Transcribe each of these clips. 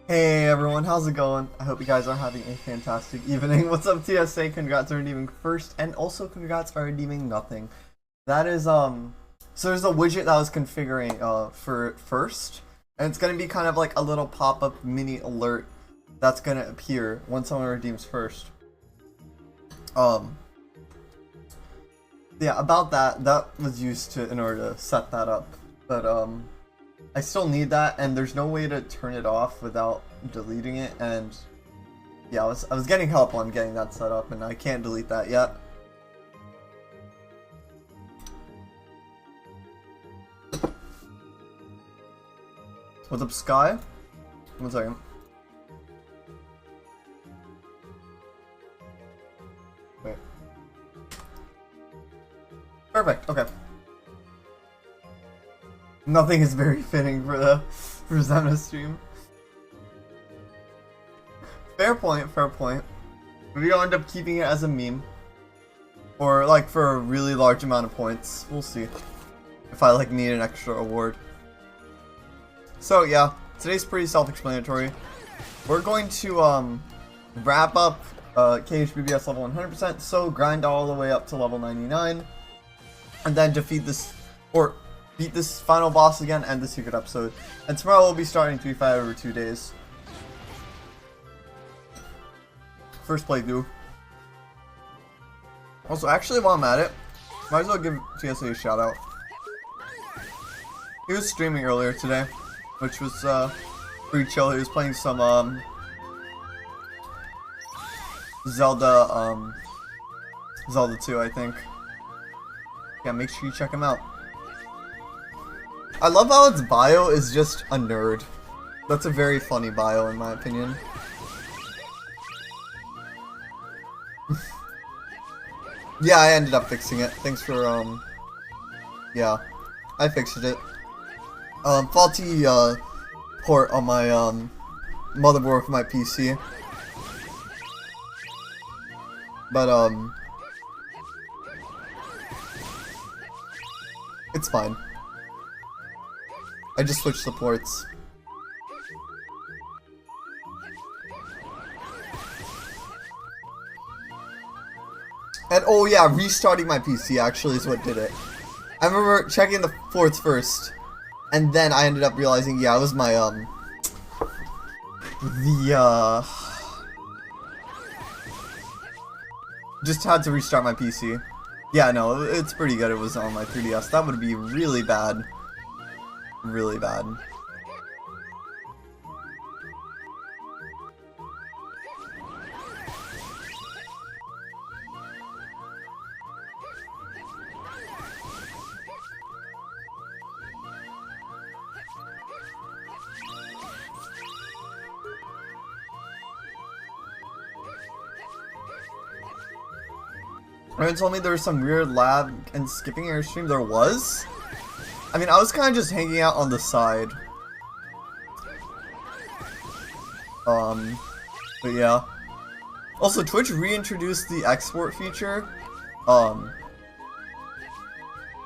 Hey everyone, how's it going? I hope you guys are having a fantastic evening. What's up, TSA? Congrats on redeeming first, and also congrats on redeeming nothing. That is, so there's a widget that I was configuring, for first, and it's gonna be kind of like a little pop-up mini alert that's gonna appear when someone redeems first. Um, yeah, about that was used in order to set that up, but, I still need that, and there's no way to turn it off without deleting it, and yeah, I was getting help on getting that set up, and I can't delete that yet. What's up, Sky? 1 second. Wait. Perfect, okay. Nothing is very fitting for the Xemnas stream. Fair point, fair point. Maybe I'll end up keeping it as a meme. Or like for a really large amount of points. We'll see. If I like need an extra award. So yeah, today's pretty self-explanatory. We're going to wrap up KHBBS level 100%, so grind all the way up to level 99. And then defeat this, or beat this final boss again, and the secret episode. And tomorrow we'll be starting 3-5 over 2 days. First playthrough. Also, actually, while I'm at it, might as well give TSA a shout out. He was streaming earlier today, which was pretty chill. He was playing some Zelda 2, I think. Yeah, make sure you check him out. I love how its bio is just a nerd. That's a very funny bio in my opinion. Yeah, I ended up fixing it. Thanks for, yeah, I fixed it. Faulty, port on my, motherboard for my PC. But, it's fine. I just switched the ports. And oh yeah, restarting my PC actually is what did it. I remember checking the ports first, and then I ended up realizing, yeah, it was my, just had to restart my PC. Yeah, no, it's pretty good. It was on my 3DS. That would be really bad. Really bad. Ryan told me there was some weird lag and skipping in your stream. There was? I mean, I was kind of just hanging out on the side. But yeah. Also, Twitch reintroduced the export feature.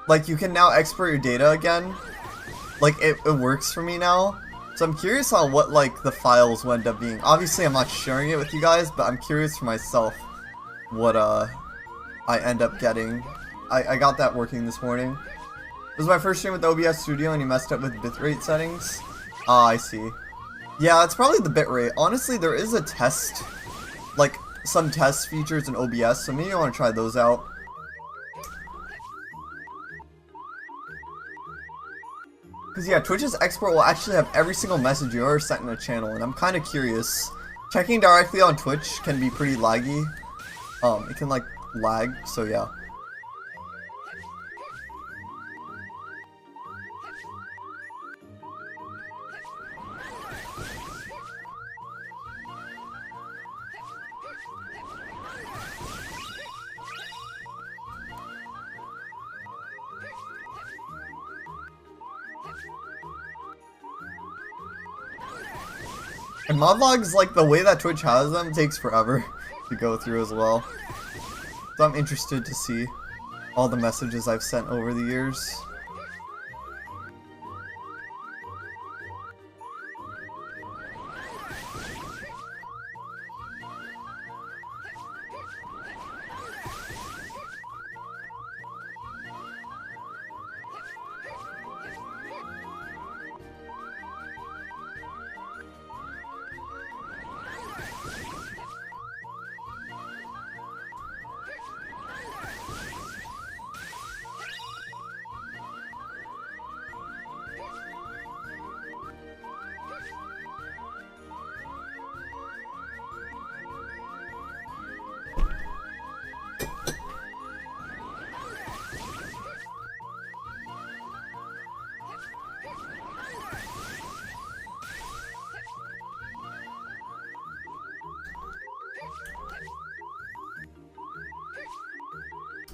Like, you can now export your data again. Like, it works for me now. So I'm curious on what, like, the files will end up being. Obviously, I'm not sharing it with you guys, but I'm curious for myself what, I end up getting. I got that working this morning. This was my first stream with OBS Studio and he messed up with bitrate settings. Ah, I see. Yeah, it's probably the bitrate. Honestly, there is a test, like, some test features in OBS, so maybe I want to try those out. Because yeah, Twitch's export will actually have every single message you ever sent in a channel, and I'm kind of curious. Checking directly on Twitch can be pretty laggy. It can, like, lag, so yeah. And modlogs, like, the way that Twitch has them, takes forever to go through as well. So I'm interested to see all the messages I've sent over the years.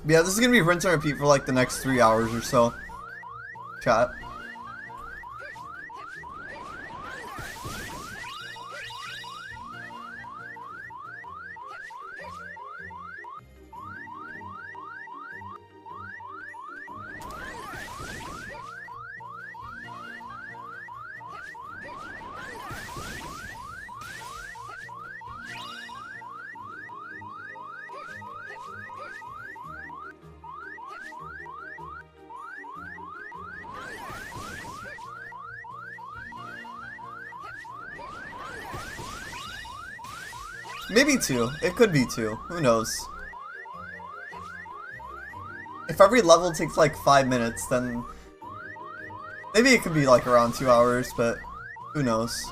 Yeah, this is gonna be rinse and repeat for like the next 3 hours or so. Chat. Maybe 2. It could be 2. Who knows? If every level takes like 5 minutes, then maybe it could be like around 2 hours, but who knows?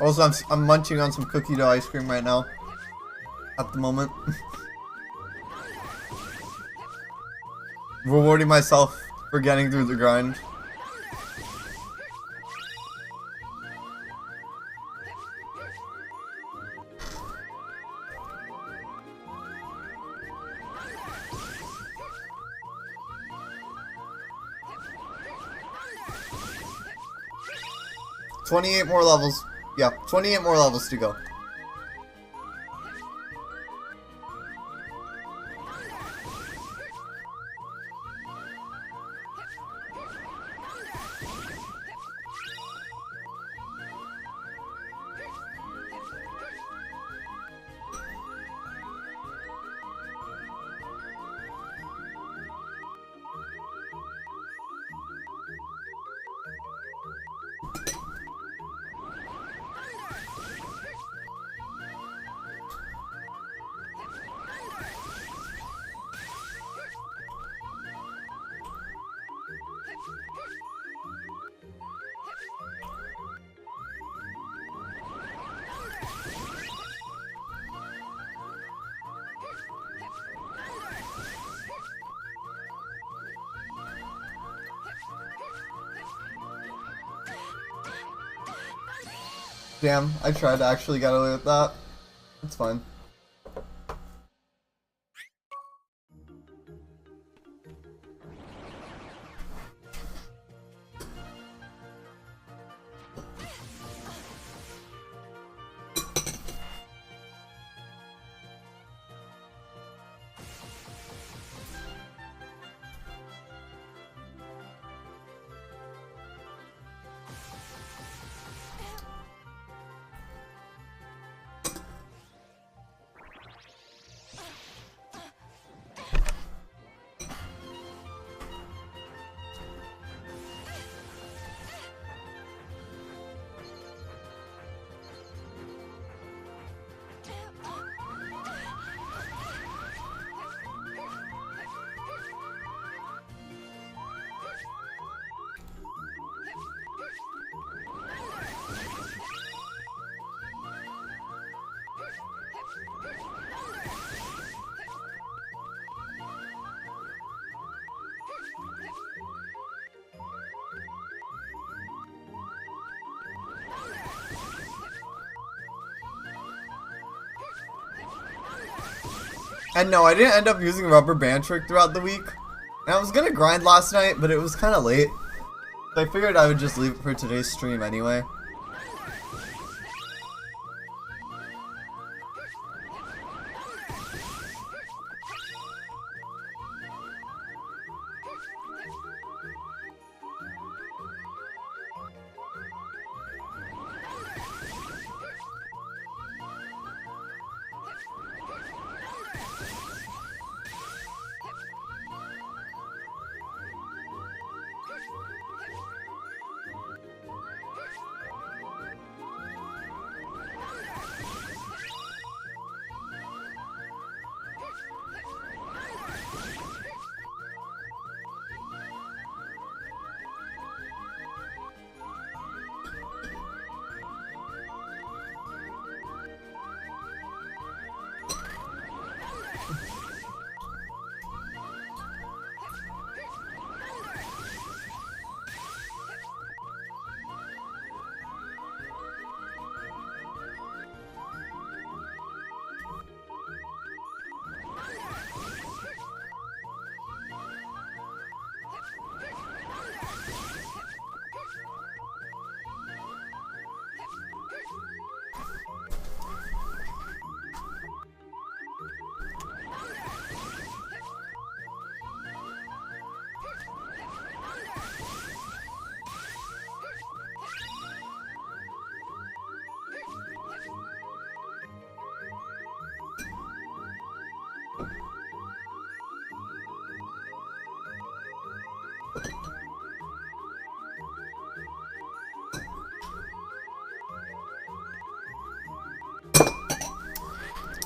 Also, I'm munching on some cookie dough ice cream right now. At the moment. Rewarding myself for getting through the grind. $28 more levels. Yeah, 28 more levels to go. Damn, I tried to actually get away with that. It's fine. And no, I didn't end up using Rubber Band Trick throughout the week. And I was gonna grind last night, but it was kind of late. So I figured I would just leave it for today's stream anyway.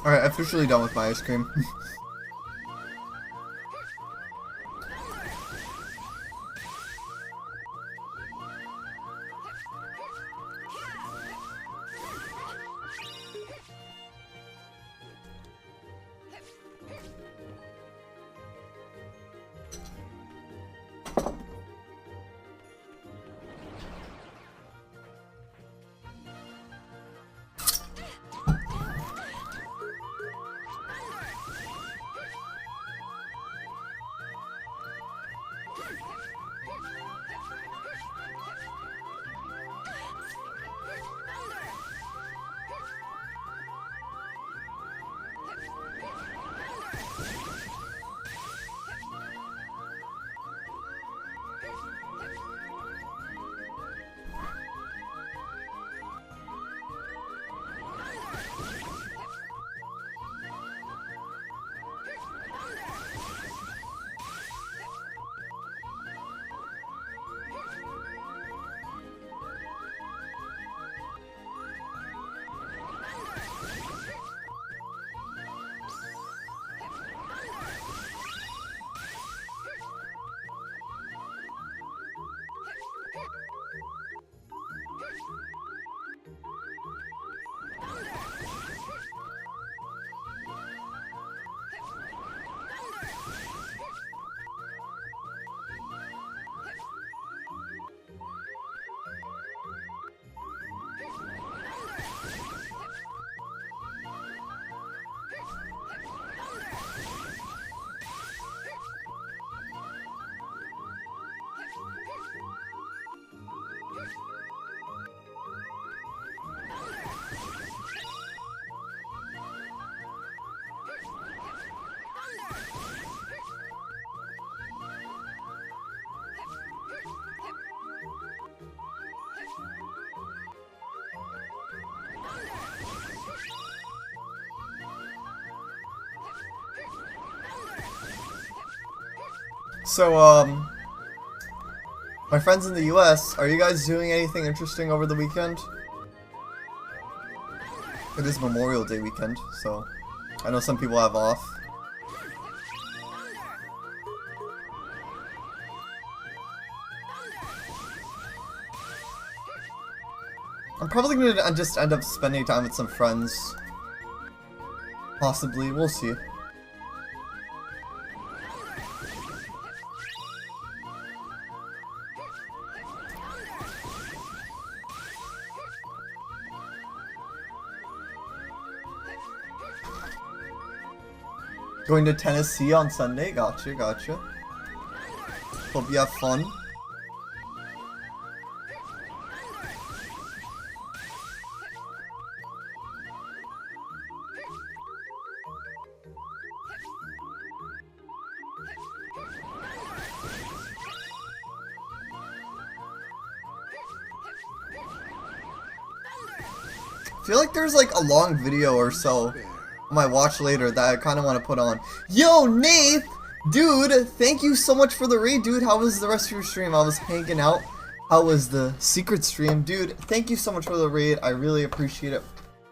Alright, officially done with my ice cream. So, my friends in the US, are you guys doing anything interesting over the weekend? It is Memorial Day weekend, so I know some people have off. I'm probably gonna just end up spending time with some friends. Possibly, we'll see. Going to Tennessee on Sunday. Gotcha, gotcha. Hope you have fun. I feel like there's like a long video or so on my watch later that I kind of want to put on. Yo, Nath! Dude, thank you so much for the raid, dude. How was the rest of your stream? I was hanging out. How was the secret stream? Dude, thank you so much for the raid. I really appreciate it.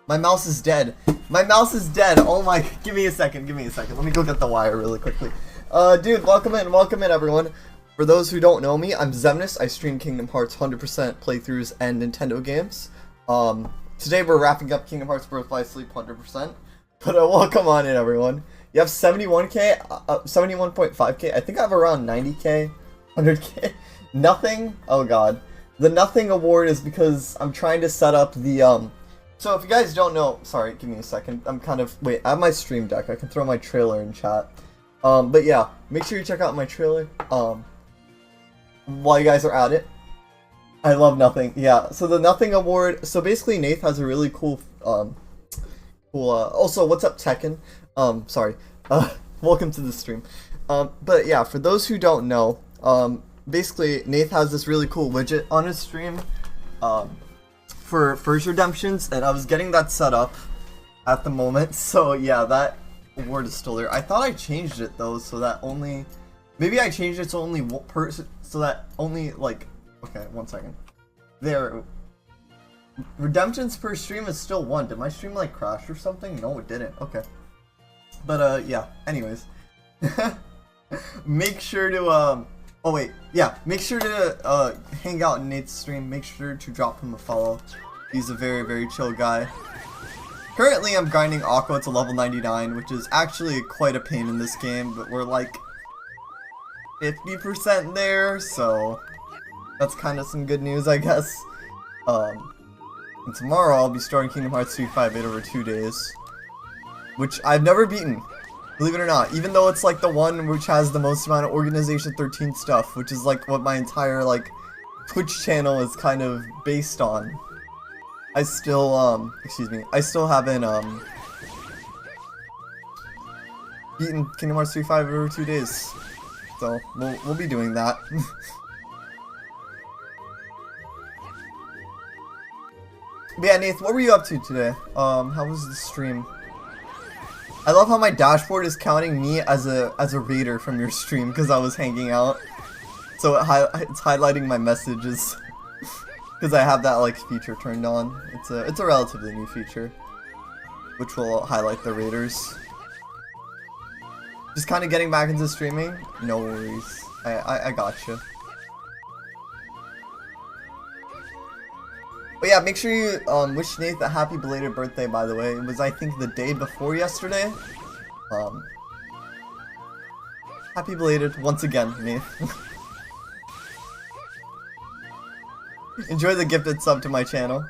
My mouse is dead. My mouse is dead. Oh my, give me a second, give me a second. Let me go get the wire really quickly. Dude, welcome in everyone. For those who don't know me, I'm Xemnas. I stream Kingdom Hearts 100% playthroughs and Nintendo games. Today we're wrapping up Kingdom Hearts Birth by Sleep 100%. But welcome on in, everyone. You have 71k, 71.5k. I think I have around 90k, 100k. Nothing. Oh god. The nothing award is because I'm trying to set up the So if you guys don't know, sorry, give me a second. I'm kind of wait. I have my stream deck. I can throw my trailer in chat. But yeah, make sure you check out my trailer. While you guys are at it. I love nothing. Yeah, so the nothing award. So basically, Nath has a really cool, also, what's up, Tekken? Sorry. Welcome to the stream. But yeah, for those who don't know, basically, Nath has this really cool widget on his stream, for first redemptions, and I was getting that set up at the moment. So yeah, that award is still there. I thought I changed it though, so that only, maybe I changed it so only one person, so that only like. Okay, 1 second. There. Redemptions per stream is still 1. Did my stream like crash or something? No, it didn't. Okay. But yeah. Anyways, make sure to oh wait, yeah. Make sure to hang out in Nate's stream. Make sure to drop him a follow. He's a very chill guy. Currently, I'm grinding Aqua to level 99, which is actually quite a pain in this game. But we're like 50% there, so. That's kind of some good news, I guess. And tomorrow I'll be starting Kingdom Hearts 358 over 2 days, which I've never beaten, believe it or not, even though it's like the one which has the most amount of Organization 13 stuff, which is like what my entire like Twitch channel is kind of based on. I still, excuse me, I still haven't, beaten Kingdom Hearts 358 over 2 days, so we'll be doing that. But yeah, Nath, what were you up to today? How was the stream? I love how my dashboard is counting me as a raider from your stream because I was hanging out. So it's highlighting my messages because I have that like feature turned on. It's a relatively new feature, which will highlight the raiders. Just kind of getting back into streaming. No worries, I gotcha. But yeah, make sure you wish Nate a happy belated birthday, by the way. It was, I think, the day before yesterday. Happy belated, once again, Nate. Enjoy the gifted sub to my channel.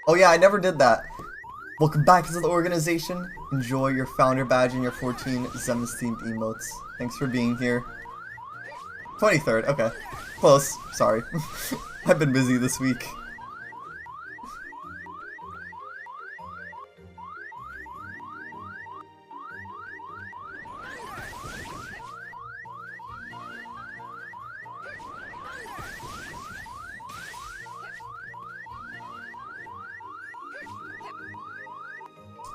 Oh yeah, I never did that. Welcome back to the organization. Enjoy your founder badge and your 14 Xemnas themed emotes. Thanks for being here. 23rd, okay. Close, sorry. I've been busy this week.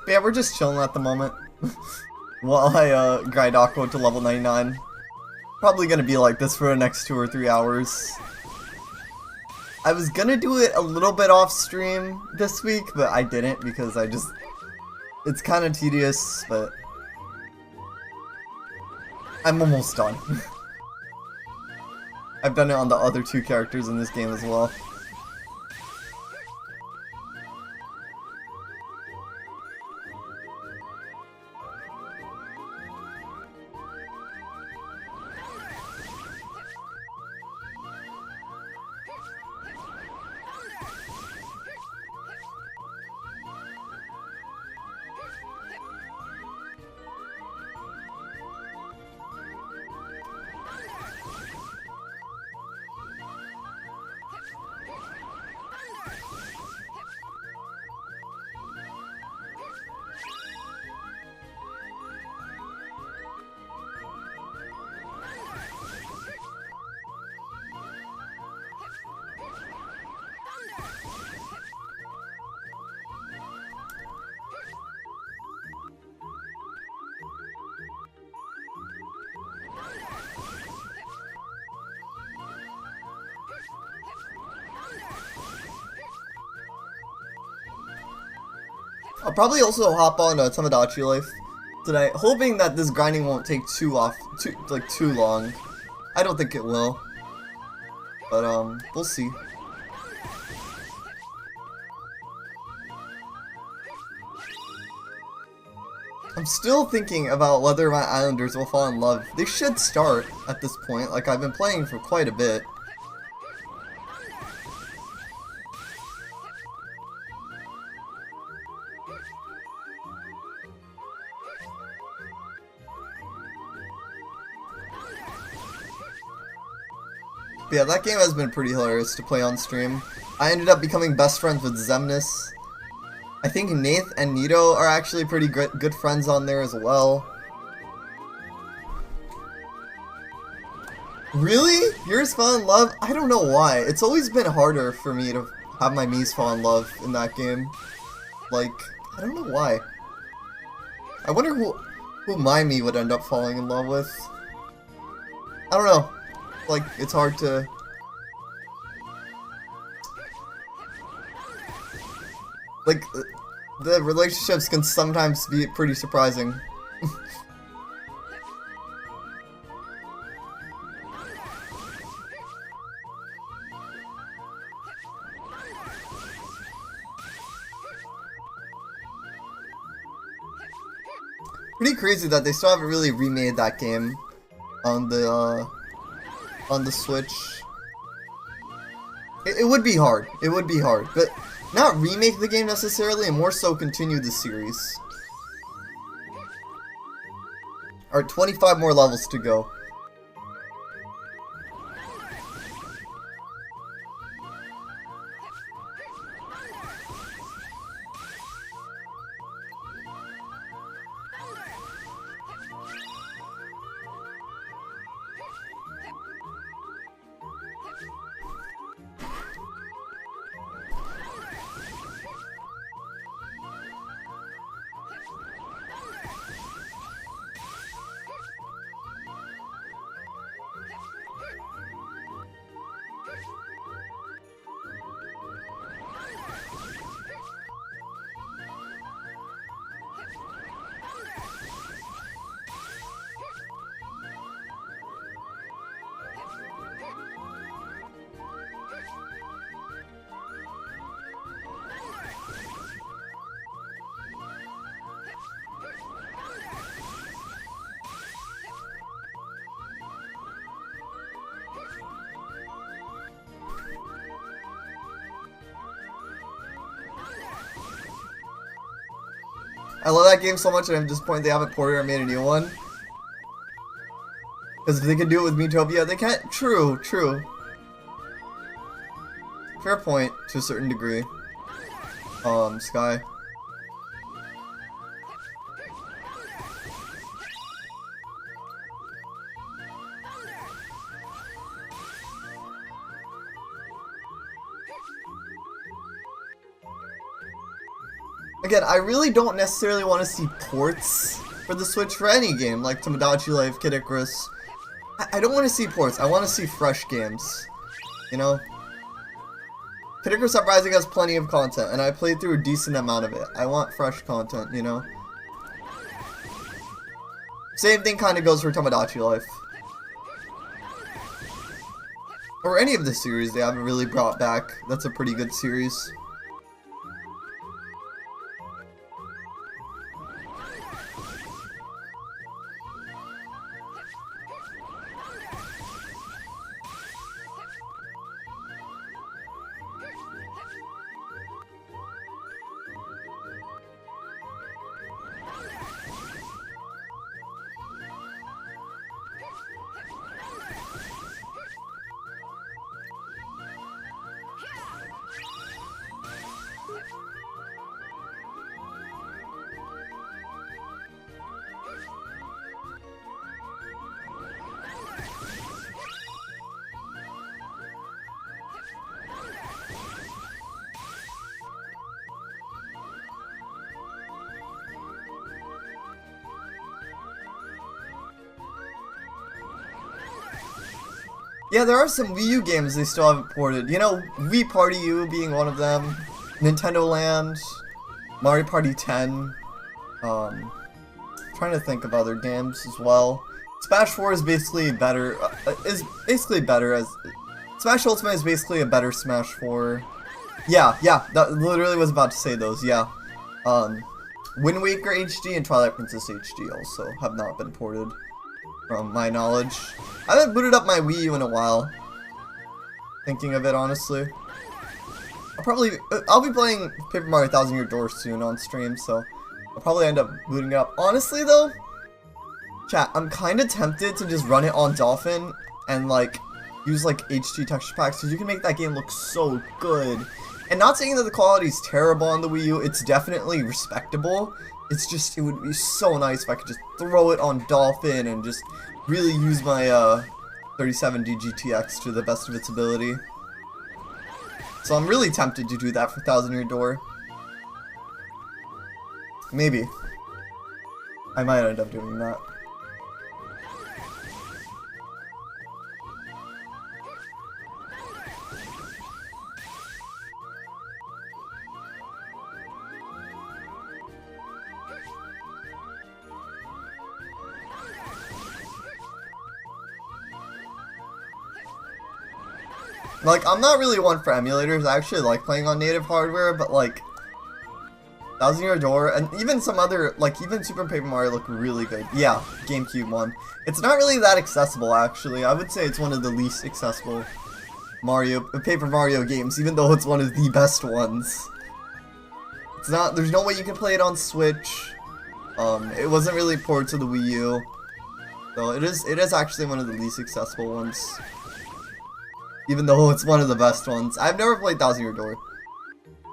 But yeah, we're just chilling at the moment. While I grind Aqua to level 99. Probably gonna be like this for the next 2 or 3 hours. I was gonna do it a little bit off stream this week, but I didn't because it's kind of tedious, but I'm almost done. I've done it on the other 2 characters in this game as well. I'll probably also hop on Tamagotchi Life tonight, hoping that this grinding won't take too long. I don't think it will, but we'll see. I'm still thinking about whether my Islanders will fall in love. They should start at this point, like I've been playing for quite a bit. But yeah, that game has been pretty hilarious to play on stream. I ended up becoming best friends with Xemnas. I think Nath and Nito are actually pretty good friends on there as well. Really? Yours fell in love? I don't know why. It's always been harder for me to have my Miis fall in love in that game. Like, I don't know why. I wonder who my Mii would end up falling in love with. I don't know. Like, it's hard to... Like, the relationships can sometimes be pretty surprising. Pretty crazy that they still haven't really remade that game on the Switch. It would be hard. It would be hard, but not remake the game necessarily, and more so continue the series. Alright, 25 more levels to go. I love that game so much, and I'm disappointed they haven't ported or made a new one. Because if they can do it with Miitopia, they can't. True, true. Fair point to a certain degree. Sky. Again, I really don't necessarily want to see ports for the Switch for any game, like Tamagotchi Life, Kid Icarus. I don't want to see ports, I want to see fresh games, you know? Kid Icarus Uprising has plenty of content, and I played through a decent amount of it. I want fresh content, you know? Same thing kind of goes for Tamagotchi Life. Or any of the series they haven't really brought back. That's a pretty good series. Yeah, there are some Wii U games they still haven't ported. You know, Wii Party U being one of them, Nintendo Land. Mario Party 10. Trying to think of other games as well. Smash 4 is basically better. Smash Ultimate is basically a better Smash 4. Yeah, that literally was about to say those. Yeah. Wind Waker HD and Twilight Princess HD also have not been ported, from my knowledge. I haven't booted up my Wii U in a while. Thinking of it, honestly. I'll be playing Paper Mario 1000 Year Door soon on stream, so I'll probably end up booting it up. Honestly, though, chat, I'm kind of tempted to just run it on Dolphin and, like, use, like, HD texture packs, because you can make that game look so good. And not saying that the quality is terrible on the Wii U, it's definitely respectable. It's just, it would be so nice if I could just throw it on Dolphin and just really use my 3070 GTX to the best of its ability. So I'm really tempted to do that for 1000 Year Door. Maybe. I might end up doing that. Like, I'm not really one for emulators. I actually like playing on native hardware, but like 1000 Year Door and even some other, like even Super Paper Mario look really good. Yeah, GameCube one. It's not really that accessible, actually. I would say it's one of the least accessible Paper Mario games, even though it's one of the best ones. It's not. There's no way you can play it on Switch. It wasn't really ported to the Wii U, so it is actually one of the least accessible ones. Even though it's one of the best ones. I've never played 1000 Year Door.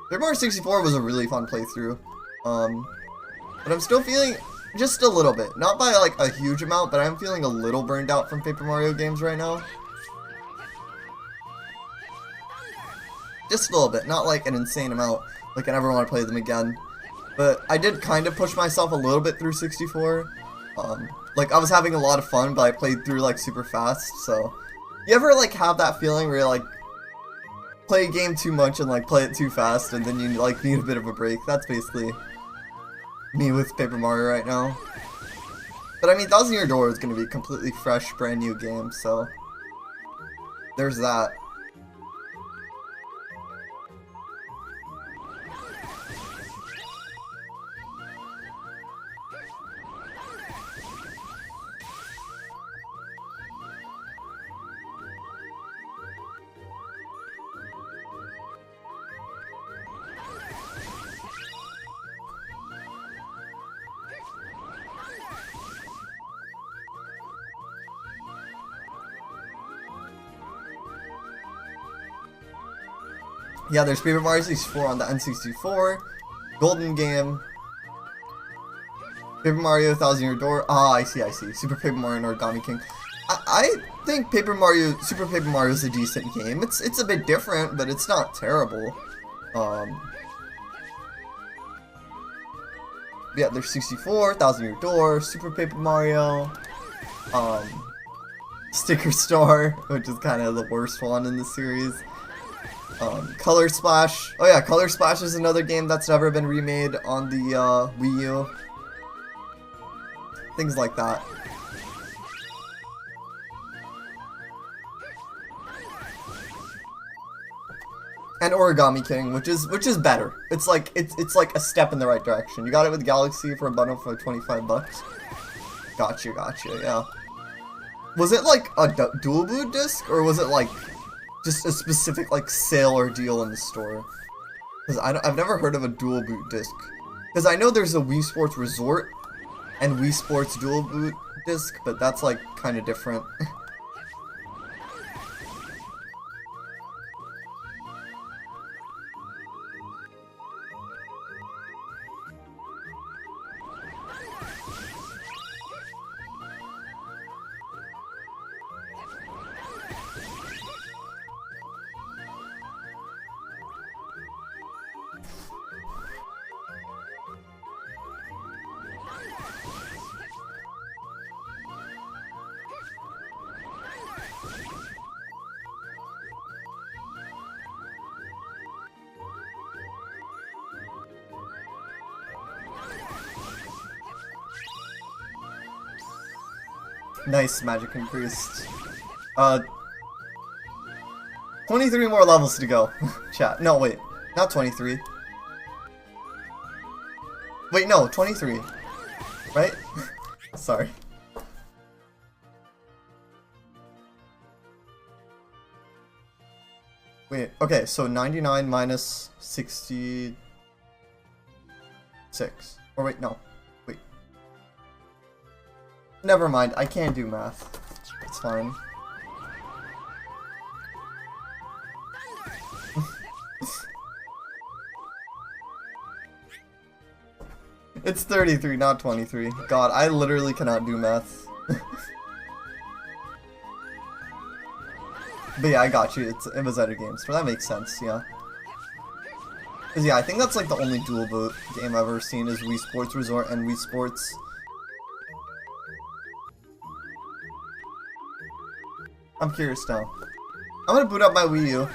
Paper Mario 64 was a really fun playthrough. But I'm still feeling just a little bit. Not by like a huge amount, but I'm feeling a little burned out from Paper Mario games right now. Just a little bit. Not like an insane amount. Like I never want to play them again. But I did kind of push myself a little bit through 64. Like I was having a lot of fun, but I played through like super fast, so... You ever, like, have that feeling where you, like, play a game too much and, like, play it too fast and then you, like, need a bit of a break? That's basically me with Paper Mario right now. But, I mean, 1000 Year Door is going to be a completely fresh, brand new game, so there's that. Yeah, there's Paper Mario 64 on the N64, Golden Game, Paper Mario 1000 Year Door. Ah, I see. Super Paper Mario and Origami King. I think Super Paper Mario is a decent game. It's a bit different, but it's not terrible. Yeah, there's 64, 1000 Year Door, Super Paper Mario, Sticker Star, which is kind of the worst one in the series. Color Splash. Oh yeah, Color Splash is another game that's never been remade on the Wii U. Things like that. And Origami King, which is better. It's like a step in the right direction. You got it with Galaxy for a bundle for 25 bucks. Gotcha, yeah. Was it like a dual boot disc, or was it like just a specific like sale or deal in the store? Because I've never heard of a dual boot disc. Because I know there's a Wii Sports Resort and Wii Sports dual boot disc, but that's like kind of different. Nice, magic increased. 23 more levels to go. Chat. No, wait. Not 23. Wait, no, 23. Right? Sorry. Wait, okay, so 99 minus 66. Or wait, no. Wait. Never mind, I can't do math. It's fine. It's 33, not 23. God, I literally cannot do math. But yeah, I got you. It was other games, so that makes sense, yeah. Cause yeah, I think that's like the only dual boot game I've ever seen is Wii Sports Resort and Wii Sports. I'm curious now. I'm gonna boot up my Wii U,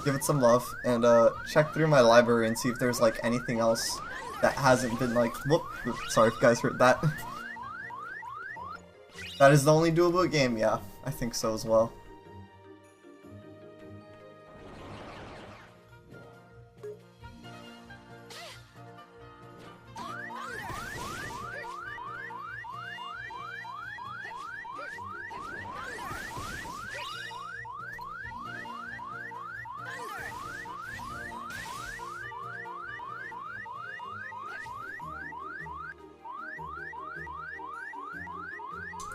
give it some love, and check through my library and see if there's like anything else that hasn't been like, whoop, sorry if you guys heard that. That is the only dual boot game, yeah, I think so as well.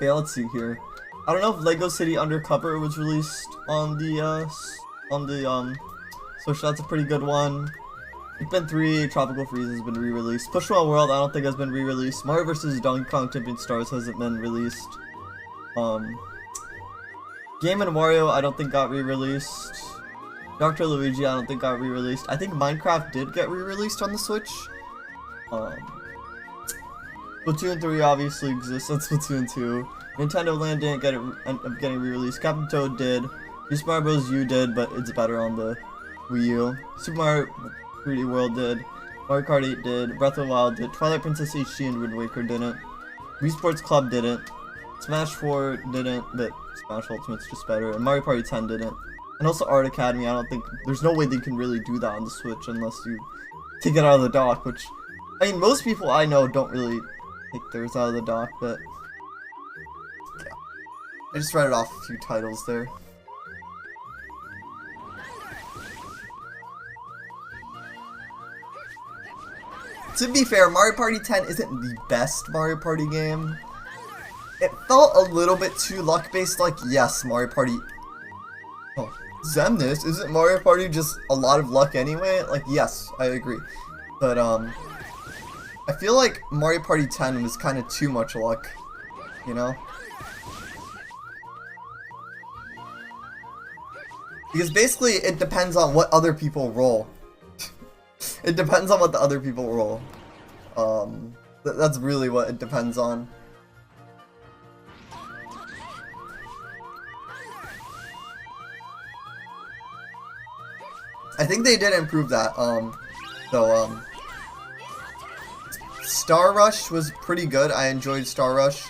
Yeah, let's see here. I don't know if Lego City Undercover was released on the Switch. That's a pretty good one. Pikmin 3, Tropical Freeze has been re-released. Pushwell World I don't think has been re-released. Mario vs. Donkey Kong Champion Stars hasn't been released. Game & Wario I don't think got re-released. Dr. Luigi I don't think got re-released. I think Minecraft did get re-released on the Switch. Splatoon 3 obviously exists on Splatoon 2. Nintendo Land didn't get it end up getting re-released. Captain Toad did. Super Mario Bros. U did, but it's better on the Wii U. Super Mario 3D World did. Mario Kart 8 did. Breath of the Wild did. Twilight Princess HD and Wind Waker didn't. Wii Sports Club didn't. Smash 4 didn't, but Smash Ultimate's just better. And Mario Party 10 didn't. And also Art Academy, I don't think, there's no way they can really do that on the Switch unless you take it out of the dock, which, I mean, most people I know don't really take theirs out of the dock, but yeah. I just read it off a few titles there. To be fair, Mario Party 10 isn't the best Mario Party game. It felt a little bit too luck-based, like, yes, Mario Party... Oh, Xemnas, isn't Mario Party just a lot of luck anyway? Like, yes, I agree. But, I feel like Mario Party 10 was kind of too much luck, you know? Because basically, it depends on what other people roll. It depends on what the other people roll. That's really what it depends on. I think they did improve that, Star Rush was pretty good. I enjoyed Star Rush.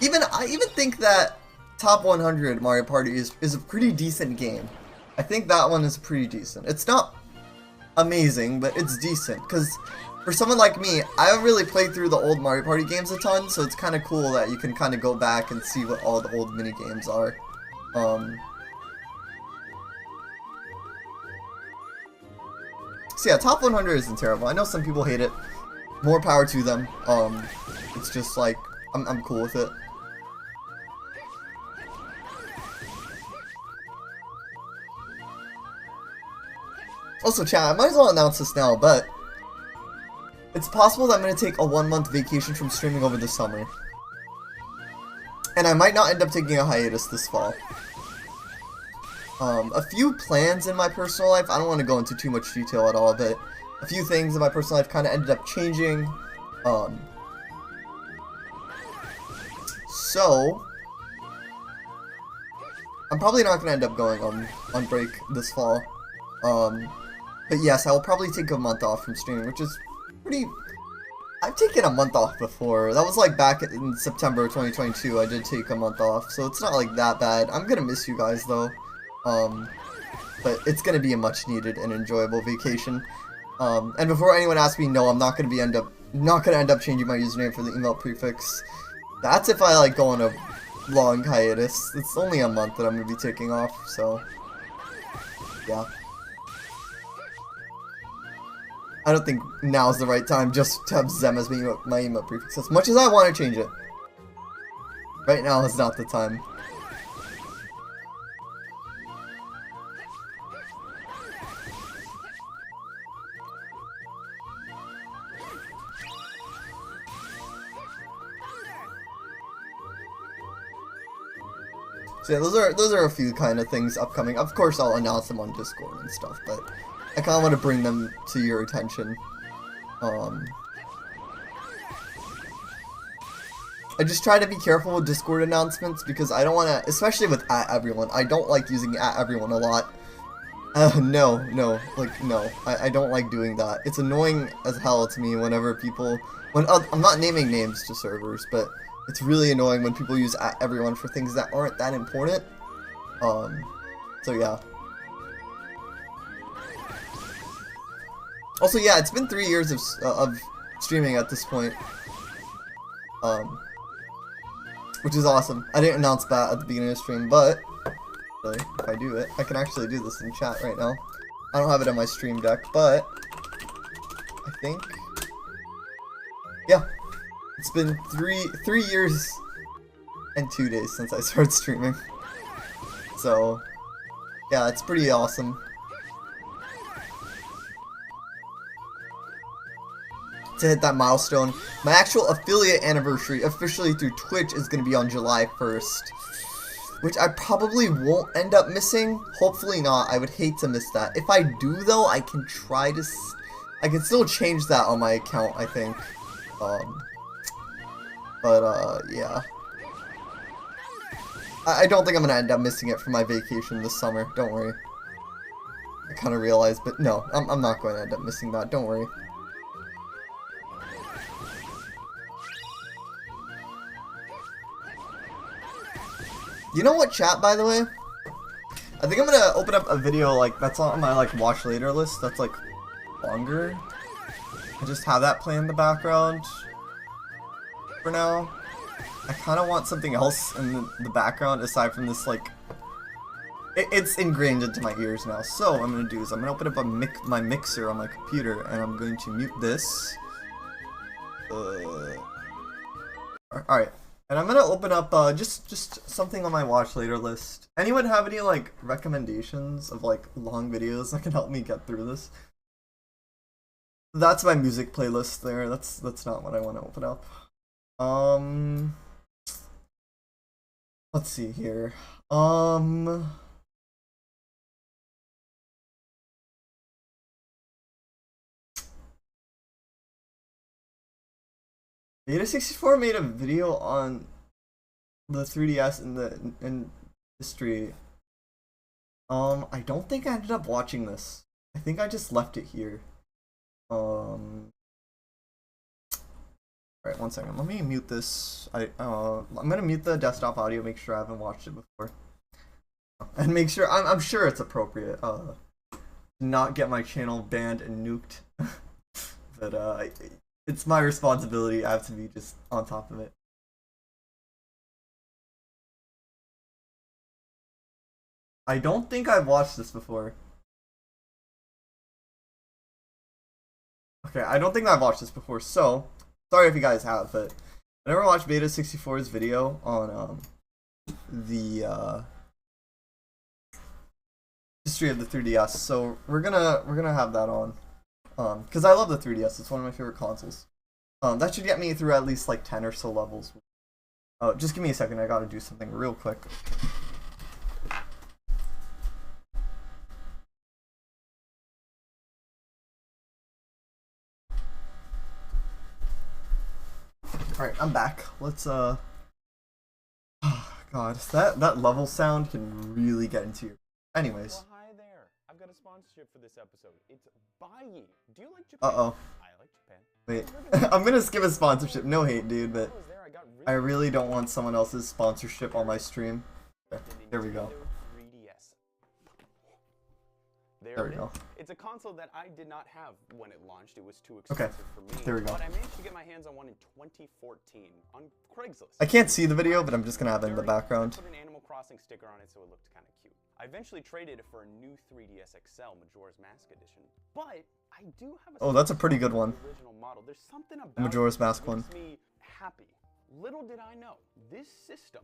I even think that Top 100 Mario Party is a pretty decent game. I think that one is pretty decent. It's not amazing, but it's decent. Because for someone like me, I haven't really played through the old Mario Party games a ton, so it's kind of cool that you can kind of go back and see what all the old mini games are. So yeah, Top 100 isn't terrible. I know some people hate it. More power to them. It's just like, I'm cool with it. Also, chat, I might as well announce this now, but it's possible that I'm going to take a 1-month vacation from streaming over the summer. And I might not end up taking a hiatus this fall. A few plans in my personal life, I don't want to go into too much detail at all, but a few things in my personal life kind of ended up changing. So I'm probably not going to end up going on break this fall. But yes, I will probably take a month off from streaming, which is pretty... I've taken a month off before. That was like back in September 2022. I did take a month off, so it's not like that bad. I'm gonna miss you guys though. But it's gonna be a much needed and enjoyable vacation. And before anyone asks me, no, I'm not gonna end up changing my username for the email prefix. That's if I like go on a long hiatus. It's only a month that I'm gonna be taking off, so yeah. I don't think now's the right time just to have Xem as my email prefix. As much as I want to change it, right now is not the time. So yeah, those are a few kind of things upcoming. Of course, I'll announce them on Discord and stuff, but I kind of want to bring them to your attention. I just try to be careful with Discord announcements because I don't want to, especially with @everyone. I don't like using @everyone a lot. No, I don't like doing that. It's annoying as hell to me whenever people, I'm not naming names to servers, but it's really annoying when people use @everyone for things that aren't that important. So yeah. Also, yeah, it's been 3 years of streaming at this point. Which is awesome. I didn't announce that at the beginning of the stream, but really, if I do it, I can actually do this in chat right now. I don't have it on my stream deck, but I think, yeah, it's been three years and 2 days since I started streaming. So, yeah, it's pretty awesome. To hit that milestone. My actual affiliate anniversary officially through Twitch is going to be on July 1st. Which I probably won't end up missing. Hopefully not. I would hate to miss that. If I do though, I can try to... I can still change that on my account, I think. Yeah. I don't think I'm going to end up missing it for my vacation this summer. Don't worry. I kind of realized, but no. I'm not going to end up missing that. Don't worry. You know what, chat, by the way? I think I'm gonna open up a video, like, that's on my, like, watch later list that's, like, longer. I just have that play in the background for now. I kind of want something else in the background aside from this, like... It's ingrained into my ears now. So, what I'm gonna do is I'm gonna open up my mixer on my computer, and I'm going to mute this. Alright. And I'm gonna open up just something on my watch later list. Anyone have any like recommendations of like long videos that can help me get through this? That's my music playlist there. That's not what I want to open up. Let's see here. Beta64 made a video on the 3DS in history. I don't think I ended up watching this. I think I just left it here. Alright, one second. Let me mute this. I'm gonna mute the desktop audio, make sure I haven't watched it before. And make sure, I'm sure it's appropriate. Not get my channel banned and nuked. But, it's my responsibility. I have to be just on top of it. I don't think I've watched this before. Okay, I don't think I've watched this before, so sorry if you guys have, but I never watched Beta64's video on the history of the 3DS, so we're gonna have that on. Because I love the 3DS, it's one of my favorite consoles. That should get me through at least like 10 or so levels. Just give me a second, I gotta do something real quick. Alright, I'm back. Let's oh god, that level sound can really get into your... Anyways. Well, hi there. I've got a sponsorship for this episode. It's Buyee. Do you like Japan? Uh-oh. I Wait, I'm gonna skip a sponsorship. No hate, dude, but I really don't want someone else's sponsorship on my stream. Okay, there we go. There we go. It's a console that I did not have when it launched. It was too expensive for me. There we go. But I managed to get my hands on one in 2014 on Craigslist. I can't see the video, but I'm just gonna have it in the background. I put an Animal Crossing sticker on it so it looked kind of cute. I eventually traded it for a new 3DS XL Majora's Mask edition. But I do have a Oh, that's a pretty good one. Original model. There's something about Majora's Mask that one. makes me happy. Little did I know, this system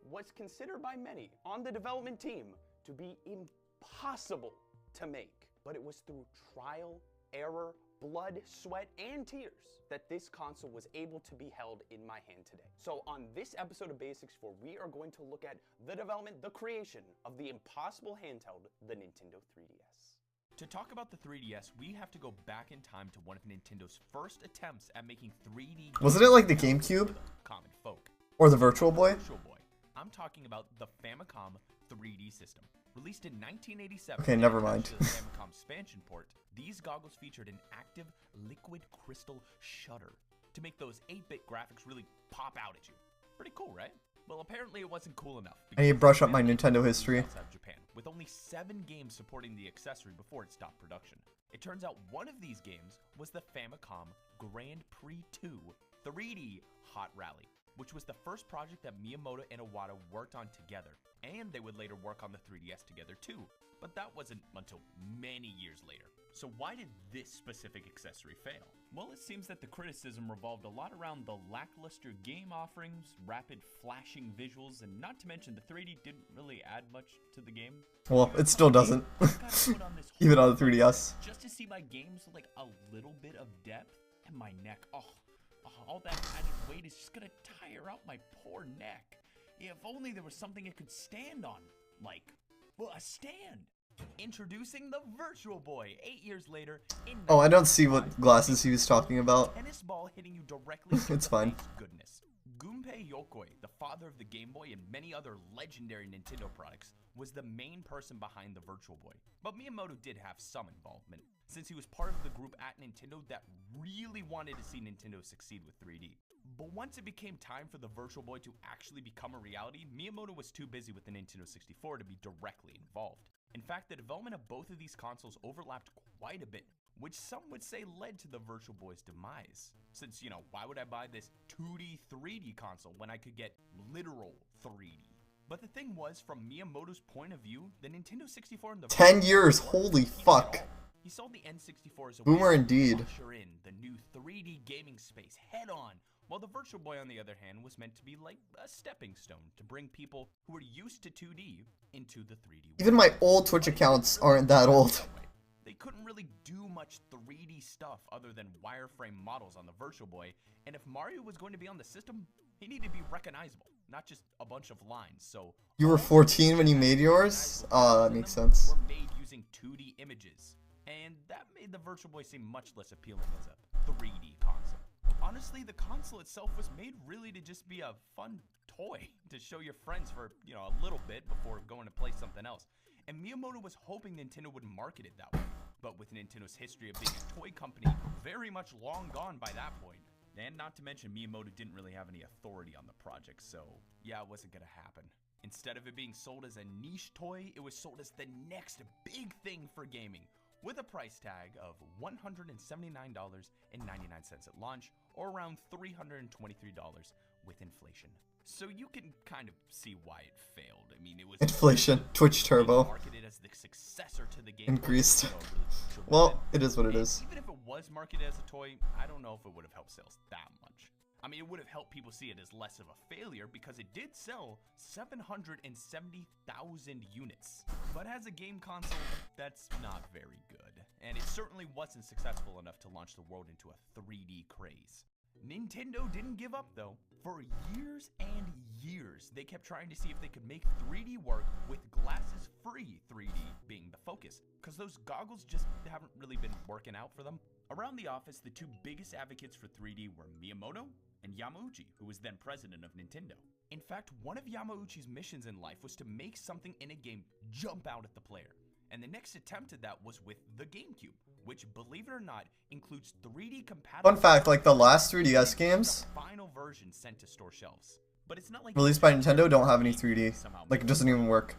was considered by many on the development team to be impossible to make. But it was through trial, error, blood, sweat, and tears that this console was able to be held in my hand today. So on this episode of Basics 4, we are going to look at the development, the creation of the impossible handheld, the Nintendo 3DS. To talk about the 3DS, we have to go back in time to one of Nintendo's first attempts at making 3D. Wasn't it like the GameCube? Common folk. Or the Virtual Boy? Virtual Boy. I'm talking about the Famicom 3D system. Released in 1987. Okay, never mind. To the Famicom expansion port, these goggles featured an active liquid crystal shutter to make those 8-bit graphics really pop out at you. Pretty cool, right? Well, apparently it wasn't cool enough. I need to brush up my Nintendo history. Outside of Japan, with only 7 games supporting the accessory before it stopped production. It turns out one of these games was the Famicom Grand Prix 2 3D Hot Rally, which was the first project that Miyamoto and Iwata worked on together, and they would later work on the 3DS together too, but that wasn't until many years later. So why did this specific accessory fail? Well, it seems that the criticism revolved a lot around the lackluster game offerings, rapid flashing visuals, and not to mention the 3D didn't really add much to the game. Well, it still doesn't. Even on the 3DS. Just to see my games with like a little bit of depth, and my neck, all that added weight is just gonna tire out my poor neck. If only there was something it could stand on, like, well, a stand. Introducing the Virtual Boy, 8 years later. Oh, I don't see what glasses he was talking about. Tennis ball hitting you directly. It's fine. Goodness. Gunpei Yokoi, the father of the Game Boy and many other legendary Nintendo products, was the main person behind the Virtual Boy. But Miyamoto did have some involvement, since he was part of the group at Nintendo that really wanted to see Nintendo succeed with 3D. But once it became time for the Virtual Boy to actually become a reality, Miyamoto was too busy with the Nintendo 64 to be directly involved. In fact, the development of both of these consoles overlapped quite a bit, which some would say led to the Virtual Boy's demise. Since, you know, why would I buy this 2D, 3D console when I could get literal 3D? But the thing was, from Miyamoto's point of view, the Nintendo 64 and the 10 years, holy fuck. He saw the N64 as a Boomer way to indeed. usher in the new 3D gaming space head on, while the Virtual Boy, on the other hand, was meant to be like a stepping stone to bring people who were used to 2D into the 3D world. Even my old Twitch accounts aren't that old. They couldn't really do much 3D stuff other than wireframe models on the Virtual Boy, and if Mario was going to be on the system, he needed to be recognizable, not just a bunch of lines. So You were 14 when you made yours? That makes sense. were made using 2D images, and that made the Virtual Boy seem much less appealing as a 3D console. Honestly, the console itself was made really to just be a fun toy to show your friends for, you know, a little bit before going to play something else. And Miyamoto was hoping Nintendo would market it that way. But with Nintendo's history of being a toy company very much long gone by that point, and not to mention Miyamoto didn't really have any authority on the project, so yeah, it wasn't gonna happen. Instead of it being sold as a niche toy, it was sold as the next big thing for gaming, with a price tag of $179.99 at launch, or around $323 with inflation. So you can kind of see why it failed. I mean, it was Inflation, Twitch Turbo. marketed as the successor to the game. Increased. So it really shouldn't have Well, been. it is what it And is. even if it was marketed as a toy, I don't know if it would have helped sales that much. I mean, it would have helped people see it as less of a failure because it did sell 770,000 units. But as a game console, that's not very good. And it certainly wasn't successful enough to launch the world into a 3D craze. Nintendo didn't give up though. For years and years, they kept trying to see if they could make 3D work with glasses-free 3D being the focus, because those goggles just haven't really been working out for them. Around the office, the two biggest advocates for 3D were Miyamoto and Yamauchi, who was then president of Nintendo. In fact, one of Yamauchi's missions in life was to make something in a game jump out at the player. And the next attempt at that was with the GameCube, which, believe it or not, includes 3D compatible. Fun fact, like the last 3DS games The final version sent to store shelves. But it's not like released by Nintendo don't have any 3D. Like, it doesn't even work.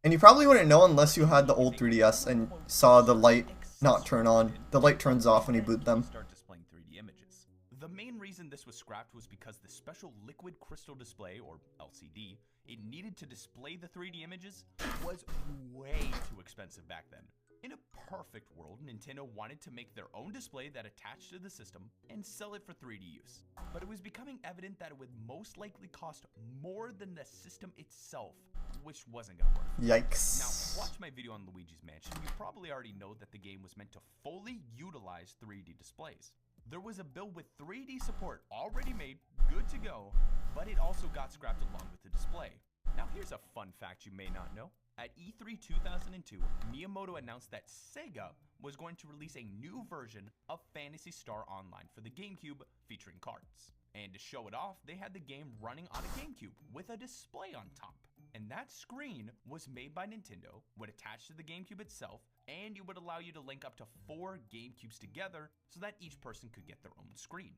And you probably wouldn't know unless you had the old 3DS and saw the light not turn on. The light turns off when you boot them. Start displaying 3D images. The main reason this was scrapped was because the special liquid crystal display, or LCD, it needed to display the 3D images was way too expensive back then. In a perfect world, Nintendo wanted to make their own display that attached to the system and sell it for 3D use. But it was becoming evident that it would most likely cost more than the system itself, which wasn't gonna work. Yikes. Now, watch my video on Luigi's Mansion. You probably already know that the game was meant to fully utilize 3D displays. There was a build with 3D support already made, good to go, but it also got scrapped along with the display. Now here's a fun fact you may not know. At E3 2002, Miyamoto announced that Sega was going to release a new version of Phantasy Star Online for the GameCube featuring cards. And to show it off, they had the game running on a GameCube with a display on top. And that screen was made by Nintendo, would attach to the GameCube itself, and it would allow you to link up to 4 GameCubes together so that each person could get their own screen.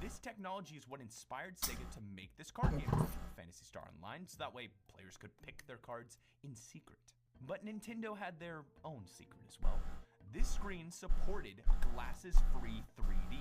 This technology is what inspired Sega to make this card game, Phantasy Star Online, so that way players could pick their cards in secret. But Nintendo had their own secret as well. This screen supported glasses-free 3D,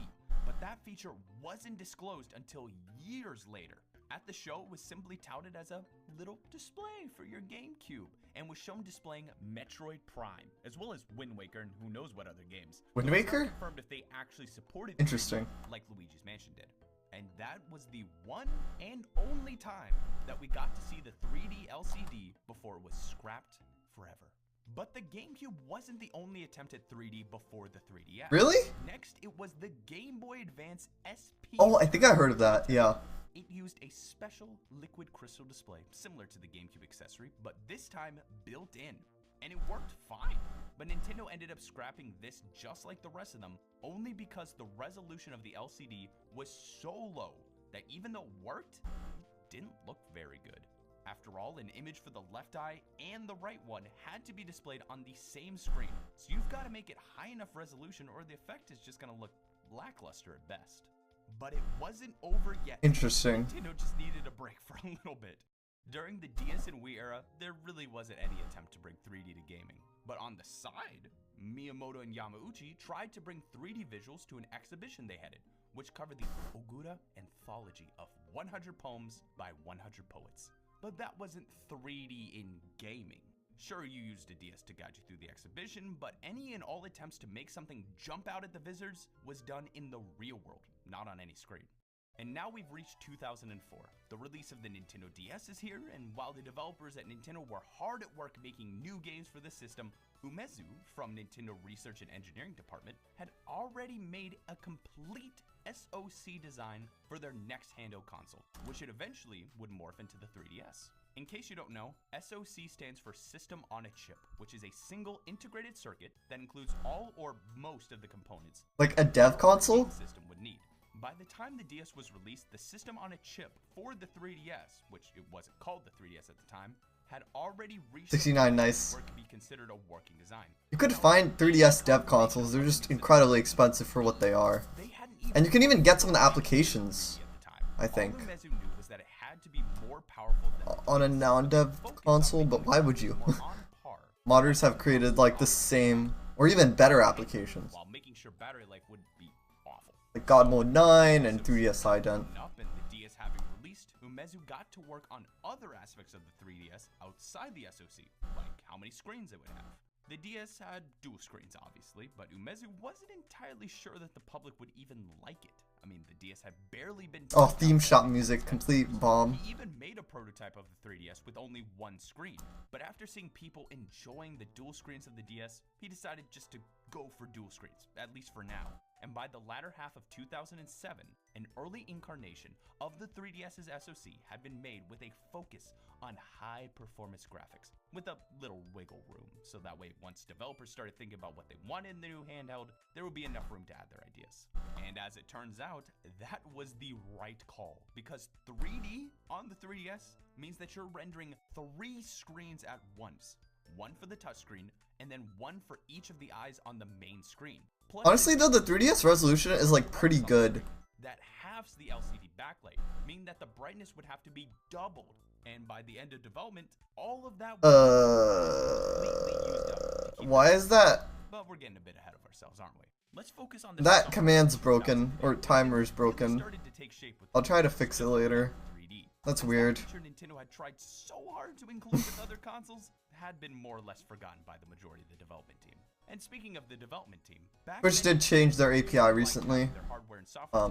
but that feature wasn't disclosed until years later. At the show, it was simply touted as a little display for your GameCube, and was shown displaying Metroid Prime, as well as Wind Waker and who knows what other games. Wind Waker? Confirmed if they actually supported Interesting. 3D like Luigi's Mansion did. And that was the one and only time that we got to see the 3D LCD before it was scrapped forever. But the GameCube wasn't the only attempt at 3D before the 3DS. Really? Next, it was the Game Boy Advance SP. Oh, I think I heard of that, yeah. It used a special liquid crystal display, similar to the GameCube accessory, but this time built in. And it worked fine. But Nintendo ended up scrapping this just like the rest of them, only because the resolution of the LCD was so low that even though it worked, it didn't look very good. After all, an image for the left eye and the right one had to be displayed on the same screen. So you've got to make it high enough resolution or the effect is just going to look lackluster at best. But it wasn't over yet. Interesting. Nintendo just needed a break for a little bit. During the DS and Wii era, there really wasn't any attempt to bring 3D to gaming. But on the side, Miyamoto and Yamauchi tried to bring 3D visuals to an exhibition they headed, which covered the Ogura Anthology of 100 poems by 100 poets. But that wasn't 3D in gaming. Sure, you used a DS to guide you through the exhibition, but any and all attempts to make something jump out at the visitors was done in the real world, not on any screen. And now we've reached 2004. The release of the Nintendo DS is here, and while the developers at Nintendo were hard at work making new games for the system, Umezu from Nintendo Research and Engineering Department had already made a complete SoC design for their next handheld console, which it eventually would morph into the 3DS. In case you don't know, SoC stands for System on a Chip, which is a single integrated circuit that includes all or most of the components Like a dev console? the system would need. By the time the DS was released, the System on a Chip for the 3DS, which it wasn't called the 3DS at the time, had already reached 69, nice. where it could be considered a working design. You could find 3DS dev consoles, they're just incredibly expensive for what they are. They hadn't even And you can even get some of the applications, at the time. I think, All Umezu knew was that it had to be more powerful than on a non-dev console, but why would you? more on par Modders have created like the same, or even better applications, while making sure battery life would be awful. like God Mode 9 and 3DS Ident. Up and the DS having released, Umezu got to work on other aspects of the 3DS outside the SoC, like how many screens it would have. The DS had dual screens, obviously, but Umezu wasn't entirely sure that the public would even like it. I mean, the DS had barely been... Oh, theme shop music, complete bomb. He even made a prototype of the 3DS with only one screen. But after seeing people enjoying the dual screens of the DS, he decided just to go for dual screens, at least for now. And by the latter half of 2007, an early incarnation of the 3DS's SoC had been made with a focus on high-performance graphics, with a little wiggle room, so that way once developers started thinking about what they wanted in the new handheld, there would be enough room to add their ideas. And as it turns out, that was the right call, because 3D on the 3DS means that you're rendering 3 screens at once. one for the touchscreen, and then one for each of the eyes on the main screen. Plus, Honestly though, the 3DS resolution is like pretty good. That halves the LCD backlight, meaning that the brightness would have to be doubled. And by the end of development, all of that would be completely used up to keep Why is that? But we're getting a bit ahead of ourselves, aren't we? Let's focus on the That command's broken, or timer's broken. I'll try to fix it later. 3D. That's As weird. that feature Nintendo had tried so hard to include with other consoles had been more or less forgotten by the majority of the development team. And speaking of the development team, Twitch did change their API recently,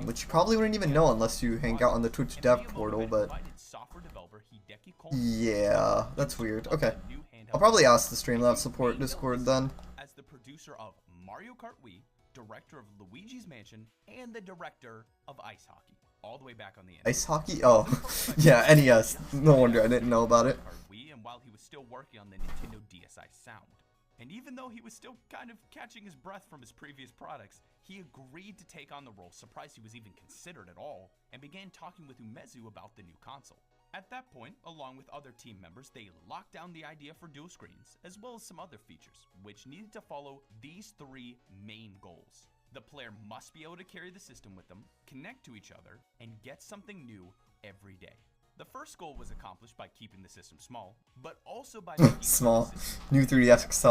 which you probably wouldn't even know unless you hang out on the Twitch dev portal, but yeah, that's weird. Okay, I'll probably ask the Streamlabs support Discord then. As the producer of Mario Kart Wii, director of Luigi's Mansion, and the director of Ice Hockey, all the way back on the end. Ice hockey? Oh, yeah, NES. No wonder I didn't know about it. Wii, and while he was still working on the Nintendo DSi sound. And even though he was still kind of catching his breath from his previous products, he agreed to take on the role, surprised he was even considered at all, and began talking with Umezu about the new console. At that point, along with other team members, they locked down the idea for dual screens, as well as some other features, which needed to follow these three main goals. The player must be able to carry the system with them, connect to each other, and get something new every day. The first goal was accomplished by keeping the system small, but also by small, new 3DS XL.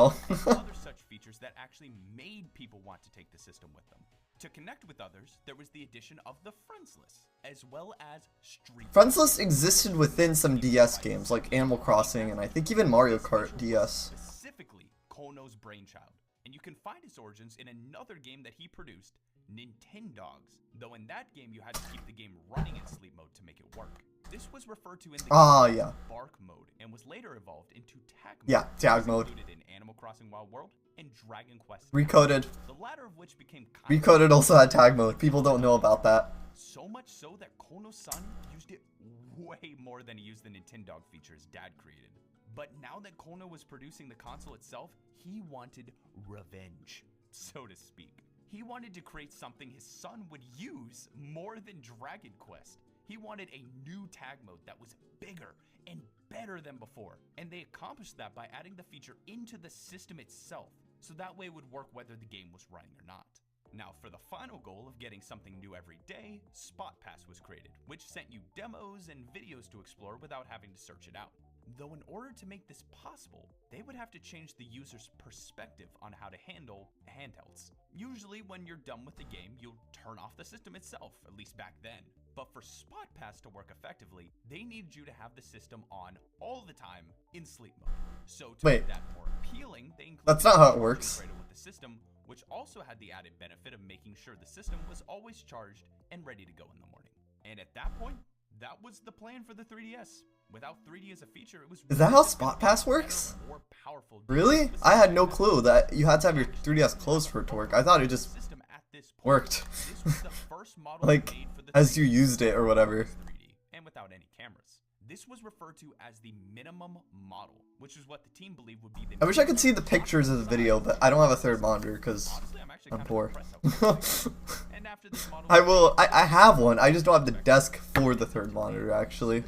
other such features that actually made people want to take the system with them. To connect with others, there was the addition of the Friends List, as well as Street. Friends List existed within some DS games, like Animal Crossing, and I think even Mario Kart DS. Specifically, Kono's brainchild, and you can find its origins in another game that he produced, Nintendogs, though in that game you had to keep the game running in sleep mode to make it work. This was referred to in the game Bark mode and was later evolved into Tag mode. Yeah, Tag mode. Included in Animal Crossing Wild World and Dragon Quest. Recoded. The latter of which became Recoded also had Tag mode. People don't know about that. So much so that Kono-san used it way more than he used the Nintendog feature his dad created. But now that Kono was producing the console itself, he wanted revenge, so to speak. He wanted to create something his son would use more than Dragon Quest. He wanted a new tag mode that was bigger and better than before. And they accomplished that by adding the feature into the system itself, so that way it would work whether the game was running or not. Now, for the final goal of getting something new every day, Spot Pass was created, which sent you demos and videos to explore without having to search it out. Though in order to make this possible, they would have to change the user's perspective on how to handle handhelds. Usually when you're done with the game, you'll turn off the system itself, at least back then. But for Spot Pass to work effectively, they needed you to have the system on all the time in sleep mode. So to make that more appealing, they included that's not how it works. with the system, which also had the added benefit of making sure the system was always charged and ready to go in the morning. And at that point, that was the plan for the 3DS. Without 3D as a feature, it was Is that how Spot Pass works? more powerful. Really? I had no clue that you had to have your 3DS closed for it to work. I thought it just worked. Like, as you used it or whatever. 3D and without any cameras. This was referred to as the minimum model, which is what the team believed would be the I wish I could see the pictures of the video, but I don't have a third monitor because I'm poor. I have one, I just don't have the desk for the third monitor actually.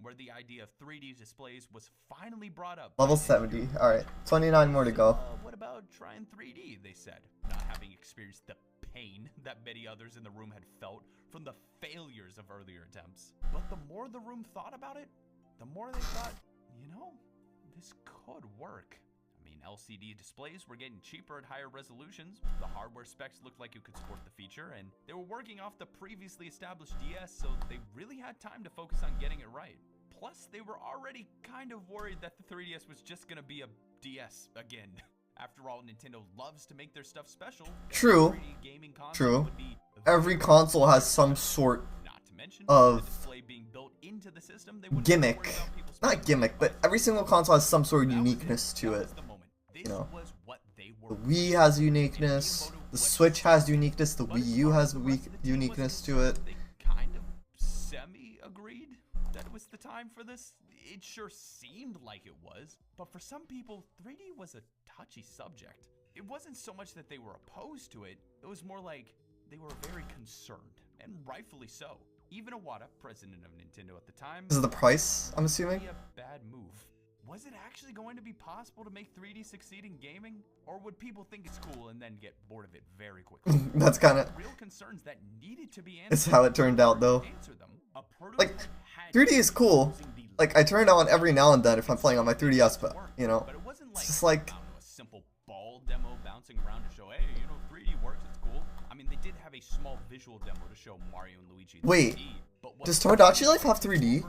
Where the idea of 3D displays was finally brought up. Level 70, alright, 29 more to go. What about trying 3D, they said, not having experienced the pain that many others in the room had felt from the failures of earlier attempts. But the more the room thought about it, the more they thought, you know, this could work. I mean, LCD displays were getting cheaper at higher resolutions, the hardware specs looked like it could support the feature, and they were working off the previously established DS, so they really had time to focus on getting it right. Plus, they were already kind of worried that the 3DS was just gonna be a DS again. After all, Nintendo loves to make their stuff special. True. True. Every console has some sort of gimmick. Not gimmick, but every single console has some sort of uniqueness to it. You know, the Wii has uniqueness, the Switch has uniqueness, the Wii U has uniqueness to it. Kind of semi-agreed that it was the time for this. It sure seemed like it was, but for some people, 3D was a touchy subject. It wasn't so much that they were opposed to it, it was more like they were very concerned, and rightfully so. Even Iwata, president of Nintendo at the time, This is the price, I'm assuming? a bad move. Was it actually going to be possible to make 3D succeed in gaming? Or would people think it's cool and then get bored of it very quickly? That's kind of real concerns that needed to be answered. it's how it turned out though. Like 3D is cool. Like I turn it on every now and then if I'm playing on my 3DS, but you know, it's just like a simple ball demo bouncing around to show, hey, you know, 3D works, it's cool. I mean, they did have a small visual demo to show Mario and Luigi in wait. 3D, but Does Tomodachi Life have 3D?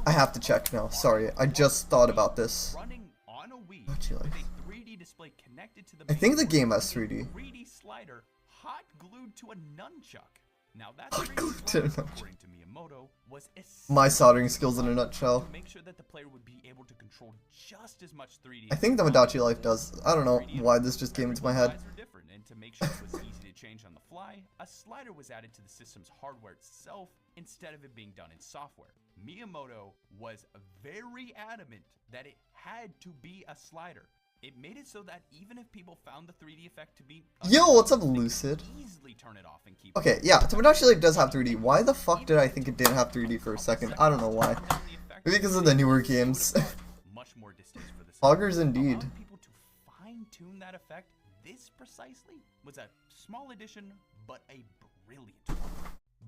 I have to check now. Sorry, I just thought about this. Running on a Wii Tomodachi with Life. a 3D display connected to the I think the main game board has with a 3D. 3D slider hot glued to a nunchuck. Now that Hot 3D glued to a slider, nunchuck. according to Miyamoto, was My essential soldering skills in a nutshell. to make sure that the player would be able to control just as much 3D. I think Tomodachi Life does. I don't know why this just came into my head. Everyone's eyes are different, and to make sure it was easy to change on the fly, a slider was added to the system's hardware itself instead of it being done in software. Miyamoto was very adamant that it had to be a slider. It made it so that even if people found the 3D effect to be Yo, what's up, they could Lucid? easily turn it off and keep Okay, yeah, Tomodachi Life does have 3D. Why the fuck did I think it didn't have 3D for a second? I don't know why. Maybe because of the newer games. much more distaste for the Hoggers indeed. allowing people to fine-tune that effect this precisely was a small addition, but a brilliant one.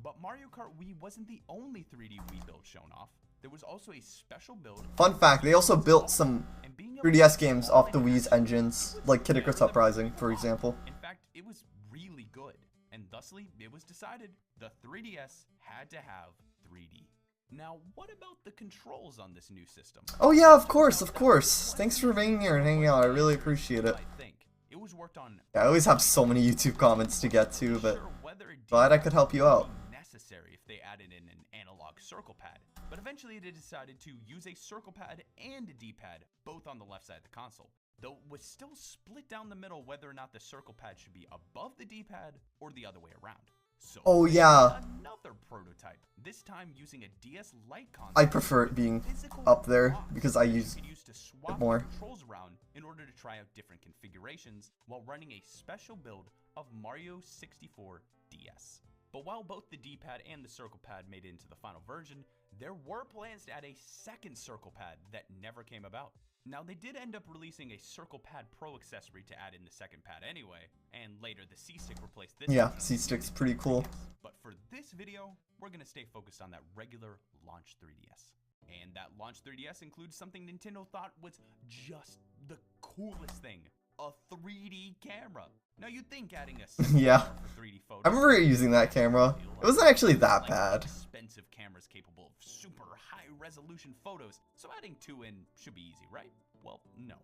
But Mario Kart Wii wasn't the only 3D Wii build shown off. There was also a special build. Fun fact, they also built some and being able 3DS to games draw off the and Wii's action engines, was like Kid Icarus very Uprising, for fun. example. In fact, it was really good, and thusly, it was decided the 3DS had to have 3D. Now, what about the controls on this new system? Oh yeah, of course, of course. Thanks for being here and hanging out, I really appreciate it. I think it was worked on. Yeah, I always have so many YouTube comments to get to, but Sure whether a glad I D-pad could help you would out. be necessary if they added in an analog circle pad, but eventually they decided to use a circle pad and a D-pad, both on the left side of the console. Though it was still split down the middle whether or not the circle pad should be above the D-pad or the other way around. So Oh, they made yeah. another prototype, this time using a DS Lite console. I prefer it being Physical up there blocks because I that you use could use to swap more. the controls around in order to try out different configurations while running a special build of Mario 64 DS. But while both the D-pad and the circle pad made it into the final version, there were plans to add a second circle pad that never came about. Now, they did end up releasing a Circle Pad Pro accessory to add in the second pad anyway, and later the C-Stick replaced this. Yeah, one on the C-Stick's 3DS. pretty cool. But for this video, we're gonna stay focused on that regular launch 3DS. And that launch 3DS includes something Nintendo thought was just the coolest thing, a 3D camera. Now you'd think adding a second Yeah. camera for 3D photos I remember using that camera. It wasn't actually that like bad. expensive cameras capable of super high resolution photos, so adding two in should be easy, right? Well, no.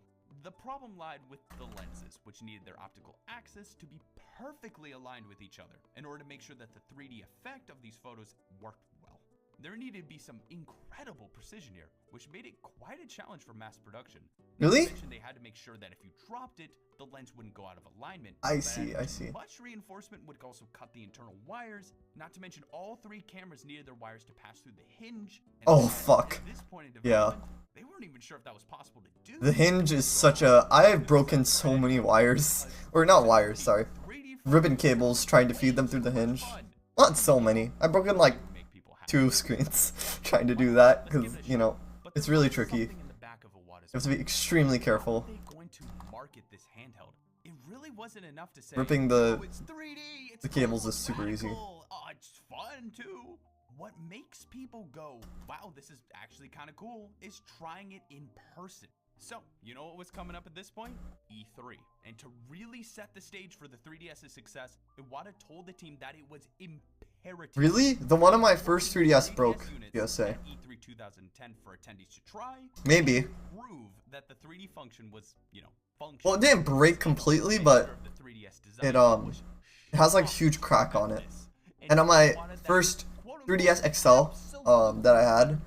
The problem lied with the lenses, which needed their optical axis to be perfectly aligned with each other in order to make sure that the 3D effect of these photos worked well. There needed to be some incredible precision here, which made it quite a challenge for mass production. Really? Not to mention they had to make sure that if you dropped it, the lens wouldn't go out of alignment. I But see, adding I see. Much reinforcement would also cut the internal wires, not to mention all three cameras needed their wires to pass through the hinge. And Oh, at fuck. this point in Yeah. development, they weren't even sure if that was possible to do. The hinge is such a... I have broken so many wires. Or not wires, sorry. Ribbon cables trying to feed them through the hinge. Not so many. I've broken like 2 screens trying to do that, because, you know, it's really tricky. You have to be extremely careful. Going to market this handheld. It really wasn't enough to say, Ripping the "Oh, it's 3D, it's the cables cool, is super easy. radical, oh, it's fun too." What makes people go, "Wow, this is actually kind of cool," is trying it in person. So, you know what was coming up at this point? E3. And to really set the stage for the 3DS's success, Iwata told the team that it was imperative. Really? The one on my first 3DS broke, units you gotta say. at E3 2010 for attendees to try. Maybe. Prove that the 3D function was, you know, functional. Well, it didn't break completely, but it has like huge crack on it. And on my first 3DS XL that I had,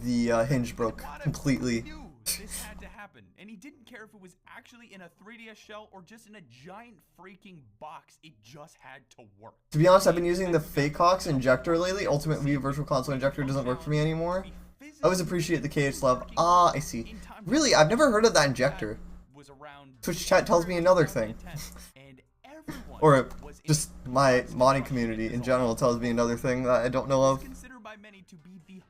the hinge broke completely. This had to happen, and he didn't care if it was actually in a 3DS shell or just in a giant freaking box. It just had to work. To be honest, I've been using the Fakeox injector lately. Ultimate Wii Virtual Console injector doesn't work for me anymore. I always appreciate the KH love. Ah, I see. Really, I've never heard of that injector. Twitch chat tells me another thing. Or just my modding community in general tells me another thing that I don't know of. Considered by many to be the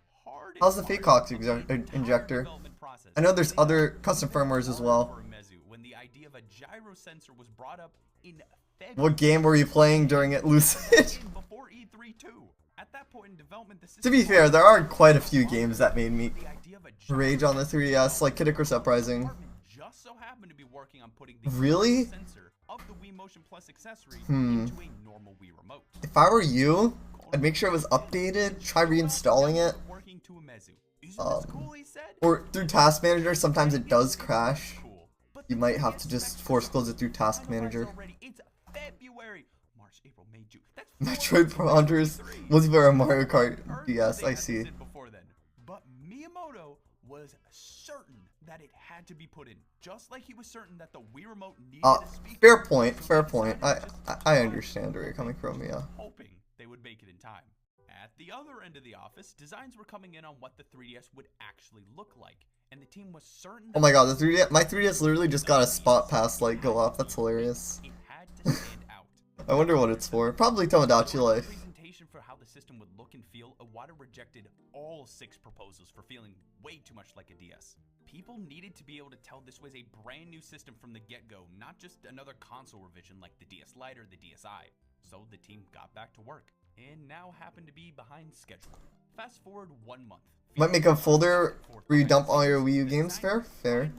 started How's the part Fake of the entire injector? development process. I know there's It other was custom firmwares as well. for Mezu when the idea of a gyro sensor was brought up in February. What game were you playing during it, Lucid? Before E3 too. At that point in development, the To be system fair, was there are quite a few games that made me the idea of a gyro rage on the sensor 3DS, like Kid Icarus Uprising. department just so happened to be working on putting the Really? sensor of the Wii Motion Plus accessory Hmm. into a normal Wii remote. If I were you, I'd make sure it was updated, try reinstalling it, Working to a Mezu. Isn't this cool, he said? or through Task Manager. Sometimes it does crash. Cool. But You might have to just force close it through Task Manager. already, it's February. March, April, May, June. That's Metroid 4 Pro Hunters, months multiplayer on Mario Kart Earth, DS, they I had see. this in before then. But Miyamoto was certain that it had to be put in, just like he was certain that the Wii remote needed a speaker. Fair point, So fair they point. decided to just I understand where you're coming from, yeah. hoping they would make it in time. At the other end of the office, designs were coming in on what the 3DS would actually look like, and the team was certain. Oh my god, the 3DS, my 3DS literally just got a spot pass light go off. That's hilarious. It had to stand out. I wonder what it's for. Probably Tomodachi Life. Presentation for how the system would look and feel, Iwata rejected all 6 proposals for feeling way too much like a DS. People needed to be able to tell this was a brand new system from the get-go, not just another console revision like the DS Lite or the DSi. So the team got back to work, and now happened to be behind schedule. Fast forward 1 month. Might make a folder where you dump all your Wii U games. Fair? Fair.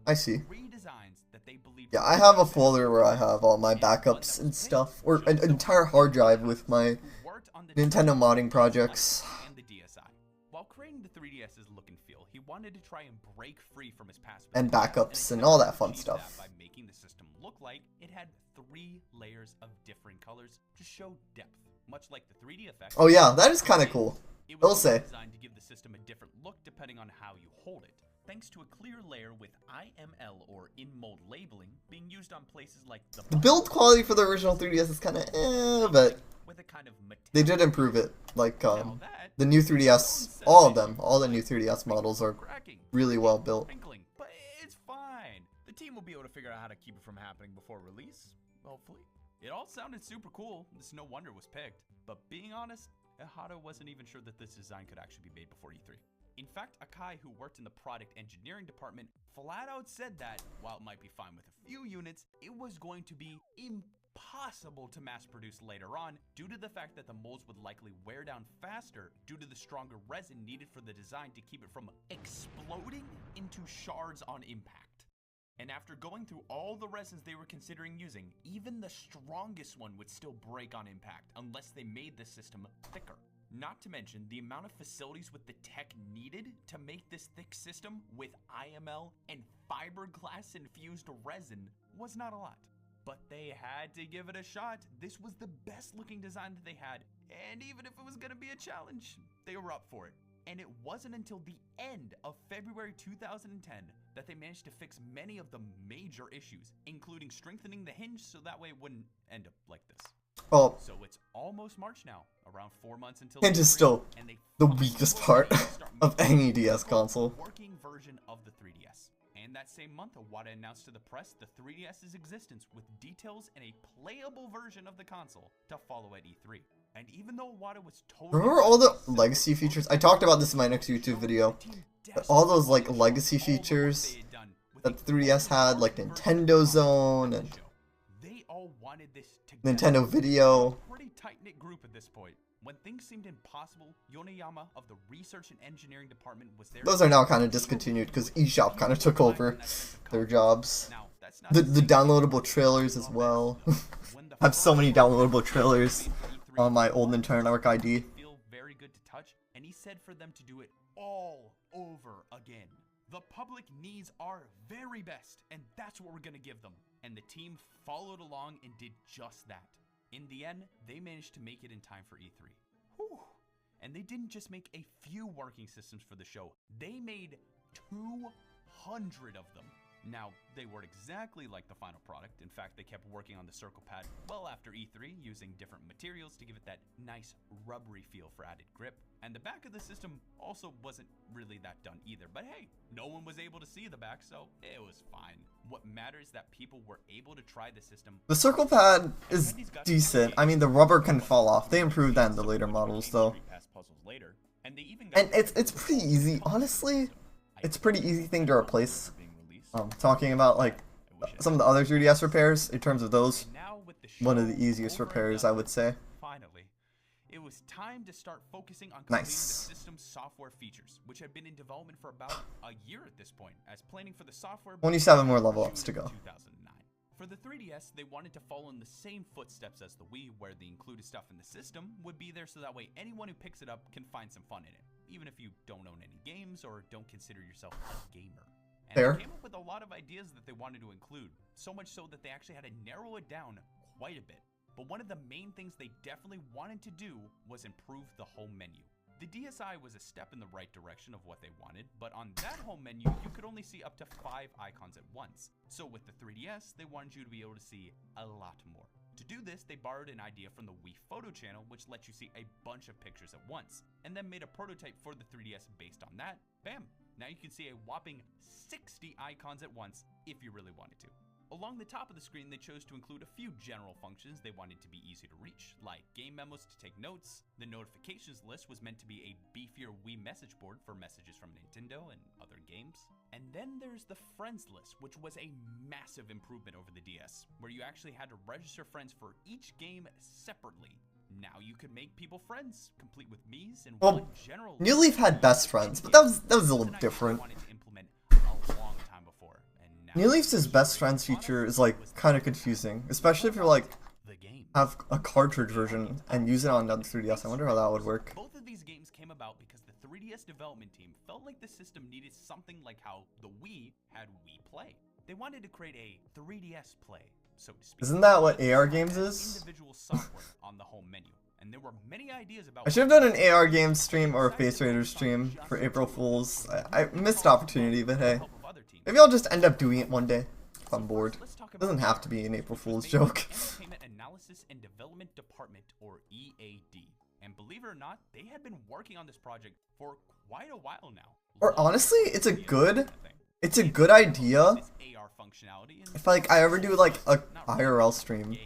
I see. Yeah, I have a folder where I have all my backups and stuff, or an entire hard drive with my Nintendo modding projects. And the DSi. While creating the 3DS's look and feel, he wanted to try and break free from his past And with the DS, backups he and all that attempted fun to achieve stuff. that by making the system look like it had 3 layers of different colors to show depth, much like the 3D effect. Oh yeah, that is kind of cool. It I'll was say. designed to give the system a different look depending on how you hold it, thanks to a clear layer with IML or in-mold labeling being used on places like The build quality for the original 3DS is kind of but with a kind of they did improve it. Like, Now that the new 3DS, all of them, all the new 3DS models are cracking, really well built. crinkling, but it's fine. The team will be able to figure out how to keep it from happening before release, hopefully. It all sounded super cool. It's no wonder it was picked. But being honest, Ihata wasn't even sure that this design could actually be made before E3. In fact, Akai, who worked in the product engineering department, flat out said that, while it might be fine with a few units, it was going to be impossible to mass produce later on due to the fact that the molds would likely wear down faster due to the stronger resin needed for the design to keep it from exploding into shards on impact. And after going through all the resins they were considering using, even the strongest one would still break on impact unless they made the system thicker. Not to mention, the amount of facilities with the tech needed to make this thick system with IML and fiberglass infused resin was not a lot. But they had to give it a shot. This was the best looking design that they had, and even if it was gonna be a challenge, they were up for it. And it wasn't until the end of February 2010 that they managed to fix many of the major issues, including strengthening the hinge so that way it wouldn't end up like this. Oh, So it's almost March now, around 4 months until Hinge is E3, still and they the finally weakest were part ready to start of making any a DS physical console. working version of the 3DS. And that same month, Iwata announced to the press the 3DS's existence with details and a playable version of the console to follow at E3. And even though Iwata was totally Remember all the legacy features? I talked about this in my next YouTube video. But all those like legacy features that the 3DS had, like Nintendo Zone and they all wanted this to Nintendo Video. pretty tight-knit group at this point. When things seemed impossible, Yoneyama of the research and engineering department was there. Those are now kind of discontinued because eShop kind of took over their jobs. Now, that's not The to say downloadable trailers as well. when the I have so many first downloadable trailers E3 on my old Nintendo Network ID. feel very good to touch, and he said for them to do it all over again. The public needs our very best, and that's what we're gonna give them. And the team followed along and did just that. In the end, they managed to make it in time for E3. Whew. And they didn't just make a few working systems for the show, they made 200 of them. Now, they weren't exactly like the final product. In fact, they kept working on the circle pad well after E3, using different materials to give it that nice rubbery feel for added grip. And the back of the system also wasn't really that done either. But hey, no one was able to see the back, so it was fine. What matters is that people were able to try the system. The circle pad is decent. I mean, the rubber can fall off. They improved that in the later models, though. Puzzles later. And they even got And it's pretty easy, honestly. It's a pretty easy thing to replace. Talking about like some of the other 3DS repairs, in terms of those, one of the easiest repairs, I would say. Finally, it was time to start focusing on completing Nice. the system's software features, which had been in development for about a year at this point, as planning for the software 27 more level ups to June go. 2009. For the 3DS, they wanted to follow in the same footsteps as the Wii, where the included stuff in the system would be there so that way anyone who picks it up can find some fun in it, even if you don't own any games or don't consider yourself a gamer. And Fair. they came up with a lot of ideas that they wanted to include, so much so that they actually had to narrow it down quite a bit. But one of the main things they definitely wanted to do was improve the home menu. The DSi was a step in the right direction of what they wanted, but on that home menu, you could only see up to 5 icons at once. So with the 3DS, they wanted you to be able to see a lot more. To do this, they borrowed an idea from the Wii Photo channel, which lets you see a bunch of pictures at once, and then made a prototype for the 3DS based on that. Bam! Now you can see a whopping 60 icons at once if you really wanted to. Along the top of the screen, they chose to include a few general functions they wanted to be easy to reach, like game memos to take notes. The notifications list was meant to be a beefier Wii message board for messages from Nintendo and other games. And then there's the friends list, which was a massive improvement over the DS, where you actually had to register friends for each game separately. Now you could make people friends, complete with Mii's and Well, one general. New Leaf had best friends, but that was a little Something I different. wanted to implement a long time before, and now New Leaf's best friends feature is like kind of confusing, especially if you're like the game. have a cartridge version and use it on the 3DS. I wonder how that would work. Both of these games came about because the 3DS development team felt like the system needed something like how the Wii had Wii Play. They wanted to create a 3DS Play, so to speak. Isn't that what AR games is? Individual software on the home menu, and there were many ideas about. I should have done an AR games stream or a Face Raiders stream for April Fools. I missed opportunity, but hey. Maybe I'll just end up doing it one day if I'm bored. It doesn't have to be an April Fool's joke. Entertainment Analysis and Development Department, or EAD. And believe it or not, they had been working on this project for quite a while now. Or honestly, it's a good idea if like I ever do like a IRL stream.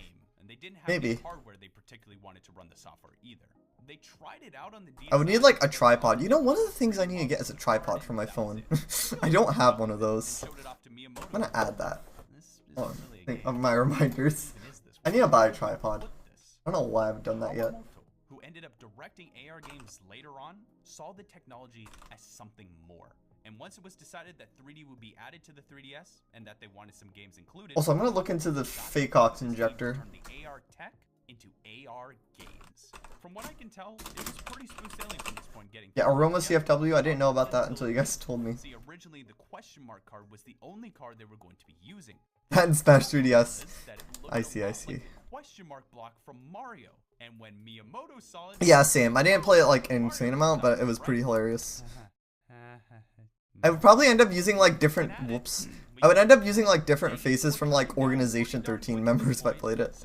Maybe. Hardware they particularly wanted to run the software either. They tried it out on the I would need like a tripod. You know, one of the things I need to get is a tripod for my phone. I don't have one of those. I'm gonna add that. Oh, think of my reminders. I need to buy a tripod. I don't know why I haven't done that yet. Who ended up directing AR games later on, saw the technology as something more. And once it was decided that 3D would be added to the 3DS and that they wanted some games included. Also, I'm gonna look into the fake ox injector. Turn the AR tech into AR games. From what I can tell, it was pretty smooth sailing from this point getting. Yeah, Aroma CFW. I didn't know about that until you guys told me. See, originally the question mark card was the only card they were going to be using. That in Smash 3DS. Instead, it looked I a see, lot I see. like the question mark block from Mario. And when Miyamoto saw it, Yeah, same. I didn't play it like an insane amount, but it was pretty hilarious. I would probably end up using like different whoops. I would end up using like different faces from like Organization 13 members if I played it.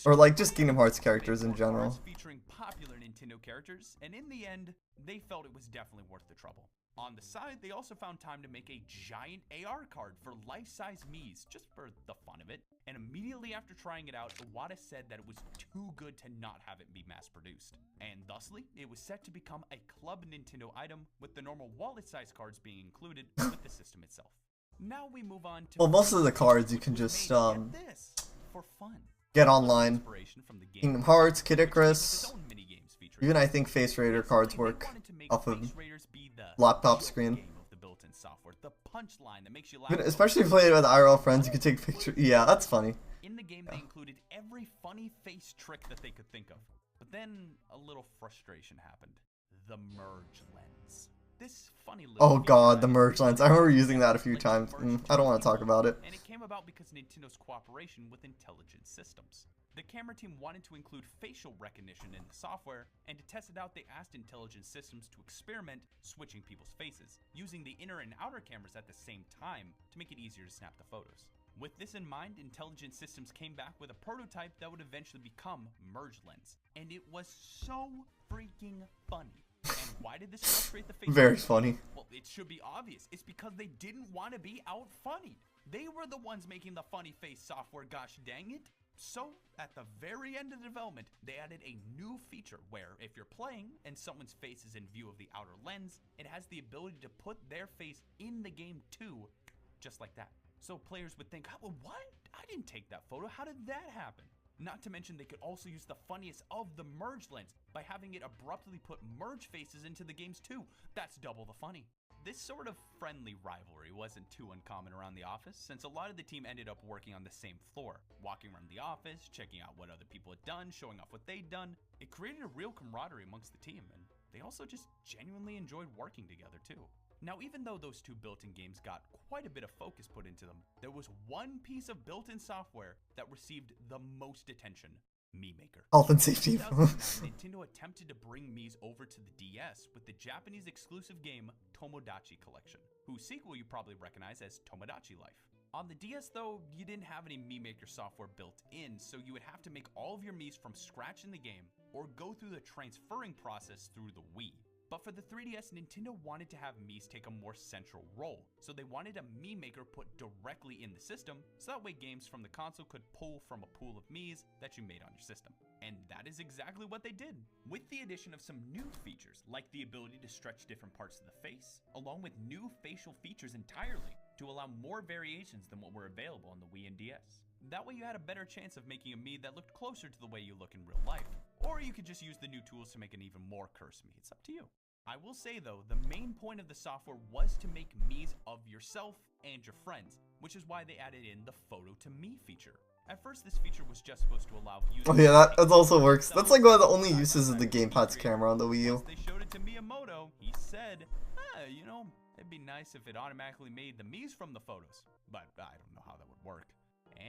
Or like just Kingdom Hearts characters in general. Featuring popular Nintendo characters, and in the end, they felt it was definitely worth the trouble. On the side, they also found time to make a giant AR card for life-size Mii's, just for the fun of it. And immediately after trying it out, Iwata said that it was too good to not have it be mass-produced. And thusly, it was set to become a Club Nintendo item, with the normal wallet-size cards being included with the system itself. Now we move on to... Well, most of the cards you can just for fun. get online. Inspiration from the game. Kingdom Hearts, Kid Icarus. Its own mini-games featuring Even I think Face Raider cards work They wanted to make off of Face Raiders be the laptop joke screen. game of the built-in software, the punchline that makes you laugh. Especially if you play it with IRL friends, you can take pictures. Yeah, that's funny. In the game, they included every funny face trick that they could think of. But then a little frustration happened. The merge lens. This funny little Oh feature god, the added merge lens. I remember using that a few lets you times. merge I don't two want to talk people, about it. And it came about because Nintendo's cooperation with intelligent systems. The camera team wanted to include facial recognition in the software, and to test it out, they asked intelligent systems to experiment switching people's faces, using the inner and outer cameras at the same time to make it easier to snap the photos. With this in mind, Intelligent Systems came back with a prototype that would eventually become Merge Lens, and it was so freaking funny. And why did this frustrate the face? Very funny. Well, it should be obvious. It's because they didn't want to be out funnied. They were the ones making the funny face software, gosh dang it. So, at the very end of development, they added a new feature where if you're playing and someone's face is in view of the outer lens, it has the ability to put their face in the game too, just like that. So players would think, oh, what? I didn't take that photo. How did that happen? Not to mention they could also use the funniest of the merge lens by having it abruptly put merge faces into the games too. That's double the funny. This sort of friendly rivalry wasn't too uncommon around the office, since a lot of the team ended up working on the same floor, walking around the office, checking out what other people had done, showing off what they'd done. It created a real camaraderie amongst the team, and they also just genuinely enjoyed working together too. Now, even though those two built-in games got quite a bit of focus put into them, there was one piece of built-in software that received the most attention: Mii Maker. Health and safety. In 2009, Nintendo attempted to bring Miis over to the DS with the Japanese exclusive game Tomodachi Collection, whose sequel you probably recognize as Tomodachi Life. On the DS though, you didn't have any Mii Maker software built in, so you would have to make all of your Miis from scratch in the game, or go through the transferring process through the Wii. But for the 3DS, Nintendo wanted to have Miis take a more central role, so they wanted a Mii Maker put directly in the system, so that way games from the console could pull from a pool of Miis that you made on your system. And that is exactly what they did, with the addition of some new features, like the ability to stretch different parts of the face, along with new facial features entirely, to allow more variations than what were available on the Wii and DS. That way you had a better chance of making a Mii that looked closer to the way you look in real life. Or you could just use the new tools to make an even more cursed Mii. It's up to you. I will say though, the main point of the software was to make Miis of yourself and your friends, which is why they added in the Photo to Mii feature. At first, this feature was just supposed to allow users. Oh yeah, that also works. That's like one of the only uses of the gamepad's camera on the Wii U. Once they showed it to Miyamoto, he said, you know, it'd be nice if it automatically made the Miis from the photos. But I don't know how that would work.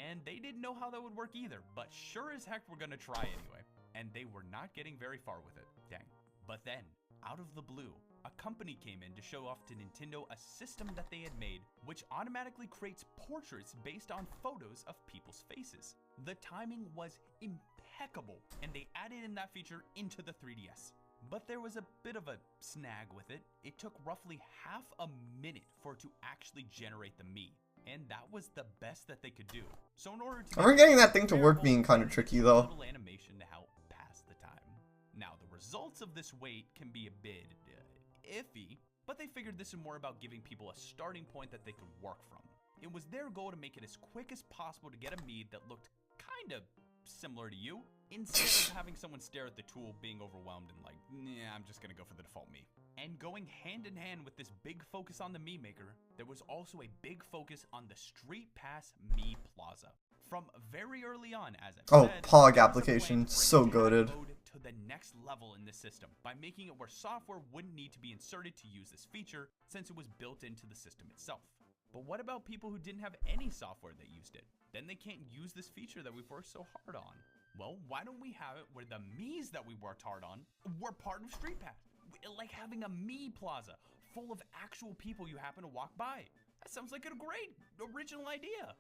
And they didn't know how that would work either, but sure as heck we're gonna try anyway. And they were not getting very far with it. Dang. But then, out of the blue, a company came in to show off to Nintendo a system that they had made, which automatically creates portraits based on photos of people's faces. The timing was impeccable, and they added in that feature into the 3DS. But there was a bit of a snag with it. It took roughly half a minute for it to actually generate the Mii, and that was the best that they could do. So in order to I'm getting that thing to work being kind of tricky though. little animation to help pass the time. Now the results of this wait can be a bit iffy, but they figured this is more about giving people a starting point that they could work from. It was their goal to make it as quick as possible to get a Mii that looked kind of similar to you, instead of having someone stare at the tool being overwhelmed and like, nah, I'm just gonna go for the default Mii. And going hand in hand with this big focus on the Mii Maker, there was also a big focus on the Street Pass Mii Plaza. From very early on, as I've said, Pog there was a application, plan for so it to goated. go to the next level in the system by making it where software wouldn't need to be inserted to use this feature since it was built into the system itself. But what about people who didn't have any software that used it? Then they can't use this feature that we've worked so hard on. Well, why don't we have it where the Miis that we worked hard on were part of Street Pass? Like having a Mii Plaza full of actual people you happen to walk by. That sounds like a great original idea.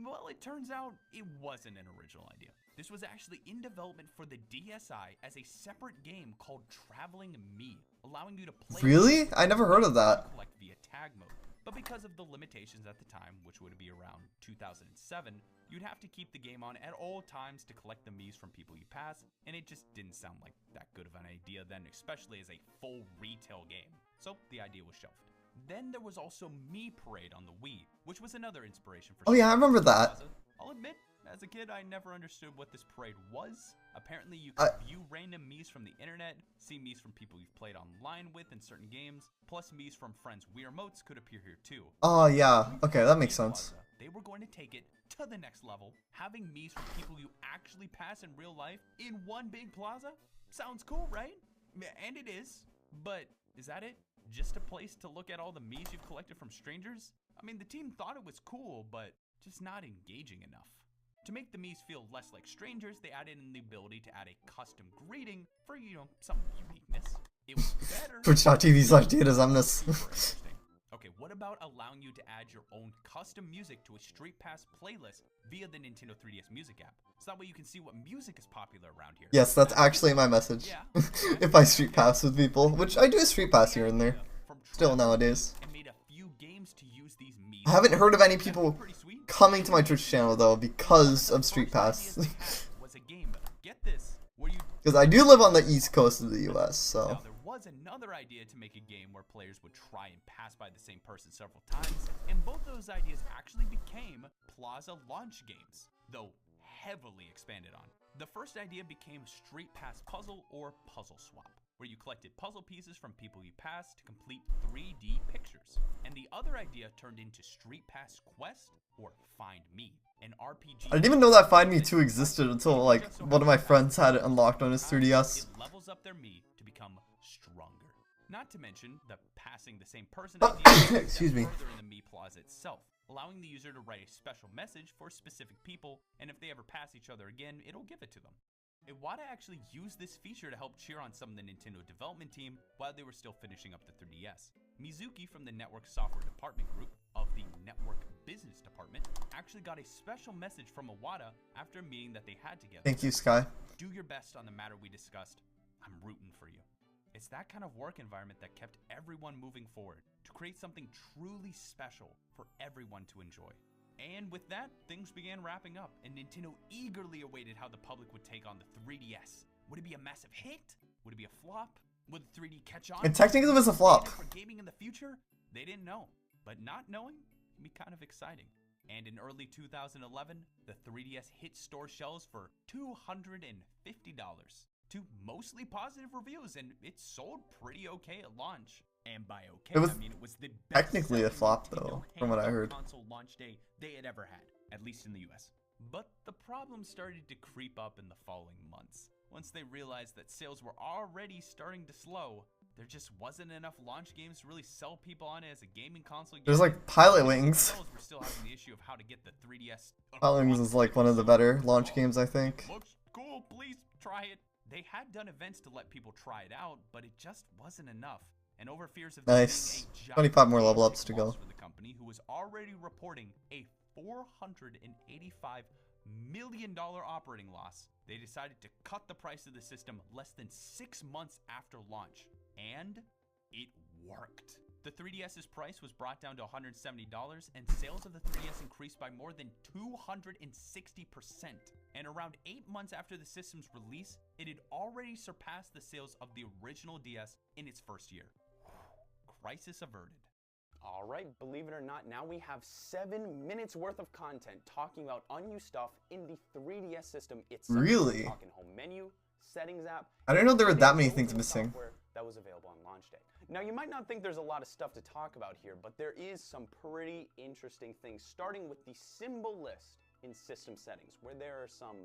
Well, it turns out it wasn't an original idea. This was actually in development for the DSi as a separate game called Traveling Mii, allowing you to play. Really? I never heard of that. Collect via tag mode. But because of the limitations at the time, which would be around 2007, you'd have to keep the game on at all times to collect the Miis from people you pass, and it just didn't sound like that good of an idea then, especially as a full retail game. So the idea was shelved. Then there was also Mii Parade on the Wii, which was another inspiration for. Oh yeah, I remember that. I'll admit, as a kid, I never understood what this parade was. Apparently, you could view random Miis from the internet, see Miis from people you've played online with in certain games, plus Miis from friends' Wii remotes could appear here too. Oh yeah, okay, that makes sense. They were going to take it to the next level, having Miis from people you actually pass in real life in one big plaza? Sounds cool, right? And it is, but is that it? Just a place to look at all the Miis you've collected from strangers? I mean, the team thought it was cool, but just not engaging enough. To make the Miis feel less like strangers, they added in the ability to add a custom greeting for, you know, some uniqueness. It was better. Twitch.tv/Data Xemnas. Okay, what about allowing you to add your own custom music to a Street Pass playlist via the Nintendo 3DS Music app? So that way you can see what music is popular around here. Yes, that's actually my message. If I Street Pass with people, which I do Street Pass here and there, still nowadays. And made a few games to use these Miis. I haven't heard of any people. Pretty sweet. coming to my Twitch channel though because of Street Pass. Was a game, get this, where you Because I do live on the East Coast of the U.S., so. Now, there was another idea to make a game where players would try and pass by the same person several times, and both those ideas actually became Plaza launch games, though heavily expanded on. The first idea became Street Pass Puzzle or Puzzle Swap, where you collected puzzle pieces from people you passed to complete 3D pictures. And the other idea turned into Street Pass Quest or Find Me, an RPG. I didn't even know that Find Me 2 existed until like one of my friends had it unlocked on his 3DS. It levels up their me to become stronger. Not to mention the passing the same person idea Excuse me. further in the Me Plaza itself, allowing the user to write a special message for specific people, and if they ever pass each other again, it'll give it to them. Iwata actually used this feature to help cheer on some of the Nintendo development team while they were still finishing up the 3DS. Mizuki from the Network Software Department Group of the Network Business Department actually got a special message from Iwata after a meeting that they had together. Thank you, Sky. Do your best on the matter we discussed. I'm rooting for you. It's that kind of work environment that kept everyone moving forward to create something truly special for everyone to enjoy. And with that, things began wrapping up, and Nintendo eagerly awaited how the public would take on the 3DS. Would it be a massive hit? Would it be a flop? Would the 3D catch on? And technically it was a flop. For gaming in the future? They didn't know. But not knowing can be kind of exciting. And in early 2011, the 3DS hit store shelves for $250 to mostly positive reviews, and it sold pretty okay at launch. And by okay, It was I mean it was the best technically a selling flop, Nintendo though, from what I handheld heard. console launch day they had ever had, at least in the US. But the problem started to creep up in the following months. Once they realized that sales were already starting to slow, there just wasn't enough launch games to really sell people on it as a gaming console. There's like Pilot Wings. Sales were still having the issue of how to get the 3DS. Pilot Wings is like one of the better launch games, I think. Looks cool, please try it. They had done events to let people try it out, but it just wasn't enough. And over fears of Nice. being a giant 25 more level ups to loss go. for the company, who was already reporting a $485 million operating loss, they decided to cut the price of the system less than 6 months after launch. And it worked. The 3DS's price was brought down to $170, and sales of the 3DS increased by more than 260%. And around 8 months after the system's release, it had already surpassed the sales of the original DS in its first year. Crisis averted. All right, believe it or not, now we have 7 minutes worth of content talking about unused stuff in the 3DS system itself. Really? We're talking home menu, settings app. I didn't know there were that many and things the missing. software that was available on launch day. Now, you might not think there's a lot of stuff to talk about here, but there is some pretty interesting things, starting with the symbol list in system settings, where there are some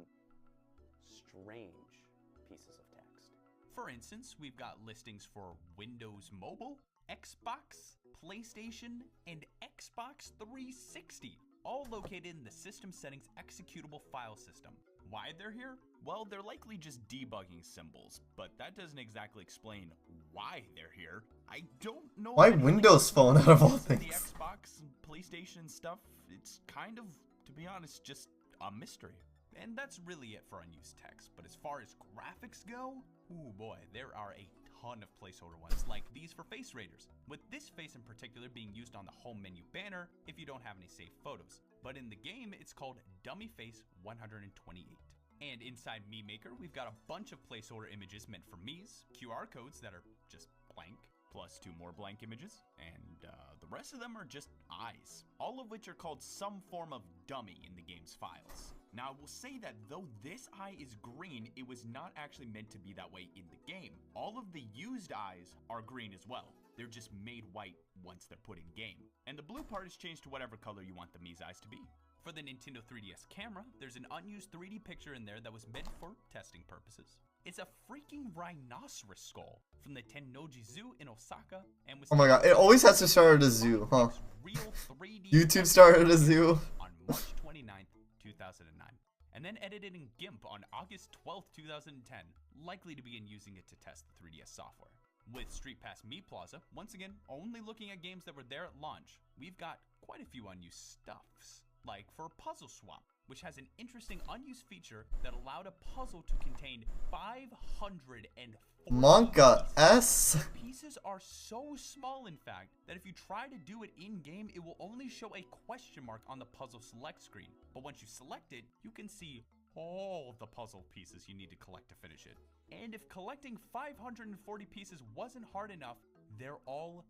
strange pieces of text. For instance, we've got listings for Windows Mobile, Xbox, PlayStation, and Xbox 360, all located in the system settings executable file system. Why they're here? Well, they're likely just debugging symbols, but that doesn't exactly explain why they're here. I don't know. Why if anyone Windows Phone out of all uses the things? Xbox and PlayStation stuff, it's kind of, to be honest, just a mystery. And that's really it for unused text. But as far as graphics go, ooh boy, there are a ton of placeholder ones, like these for face raiders, with this face in particular being used on the home menu banner if you don't have any saved photos. But in the game, it's called Dummy Face 128. And inside Me Maker, we've got a bunch of placeholder images meant for Mii's, QR codes that are just blank, plus 2 more blank images, and the rest of them are just eyes, all of which are called some form of dummy in the game's files. Now, I will say that though this eye is green, it was not actually meant to be that way in the game. All of the used eyes are green as well. They're just made white once they're put in game. And the blue part is changed to whatever color you want the Mii's eyes to be. For the Nintendo 3DS camera, there's an unused 3D picture in there that was meant for testing purposes. It's a freaking rhinoceros skull from the Tennoji Zoo in Osaka, and was Oh my god, it always has to start at a zoo, huh? real 3D YouTube started at a zoo. on March 29th, 2009, and then edited in GIMP on August 12th, 2010, likely to begin using it to test the 3DS software. With Street Pass Me Plaza, once again, only looking at games that were there at launch, we've got quite a few unused stuffs. Like for Puzzle Swap, which has an interesting unused feature that allowed a puzzle to contain 540 Monka S. The pieces are so small, in fact, that if you try to do it in-game, it will only show a question mark on the puzzle select screen. But once you select it, you can see all the puzzle pieces you need to collect to finish it. And if collecting 540 pieces wasn't hard enough, they're all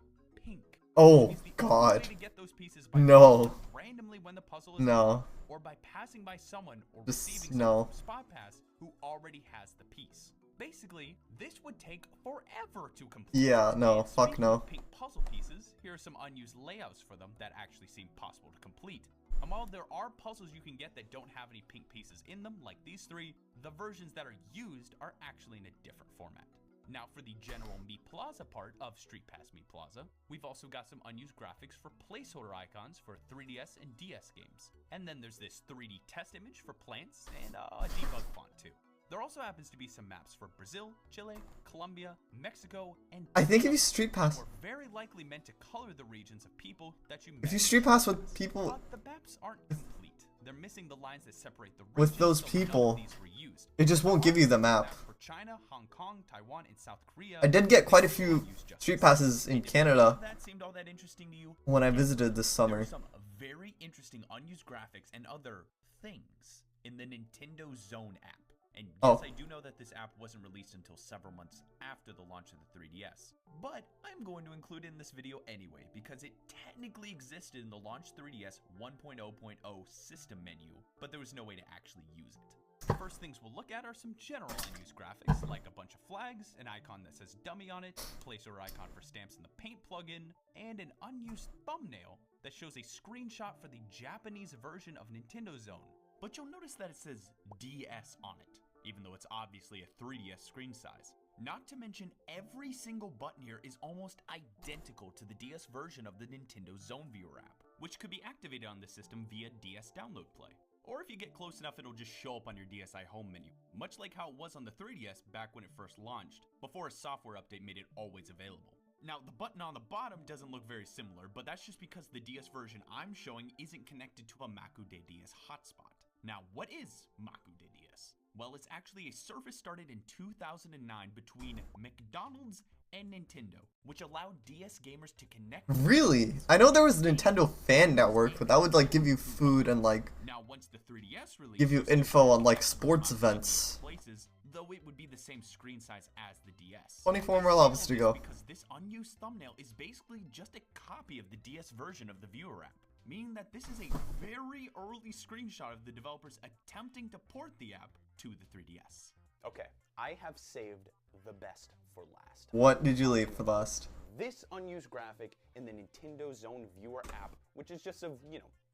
pink. Oh God. To get those pieces by No. randomly when the puzzle is No. or by passing by someone or Just receiving no. someone from Spot Pass who already has the piece. Basically, this would take forever to complete. Yeah, no, And fuck speaking no. of pink puzzle pieces, here are some unused layouts for them that actually seem possible to complete. And while there are puzzles you can get that don't have any pink pieces in them, like these three, the versions that are used are actually in a different format. Now for the general Meat Plaza part of Street Pass Meat Plaza, we've also got some unused graphics for placeholder icons for 3DS and DS games. And then there's this 3D test image for plants and a debug font too. There also happens to be some maps for Brazil, Chile, Colombia, Mexico, and I think if you Street Pass, were very likely meant to color the regions of people that you met. if you Street Pass with people, But the maps aren't complete. They're missing the lines that separate the with regions, those so none of people, these were used. it just won't give you the map. For China, Hong Kong, Taiwan, and South Korea. I did get quite a few Street Passes in Canada That seemed all that interesting to you? when I visited this There summer. were some very interesting unused graphics and other things in the Nintendo Zone app. And yes, Oh. I do know that this app wasn't released until several months after the launch of the 3DS. But I'm going to include it in this video anyway, because it technically existed in the launch 3DS 1.0.0 system menu, but there was no way to actually use it. The first things we'll look at are some general unused graphics, like a bunch of flags, an icon that says dummy on it, a placeholder icon for stamps in the Paint plugin, and an unused thumbnail that shows a screenshot for the Japanese version of Nintendo Zone. But you'll notice that it says DS on it, even though it's obviously a 3DS screen size. Not to mention, every single button here is almost identical to the DS version of the Nintendo Zone Viewer app, which could be activated on the system via DS Download Play. Or if you get close enough, it'll just show up on your DSi home menu, much like how it was on the 3DS back when it first launched, before a software update made it always available. Now, the button on the bottom doesn't look very similar, but that's just because the DS version I'm showing isn't connected to a Maku de DS hotspot. Now, what is Maku de DS? Well, it's actually a service started in 2009 between McDonald's and Nintendo, which allowed DS gamers to connect. Really? I know there was a Nintendo Fan Network, but that would like give you food and like Now, once the 3DS released, give you info on like sports events. Places, though it would be the same screen size as the DS. 24 more levels to go. Because this unused thumbnail is basically just a copy of the DS version of the Viewer app, meaning that this is a very early screenshot of the developers attempting to port the app to the 3DS. Okay, I have saved the best for last. What did you leave for last? This unused graphic in the Nintendo Zone Viewer app, which is just of,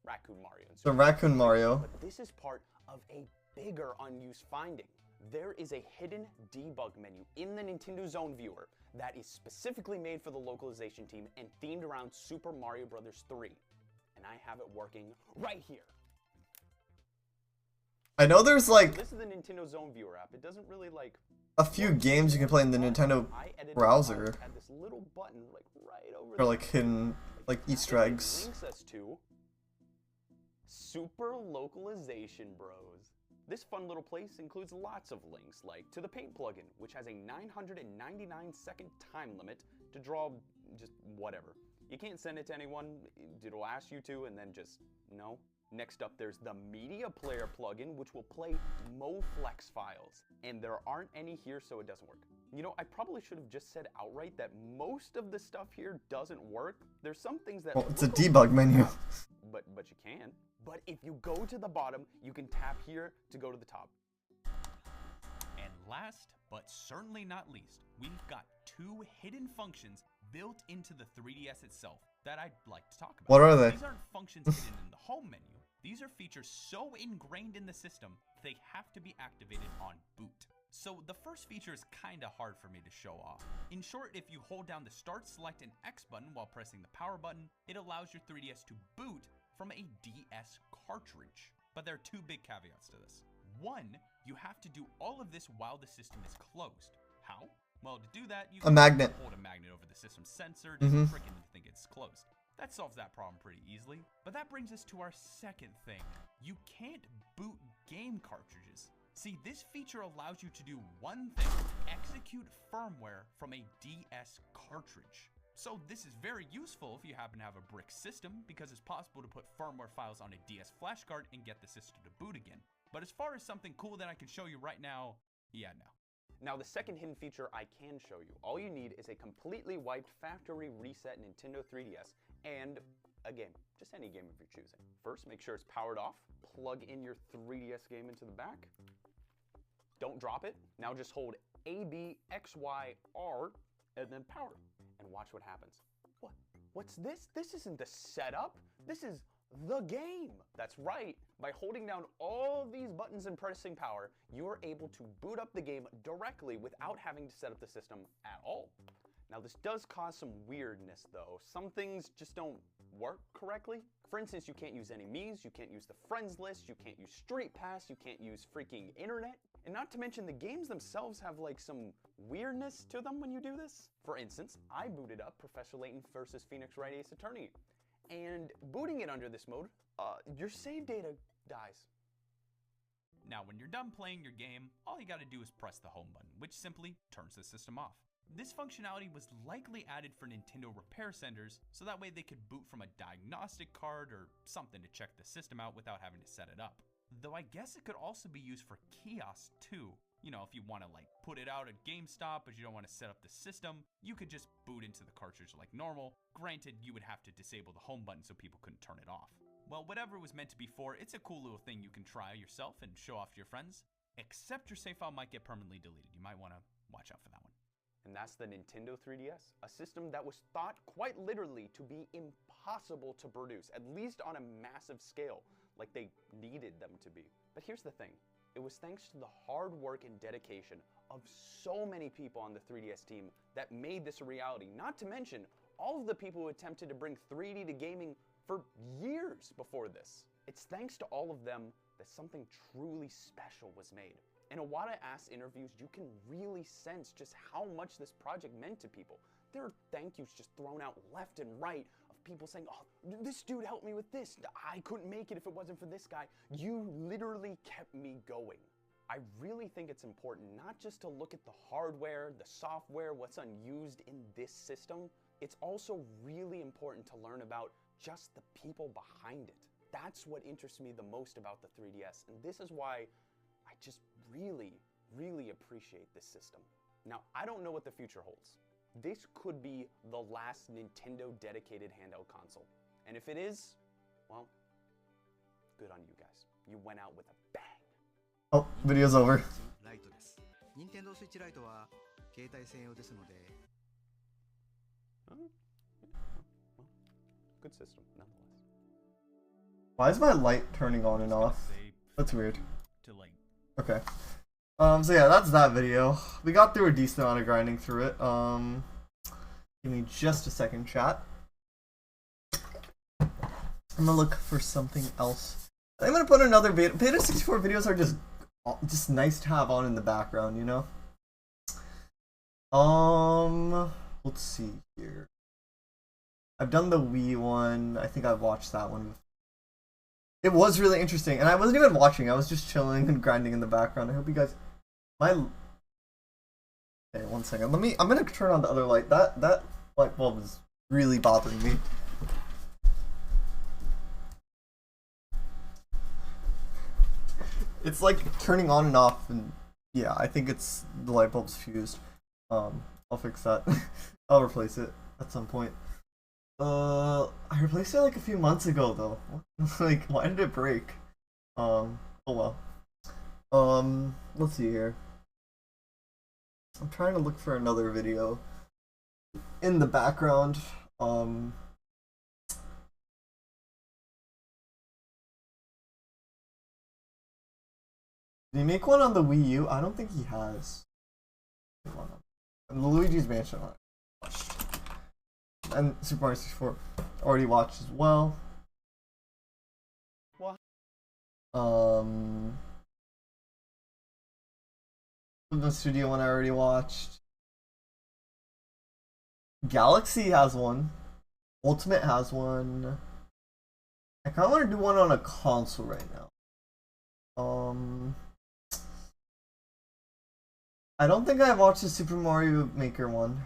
Raccoon Mario. And The Raccoon Mario. But this is part of a bigger unused finding. There is a hidden debug menu in the Nintendo Zone Viewer that is specifically made for the localization team and themed around Super Mario Bros. 3. And I have it working right here. I know there's like This is the Nintendo Zone Viewer app. It doesn't really like a few games you can play in the Nintendo I edited browser. it had this little button like right over or there. like hidden like Easter It eggs. links us to Super Localization Bros. This fun little place includes lots of links, like to the Paint plugin, which has a 999-second time limit to draw just whatever. You can't send it to anyone, it'll ask you to, and then just no. Next up, there's the Media Player plugin, which will play MoFlex files. And there aren't any here, so it doesn't work. I probably should have just said outright that most of the stuff here doesn't work. There's some things that Well, it's a debug menu. but you can. But if you go to the bottom, you can tap here to go to the top. And last, but certainly not least, we've got two hidden functions built into the 3DS itself that I'd like to talk about. What are they? These aren't functions hidden in the home menu. These are features so ingrained in the system, they have to be activated on boot. So the first feature is kinda hard for me to show off. In short, if you hold down the Start, Select, and X button while pressing the power button, it allows your 3DS to boot from a DS cartridge. But there are two big caveats to this. One, you have to do all of this while the system is closed. How? Well, to do that, you A magnet. hold a magnet over the system's sensor, Mhm. tricking them to think it's closed. That solves that problem pretty easily. But that brings us to our second thing. You can't boot game cartridges. See, this feature allows you to do one thing: execute firmware from a DS cartridge. So this is very useful if you happen to have a brick system, because it's possible to put firmware files on a DS flash card and get the system to boot again. But as far as something cool that I can show you right now, yeah, no. Now, the second hidden feature I can show you. All you need is a completely wiped factory reset Nintendo 3DS and a game. Just any game of your choosing. First, make sure it's powered off. Plug in your 3DS game into the back. Don't drop it. Now just hold A, B, X, Y, R, and then power. And watch what happens. What? What's this? This isn't the setup. This is the game. That's right. By holding down all these buttons and pressing power, you are able to boot up the game directly without having to set up the system at all. Now, this does cause some weirdness though. Some things just don't work correctly. For instance, you can't use any Mii's, you can't use the friends list, you can't use Street Pass, you can't use freaking internet. And not to mention the games themselves have like some weirdness to them when you do this. For instance, I booted up Professor Layton vs. Phoenix Wright Ace Attorney. And booting it under this mode, your save data dies. Now, when you're done playing your game, all you gotta do is press the home button, which simply turns the system off. This functionality was likely added for Nintendo repair centers, so that way they could boot from a diagnostic card or something to check the system out without having to set it up. Though I guess it could also be used for kiosks too. You know, if you want to like put it out at GameStop but you don't want to set up the system, you could just boot into the cartridge like normal. Granted, you would have to disable the home button so people couldn't turn it off. Well, whatever it was meant to be for, it's a cool little thing you can try yourself and show off to your friends. Except your save file might get permanently deleted. You might want to watch out for that one. And that's the Nintendo 3DS, a system that was thought quite literally to be impossible to produce, at least on a massive scale, like they needed them to be. But here's the thing, it was thanks to the hard work and dedication of so many people on the 3DS team that made this a reality, not to mention all of the people who attempted to bring 3D to gaming for years before this. It's thanks to all of them that something truly special was made. In Iwata Asks interviews, you can really sense just how much this project meant to people. There are thank yous just thrown out left and right of people saying, oh, this dude helped me with this. I couldn't make it if it wasn't for this guy. You literally kept me going. I really think it's important not just to look at the hardware, the software, what's unused in this system. It's also really important to learn about just the people behind it. That's what interests me the most about the 3DS, and this is why I just really appreciate this system. Now, I don't know what the future holds. This could be the last Nintendo dedicated handheld console. And if it is, well, good on you guys. You went out with a bang. Oh, video's over. Nintendo Switch Lite は携帯専用ですので Well, good system, nonetheless. Why is my light turning on and off? That's weird. To like, Okay. So yeah, that's that video. We got through a decent amount of grinding through it. Give me just a second, chat. I'm gonna look for something else. I'm gonna put another beta. Beta 64 videos are just nice to have on in the background, you know? Let's see here. I've done the Wii one. I think I've watched that one. It was really interesting, and I wasn't even watching. I was just chilling and grinding in the background. I hope you guys. Okay, 1 second. I'm gonna turn on the other light. That light bulb is really bothering me. It's like turning on and off, and yeah, I think it's the light bulb's fused. I'll fix that. I'll replace it at some point. I replaced it like a few months ago though. Like, why did it break? Oh well. Let's see here. I'm trying to look for another video in the background. Did he make one on the Wii U? I don't think he has. And the Luigi's Mansion on it. And Super Mario 64 already watched as well. What? The studio one I already watched. Galaxy has one. Ultimate has one. I kind of want to do one on a console right now. I don't think I watched the Super Mario Maker one.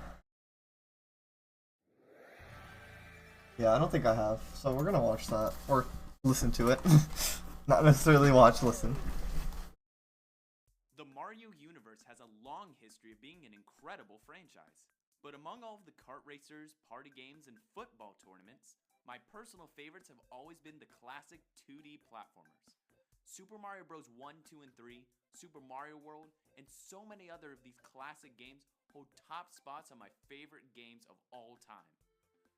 Yeah, I don't think I have. So we're gonna watch that or listen to it. Not necessarily watch, listen. The Mario universe has a long history of being an incredible franchise. But among all of the kart racers, party games, and football tournaments, my personal favorites have always been the classic 2D platformers. Super Mario Bros. 1, 2, and 3, Super Mario World, and so many other of these classic games hold top spots on my favorite games of all time.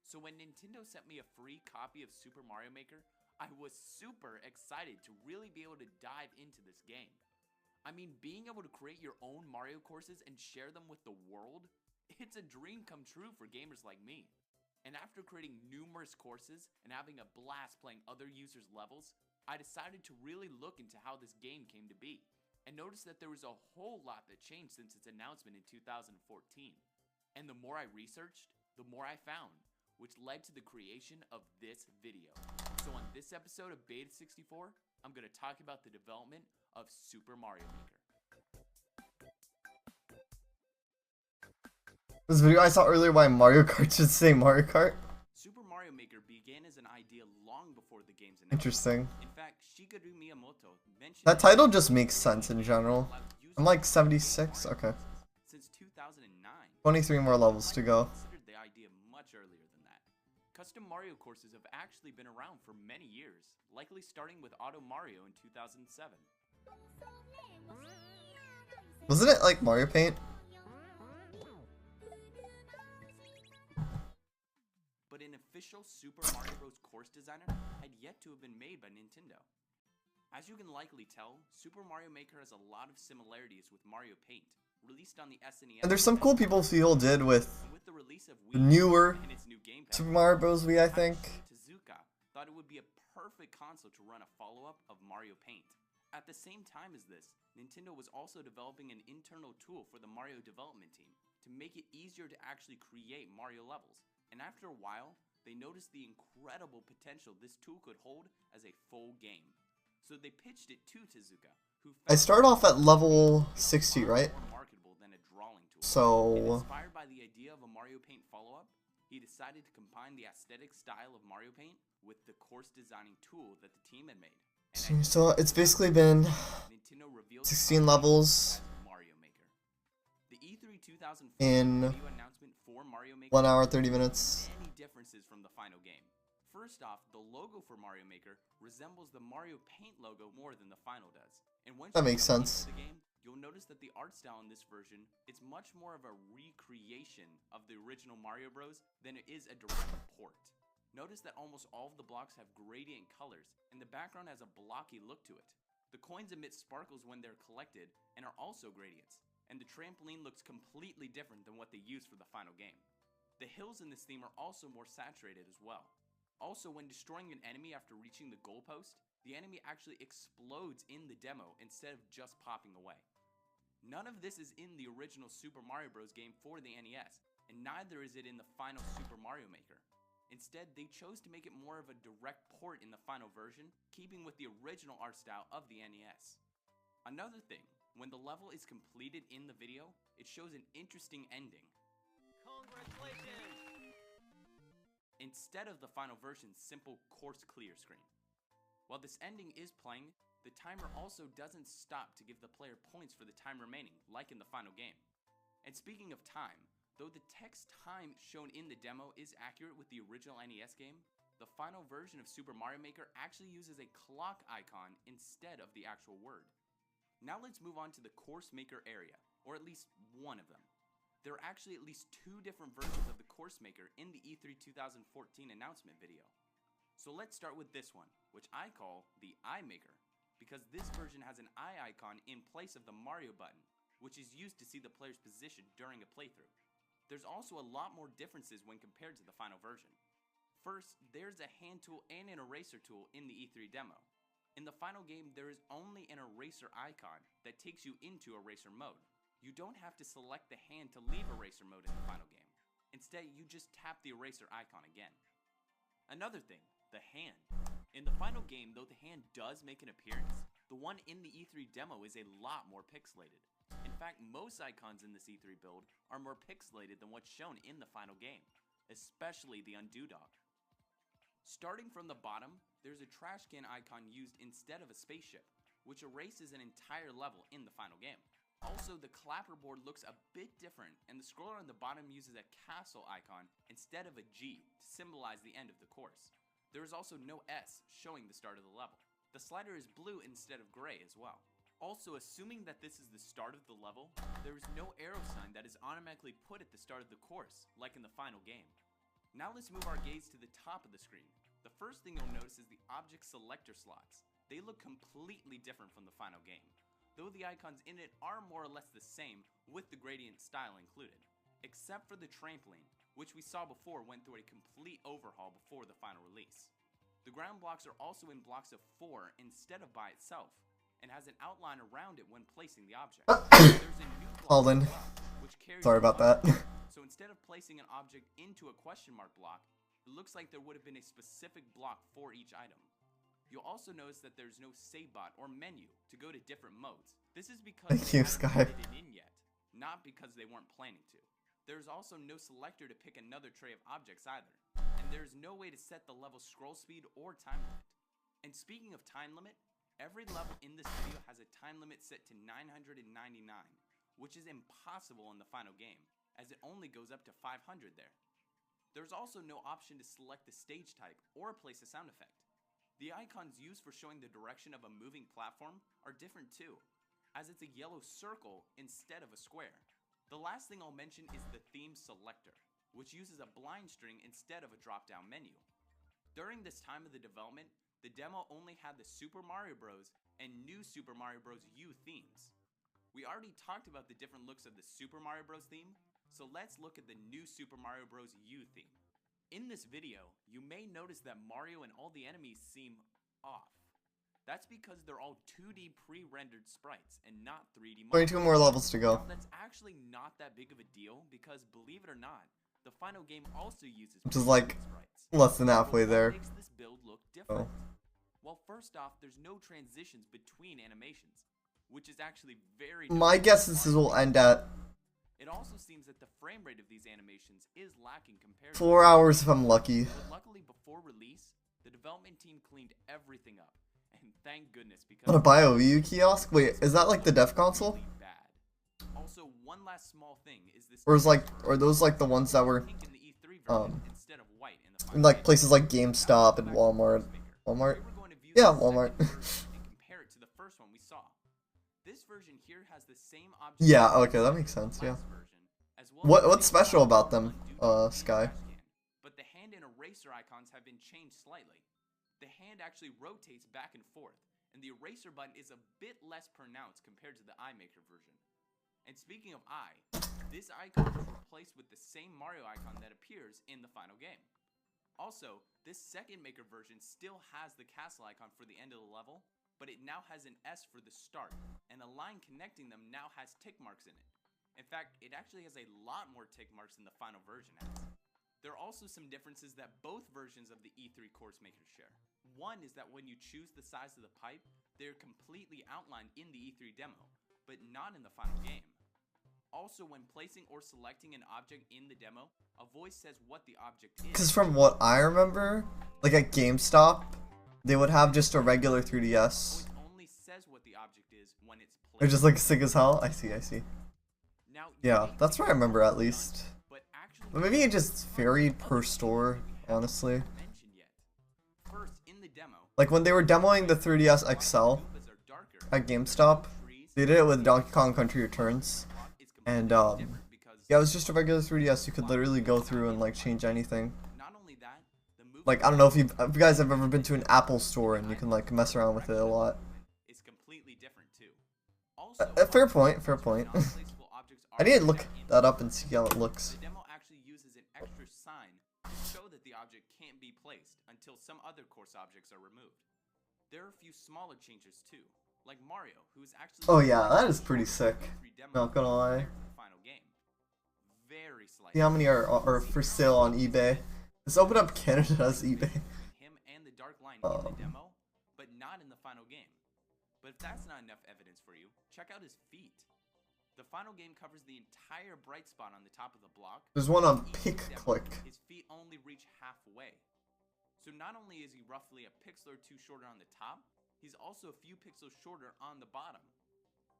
So when Nintendo sent me a free copy of Super Mario Maker, I was super excited to really be able to dive into this game. I mean, being able to create your own Mario courses and share them with the world, it's a dream come true for gamers like me. And after creating numerous courses and having a blast playing other users' levels, I decided to really look into how this game came to be, and noticed that there was a whole lot that changed since its announcement in 2014. And the more I researched, the more I found, which led to the creation of this video. So on this episode of Beta 64, I'm going to talk about the development of Super Mario Maker. This video I saw earlier why Mario Kart should say Mario Kart. Super Mario Maker began as an idea long before the game's announcement. Interesting. In fact, Shigeru Miyamoto mentioned That title just makes sense in general. I'm like 76, okay. Since 2009, 23 more levels to go. considered the idea much earlier than that. Custom Mario courses have actually been around for many years, likely starting with Auto Mario in 2007. Wasn't it like Mario Paint? But an official Super Mario Bros. Course designer had yet to have been made by Nintendo. As you can likely tell, Super Mario Maker has a lot of similarities with Mario Paint, released on the SNES. And there's some cool people Feel did with And with the release of the Wii U newer and its new gamepad, Super Mario Bros. Wii, I think. Tezuka thought it would be a perfect console to run a follow-up of Mario Paint. At the same time as this, Nintendo was also developing an internal tool for the Mario development team to make it easier to actually create Mario levels. And after a while, they noticed the incredible potential this tool could hold as a full game. So they pitched it to Tezuka, who I start off at level 60, right? more marketable than a drawing tool. And So inspired by the idea of a Mario Paint follow-up, he decided to combine the aesthetic style of Mario Paint with the course designing tool that the team had made. And so it's basically been Nintendo revealed 16 levels as Mario Maker. The E3 2004 in video announcement for Mario Maker 1 hour 30 minutes. many differences from the final game. First off, the logo for Mario Maker resembles the Mario Paint logo more than the final does. And once That you makes jump into sense. the game, you'll notice that the art style in this version is much more of a recreation of the original Mario Bros. Than it is a direct port. Notice that almost all of the blocks have gradient colors, and the background has a blocky look to it. The coins emit sparkles when they're collected, and are also gradients, and the trampoline looks completely different than what they used for the final game. The hills in this theme are also more saturated as well. Also, when destroying an enemy after reaching the goalpost, the enemy actually explodes in the demo instead of just popping away. None of this is in the original Super Mario Bros. Game for the NES, and neither is it in the final Super Mario Maker. Instead, they chose to make it more of a direct port in the final version, keeping with the original art style of the NES. Another thing, when the level is completed in the video, it shows an interesting ending. Congratulations! Instead of the final version's simple course clear screen. While this ending is playing, the timer also doesn't stop to give the player points for the time remaining, like in the final game. And speaking of time, though the text time shown in the demo is accurate with the original NES game, the final version of Super Mario Maker actually uses a clock icon instead of the actual word. Now let's move on to the Course Maker area, or at least one of them. There are actually at least 2 different versions of the Course Maker in the E3 2014 announcement video. So let's start with this one, which I call the Eye Maker, because this version has an eye icon in place of the Mario button, which is used to see the player's position during a playthrough. There's also a lot more differences when compared to the final version. First, there's a hand tool and an eraser tool in the E3 demo. In the final game, there is only an eraser icon that takes you into eraser mode. You don't have to select the hand to leave eraser mode in the final game. Instead, you just tap the eraser icon again. Another thing, the hand. In the final game, though the hand does make an appearance, the one in the E3 demo is a lot more pixelated. In fact, most icons in this E3 build are more pixelated than what's shown in the final game, especially the undo dog. Starting from the bottom, there's a trash can icon used instead of a spaceship, which erases an entire level in the final game. Also, the clapperboard looks a bit different, and the scroller on the bottom uses a castle icon instead of a G to symbolize the end of the course. There is also no S showing the start of the level. The slider is blue instead of gray as well. Also, assuming that this is the start of the level, there is no arrow sign that is automatically put at the start of the course, like in the final game. Now let's move our gaze to the top of the screen. The first thing you'll notice is the object selector slots. They look completely different from the final game, though the icons in it are more or less the same with the gradient style included, except for the trampoline, which we saw before went through a complete overhaul before the final release. The ground blocks are also in blocks of 4 instead of by itself, and has an outline around it when placing the object. There's a new block Alden. as well, which carries Sorry about that. So instead of placing an object into a question mark block, it looks like there would have been a specific block for each item. You'll also notice that there's no save bot or menu to go to different modes. This is because Thank they you, haven't Sky. added it in yet, not because they weren't planning to. There's also no selector to pick another tray of objects either, and there's no way to set the level scroll speed or time limit. And speaking of time limit, every level in this video has a time limit set to 999, which is impossible in the final game, as it only goes up to 500 there. There's also no option to select the stage type or place a sound effect. The icons used for showing the direction of a moving platform are different too, as it's a yellow circle instead of a square. The last thing I'll mention is the theme selector, which uses a blind string instead of a drop-down menu. During this time of the development, the demo only had the Super Mario Bros. And New Super Mario Bros. U themes. We already talked about the different looks of the Super Mario Bros. Theme, so let's look at the New Super Mario Bros. U theme. In this video, you may notice that Mario and all the enemies seem off. That's because they're all 2D pre-rendered sprites and not 3D models. 22 more levels to go. Now, that's actually not that big of a deal because, believe it or not, the final game also uses Which is like sprites. less than halfway But there. what makes this build look different? Well, first off, there's no transitions between animations, which is actually very My guess is this will end at It also seems that the frame rate of these animations is lacking compared 4 hours if I'm lucky. But luckily, before release, the development team cleaned everything up, and thank goodness because Want to buy a Wii U kiosk? Wait, is that like the dev console? really bad. Also, one last small thing is this. Or is like, are those like the ones that were pink in the E3 version instead of white in the in final like game. places like GameStop and Walmart? Walmart? We were going to view Yeah, the Walmart. second version and compare it to the first one we saw. This version here has the same object. Yeah, okay, that makes sense, yeah. As well as What's the special about them, undo Sky? trash can. But the hand and eraser icons have been changed slightly. The hand actually rotates back and forth, and the eraser button is a bit less pronounced compared to the iMaker version. And speaking of eye, this icon is replaced with the same Mario icon that appears in the final game. Also, this second Maker version still has the castle icon for the end of the level, but it now has an S for the start, and the line connecting them now has tick marks in it. In fact, it actually has a lot more tick marks than the final version has. There are also some differences that both versions of the E3 course makers share. One is that when you choose the size of the pipe, they're completely outlined in the E3 demo, but not in the final game. Also, when placing or selecting an object in the demo, a voice says what the object is. Because from what I remember, like at GameStop, they would have just a regular 3DS. Voice only says what the object is when it's Or placed. just like sick as hell. I see, I see. Now, Yeah, that's what I remember at least. but actually, But maybe it just varied per store, honestly. mentioned yet. First, in the demo, Like when they were demoing the 3DS XL Goombas are darker. at GameStop, Trees, they did it with Donkey Kong Country Returns. is And completely different because yeah, it was just a regular 3DS. You could literally go through and like change anything. not only that, the movie Like I don't know if you guys have ever been to an Apple store and you can like mess around with it a lot. is completely different too. Also, Fair point, fair point. non-placeable objects I are need to look in that up and see how it looks. The demo actually uses an extra sign to show that the object can't be placed until some other course objects are removed. There are a few smaller changes too, like Mario, who is actually Oh yeah, that is pretty sick. demo Not gonna lie. compared to the final game. Very slight. See how many are for sale on eBay. Let's open up Canada's eBay. Him and the Dark Line in the demo, but not in the final game. But if that's not enough evidence for you, check out his feet. The final game covers the entire bright spot on the top of the block. There's one on In Pick each demo, Click. His feet only reach halfway. So not only is he roughly a pixel or two shorter on the top, he's also a few pixels shorter on the bottom.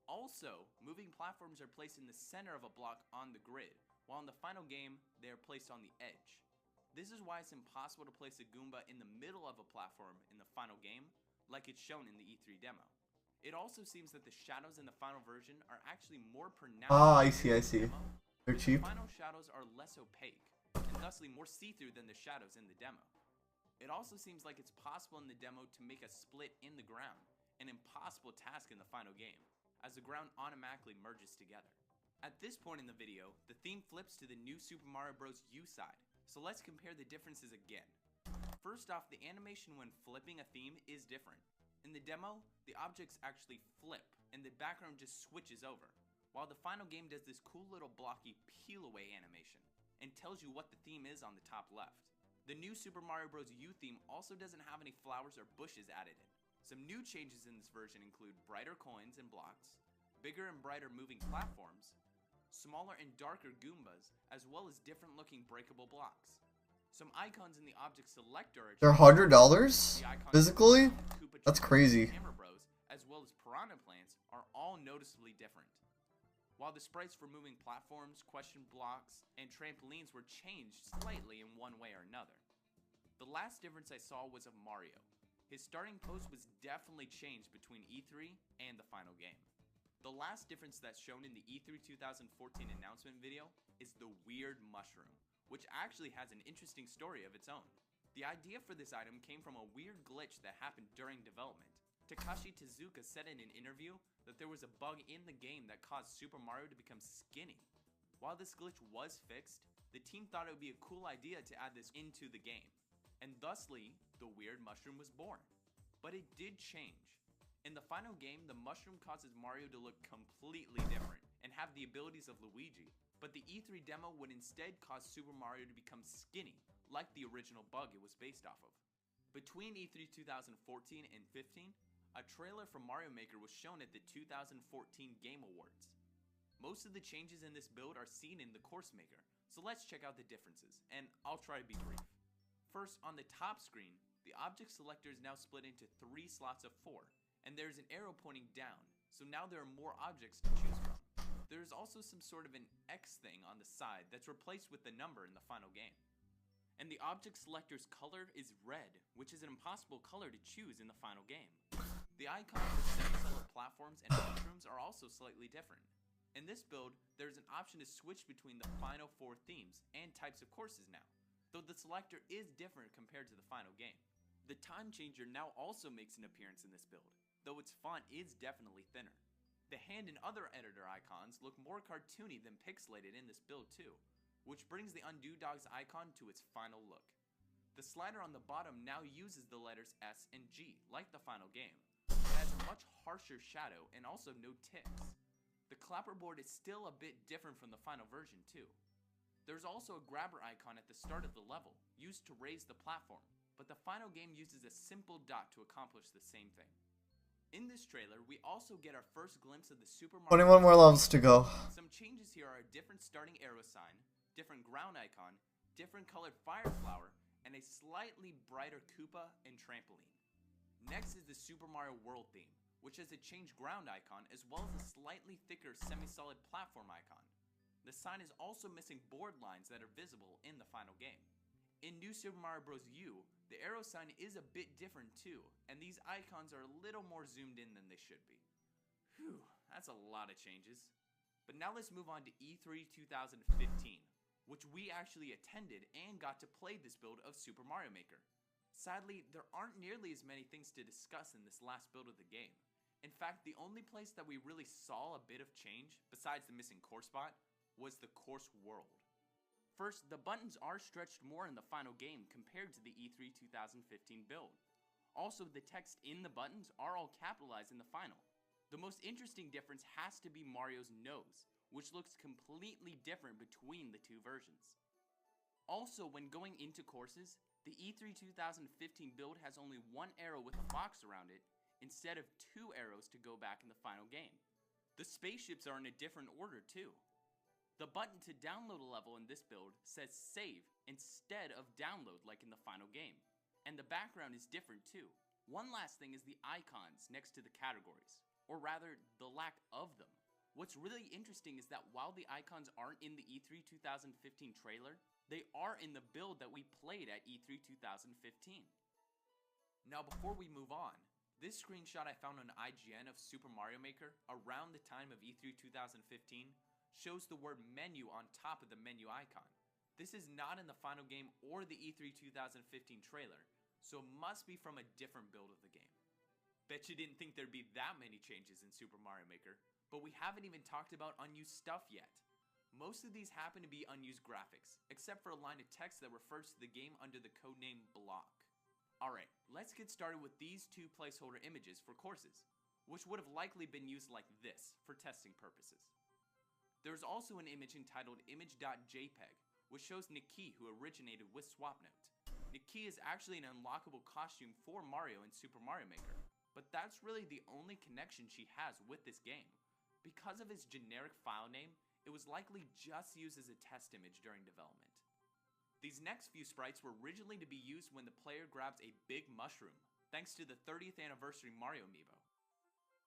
Also, moving platforms are placed in the center of a block on the grid, while in the final game, they are placed on the edge. This is why it's impossible to place a Goomba in the middle of a platform in the final game, like it's shown in the E3 demo. It also seems that the shadows in the final version are actually more pronounced. Ah, I than see, in I the see. demo, They're but cheap. The final shadows are less opaque, and thusly more see-through than the shadows in the demo. It also seems like it's possible in the demo to make a split in the ground, an impossible task in the final game, as the ground automatically merges together. At this point in the video, the theme flips to the new Super Mario Bros. U side, so let's compare the differences again. First off, the animation when flipping a theme is different. In the demo, the objects actually flip, and the background just switches over, while the final game does this cool little blocky peel-away animation, and tells you what the theme is on the top left. The new Super Mario Bros. U theme also doesn't have any flowers or bushes added in. Some new changes in this version include brighter coins and blocks, bigger and brighter moving platforms, smaller and darker Goombas, as well as different looking breakable blocks. Some icons in the object selector are They're $100 The icons physically? from Koopa That's Troopa crazy. and Hammer Bros, as well as Piranha Plants, are all noticeably different. While the sprites for moving platforms, question blocks, and trampolines were changed slightly in one way or another. The last difference I saw was of Mario. His starting pose was definitely changed between E3 and the final game. The last difference that's shown in the E3 2014 announcement video is the weird mushroom, which actually has an interesting story of its own. The idea for this item came from a weird glitch that happened during development. Takashi Tezuka said in an interview that there was a bug in the game that caused Super Mario to become skinny. While this glitch was fixed, the team thought it would be a cool idea to add this into the game, and thusly, the weird mushroom was born. But it did change. In the final game, the mushroom causes Mario to look completely different and have the abilities of Luigi, but the E3 demo would instead cause Super Mario to become skinny, like the original bug it was based off of. Between E3 2014 and 15, a trailer for Mario Maker was shown at the 2014 Game Awards. Most of the changes in this build are seen in the Course Maker, so let's check out the differences, and I'll try to be brief. First, on the top screen, the object selector is now split into 3 slots of 4, and there's an arrow pointing down, so now there are more objects to choose from. There is also some sort of an X thing on the side that's replaced with the number in the final game. And the object selector's color is red, which is an impossible color to choose in the final game. The icons for semi-solid platforms and mushrooms are also slightly different. In this build, there's an option to switch between the final 4 themes and types of courses now, though the selector is different compared to the final game. The time changer now also makes an appearance in this build, though its font is definitely thinner. The hand and other editor icons look more cartoony than pixelated in this build too, which brings the Undo Dogs icon to its final look. The slider on the bottom now uses the letters S and G, like the final game. It has a much harsher shadow and also no ticks. The clapperboard is still a bit different from the final version too. There's also a grabber icon at the start of the level, used to raise the platform, but the final game uses a simple dot to accomplish the same thing. In this trailer, we also get our first glimpse of the Super Mario 21 more levels to go. Some changes here are a different starting arrow sign, different ground icon, different colored fire flower, and a slightly brighter Koopa and trampoline. Next is the Super Mario World theme, which has a changed ground icon as well as a slightly thicker semi-solid platform icon. The sign is also missing board lines that are visible in the final game. In New Super Mario Bros. U, the arrow sign is a bit different too, and these icons are a little more zoomed in than they should be. Whew, that's a lot of changes. But now let's move on to E3 2015, which we actually attended and got to play this build of Super Mario Maker. Sadly, there aren't nearly as many things to discuss in this last build of the game. In fact, the only place that we really saw a bit of change, besides the missing course spot, was the course world. First, the buttons are stretched more in the final game compared to the E3 2015 build. Also, the text in the buttons are all capitalized in the final. The most interesting difference has to be Mario's nose, which looks completely different between the two versions. Also, when going into courses, the E3 2015 build has only one arrow with a box around it, instead of 2 arrows to go back in the final game. The spaceships are in a different order too. The button to download a level in this build says save instead of download like in the final game. And the background is different too. One last thing is the icons next to the categories, or rather, the lack of them. What's really interesting is that while the icons aren't in the E3 2015 trailer, they are in the build that we played at E3 2015. Now before we move on, this screenshot I found on IGN of Super Mario Maker around the time of E3 2015 shows the word menu on top of the menu icon. This is not in the final game or the E3 2015 trailer, so it must be from a different build of the game. Bet you didn't think there'd be that many changes in Super Mario Maker, but we haven't even talked about unused stuff yet. Most of these happen to be unused graphics, except for a line of text that refers to the game under the codename block. Alright, let's get started with these 2 placeholder images for courses, which would have likely been used like this for testing purposes. There's also an image entitled image.jpg, which shows Nikki, who originated with SwapNote. Nikki is actually an unlockable costume for Mario in Super Mario Maker, but that's really the only connection she has with this game. Because of its generic file name, it was likely just used as a test image during development. These next few sprites were originally to be used when the player grabs a big mushroom, thanks to the 30th anniversary Mario amiibo.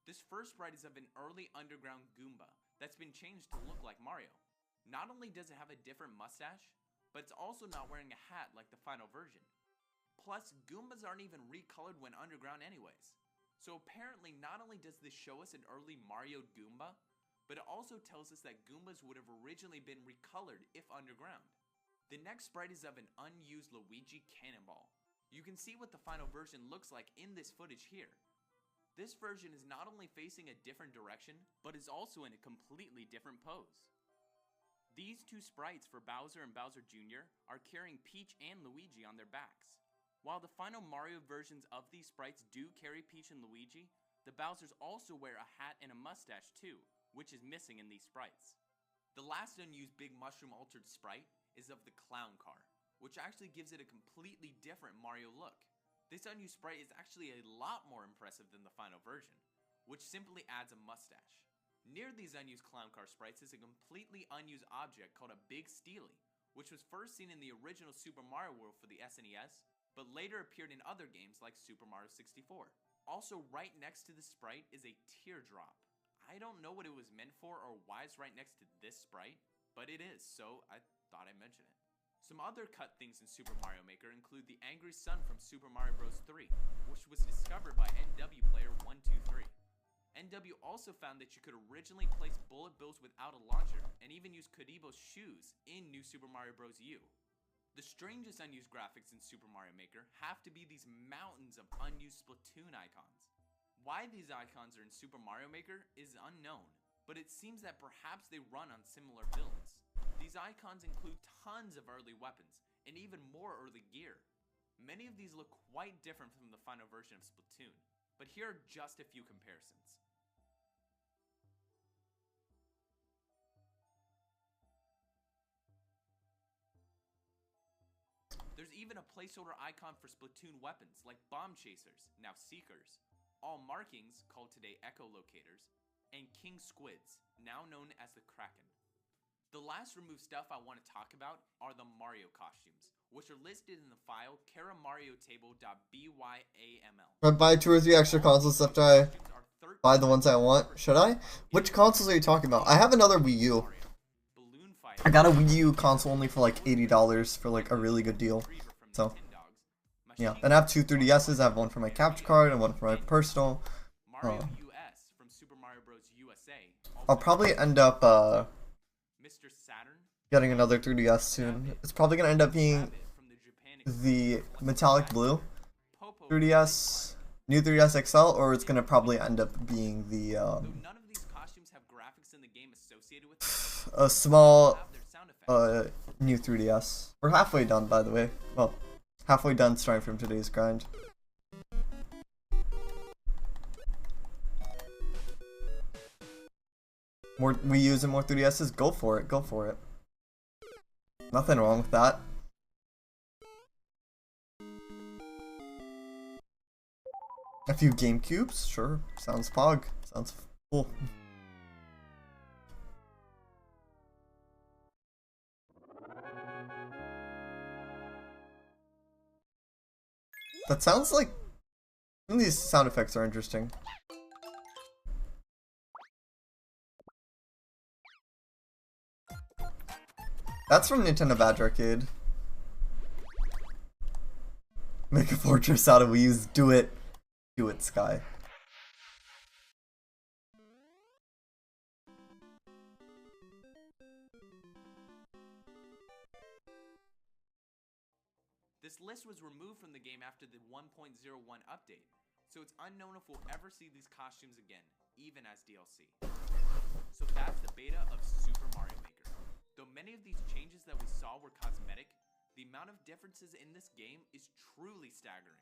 This first sprite is of an early underground Goomba that's been changed to look like Mario. Not only does it have a different mustache, but it's also not wearing a hat like the final version. Plus, Goombas aren't even recolored when underground anyways. So apparently not only does this show us an early Mario Goomba, but it also tells us that Goombas would have originally been recolored if underground. The next sprite is of an unused Luigi Cannonball. You can see what the final version looks like in this footage here. This version is not only facing a different direction, but is also in a completely different pose. These 2 sprites for Bowser and Bowser Jr. are carrying Peach and Luigi on their backs. While the final Mario versions of these sprites do carry Peach and Luigi, the Bowsers also wear a hat and a mustache too, which is missing in these sprites. The last unused big mushroom altered sprite is of the clown car, which actually gives it a completely different Mario look. This unused sprite is actually a lot more impressive than the final version, which simply adds a mustache. Near these unused clown car sprites is a completely unused object called a Big Steely, which was first seen in the original Super Mario World for the SNES, but later appeared in other games like Super Mario 64. Also right next to the sprite is a teardrop. I don't know what it was meant for or why it's right next to this sprite, but it is, so I thought I'd mention it. Some other cut things in Super Mario Maker include the Angry Sun from Super Mario Bros. 3, which was discovered by NW Player 123. NW also found that you could originally place bullet bills without a launcher, and even use Kodibo's shoes in New Super Mario Bros. U. The strangest unused graphics in Super Mario Maker have to be these mountains of unused Splatoon icons. Why these icons are in Super Mario Maker is unknown, but it seems that perhaps they run on similar builds. These icons include tons of early weapons, and even more early gear. Many of these look quite different from the final version of Splatoon, but here are just a few comparisons. There's even a placeholder icon for Splatoon weapons like Bomb Chasers, now Seekers, all markings, called today Echolocators, and King Squids, now known as the Kraken. The last removed stuff I want to talk about are the Mario costumes, which are listed in the file caramariotable.byml. I buy 2 or 3 extra consoles after I buy the ones I want. Should I? Which consoles are you talking about? I have another Wii U. I got a Wii U console only for like $80 for like a really good deal. So, yeah. And I have 2 3DSs. I have one for my capture card and one for my personal. I'll probably end up getting another 3DS soon. It's probably gonna end up being the metallic blue 3DS, new 3DS XL, or it's gonna probably end up being the a small new 3DS. We're halfway done, by the way. Well, halfway done starting from today's grind. More Wii U's and more 3DS's? Go for it, go for it. Nothing wrong with that. A few GameCubes? Sure. Sounds pog. Sounds cool. That sounds like... Some of these sound effects are interesting. That's from Nintendo Badge Arcade. Make a fortress out of Wii U's. Do it. Do it, Sky. This list was removed from the game after the 1.01 update, so it's unknown if we'll ever see these costumes again, even as DLC. So that's the beta of Super Mario Maker. Though many of these changes that we saw were cosmetic, the amount of differences in this game is truly staggering.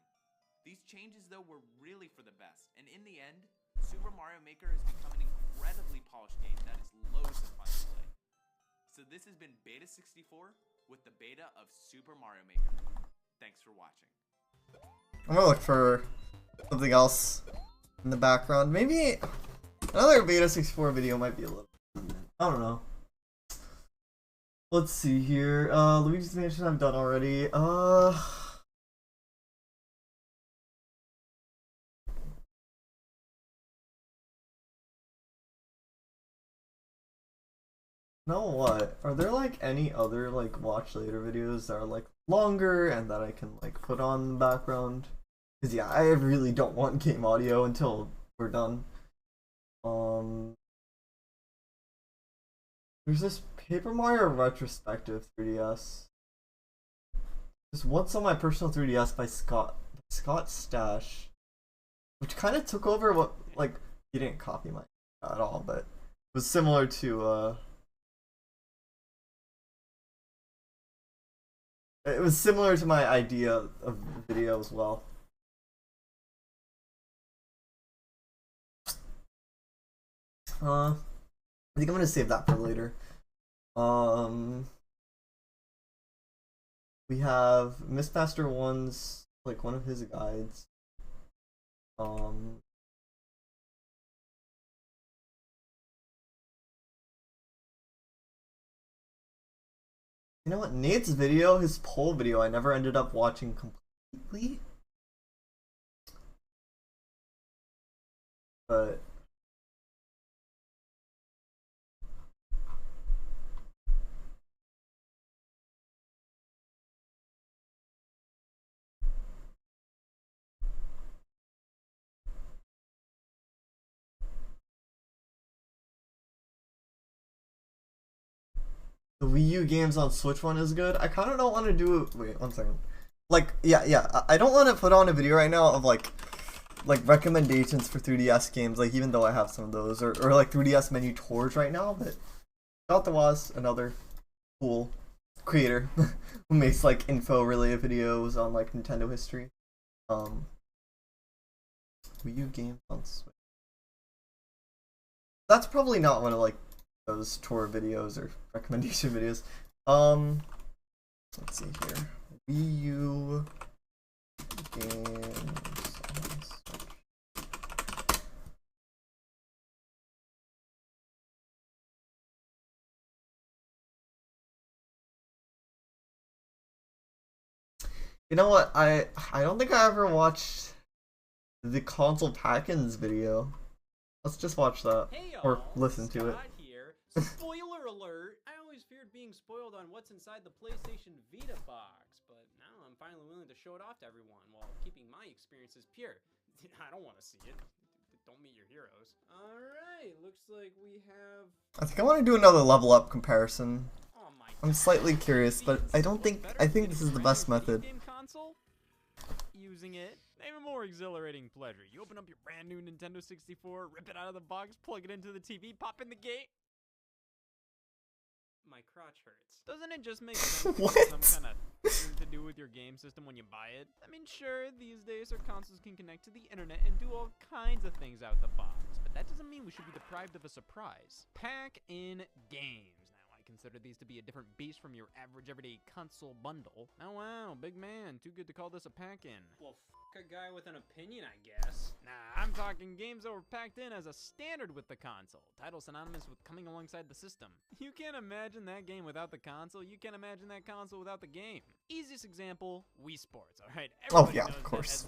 These changes though were really for the best, and in the end, Super Mario Maker has become an incredibly polished game that is loads of fun to play. So this has been Beta 64 with the beta of Super Mario Maker. Thanks for watching. I'm gonna look for something else in the background. Maybe another Beta 64 video might be a little... I don't know. Let's see here. Luigi's Mansion I've done already. Know what? Are there like any other like watch later videos that are like longer and that I can like put on in the background? Cause yeah, I really don't want game audio until we're done. There's this Paper Mario retrospective 3DS. There's What's on My Personal 3DS by Scott Stash, which kind of took over what, like, he didn't copy mine at all, but it was similar to it was similar to my idea of the video as well. I think I'm gonna save that for later. We have Mistmaster 1's, like, one of his guides. You know what? Nate's video, his poll video, I never ended up watching completely. But the Wii U games on Switch one is good. I kind of don't want to do it. Wait, 1 second. Like, yeah. I don't want to put on a video right now of like recommendations for 3DS games. Like, even though I have some of those, or like 3DS menu tours right now. But Scott was another cool creator who makes like info related videos on like Nintendo history. Wii U games on Switch. That's probably not one of like those tour videos or recommendation videos. Let's see here. Wii U games on Switch. You know what? I don't think I ever watched the console pack-ins video. Let's just watch that. Hey or y'all, listen to it. Scott here. Spoiler alert! I always feared being spoiled on what's inside the PlayStation Vita box, but now I'm finally willing to show it off to everyone while keeping my experiences pure. I don't want to see it. Don't meet your heroes. Alright, looks like we have... I think I want to do another level up comparison. Oh my I'm slightly curious, but I think this is the best method. Game console? Using it. Even more exhilarating pleasure. You open up your brand new Nintendo 64, rip it out of the box, plug it into the TV, pop in the gate. My crotch hurts. Doesn't it just make sense to have some kind of thing to do with your game system when you buy it? I mean, sure, these days our consoles can connect to the internet and do all kinds of things out the box, but that doesn't mean we should be deprived of a surprise. Pack in games. Now, I consider these to be a different beast from your average everyday console bundle. Oh wow, big man, too good to call this a pack-in. Well, f*** a guy with an opinion, I guess. Nah, I'm talking games that were packed in as a standard with the console. Title synonymous with coming alongside the system. You can't imagine that game without the console. You can't imagine that console without the game. Easiest example, Wii Sports, alright? Oh yeah, of course.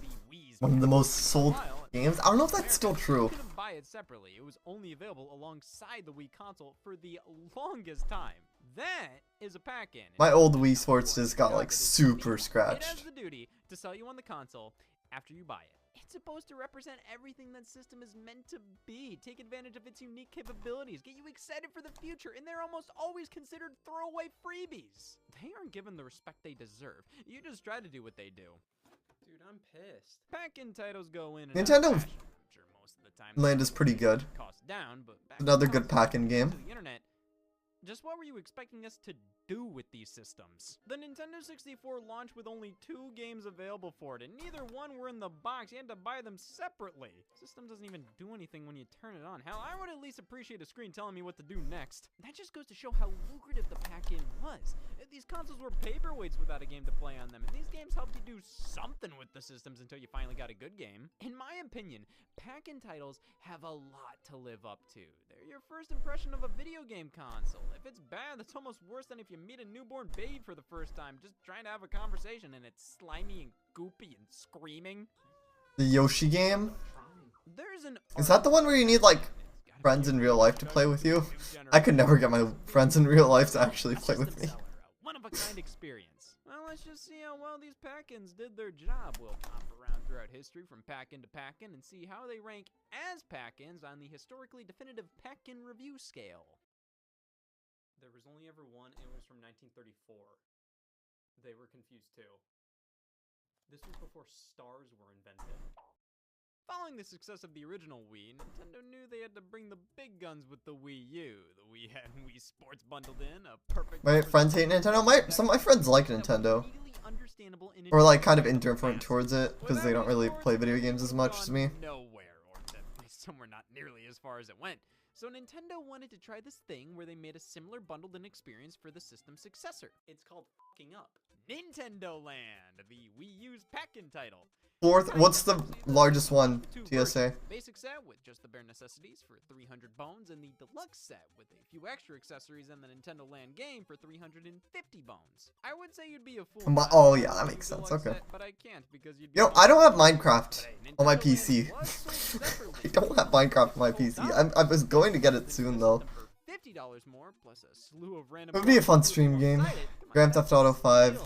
One of the most sold games. I don't know if that's still true. You couldn't buy it separately. It was only available alongside the Wii console for the longest time. That is a pack-in. My old Wii Sports just got like super It has scratched. the duty to sell you on the console after you buy it. It's supposed to represent everything that system is meant to be. Take advantage of its unique capabilities. Get you excited for the future. And they're almost always considered throwaway freebies. They aren't given the respect they deserve. You just try to do what they do. Dude, I'm pissed. Pack-in titles go in and Nintendo out of fashion. I'm sure most of the time Land is pretty good. cost down, but back Another when good consoles pack-in came game. to the internet, just what were you expecting us to do with these systems? The Nintendo 64 launched with only 2 games available for it, and neither one were in the box. You had to buy them separately. System doesn't even do anything when you turn it on. Hell, I would at least appreciate a screen telling me what to do next. That just goes to show how lucrative the pack-in was. These consoles were paperweights without a game to play on them, and these games helped you do something with the systems until you finally got a good game. In my opinion, pack-in titles have a lot to live up to. They're your first impression of a video game console. If it's bad, that's almost worse than if you meet a newborn babe for the first time, just trying to have a conversation and it's slimy and goopy and screaming. The Yoshi game? There's an Is that the one where you need like friends in real life to play with you? I could never get my friends in real life to actually play with me. One-of-a-kind experience. Well, let's just see how well these pack-ins did their job. We'll hop around throughout history from pack-in to pack-in and see how they rank as pack-ins on the historically definitive pack-in review scale. There was only ever one, and it was from 1934. They were confused too. This was before stars were invented. Following the success of the original Wii, Nintendo knew they had to bring the big guns with the Wii U. The Wii had Wii Sports bundled in, a perfect... My friends hate Nintendo. Some of my friends like Nintendo. Or like kind of indifferent towards it, because they don't really play video games as much as me. Nowhere, or at least somewhere not nearly as far as it went. So Nintendo wanted to try this thing where they made a similar bundled-in experience for the system's successor. It's called f***ing up. Nintendo Land, the Wii U's pack-in title. Fourth, what's the largest one, TSA? Basic set with just the bare necessities for 300 bones, and the deluxe set with a few extra accessories and the Nintendo Land game for 350 bones. I would say you'd be a fool. Oh yeah, that makes sense. Okay. Set, but I can't because you'd be You know, I don't have Minecraft on my PC. I don't have Minecraft on my PC. I was going to get it soon though. $50 more plus a slew of random. It would be a fun stream game. Grand Theft Auto 5.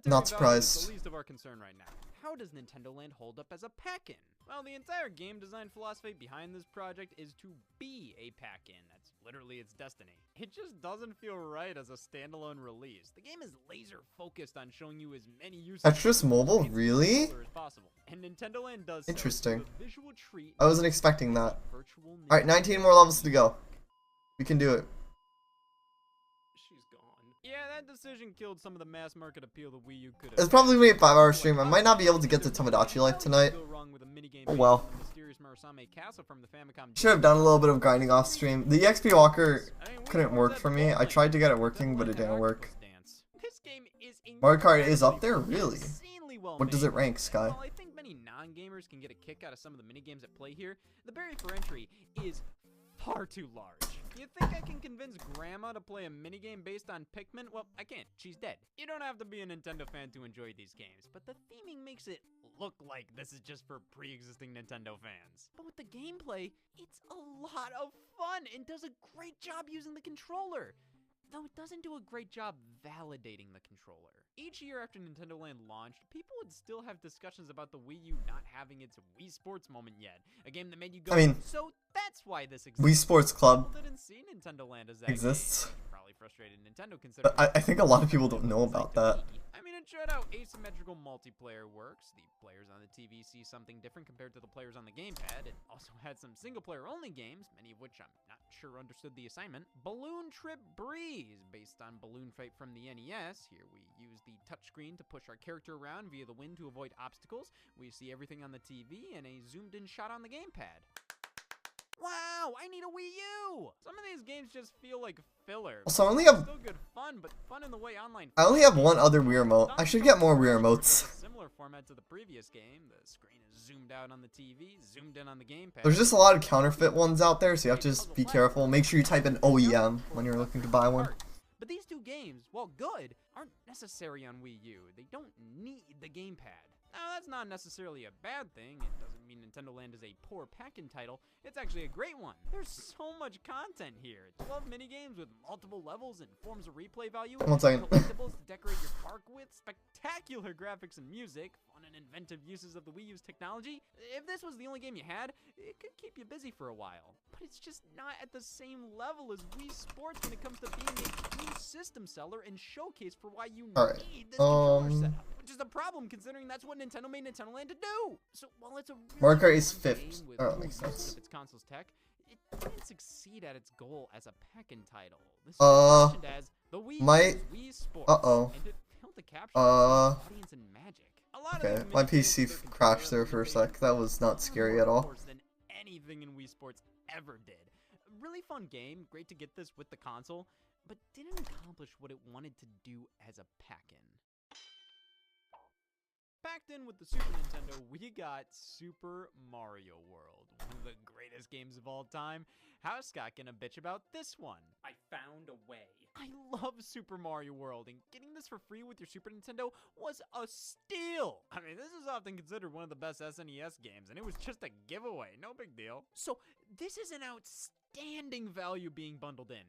Not surprised. The least of our concern right now. How does Nintendo Land hold up as a pack-in? Well, the entire game design philosophy behind this project is to be a pack-in. That's literally its destiny. It just doesn't feel right as a standalone release. The game is laser focused on showing you as many uses That's just mobile? Really? as possible. And Nintendo Land does Interesting. so through a visual treat I wasn't expecting that. virtual Alright, 19 more levels to go. We can do it. She's gone. Yeah, that decision killed some of the mass market appeal the Wii U could have. It's probably gonna be a 5-hour stream. I might not be able to get to Tomodachi Life tonight. Oh well. Should have done a little bit of grinding off stream. The EXP Walker couldn't work for me. I tried to get it working, but it didn't work. Mario Kart is up there? Really? What does it rank, Sky? While I think many non-gamers can get a kick out of some of the minigames at play here, the barrier for entry is far too large. You think I can convince Grandma to play a minigame based on Pikmin? Well, I can't. She's dead. You don't have to be a Nintendo fan to enjoy these games, but the theming makes it look like this is just for pre-existing Nintendo fans. But with the gameplay, it's a lot of fun and does a great job using the controller. Though it doesn't do a great job validating the controller. Each year after Nintendo Land launched, people would still have discussions about the Wii U not having its Wii Sports moment yet. A game that made you go, I mean, so that's why this exists. Wii Sports Club People didn't see Nintendo Land as that exists. game. Probably frustrated Nintendo considering. But I think a lot of people don't know about that. I mean, it showed how asymmetrical multiplayer works. The players on the TV see something different compared to the players on the gamepad. It also had some single-player only games, many of which I'm not sure understood the assignment. Balloon Trip Breeze, based on Balloon Fight from the NES. Here we use the touchscreen to push our character around via the wind to avoid obstacles. We see everything on the TV and a zoomed-in shot on the gamepad. Wow, I need a Wii U! Some of these games just feel like filler. Also, I only have Still good fun, but fun in the way online. I only have one other Wii remote. I should get more Wii remotes. Similar format to the previous game. The screen is zoomed out on the TV, zoomed in on the gamepad. There's just a lot of counterfeit ones out there, so you have to just be careful. Make sure you type in OEM when you're looking to buy one. But these two games, while good, aren't necessary on Wii U. They don't need the gamepad. Now, that's not necessarily a bad thing. It doesn't mean Nintendo Land is a poor pack-in title. It's actually a great one. There's so much content here. 12 minigames with multiple levels and forms of replay value. One second. Collectibles to decorate your park with. Spectacular graphics and music. Fun and inventive uses of the Wii U's technology. If this was the only game you had, it could keep you busy for a while. But it's just not at the same level as Wii Sports when it comes to being a true system seller and showcase for why you need this controller setup. Which is a problem considering that's what Nintendo made Nintendo Land to do. So while it's a really Mario Kart is fun 5th. game with Oh, that cool makes uses sense. of its console's tech, it didn't succeed at its goal as a pack-in title. This is positioned as the Wii might- Wii Sports, uh-oh. and it failed to capture audience and magic. A lot of Okay, these my minigames PC with their crashed controller there for a limitations sec. That was not scary at all. worse than anything in Wii Sports ever did. Really fun game, great to get this with the console, but didn't accomplish what it wanted to do as a pack-in. Packed in with the Super Nintendo, we got Super Mario World, one of the greatest games of all time. How's Scott gonna bitch about this one? I found a way. I love Super Mario World, and getting this for free with your Super Nintendo was a steal. I mean, this is often considered one of the best SNES games, and it was just a giveaway, no big deal. So, this is an outstanding value being bundled in.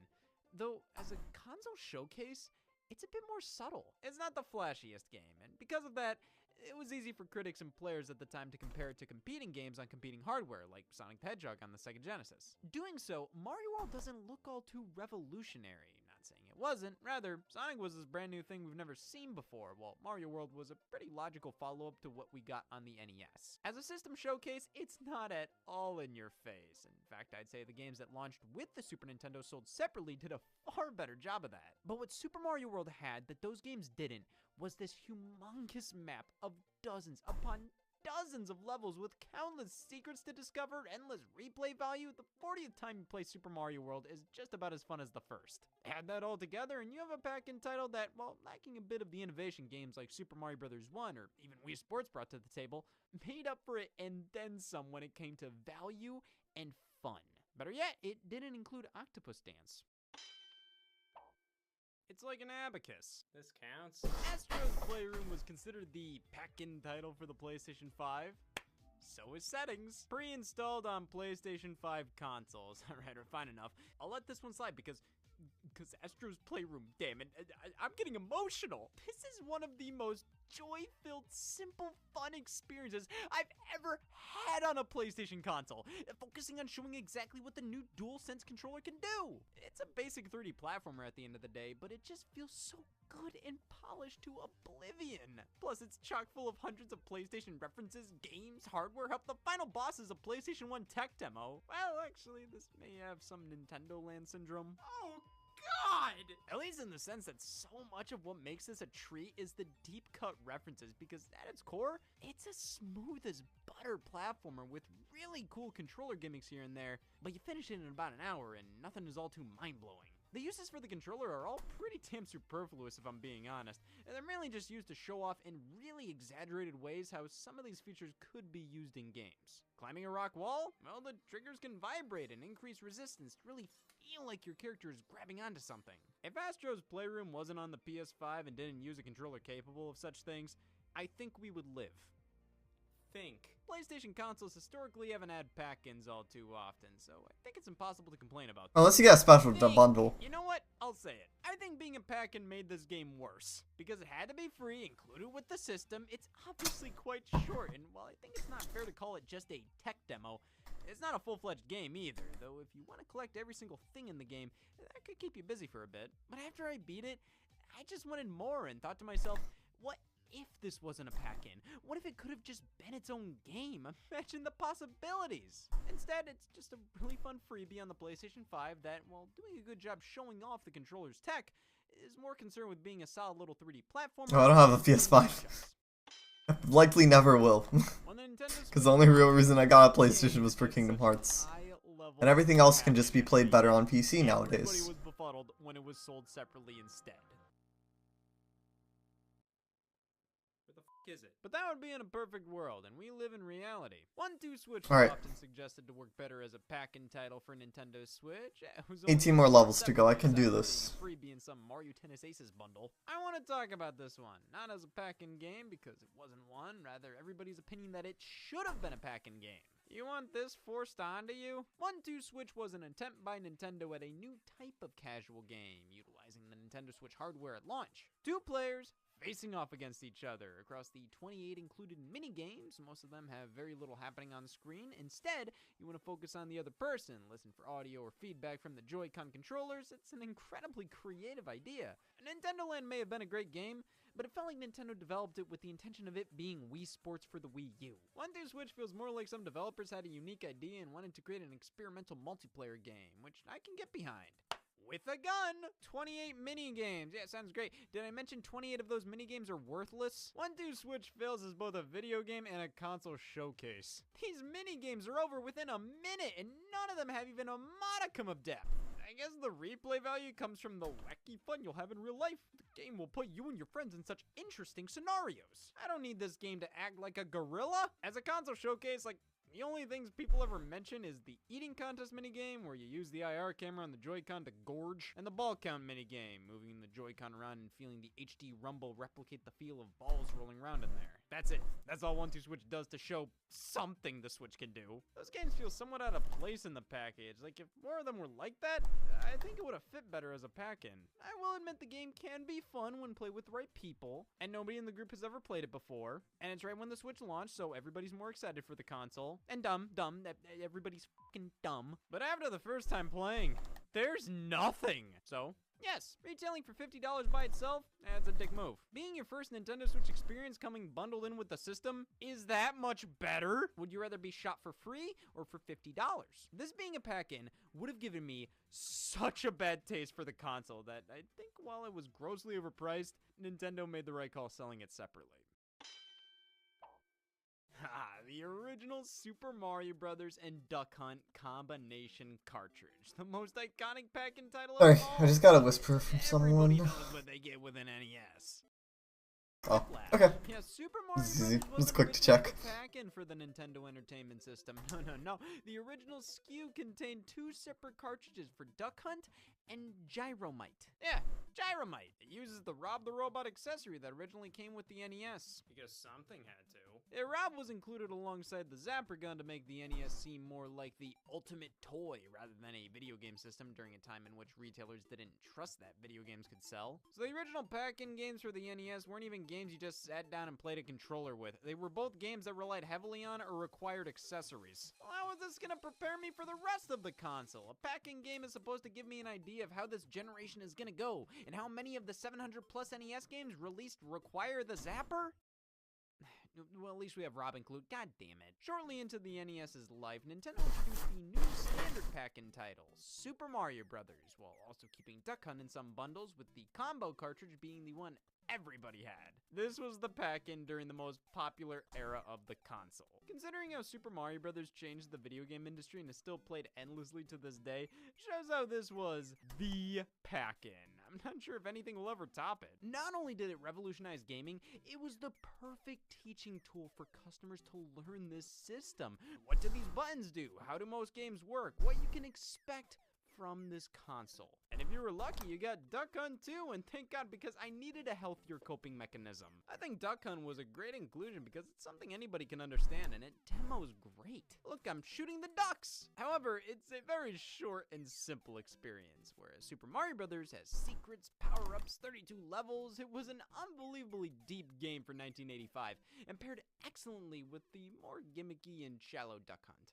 Though, as a console showcase, it's a bit more subtle. It's not the flashiest game, and because of that, it was easy for critics and players at the time to compare it to competing games on competing hardware, like Sonic the Hedgehog on the Sega Genesis. Doing so, Mario World doesn't look all too revolutionary. Not saying it wasn't, rather, Sonic was this brand new thing we've never seen before, while Mario World was a pretty logical follow-up to what we got on the NES. As a system showcase, it's not at all in your face. In fact, I'd say the games that launched with the Super Nintendo sold separately did a far better job of that. But what Super Mario World had that those games didn't was this humongous map of dozens upon dozens of levels with countless secrets to discover, endless replay value. The 40th time you play Super Mario World is just about as fun as the first. Add that all together and you have a pack-in title that, while lacking a bit of the innovation games like Super Mario Bros. 1 or even Wii Sports brought to the table, made up for it and then some when it came to value and fun. Better yet, it didn't include Octopus Dance. It's like an abacus. This counts. Astro's Playroom was considered the pack-in title for the PlayStation 5. So is Settings. Pre-installed on PlayStation 5 consoles. Alright, fine enough. I'll let this one slide because Astro's Playroom, damn it, I'm getting emotional. This is one of the most joy-filled, simple, fun experiences I've ever had on a PlayStation console, focusing on showing exactly what the new DualSense controller can do. It's a basic 3D platformer at the end of the day, but it just feels so good and polished to oblivion. Plus, it's chock full of hundreds of PlayStation references, games, hardware, help. The final boss is a PlayStation 1 tech demo. Well, actually, this may have some Nintendo Land syndrome. Oh, God! At least in the sense that so much of what makes this a treat is the deep cut references, because at its core, it's a smooth as butter platformer with really cool controller gimmicks here and there, but you finish it in about an hour and nothing is all too mind-blowing. The uses for the controller are all pretty damn superfluous if I'm being honest, and they're mainly just used to show off in really exaggerated ways how some of these features could be used in games. Climbing a rock wall? Well, the triggers can vibrate and increase resistance to really feel like your character is grabbing onto something. If Astro's Playroom wasn't on the PS5 and didn't use a controller capable of such things, I think we would live. PlayStation consoles historically haven't had pack-ins all too often, so I think it's impossible to complain about that. Unless you get a special bundle. You know what? I'll say it. I think being a pack-in made this game worse. Because it had to be free, included with the system, it's obviously quite short, and while I think it's not fair to call it just a tech demo, it's not a full-fledged game either, though if you want to collect every single thing in the game, that could keep you busy for a bit. But after I beat it, I just wanted more and thought to myself, what if this wasn't a pack-in? What if it could have just been its own game? Imagine the possibilities! Instead, it's just a really fun freebie on the PlayStation 5 that, while doing a good job showing off the controller's tech, is more concerned with being a solid little 3D platformer. Oh, I don't have a PS5. I likely never will. Because the only real reason I got a PlayStation was for Kingdom Hearts. High level. And everything else can just be played better on PC Everybody nowadays. was befuddled when it was sold separately instead. Where the fuck is it? But that would be in a perfect world, and we live in reality. 1-2 Switch was Alright. often suggested to work better as a pack-in title for Nintendo Switch. It was 18 only more levels to go, I can do separately this. freebie in some Mario Tennis Aces bundle. I want to talk about this one, not as a pack-in game because it wasn't one, rather everybody's opinion that it should have been a pack-in game. You want this forced onto you? 1-2 Switch was an attempt by Nintendo at a new type of casual game, utilizing the Nintendo Switch hardware at launch. 2 players facing off against each other across the 28 included mini-games. Most of them have very little happening on the screen. Instead, you want to focus on the other person, listen for audio or feedback from the Joy-Con controllers. It's an incredibly creative idea. Nintendo Land may have been a great game, but it felt like Nintendo developed it with the intention of it being Wii Sports for the Wii U. 1-2 Switch feels more like some developers had a unique idea and wanted to create an experimental multiplayer game, which I can get behind. With a gun! 28 mini-games. Yeah, sounds great. Did I mention 28 of those mini-games are worthless? 1-2 Switch fails as both a video game and a console showcase. These mini-games are over within a minute, and none of them have even a modicum of depth. I guess the replay value comes from the wacky fun you'll have in real life. The game will put you and your friends in such interesting scenarios. I don't need this game to act like a gorilla. As a console showcase, like, the only things people ever mention is the eating contest minigame, where you use the IR camera on the Joy-Con to gorge, and the ball count minigame, moving the Joy-Con around and feeling the HD rumble replicate the feel of balls rolling around in there. That's it. That's all 1-2 Switch does to show something the Switch can do. Those games feel somewhat out of place in the package. Like, if more of them were like that, I think it would have fit better as a pack-in. I will admit the game can be fun when played with the right people, and nobody in the group has ever played it before. And it's right when the Switch launched, so everybody's more excited for the console. And dumb, everybody's fucking dumb. But after the first time playing, there's nothing. So, yes, retailing for $50 by itself, that's a dick move. Being your first Nintendo Switch experience coming bundled in with the system, is that much better? Would you rather be shot for free or for $50? This being a pack-in would have given me such a bad taste for the console that I think while it was grossly overpriced, Nintendo made the right call selling it separately. The original Super Mario Bros. And Duck Hunt combination cartridge. The most iconic pack-in title Sorry, of all. I just got a whisper from Everybody someone. knows what they get with an NES. Oh, okay. Yeah, Super Mario This is easy. Bros. It's wasn't quick to originally check. a pack-in for the Nintendo Entertainment System. No. The original SKU contained 2 separate cartridges for Duck Hunt and Gyromite. Yeah, Gyromite. It uses the Rob the Robot accessory that originally came with the NES. Because something had to. Yeah, Rob was included alongside the Zapper gun to make the NES seem more like the ultimate toy rather than a video game system during a time in which retailers didn't trust that video games could sell. So the original pack-in games for the NES weren't even games you just sat down and played a controller with. They were both games that relied heavily on or required accessories. Well, how is this gonna prepare me for the rest of the console? A pack-in game is supposed to give me an idea of how this generation is gonna go, and how many of the 700 plus NES games released require the Zapper? Well, at least we have Rob included. God damn it. Shortly into the NES's life, Nintendo introduced the new standard pack-in title, Super Mario Bros., while also keeping Duck Hunt in some bundles, with the combo cartridge being the one everybody had. This was the pack-in during the most popular era of the console. Considering how Super Mario Bros. Changed the video game industry and is still played endlessly to this day, shows how this was the pack-in. I'm not sure if anything will ever top it. Not only did it revolutionize gaming, it was the perfect teaching tool for customers to learn this system. What do these buttons do? How do most games work? What you can expect from this console. And if you were lucky, you got Duck Hunt too, and thank God, because I needed a healthier coping mechanism. I think Duck Hunt was a great inclusion because it's something anybody can understand, and it demos great. Look, I'm shooting the ducks! However, it's a very short and simple experience, whereas Super Mario Bros. Has secrets, power-ups, 32 levels. It was an unbelievably deep game for 1985, and paired excellently with the more gimmicky and shallow Duck Hunt.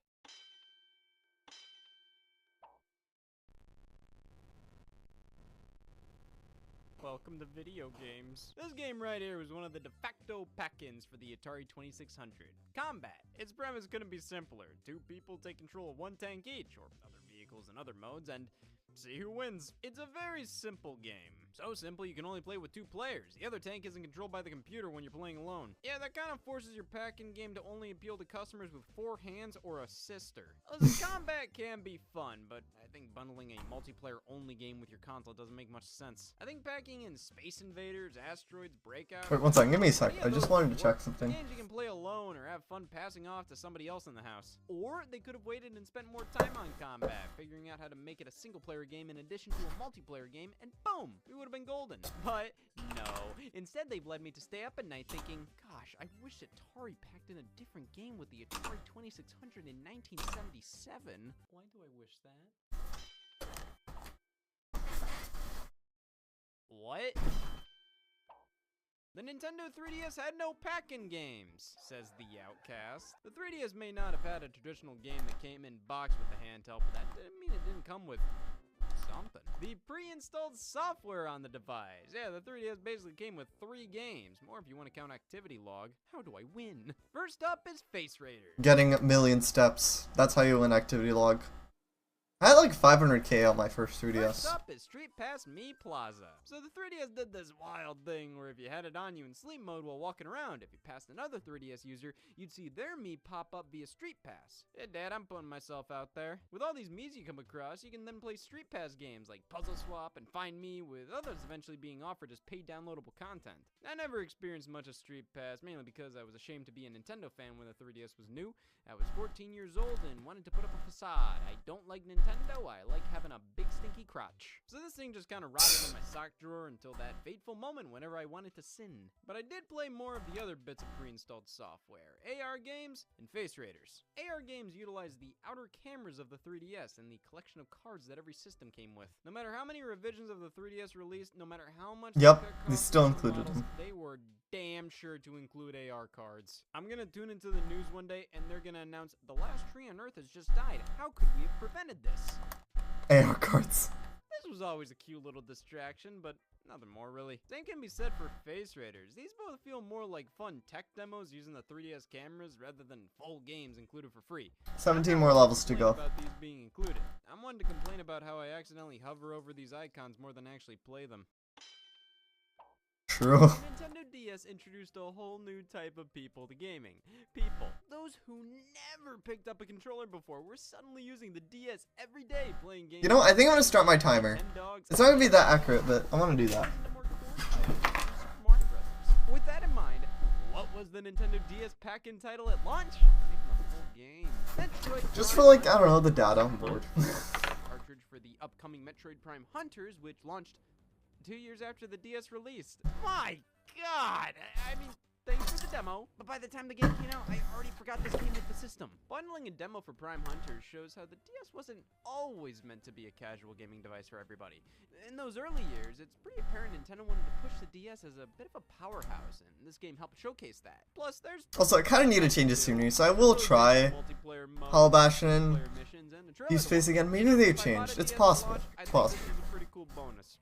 Welcome to video games. This game right here was one of the de facto pack-ins for the Atari 2600. Combat. Its premise couldn't be simpler. 2 people take control of 1 tank each, or other vehicles and other modes, and see who wins. It's a very simple game. So simple you can only play with 2 players. The other tank isn't controlled by the computer when you're playing alone. Yeah, that kind of forces your pack-in game to only appeal to customers with 4 hands or a sister. Listen, combat can be fun, but I think bundling a multiplayer-only game with your console doesn't make much sense. I think packing in Space Invaders, Asteroids, Breakout... Wait, one second, give me a sec. I just wanted to check something. Games you can play alone or have fun passing off to somebody else in the house. Or they could have waited and spent more time on combat, figuring out how to make it a single-player game in addition to a multiplayer game, and boom, we would have been golden. But no, instead they've led me to stay up at night thinking, gosh, I wish Atari packed in a different game with the Atari 2600 in 1977. Why do I wish that? What? The Nintendo 3DS had no pack-in games, says the Outcast. The 3DS may not have had a traditional game that came in box with the handheld, but that didn't mean it didn't come with something. The pre-installed software on the device. Yeah, the 3DS basically came with 3 games. More if you want to count activity log. How do I win? First up is Face Raiders. Getting a million steps. That's how you win activity log. I had like 500k on my first 3DS. First up is Street Pass Me Plaza. So the 3DS did this wild thing where if you had it on you in sleep mode while walking around, if you passed another 3DS user, you'd see their Me pop up via Street Pass. Hey Dad, I'm putting myself out there. With all these Mii's you come across, you can then play Street Pass games like Puzzle Swap and Find Me, with others eventually being offered as paid downloadable content. I never experienced much of Street Pass, mainly because I was ashamed to be a Nintendo fan when the 3DS was new. I was 14 years old and wanted to put up a facade. I don't like Nintendo, I like having a big stinky crotch. So this thing just kind of rotted in my sock drawer until that fateful moment whenever I wanted to sin. But I did play more of the other bits of pre-installed software. AR games and Face Raiders. AR games utilize the outer cameras of the 3DS and the collection of cards that every system came with. No matter how many revisions of the 3DS released, no matter how much they still included them. They were damn sure to include AR cards. I'm gonna tune into the news one day and they're gonna announce the last tree on Earth has just died. How could we have prevented this? AR cards. This was always a cute little distraction, but nothing more really. Same can be said for Face Raiders. These both feel more like fun tech demos using the 3DS cameras rather than full games included for free. 17 more levels to go. About these being included. I'm one to complain about how I accidentally hover over these icons more than actually play them. True. Nintendo DS introduced a whole new type of people to gaming. People, those who never picked up a controller before, were suddenly using the DS every day playing games. You know, I think I'm gonna start my timer. It's not gonna be that accurate, but I wanna do that. With that in mind, what was the Nintendo DS pack-in title at launch? Just for like, I don't know, the data on board. Cartridge for the upcoming Metroid Prime Hunters, which launched 2 years after the DS released. My God! I mean, thanks for the demo, but by the time the game came out, I already forgot this came with the system. Bundling a demo for Prime Hunters shows how the DS wasn't always meant to be a casual gaming device for everybody. In those early years, it's pretty apparent Nintendo wanted to push the DS as a bit of a powerhouse, and this game helped showcase that. Plus, there's... Also, I kind of need to change the scenery, so I will try Hollow Bastion, Use Face again. Maybe they've changed. It's possible. It's possible. This is a pretty cool bonus.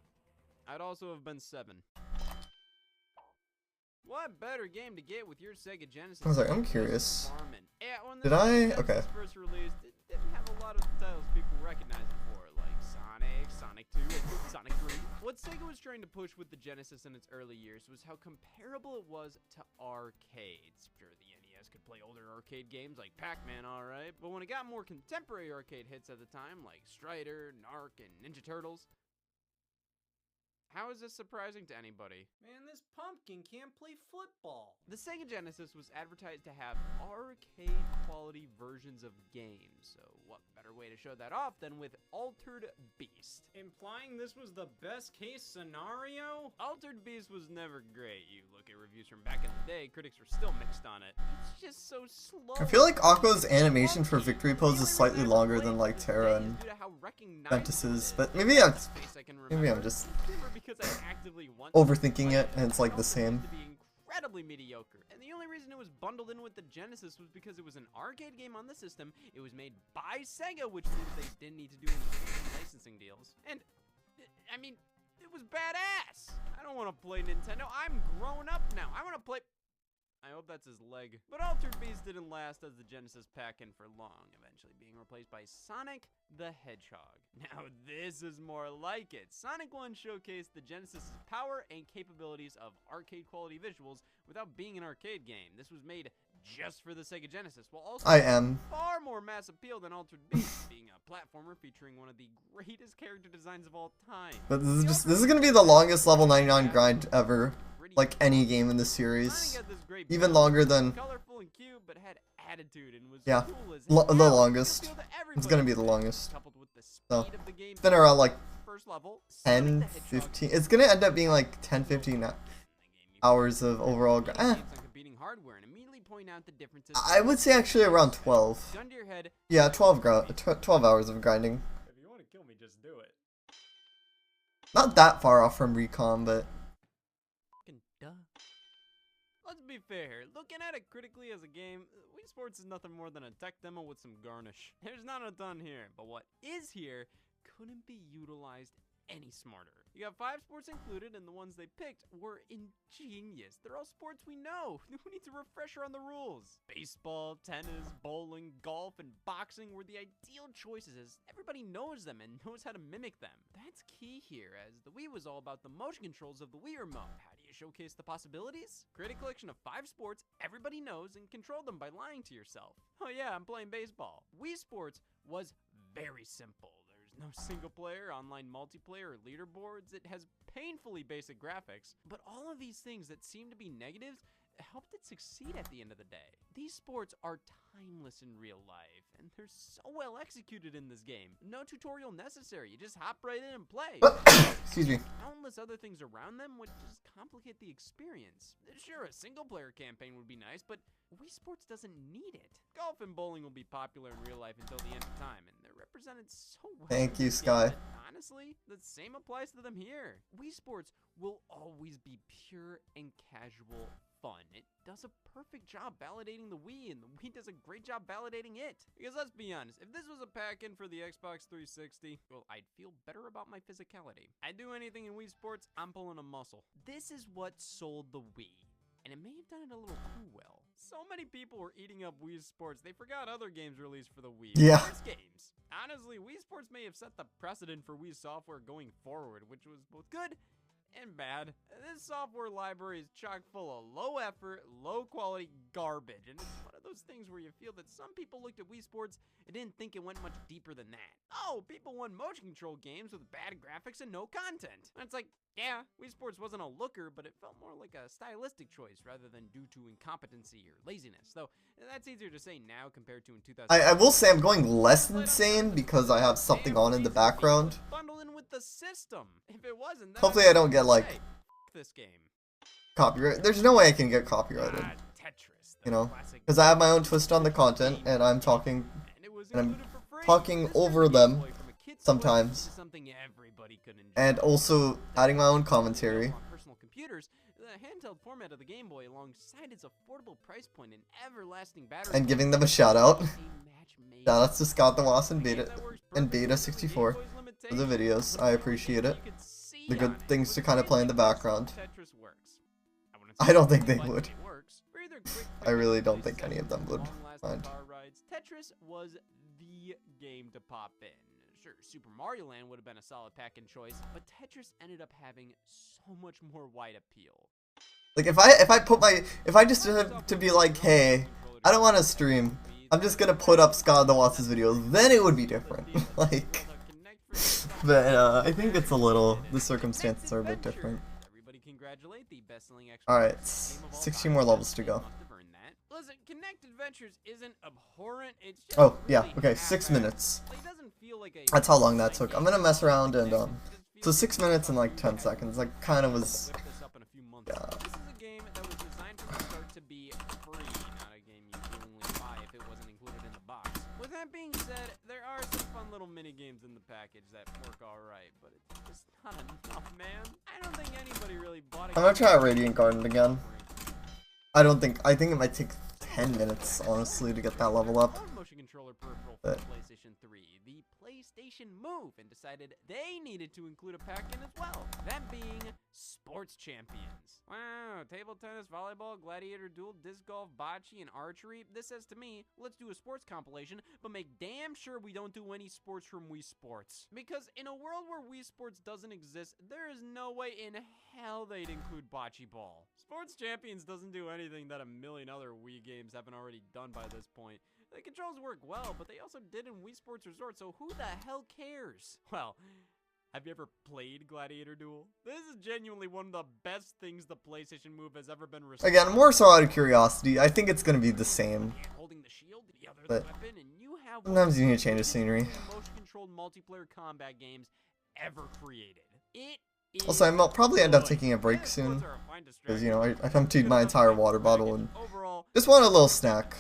I'd also have been 7. What better game to get with your Sega Genesis? I was like, I'm curious. Yeah, when Did I? Okay. First released, it didn't have a lot of titles people recognize it for, like Sonic, Sonic 2, and Sonic 3. What Sega was trying to push with the Genesis in its early years was how comparable it was to arcades. Sure, the NES could play older arcade games like Pac-Man, alright, but when it got more contemporary arcade hits at the time, like Strider, Narc, and Ninja Turtles, how is this surprising to anybody? Man, this pumpkin can't play football. The Sega Genesis was advertised to have arcade-quality versions of games, so what better way to show that off than with Altered Beast? Implying this was the best-case scenario? Altered Beast was never great. You look at reviews from back in the day, critics were still mixed on it. It's just so slow. I feel like Aqua's animation for victory pose is slightly longer than like Terra and Ventus's, but maybe I'm just overthinking it, and it's like the same. Incredibly mediocre. And the only reason it was bundled in with the Genesis was because it was an arcade game on the system. It was made by Sega, which means they didn't need to do any licensing deals. And I mean, it was badass. I don't want to play Nintendo. I'm grown up now. I want to play I hope that's his leg. But Altered Beast didn't last as the Genesis pack-in for long, eventually being replaced by Sonic the Hedgehog. Now this is more like it. Sonic 1 showcased the Genesis' power and capabilities of arcade-quality visuals without being an arcade game. This was made just for the Sega Genesis, while also far more mass appeal than Altered Beast, being a platformer featuring one of the greatest character designs of all time. But this is gonna be the longest level 99 grind ever, like any game in the series. Even longer than colorful and cute, but had attitude and was yeah, cool as the hell. longest. It's gonna be the longest. Coupled with the So speed of the game, it's been around like first level, 10, 15. It's gonna end up being like 10, 15 hours of overall. Hardware and immediately point out the differences. I would say actually around 12. Gun to your head. Yeah, 12 hours of grinding. If you want to kill me, just do it. Not that far off from Recon, but Duh. Let's be fair, looking at it critically as a game, Wii Sports is nothing more than a tech demo with some garnish. There's not a ton here, but what is here couldn't be utilized any smarter. You got 5 sports included, and the ones they picked were ingenious. They're all sports we know. Who needs a refresher on the rules? Baseball, tennis, bowling, golf, and boxing were the ideal choices, as everybody knows them and knows how to mimic them. That's key here, as the Wii was all about the motion controls of the Wii remote. How do you showcase the possibilities? Create a collection of 5 sports everybody knows and control them by lying to yourself. Oh yeah, I'm playing baseball. Wii Sports was very simple. No single player, online multiplayer, or leaderboards. It has painfully basic graphics, but all of these things that seem to be negatives helped it succeed at the end of the day. These sports are timeless in real life, and they're so well executed in this game. No tutorial necessary, you just hop right in and play. Excuse me. Countless other things around them would just complicate the experience. Sure, a single player campaign would be nice, but Wii Sports doesn't need it. Golf and bowling will be popular in real life until the end of time, and they're represented so well. Thank you, Sky. Honestly, the same applies to them here. Wii Sports will always be pure and casual fun. It does a perfect job validating the Wii, and the Wii does a great job validating it. Because let's be honest, if this was a pack-in for the Xbox 360, well, I'd feel better about my physicality. I'd do anything in Wii Sports, I'm pulling a muscle. This is what sold the Wii, and it may have done it a little too well. So many people were eating up Wii Sports, they forgot other games released for the Wii. Yeah. First games. Honestly, Wii Sports may have set the precedent for Wii software going forward, which was both good and bad. This software library is chock full of low effort, low quality garbage, and it's one of those things where you feel that some people looked at Wii Sports and didn't think it went much deeper than that. Oh, people want motion control games with bad graphics and no content. And it's like, yeah, Wii Sports wasn't a looker, but it felt more like a stylistic choice rather than due to incompetency or laziness. Though that's easier to say now compared to in 2000. I will say I'm going less insane because I have something on in the background. Bundle in with the system. If it wasn't, then Hopefully I don't get like this game. Copyright. There's no way I can get copyrighted. Tetris, You know, because I have my own twist on the content, and I'm talking, and I'm talking over them sometimes, and also adding my own commentary. Personal computers, the handheld format of the Game Boy, alongside its affordable price point and everlasting battery, And giving them a shout out. Shout outs to Scott the Wasp and Beta 64 for the videos. I appreciate it. The good things to kind of play in the background. I don't think they would. I really don't think any of them would mind. Tetris was the game to pop in. Sure, Super Mario Land would have been a solid pack-in choice, but Tetris ended up having so much more wide appeal. Like if I just had to be like, hey, I don't want to stream, I'm just gonna put up Scott the Wasp's videos, then it would be different. Like, but I think it's a little, the circumstances are a bit different. Alright, 16 more levels to go. Listen, Connect Adventures isn't abhorrent, it's just Oh, yeah, okay, 6 minutes. That's how long that took. I'm gonna mess around and, so 6 minutes and like 10 seconds, like, kind of was, yeah. This is a game that was designed from the start to be free, not a game you willingly buy if it wasn't included in the box. With that being said, there are some fun little mini games in the package that work alright, but it's just not enough, man. I don't think anybody really bought it. I'm gonna try Radiant Garden again. I think it might take 10 minutes, honestly, to get that level up. Motion controller peripheral But for PlayStation 3, the PlayStation PlayStation Move and decided they needed to include a pack-in as well, them being sports champions. Wow, table tennis, volleyball, gladiator duel, disc golf, bocce, and archery. This says to me, let's do a sports compilation, but make damn sure we don't do any sports from Wii Sports. Because in a world where Wii Sports doesn't exist, there is no way in hell they'd include bocce ball. Sports Champions doesn't do anything that a million other Wii games haven't already done by this point. The controls work well, but they also did in Wii Sports Resort, so who the hell cares? Well, have you ever played Gladiator Duel? This is genuinely one of the best things the PlayStation Move has ever been received. Again, more so out of curiosity. I think it's gonna be the same. Holding the shield, the other But weapon, and you have sometimes you need to change the scenery. motion-controlled multiplayer combat games ever created. It is Also, I'll probably end up good. taking a break Yes, soon. sports are a fine Because, you know, distraction. I emptied my entire water bottle and Overall, just want a little snack.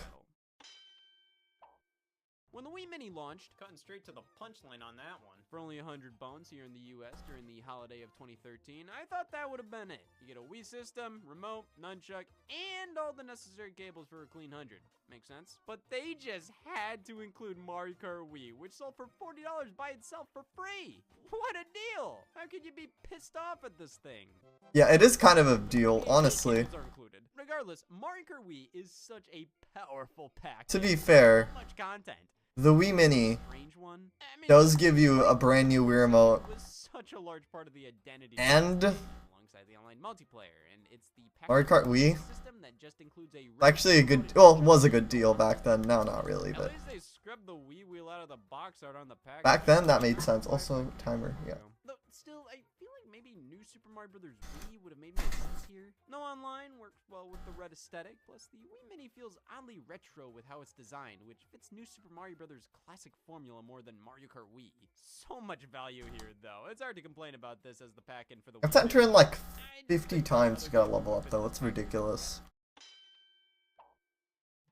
when the Wii Mini launched, Cutting straight to the punchline on that one. for only 100 bones here in the US during the holiday of 2013, I thought that would have been it. You get a Wii system, remote, nunchuck, and all the necessary cables for a clean 100. Makes sense? But they just had to include Mario Kart Wii, which sold for $40 by itself for free. What a deal! How could you be pissed off at this thing? Yeah, it is kind of a deal, honestly. Cables are included. Regardless, Mario Kart Wii is such a powerful pack. To be fair, So much content. the Wii Mini Range one. I mean, does give you a brand new Wii remote, it was such a large part of the identity and alongside the online multiplayer, and it's the Mario Kart Wii. system that just includes a Actually a good, well, was a good deal back then. Now not really, At but least they scrubbed the Wii wheel out of the box art on the pack. back then that made sense. Also, timer, yeah. Though still, I feel like maybe New Super Mario Bros. Wii would have made more sense here. No online works well with the red aesthetic. Plus, the Wii Mini feels oddly retro with how it's designed, which fits New Super Mario Bros. Classic formula more than Mario Kart Wii. So much value here, though. It's hard to complain about this as the pack-in for the I have to Wii enter Mini. in like I 50 just times to think get a it's level up, though. It's ridiculous.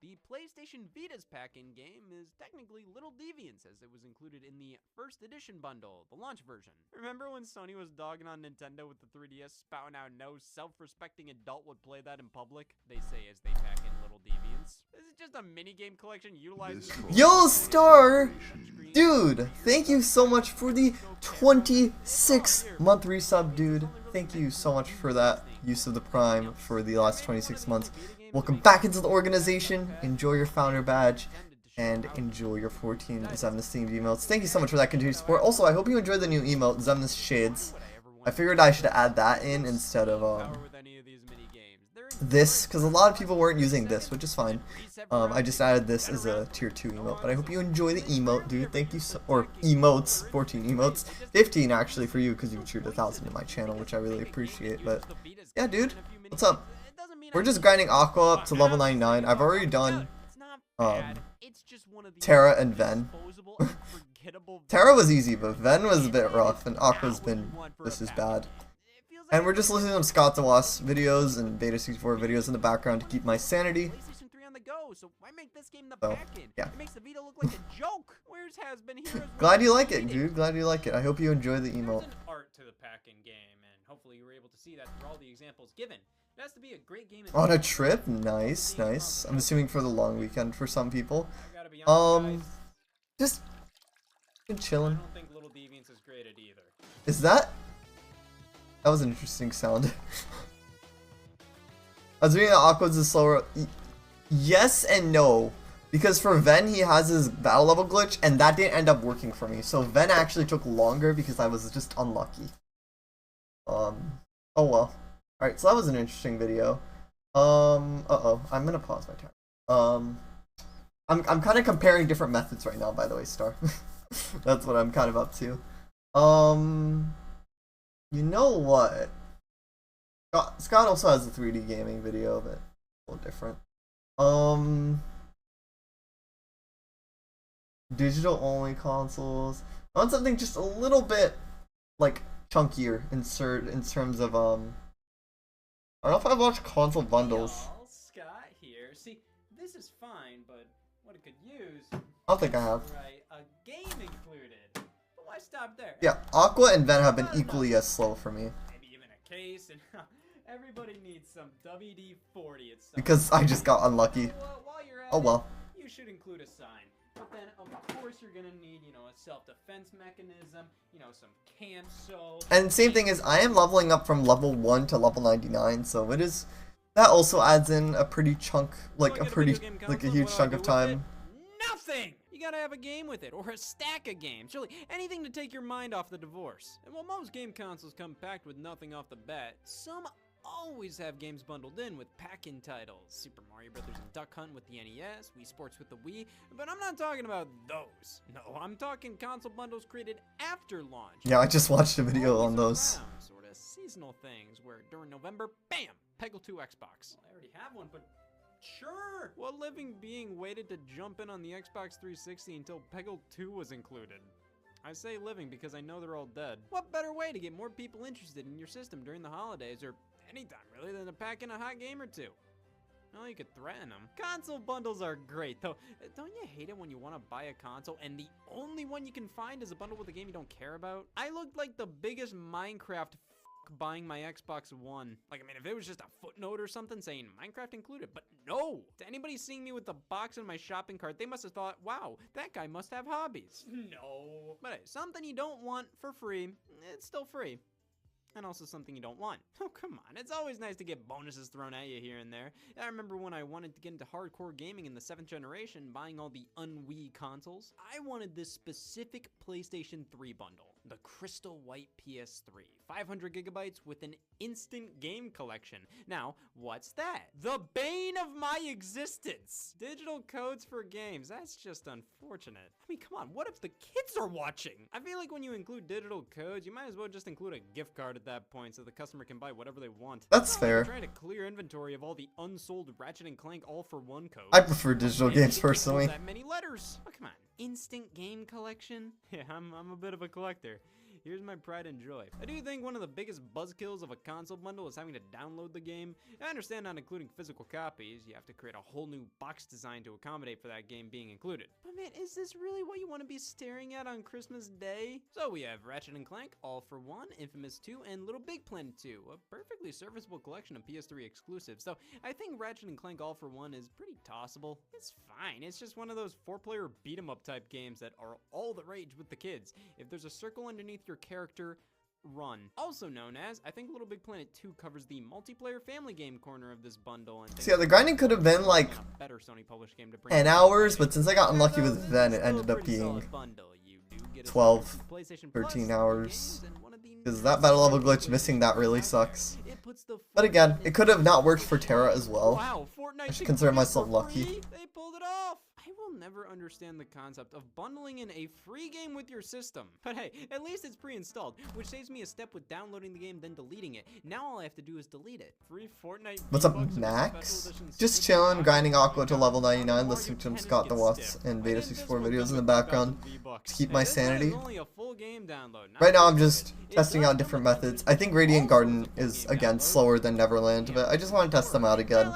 The PlayStation Vita's pack-in game is technically Little Deviants, as it was included in the first edition bundle, the launch version. Remember when Sony was dogging on Nintendo with the 3DS, spouting out no self-respecting adult would play that in public? They say as they pack in Little Deviants. This is just a minigame collection utilizing... Yo, Star! Dude, thank you so much for the 26-month resub, dude. Thank you so much for that use of the Prime for the last 26 months. Welcome back into the organization. Enjoy your founder badge and enjoy your 14 Xemnas themed emotes. Thank you so much for that continued support. Also, I hope you enjoyed the new emote, Xemnas Shades. I figured I should add that in instead of this, because a lot of people weren't using this, which is fine. I just added this as a tier 2 emote, but I hope you enjoy the emote, dude. Thank you so, or emotes, 14 emotes, 15 actually for you, because you cheered 1,000 in my channel, which I really appreciate. But yeah, dude, what's up? We're just grinding Aqua up to level 99. I've already done Terra and Ven. Terra was easy, but Ven was a bit rough, and Aqua's been just as bad. And we're just listening to some Scott the Wasp videos and Beta 64 videos in the background to keep my sanity. So, yeah. Glad you like it, dude. Glad you like it. I hope you enjoy the emote. There's an art to the pack-in game, and hopefully you were able to see that through all the examples given. It has to be a great game. On a trip? Nice, nice. I'm assuming for the long weekend for some people. I gotta be honest, guys, Just chilling. I don't think Little Deviants is graded either. Is that? That was an interesting sound. I was reading that Aqua's is slower. Yes and no. Because for Ven, he has his battle level glitch, and that didn't end up working for me. So Ven actually took longer because I was just unlucky. Oh well. Alright, so that was an interesting video. Uh-oh. I'm gonna pause my timer. I'm kind of comparing different methods right now, by the way, Star. That's what I'm kind of up to. You know what? Scott also has a 3D gaming video, but a little different. Digital only consoles. I want something just a little bit like chunkier in terms of I don't know if I've watched console bundles. Y'all, Scott here. See, this is fine, but what it could use. I don't think I have. Right, a game included. But why stop there? Yeah, Aqua and Ven have been equally as slow for me. Maybe even a case, and everybody needs some WD-40 at some Because I just got unlucky. So, while you're at Oh well. it, you should include a sign. But then, of course, you're gonna need, you know, a self-defense mechanism, you know, some cancel. And same thing is, I am leveling up from level 1 to level 99, so it is... That also adds in a pretty chunk, like a huge chunk of time. Nothing! You gotta have a game with it, or a stack of games. Really, anything to take your mind off the divorce. And while most game consoles come packed with nothing off the bat, some always have games bundled in with pack-in titles. Super Mario Brothers and Duck Hunt with the NES, Wii Sports with the Wii, but I'm not talking about those. No, I'm talking console bundles created after launch. Yeah, I just watched a video on those. Sort of seasonal things where during November, bam, Peggle 2 Xbox. Well, I already have one, but sure. What living being waited to jump in on the Xbox 360 until Peggle 2 was included? I say living because I know they're all dead. What better way to get more people interested in your system during the holidays, or anytime really, than to pack in a hot game or two? Well, you could threaten them. Console bundles are great, though. Don't you hate it when you want to buy a console and the only one you can find is a bundle with a game you don't care about? I looked like the biggest Minecraft buying my Xbox One. Like, I mean, if it was just a footnote or something saying Minecraft included, but no. To anybody seeing me with the box in my shopping cart, they must have thought, wow, that guy must have hobbies. No. But hey, something you don't want for free, it's still free. And also something you don't want. Oh, come on. It's always nice to get bonuses thrown at you here and there. I remember when I wanted to get into hardcore gaming in the 7th generation, buying all the un-Wii consoles. I wanted this specific PlayStation 3 bundle. The Crystal White PS3. 500 gigabytes with an instant game collection. Now, what's that? The bane of my existence! Digital codes for games. That's just unfortunate. I mean, come on. What if the kids are watching? I feel like when you include digital codes, you might as well just include a gift card at that point so the customer can buy whatever they want. That's fair. I'm trying to clear inventory of all the unsold Ratchet and Clank all-for-one codes. I prefer digital games personally. That many letters. Oh, come on. Instant game collection? Yeah, I'm a bit of a collector. Here's my pride and joy. I do think one of the biggest buzzkills of a console bundle is having to download the game. I understand not including physical copies. You have to create a whole new box design to accommodate for that game being included. But man, is this really what you want to be staring at on Christmas Day? So we have Ratchet and Clank, All for One, Infamous 2, and Little Big Planet 2. A perfectly serviceable collection of PS3 exclusives. So I think Ratchet and Clank All for One is pretty tossable. It's fine. It's just one of those 4-player beat-em-up type games that are all the rage with the kids. If there's a circle underneath your character, run. Also known as, I think Little Big Planet 2 covers the multiplayer family game corner of this bundle. And so yeah, the grinding could have been like 10 hours, but since I got unlucky with Ven, it ended up being 12, 13 hours. Because that battle level glitch, missing that really sucks. But again, it could have not worked for Terra as well. I should consider myself lucky. They pulled it off! I will never understand the concept of bundling in a free game with your system. But hey, at least it's pre-installed, which saves me a step with downloading the game then deleting it. Now all I have to do is delete it. Free Fortnite. What's up, Max? Just chilling, grinding Aqua to level 99, listening to Scott the Watts and Beta 64 videos in the background to keep my sanity. Right now I'm just testing out different methods. I think Radiant Garden is, again, slower than Neverland, but I just want to test them out again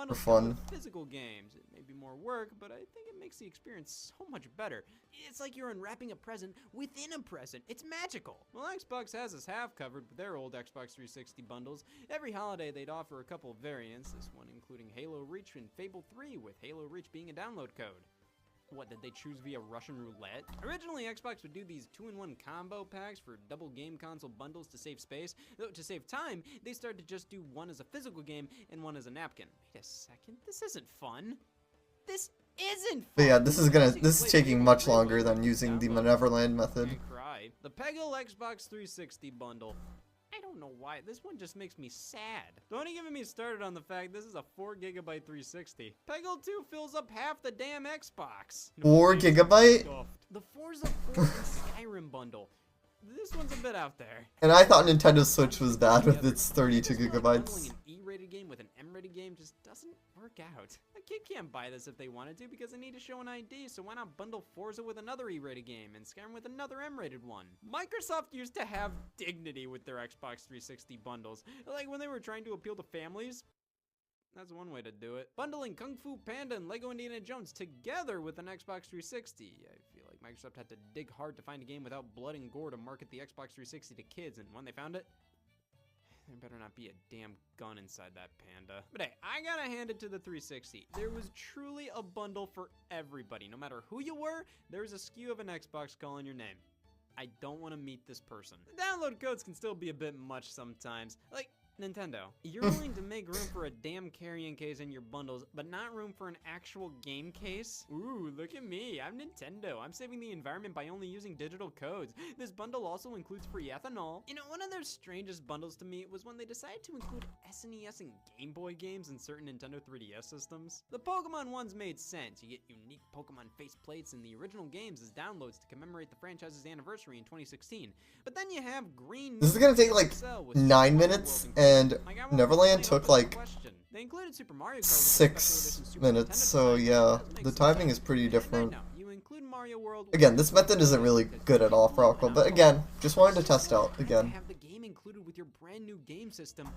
for fun. Physical games. It may be more work, but I think it makes the experience so much better. It's like you're unwrapping a present within a present. It's magical. Well, Xbox has us half covered with their old Xbox 360 bundles. Every holiday they'd offer a couple of variants, this one including Halo Reach and Fable 3, with Halo Reach being a download code. What, did they choose via Russian roulette? Originally, Xbox would do these 2-in-1 combo packs for double game console bundles to save space. Though, to save time, they started to just do one as a physical game and one as a napkin. Wait a second, this isn't fun. This isn't fun! But yeah, this is taking much longer than using the Neverland method. The Peggle Xbox 360 bundle. I don't know why. This one just makes me sad. Don't even get me started on the fact this is a 4GB 360. Peggle 2 fills up half the damn Xbox. 4 GB? The Forza 4 and Skyrim bundle. This one's a bit out there. And I thought Nintendo Switch was bad with its 32 gigabytes. Bundling an E-rated game with an M-rated game just doesn't work out. A kid can't buy this if they wanted to because they need to show an ID, so why not bundle Forza with another E-rated game and Skyrim with another M-rated one? Microsoft used to have dignity with their Xbox 360 bundles, like when they were trying to appeal to families. That's one way to do it. Bundling Kung Fu Panda and Lego Indiana Jones together with an Xbox 360. I feel like Microsoft had to dig hard to find a game without blood and gore to market the Xbox 360 to kids, and when they found it, There better not be a damn gun inside that panda. But hey, I gotta hand it to the 360. There was truly a bundle for everybody. No matter who you were, there was a SKU of an Xbox calling your name. I don't want to meet this person. The download codes can still be a bit much sometimes. Like, Nintendo, you're willing to make room for a damn carrying case in your bundles, but not room for an actual game case? Ooh, look at me, I'm Nintendo. I'm saving the environment by only using digital codes. This bundle also includes free ethanol. You know, one of their strangest bundles to me was when they decided to include SNES and Game Boy games in certain Nintendo 3DS systems. The Pokemon ones made sense. You get unique Pokemon faceplates in the original games as downloads to commemorate the franchise's anniversary in 2016. But then you have green... This is gonna take like 9 minutes, and Neverland took like 6 minutes, so yeah, the timing is pretty different. Again, this method isn't really good at all for Aqua, but again, just wanted to test out again. Have the game included with your brand new game system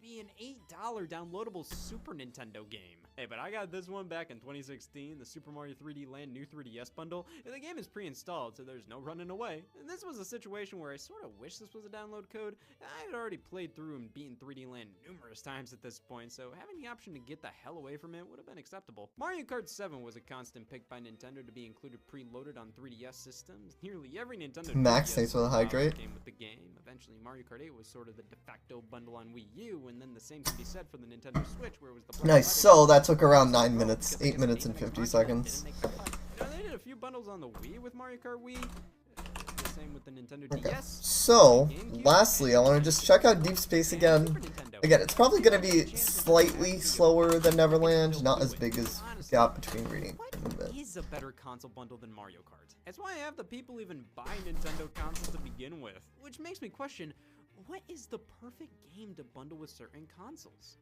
be an $8 downloadable Super Nintendo game. Hey, but I got this one back in 2016, the Super Mario 3D Land New 3DS bundle, and the game is pre-installed, so there's no running away. And this was a situation where I sort of wish this was a download code. I had already played through and beaten 3D Land numerous times at this point, so having the option to get the hell away from it would have been acceptable. Mario Kart 7 was a constant pick by Nintendo to be included preloaded on 3DS systems. Nearly every Nintendo Max, 3DS thanks for the hydrate. came with the game. Eventually, Mario Kart 8 was sort of the de facto bundle on Wii U, and then the same can be said for the Nintendo Switch, where it was the Nice, so that took around 9 minutes, 8 minutes and 50 seconds. You know, they did a few bundles on the Wii with Mario Kart Wii. The same with the Nintendo Okay, DS. so, lastly, I want to just check out Deep Space again. Again, it's probably going to be slightly slower than Neverland, not as big as gap between reading and What is a better console bundle than Mario Kart? That's why half the people even buy Nintendo consoles to begin with. Which makes me question, what is the perfect game to bundle with certain consoles?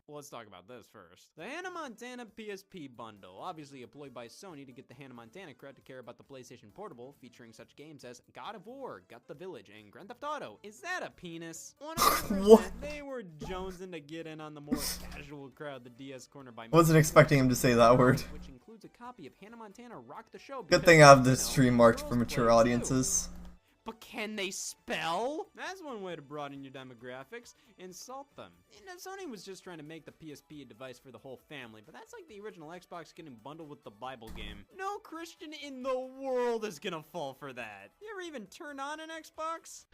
Well, let's talk about this first. The Hannah Montana PSP bundle, obviously employed by Sony to get the Hannah Montana cred to care about the PlayStation Portable, featuring such games as God of War, Gut the Village, and Grand Theft Auto. Is that a penis? 100%. What? They were jonesing to get in on the more casual crowd, the DS corner by Wasn't expecting him to say that word. which includes a copy of Hannah Montana Rock the Show. Good thing I have this stream marked for mature audiences. But can they spell? That's one way to broaden your demographics. Insult them. You know, Sony was just trying to make the PSP a device for the whole family, but that's like the original Xbox getting bundled with the Bible game. No Christian in the world is gonna fall for that. You ever even turn on an Xbox?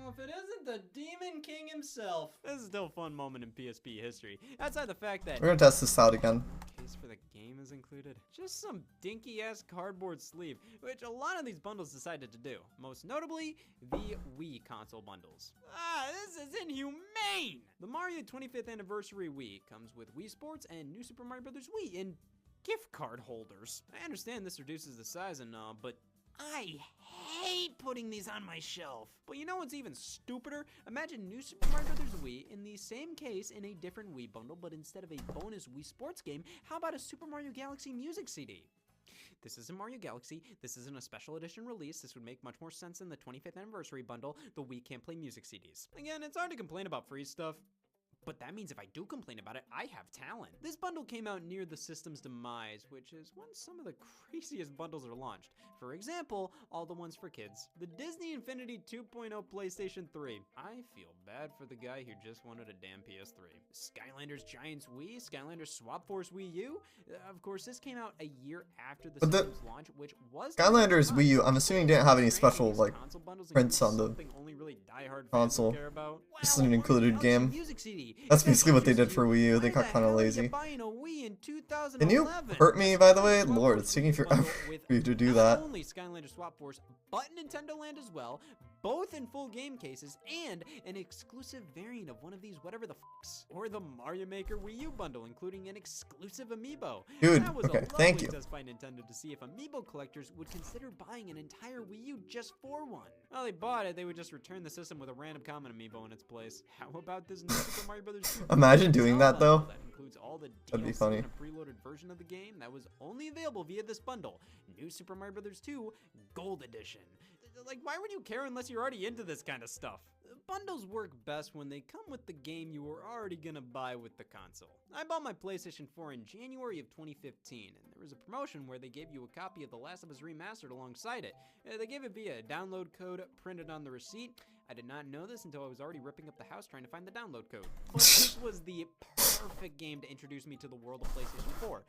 Oh, if it isn't the Demon King himself. This is still a fun moment in PSP history. Outside the fact that We're gonna test this out again. case for the game is included. Just some dinky ass cardboard sleeve, which a lot of these bundles decided to do. Most notably, the Wii console bundles. This is inhumane! The Mario 25th Anniversary Wii comes with Wii Sports and New Super Mario Bros. Wii in gift card holders. I understand this reduces the size and all, but I hate putting these on my shelf. But you know what's even stupider? Imagine New Super Mario Bros. Wii in the same case in a different Wii bundle, but instead of a bonus Wii Sports game, how about a Super Mario Galaxy music CD? This isn't Mario Galaxy, this isn't a special edition release, this would make much more sense than the 25th anniversary bundle, the Wii can't play music CDs. Again, it's hard to complain about free stuff, but that means if I do complain about it, I have talent. This bundle came out near the system's demise, which is when some of the craziest bundles are launched. For example, all the ones for kids. The Disney Infinity 2.0 PlayStation 3. I feel bad for the guy who just wanted a damn PS3. Skylanders Giants Wii, Skylanders Swap Force Wii U. Of course, this came out a year after the But the system's launch, which was Skylanders Wii U, I'm assuming didn't have any special like prints on the console. This is an included game. That's basically what they did for Wii U. They got kind of lazy. Can you hurt me, by the way? Lord, it's taking forever for you to do that. Only Skylanders Swap Force, but Nintendo Land as well, both in full game cases, and an exclusive variant of one of these whatever the fucks. Or the Mario Maker Wii U bundle, including an exclusive amiibo. Dude, that was okay, a thank lovely you. test by Nintendo to see if amiibo collectors would consider buying an entire Wii U just for one. Well, they bought it, they would just return the system with a random common amiibo in its place. How about this new Super Mario Bros. 2? Imagine doing that though. That includes all the That'd be DLC funny. and a preloaded version of the game that was only available via this bundle. New Super Mario Bros. 2 Gold Edition. Like, why would you care unless you're already into this kind of stuff? Bundles work best when they come with the game you were already gonna buy with the console. I bought my PlayStation 4 in January of 2015, and there was a promotion where they gave you a copy of The Last of Us Remastered alongside it. They gave it via a download code printed on the receipt. I did not know this until I was already ripping up the house trying to find the download code. But this was the perfect game to introduce me to the world of PlayStation 4.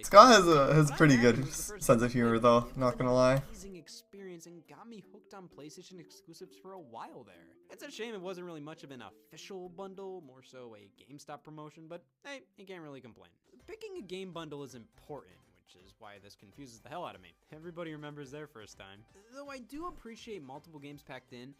Scott has a pretty good sense of humor, though, not gonna lie. Amazing experience and got me hooked on PlayStation exclusives for a while there. It's a shame it wasn't really much of an official bundle, more so a GameStop promotion, but hey, you can't really complain. Picking a game bundle is important, which is why this confuses the hell out of me. Everybody remembers their first time. Though I do appreciate multiple games packed in,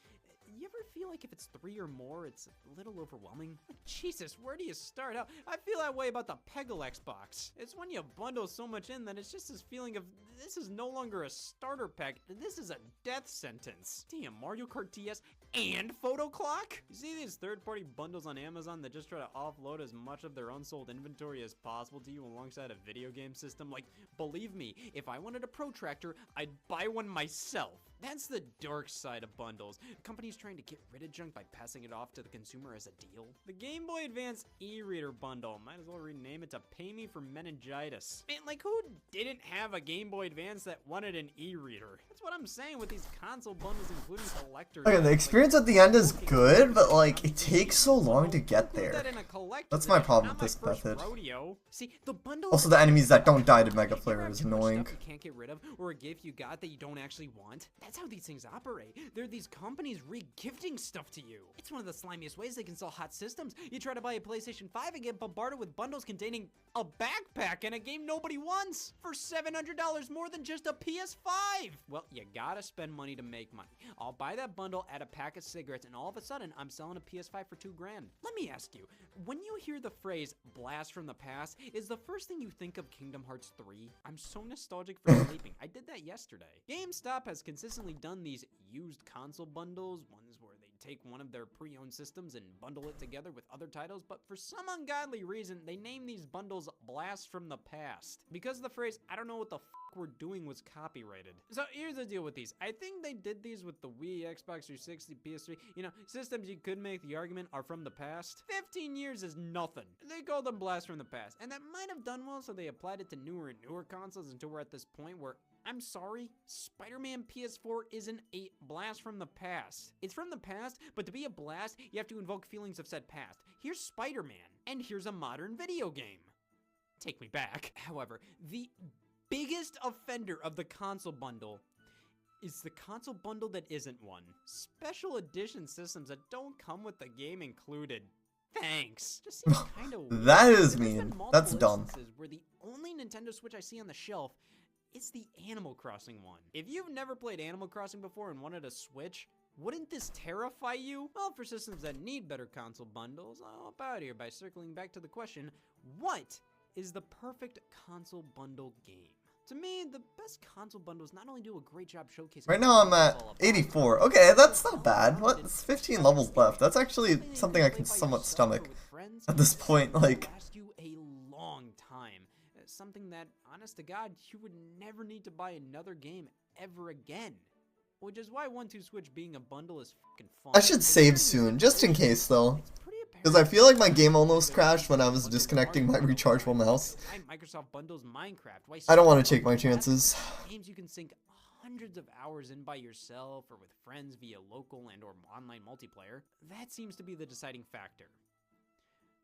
you ever feel like if it's 3 or more, it's a little overwhelming? Jesus, where do you start out? I feel that way about the Peggle Xbox. It's when you bundle so much in that it's just this feeling of, this is no longer a starter pack, this is a death sentence. Damn, Mario Kart DS and Photo Clock? You see these third-party bundles on Amazon that just try to offload as much of their unsold inventory as possible to you alongside a video game system? Like, believe me, if I wanted a protractor, I'd buy one myself. That's the dark side of bundles. Companies trying to get rid of junk by passing it off to the consumer as a deal. The Game Boy Advance e-reader bundle. Might as well rename it to Pay Me for Meningitis. Man, like who didn't have a Game Boy Advance that wanted an e-reader? That's what I'm saying with these console bundles, including collectors. Okay, the experience at the end is good, but like it takes so long to get there. That's my problem with this method. See, the bundle Also, the enemies that don't die to Mega Flare is annoying. You can't get rid of, or a gift you got that you don't actually want. That's how these things operate. They're these companies re-gifting stuff to you. It's one of the slimiest ways they can sell hot systems. You try to buy a PlayStation 5 and get bombarded with bundles containing a backpack and a game nobody wants for $700 more than just a PS5. Well, you gotta spend money to make money. I'll buy that bundle, add a pack of cigarettes, and all of a sudden, I'm selling a PS5 for $2 grand. Let me ask you, when you hear the phrase blast from the past, is the first thing you think of Kingdom Hearts 3? I'm so nostalgic for sleeping. I did that yesterday. GameStop has consistently done these used console bundles, ones where they take one of their pre-owned systems and bundle it together with other titles, but for some ungodly reason, they name these bundles Blast from the Past. Because the phrase, I don't know what the we're doing was copyrighted. So here's the deal with these. I think they did these with the Wii, Xbox 360, PS3. You know, systems you could make the argument are from the past. 15 years is nothing. They called them Blast from the Past, and that might have done well, so they applied it to newer and newer consoles until we're at this point where, I'm sorry, Spider-Man PS4 isn't a blast from the past. It's from the past, but to be a blast, you have to invoke feelings of said past. Here's Spider-Man, and here's a modern video game. Take me back. However, the biggest offender of the console bundle is the console bundle that isn't one. Special edition systems that don't come with the game included. Thanks. Just seems kind of weird. That is mean. That's dumb. Where the only Nintendo Switch I see on the shelf is the Animal Crossing one. If you've never played Animal Crossing before and wanted a Switch, wouldn't this terrify you? Well, for systems that need better console bundles, I'll help out here by circling back to the question, what is the perfect console bundle game? To me, the best console bundles not only do a great job showcasing... Right now I'm at 84. Okay, that's not bad. What? It's 15 levels left. That's actually something I can somewhat stomach at this point, like... last you a long time. Something that, honest to God, you would never need to buy another game ever again. Which is why 1-2 Switch being a bundle is fucking fun. I should save soon, just in case though. Because I feel like my game almost crashed when I was disconnecting my rechargeable mouse. Microsoft bundles Minecraft. I don't want to take my chances. Games you can sink hundreds of hours in by yourself or with friends via local and or online multiplayer. That seems to be the deciding factor.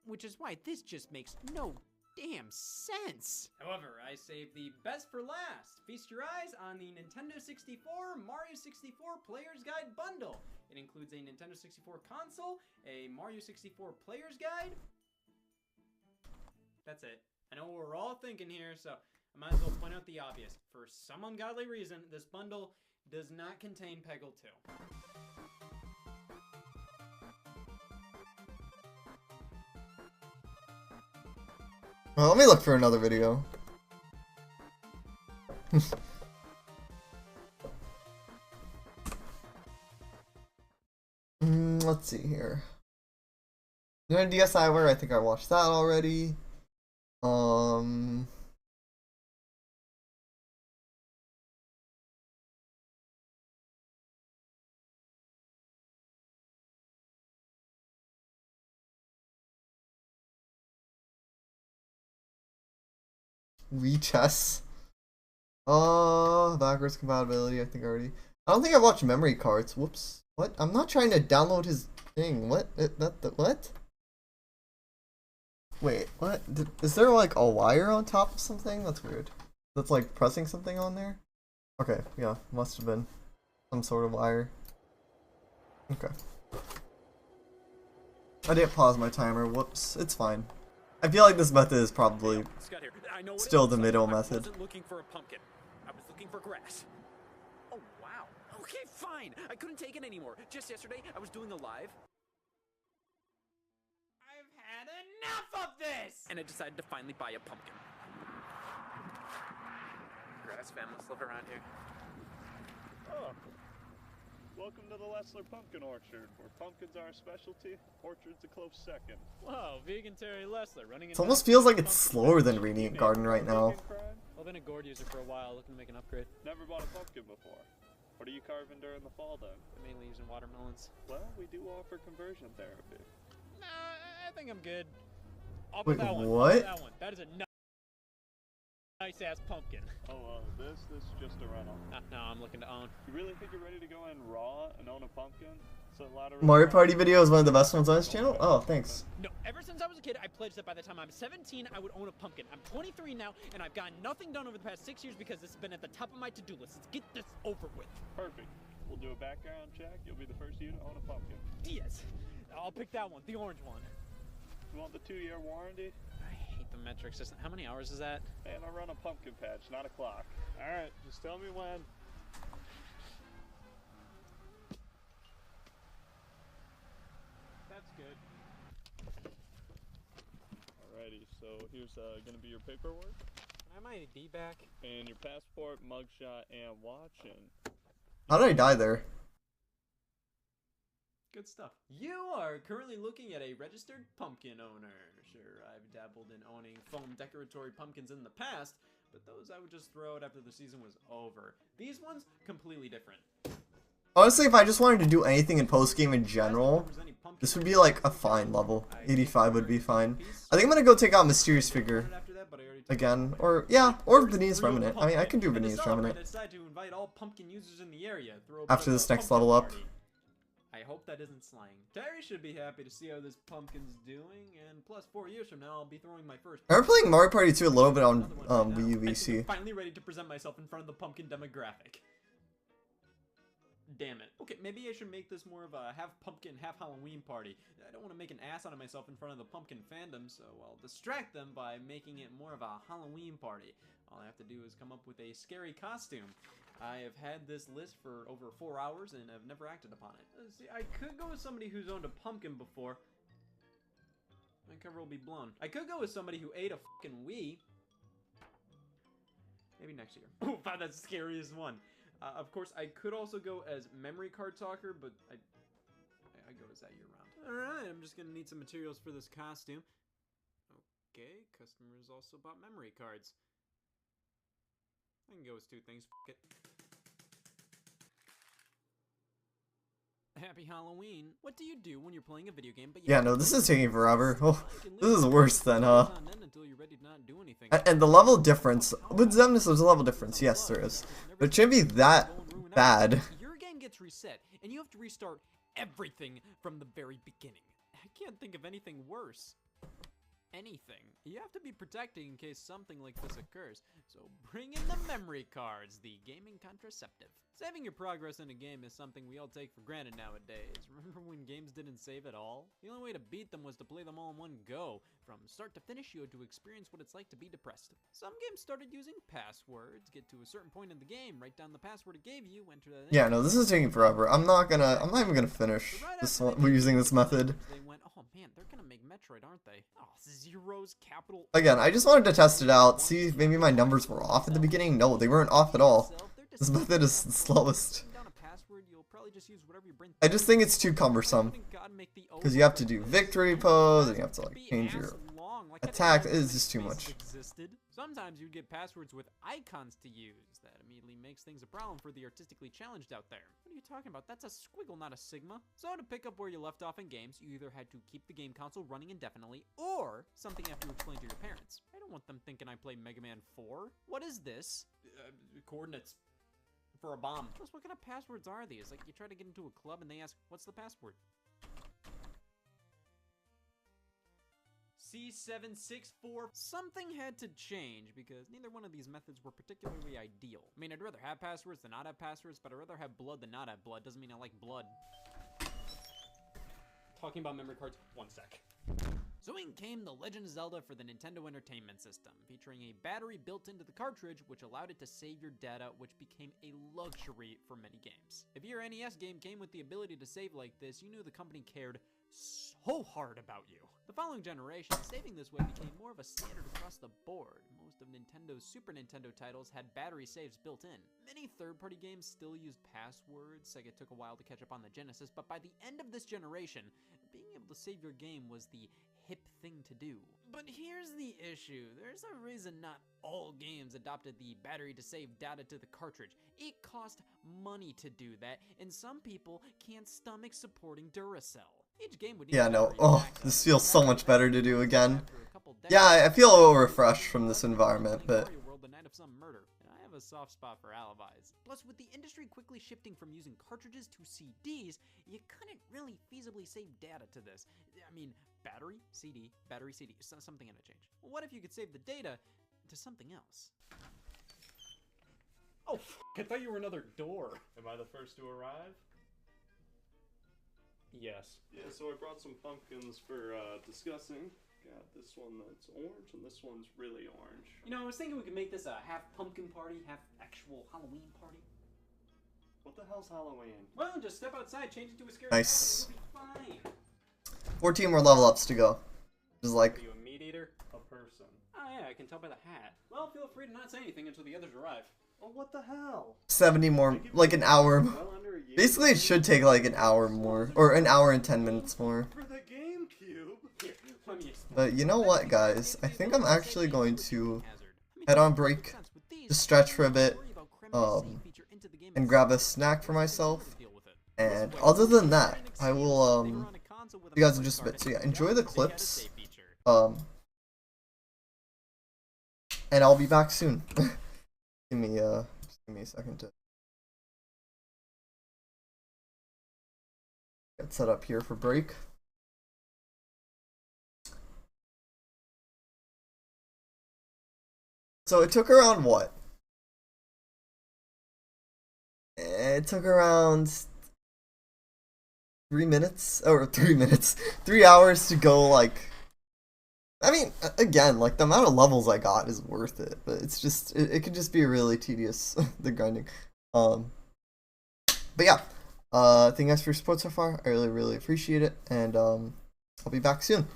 Which is why this just makes no damn sense. However, I saved the best for last. Feast your eyes on the Nintendo 64 Mario 64 Player's Guide bundle. It includes a Nintendo 64 console, a Mario 64 Player's Guide. That's it. I know what we're all thinking here, so I might as well point out the obvious. For some ungodly reason, this bundle does not contain Peggle 2. Well, let me look for another video. Let's see here. DSiWare, I think I watched that already. Wii chess. Backwards compatibility, I think already. I don't think I watched memory cards. Whoops. What? I'm not trying to download his thing. What? What? Wait, what? Is there like a wire on top of something? That's weird. That's like pressing something on there? Okay, yeah, must have been some sort of wire. Okay. I didn't pause my timer. Whoops. It's fine. I feel like this method is probably still the middle method. I wasn't looking for a pumpkin. I was looking for grass. Oh, wow. Okay, fine. I couldn't take it anymore. Just yesterday, I was doing a live. I've had enough of this! And I decided to finally buy a pumpkin. Grass families live around here. Oh. Welcome to the Lessler Pumpkin Orchard, where pumpkins are a specialty, orchards a close second. Wow, vegan Terry Lessler running. It almost feels like it's slower than Radiant Garden right now. I've been a gourd user for a while, looking to make an upgrade. Never bought a pumpkin before. What are you carving during the fall then? I'm mainly using watermelons. Well, we do offer conversion therapy. Nah, I think I'm good. I'll Wait, put that one. what? That one. That is a nice ass pumpkin. Oh, this is just a rental. No, I'm looking to own. You really think you're ready to go in raw and own a pumpkin? So Mario Party video is one of the best ones on this channel? Oh, thanks. No, ever since I was a kid, I pledged that by the time I'm 17, I would own a pumpkin. I'm 23 now, and I've gotten nothing done over the past 6 years because this has been at the top of my to-do list. Let's get this over with. Perfect. We'll do a background check. You'll be the first you to own a pumpkin. Yes. I'll pick that one, the orange one. You want the 2-year warranty? I hate the metric system. How many hours is that? And I run a pumpkin patch, not a clock. Alright, just tell me when. That's good. Alrighty, so here's gonna be your paperwork. Can I have my ID back? And your passport, mugshot, and watch, and... How did I die there? Good stuff. You are currently looking at a registered pumpkin owner. Sure, I've dabbled in owning foam decoratory pumpkins in the past, but those I would just throw out after the season was over. These ones, completely different. Honestly, if I just wanted to do anything in post-game in general, this would be like a fine level. 85 would be fine. I think I'm gonna go take out Mysterious Figure again. Or, yeah, or Venice Remnant. I mean, I can do Venice Remnant after this next level up. I hope that isn't slang. Terry should be happy to see how this pumpkin's doing, and plus 4 years from now, I'll be throwing my first... I remember playing Mario Party 2 a little bit on Wii U VC. I'm finally ready to present myself in front of the pumpkin demographic. Damn it. Okay, maybe I should make this more of a half pumpkin, half Halloween party. I don't want to make an ass out of myself in front of the pumpkin fandom, so I'll distract them by making it more of a Halloween party. All I have to do is come up with a scary costume. I have had this list for over 4 hours and have never acted upon it. See, I could go with somebody who's owned a pumpkin before. My cover will be blown. I could go with somebody who ate a fucking Wii. Maybe next year. Oh, wow, that's the scariest one. Of course, I could also go as Memory Card Talker, but I go as that year-round. Alright, I'm just gonna need some materials for this costume. Okay, customers also bought memory cards. I can go as 2 things, f*** it. Happy Halloween. What do you do when you're playing a video game but yeah, no, this is taking forever. Oh, this is worse than, and the level difference, with Xemnas there's a level difference, yes there is. But it shouldn't be that bad. Your game gets reset, and you have to restart everything from the very beginning. I can't think of anything worse. Anything. You have to be protected in case something like this occurs. So bring in the memory cards, the gaming contraceptive. Saving your progress in a game is something we all take for granted nowadays. Remember when games didn't save at all? The only way to beat them was to play them all in one go. From start to finish, you had to experience what it's like to be depressed. Some games started using passwords. Get to a certain point in the game, write down the password it gave you, enter that. Yeah, no, this is taking forever. I'm not even gonna finish this one using this method. They went, oh man, they're gonna make Metroid, aren't they? Oh, zeros, capital. Again, I just wanted to test it out, see if maybe my numbers were off at the beginning. No, they weren't off at all. This method is the slowest. I just think it's too cumbersome. Because you have to do victory pose, and you have to like change your like I didn't Attack know is just too spaces much. Existed. Sometimes you'd get passwords with icons to use. That immediately makes things a problem for the artistically challenged out there. What are you talking about? That's a squiggle, not a sigma. So to pick up where you left off in games, you either had to keep the game console running indefinitely, or something you have to explain to your parents. I don't want them thinking I play Mega Man 4. What is this? Coordinates for a bomb. Plus, what kind of passwords are these? Like, you try to get into a club and they ask, what's the password? C764. Something had to change because neither one of these methods were particularly ideal. I mean, I'd rather have passwords than not have passwords, but I'd rather have blood than not have blood. Doesn't mean I like blood. Talking about memory cards, 1 sec. So in came The Legend of Zelda for the Nintendo Entertainment System, featuring a battery built into the cartridge which allowed it to save your data, which became a luxury for many games. If your NES game came with the ability to save like this, you knew the company cared so hard about you. The following generation, saving this way became more of a standard across the board. Most of Nintendo's Super Nintendo titles had battery saves built in. Many third-party games still used passwords. Sega took a while to catch up on the Genesis, but by the end of this generation, being able to save your game was the hip thing to do. But here's the issue. There's a reason not all games adopted the battery to save data to the cartridge. It cost money to do that, and some people can't stomach supporting Duracell. Each game would need Yeah, no. battery Oh, backup. this feels so much better to do again. After a couple Yeah, I decades, feel a little refreshed from this environment, but Mario World, the night of some murder. And I have a soft spot for alibis. Plus, with the industry quickly shifting from using cartridges to CDs, you couldn't really feasibly save data to this. I mean, battery, CD, something had to change. Well, what if you could save the data to something else? Oh, I thought you were another door. Am I the first to arrive? Yes. Yeah, so I brought some pumpkins for discussing. Got this one that's orange, and this one's really orange. You know, I was thinking we could make this a half pumpkin party, half actual Halloween party. What the hell's Halloween? Well, just step outside, change it to a scary Nice. pumpkin, it'll be fine. 14 more level ups to go. Just like, Are you a meat eater? A person. Oh yeah, I can tell by the hat. Well, feel free to not say anything until the others arrive. Oh, what the hell? 70 more, like an hour. Well under a year. Basically, it should take like an hour more, or an hour and 10 minutes more. For the GameCube. Here, let me explain. But you know what, guys? I think I'm actually going to head on break, just stretch for a bit, and grab a snack for myself. And other than that, I will, you guys in just a bit. So yeah, enjoy the clips, and I'll be back soon. Just give me a second to get set up here for break. So it took around what? It took around 3 minutes, or 3 minutes, 3 hours to go, like, I mean, again, like, the amount of levels I got is worth it, but it's just, it can just be really tedious, the grinding. But yeah, thank you guys for your support so far, I really, really appreciate it, and, I'll be back soon.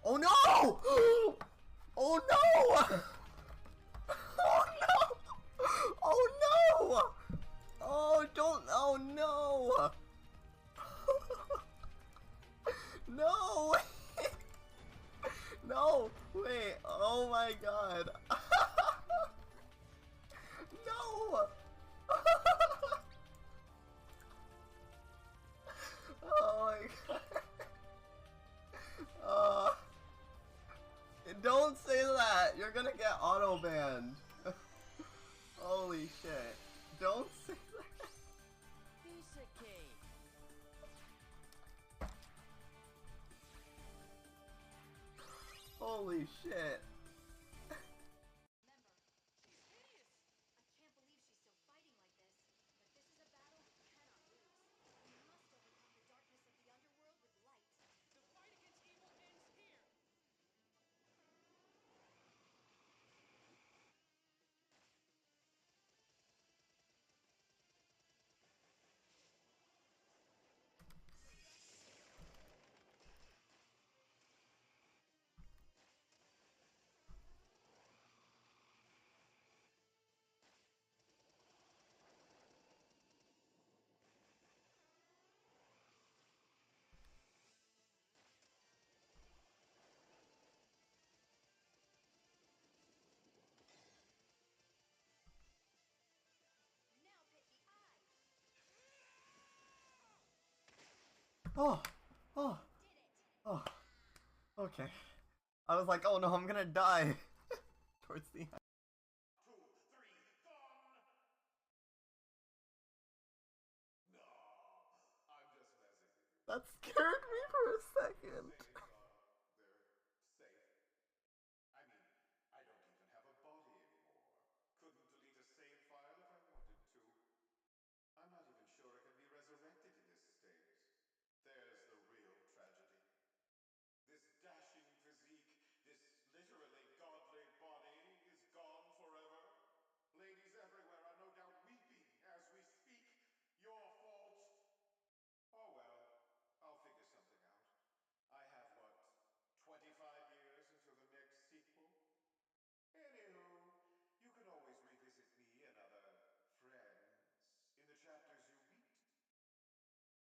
Oh no! Oh no! Oh no! Oh no! Oh, don't, oh no! No! No! Wait, oh my god! No! Piece of cake. Holy shit. Oh, oh, oh, okay. I was like, oh no, I'm gonna die towards the end. That scared me for a second. I mean, I don't even have a body anymore. Couldn't delete a save file if I wanted to. I'm not even sure I can be resurrected in this state. There's the real tragedy. This dashing physique, this literally godly body is gone forever. Ladies everywhere are no doubt weeping as we speak. Your fault. Oh well, I'll figure something out. I have, what, 25 years until the next sequel? Anywho, you can always revisit me and other friends in the chapters you beat.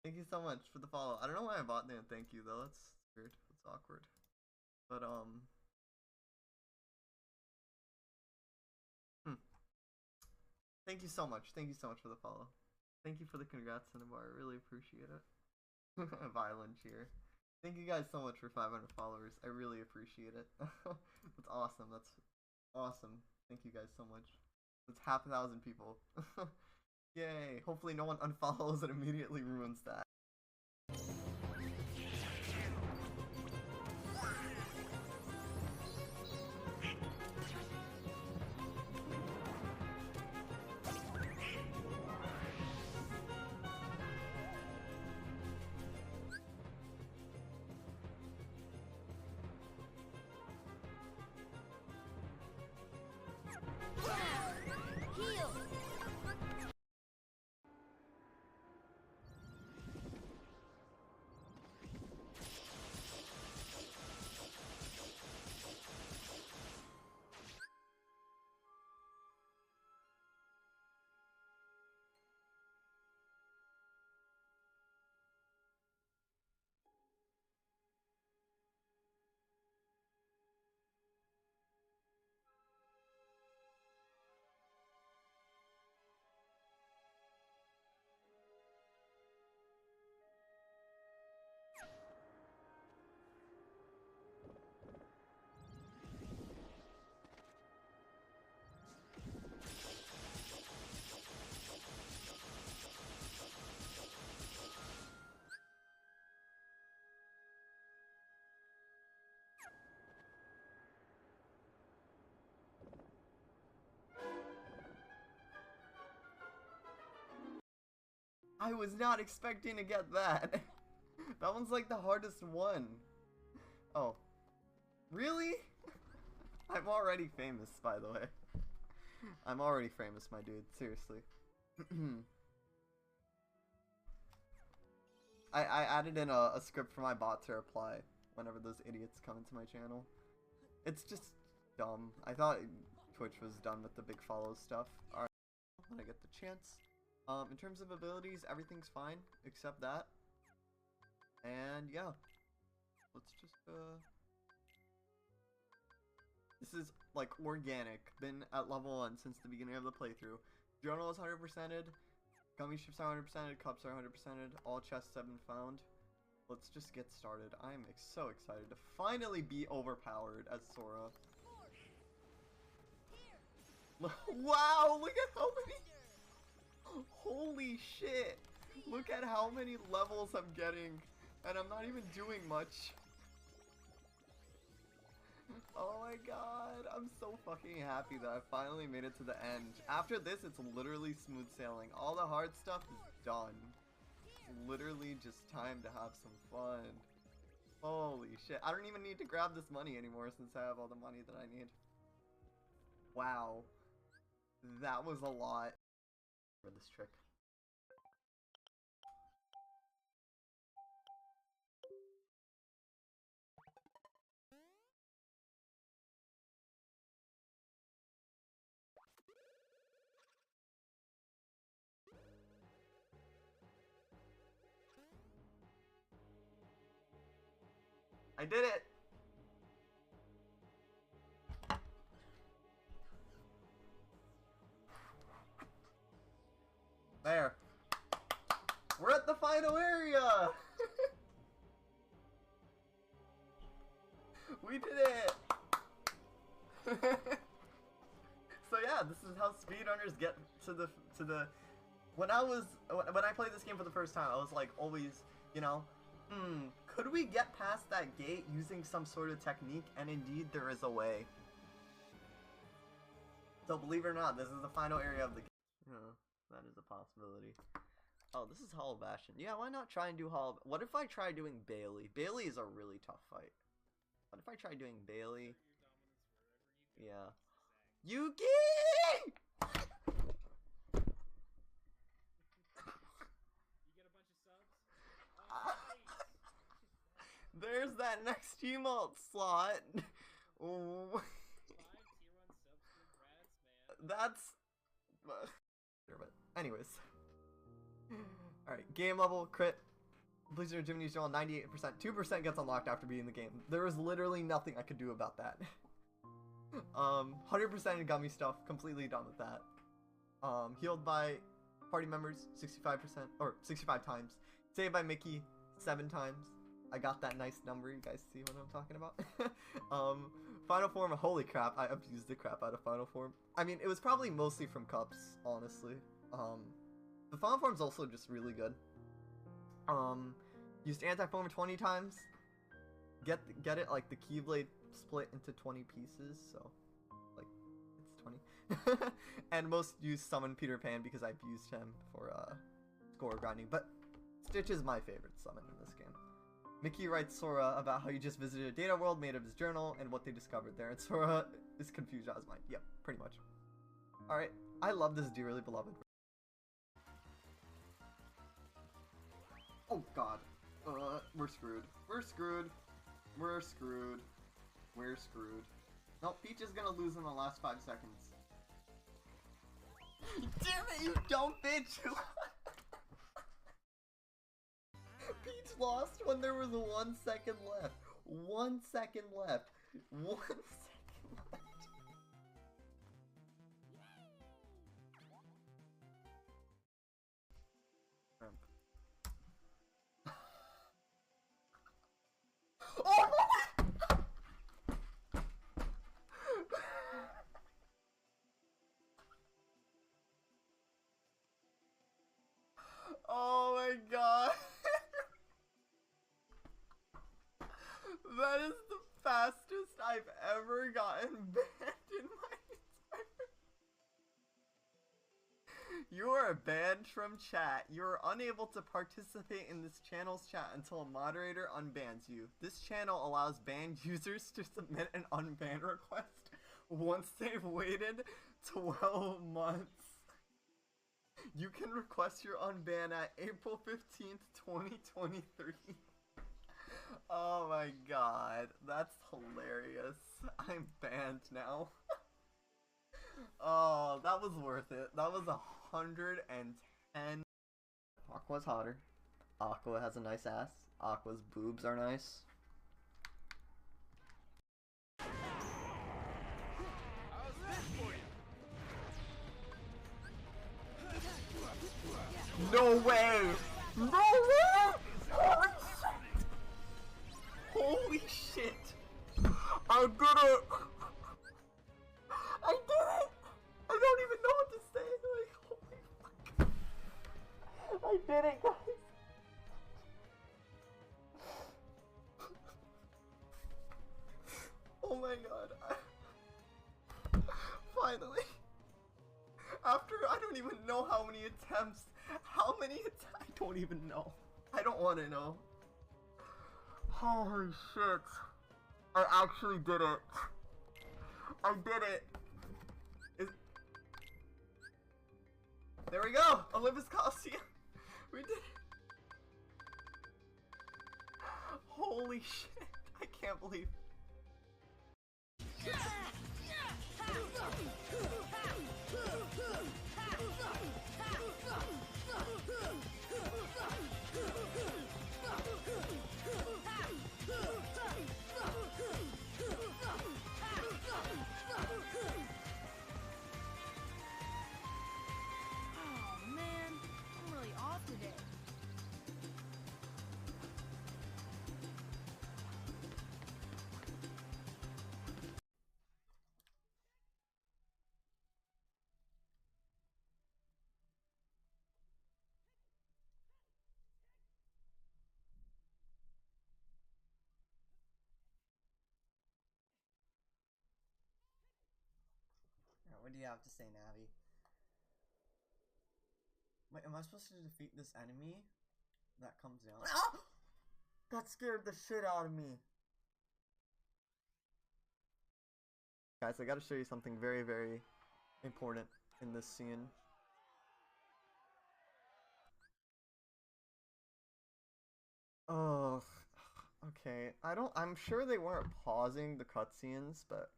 Thank you so much for the follow. I don't know why I bought that. Thank you though. That's weird. That's awkward. But thank you so much. Thank you so much for the follow. Thank you for the congrats, Cinnabar. I really appreciate it. Violent cheer. Thank you guys so much for 500 followers. I really appreciate it. That's awesome. That's awesome. Thank you guys so much. That's 500 people. Yay. Hopefully no one unfollows and immediately ruins that. I was not expecting to get that. That one's like the hardest one. Oh. Really? I'm already famous, by the way. I'm already famous, my dude. Seriously. I added in a script for my bot to reply whenever those idiots come into my channel. It's just dumb. I thought Twitch was done with the big follow stuff. Alright, when I get the chance. In terms of abilities, everything's fine except that. And yeah. Let's just this is like organic. Been at level 1 since the beginning of the playthrough. Journal is 100%ed. Gummy ships are 100%ed. Cups are 100%ed. All chests have been found. Let's just get started. I'm so excited to finally be overpowered as Sora. Wow, look at how many... Holy shit! Look at how many levels I'm getting, and I'm not even doing much. Oh my god, I'm so fucking happy that I finally made it to the end. After this, it's literally smooth sailing. All the hard stuff is done. It's literally just time to have some fun. Holy shit, I don't even need to grab this money anymore since I have all the money that I need. Wow. That was a lot for this trick. I did it! There. We're at the final area! We did it! So yeah, this is how speedrunners get to the when I played this game for the first time, I was like always, you know, could we get past that gate using some sort of technique? And indeed there is a way. So believe it or not, this is the final area of the game. That is a possibility. Oh, this is Hollow Bastion. Yeah, why not try and do Hollow... What if I try doing Bailey? Bailey is a really tough fight. What if I try doing Bailey? Yeah. Yuki! There's that next emote slot. That's... Anyways. Alright, game level, crit. Completion of Jiminy's Journal, 98%. 2% gets unlocked after beating the game. There is literally nothing I could do about that. 100% in gummy stuff, completely done with that. Healed by party members, 65%, or 65 times. Saved by Mickey, 7 times. I got that nice number, you guys see what I'm talking about? Final form, holy crap, I abused the crap out of final form. I mean, it was probably mostly from cups, honestly. The final form's also just really good. Used anti-foam 20 times. Get it, like, the Keyblade split into 20 pieces, so, like, it's 20. And most used summon Peter Pan because I've used him for, score grinding, but Stitch is my favorite summon in this game. Mickey writes Sora about how he just visited a data world made of his journal and what they discovered there, and Sora is confused out of his mind. Yep, pretty much. Alright, I love this dearly beloved. Oh god. We're screwed. We're screwed. We're screwed. We're screwed. No, Peach is gonna lose in the last 5 seconds. Damn it, you dumb bitch! Peach lost when there was 1 second left. 1 second left. 1 second left. Oh! Oh my god. That is the fastest I've ever gotten banned in my entire... You are banned from chat. You are unable to participate in this channel's chat until a moderator unbans you. This channel allows banned users to submit an unban request once they've waited 12 months. You can request your unban at April 15th, 2023. Oh my god, that's hilarious. I'm banned now. Oh, that was worth it. That was 110. Aqua's hotter. Aqua has a nice ass. Aqua's boobs are nice. How's this for you? No way! No way! Holy shit! Holy shit! I did it! I did it! I don't even know what to say. Like, holy fuck. did it, guys! Oh my god. Finally! After I don't even know how many attempts. How many attempts? I don't even know. I don't want to know. Holy shit. I actually did it. I did it. There we go! Olympus Coliseum! We did it! Holy shit! I can't believe. What do you have to say, Navi? Wait, am I supposed to defeat this enemy that comes down? Ah! That scared the shit out of me. Guys, I gotta show you something very, very important in this scene. Oh, okay. I'm sure they weren't pausing the cutscenes, but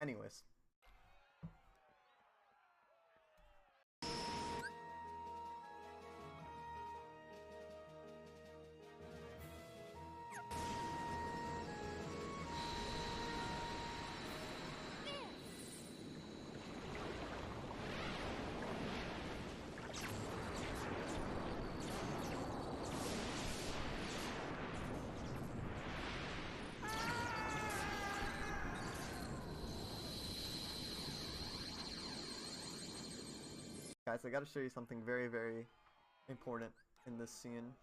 anyways. Guys, I gotta show you something very, very important in this scene.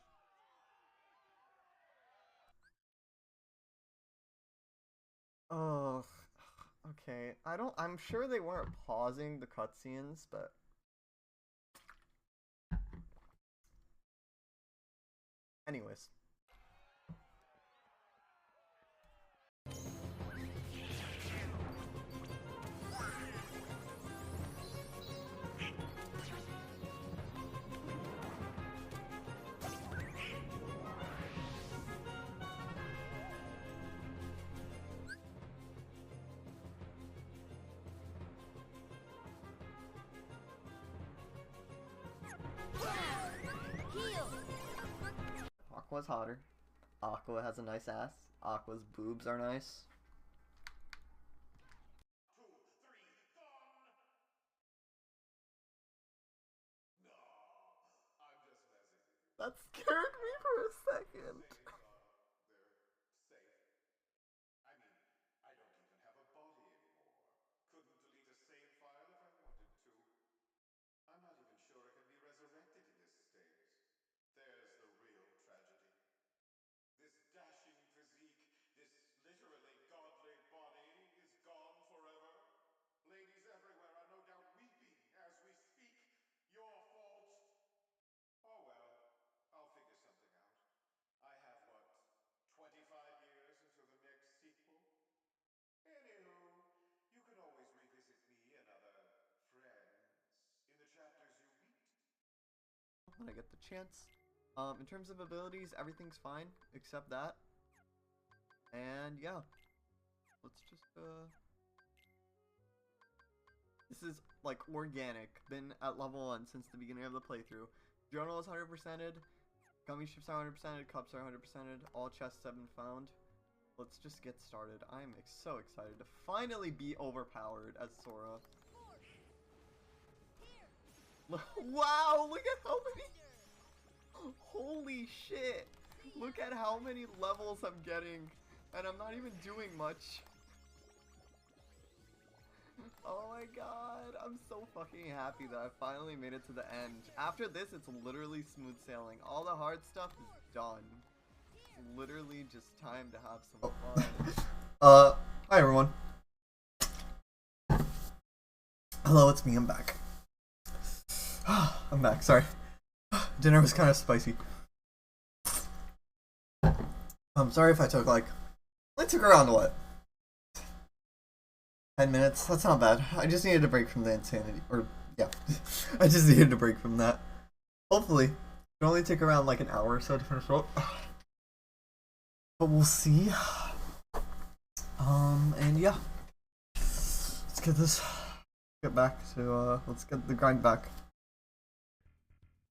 Oh, okay. I'm sure they weren't pausing the cutscenes, but anyways. Aqua's hotter. Aqua has a nice ass. Aqua's boobs are nice. 2, 3, gone! No, I'm just messing with you. That scared me for a second. They're safe. I mean, I don't even have a body anymore. Couldn't delete a save file if I wanted to. I'm not even sure I can be resurrected in this state. There's the real tragedy. This dashing physique, this literally godly body is gone forever. Ladies everywhere are no doubt weeping as we speak. Your fault. Oh well, I'll figure something out. I have, what, 25 years until the next sequel? Anywho, you can always revisit me and other friends in the chapters you beat. When I get the chance. In terms of abilities, everything's fine except that. And yeah, let's just this is like organic. Been at level 1 since the beginning of the playthrough. Journal is 100%ed. Gummy ships are 100%ed. Cups are 100%ed. All chests have been found. Let's just get started. I'm so excited to finally be overpowered as Sora. Wow, look at how many. Holy shit. Look at how many levels I'm getting. And I'm not even doing much. Oh my god. I'm so fucking happy that I finally made it to the end. After this, it's literally smooth sailing. All the hard stuff is done. It's literally just time to have some fun. Hi everyone. Hello, it's me, I'm back. I'm back, sorry. Dinner was kind of spicy. I'm sorry if I took like, I took around what? 10 minutes? That's not bad. I just needed a break from the insanity. Or, yeah. I just needed a break from that. Hopefully. It'll only take around like an hour or so to finish up. But we'll see. And yeah. Let's get this. Get back to, let's get the grind back.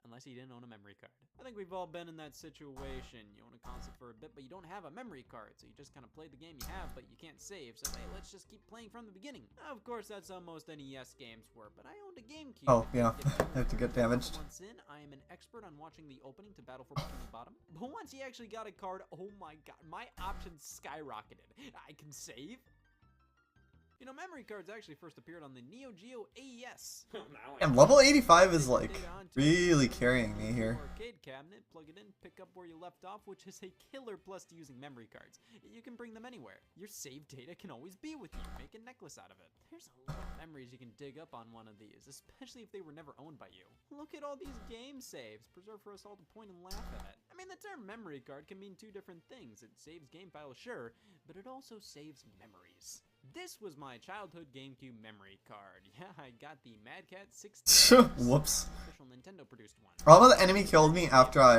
Unless you didn't own a memory card. I think we've all been in that situation. You own a console for a bit, but you don't have a memory card, so you just kind of play the game you have, but you can't save, so hey, let's just keep playing from the beginning. Now, of course, that's how most NES games were, but I owned a GameCube. Oh, yeah. I have to get damaged. Once in, I am an expert on watching the opening to Battle for Bikini Bottom, but once you actually got a card, oh my god, my options skyrocketed. I can save. You know, memory cards actually first appeared on the Neo Geo AES. And level 85 is like really carrying me here. Arcade cabinet, plug it in, pick up where you left off, which is a killer plus to using memory cards. You can bring them anywhere. Your saved data can always be with you. Make a necklace out of it. There's a lot of memories you can dig up on one of these, especially if they were never owned by you. Look at all these game saves, preserved for us all to point and laugh at. I mean, the term memory card can mean two different things. It saves game files, sure, but it also saves memories. This was my childhood GameCube memory card. Yeah, I got the Mad Cat 16. Whoops. Official Nintendo produced one. Although the enemy killed me after I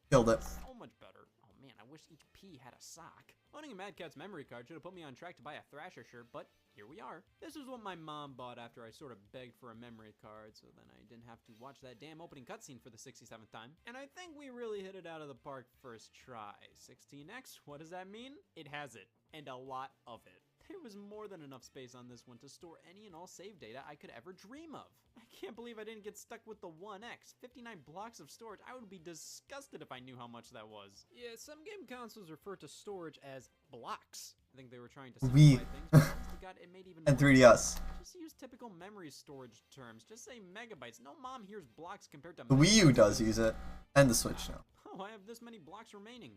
killed it. So much better. Oh man, I wish each P had a sock. Owning a Mad Cat's memory card should have put me on track to buy a Thrasher shirt, but here we are. This is what my mom bought after I sort of begged for a memory card, so then I didn't have to watch that damn opening cutscene for the 67th time. And I think we really hit it out of the park first try. 16X, what does that mean? It has it, and a lot of it. There was more than enough space on this one to store any and all save data I could ever dream of. I can't believe I didn't get stuck with the 1X. 59 blocks of storage. I would be disgusted if I knew how much that was. Yeah, some game consoles refer to storage as blocks. I think they were trying to simplify Wii. things, but honest to God, it made even And more 3DS. sense. Just use typical memory storage terms. Just say megabytes. No mom hears blocks compared to The Wii U megabytes. does use it. And the Switch now. Oh, I have this many blocks remaining.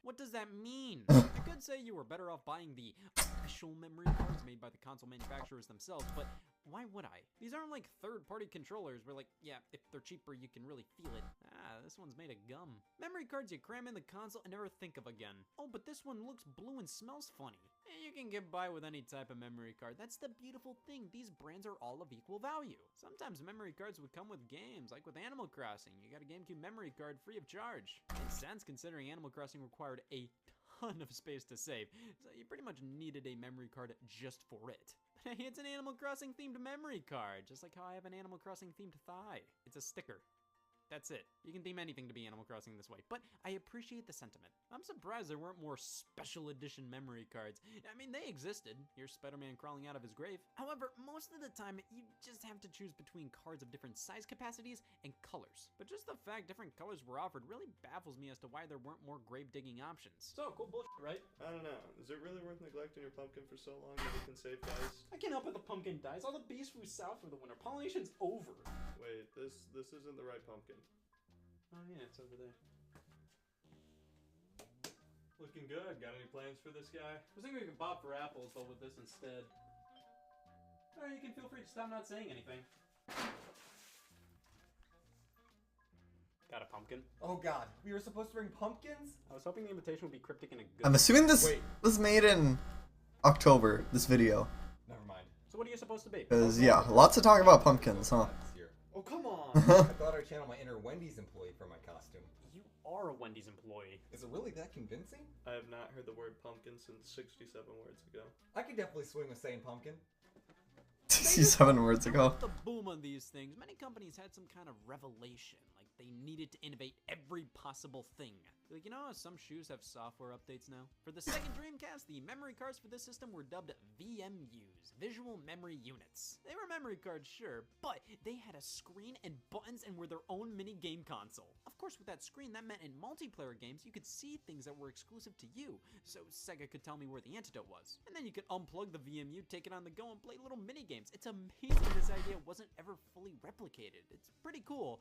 What does that mean? I could say you were better off buying the official memory cards made by the console manufacturers themselves, but why would I? These aren't like third-party controllers where like, yeah, if they're cheaper you can really feel it. Ah, this one's made of gum. Memory cards you cram in the console and never think of again. Oh, but this one looks blue and smells funny. You can get by with any type of memory card. That's the beautiful thing. These brands are all of equal value. Sometimes memory cards would come with games, like with Animal Crossing. You got a GameCube memory card free of charge. Makes sense considering Animal Crossing required a ton of space to save, so you pretty much needed a memory card just for it. But hey, it's an Animal Crossing themed memory card, just like how I have an Animal Crossing themed thigh. It's a sticker. That's it. You can theme anything to be Animal Crossing this way, but I appreciate the sentiment. I'm surprised there weren't more special edition memory cards. I mean, they existed. Here's Spider-Man crawling out of his grave. However, most of the time, you just have to choose between cards of different size capacities and colors. But just the fact different colors were offered really baffles me as to why there weren't more grave-digging options. So, cool bullshit, right? I don't know. Is it really worth neglecting your pumpkin for so long that it can save guys? I can't help it the pumpkin dies. All the bees flew south for the winter. Pollination's over. Wait, this isn't the right pumpkin. Oh yeah, it's over there. Looking good. Got any plans for this guy? I was thinking we could bob for apples, but with this instead. Alright, you can feel free to stop not saying anything. Got a pumpkin? Oh god, we were supposed to bring pumpkins? I was hoping the invitation would be cryptic and a good. I'm assuming this was made in October, this video. Never mind. So what are you supposed to be? Because, yeah, lots of talk about pumpkins, huh? Oh, come on! I thought I'd channel my inner Wendy's employee for my costume. You are a Wendy's employee. Is it really that convincing? I have not heard the word pumpkin since 67 words ago. I could definitely swing with saying pumpkin. 67 words ago. The boom on these things, many companies had some kind of revelation, like They needed to innovate every possible thing. Like, you know how some shoes have software updates now? For the second Dreamcast, the memory cards for this system were dubbed VMUs, Visual Memory Units. They were memory cards, sure, but they had a screen and buttons and were their own mini game console. Of course, with that screen, that meant in multiplayer games, you could see things that were exclusive to you, so Sega could tell me where the antidote was. And then you could unplug the VMU, take it on the go, and play little mini games. It's amazing this idea wasn't ever fully replicated. It's pretty cool,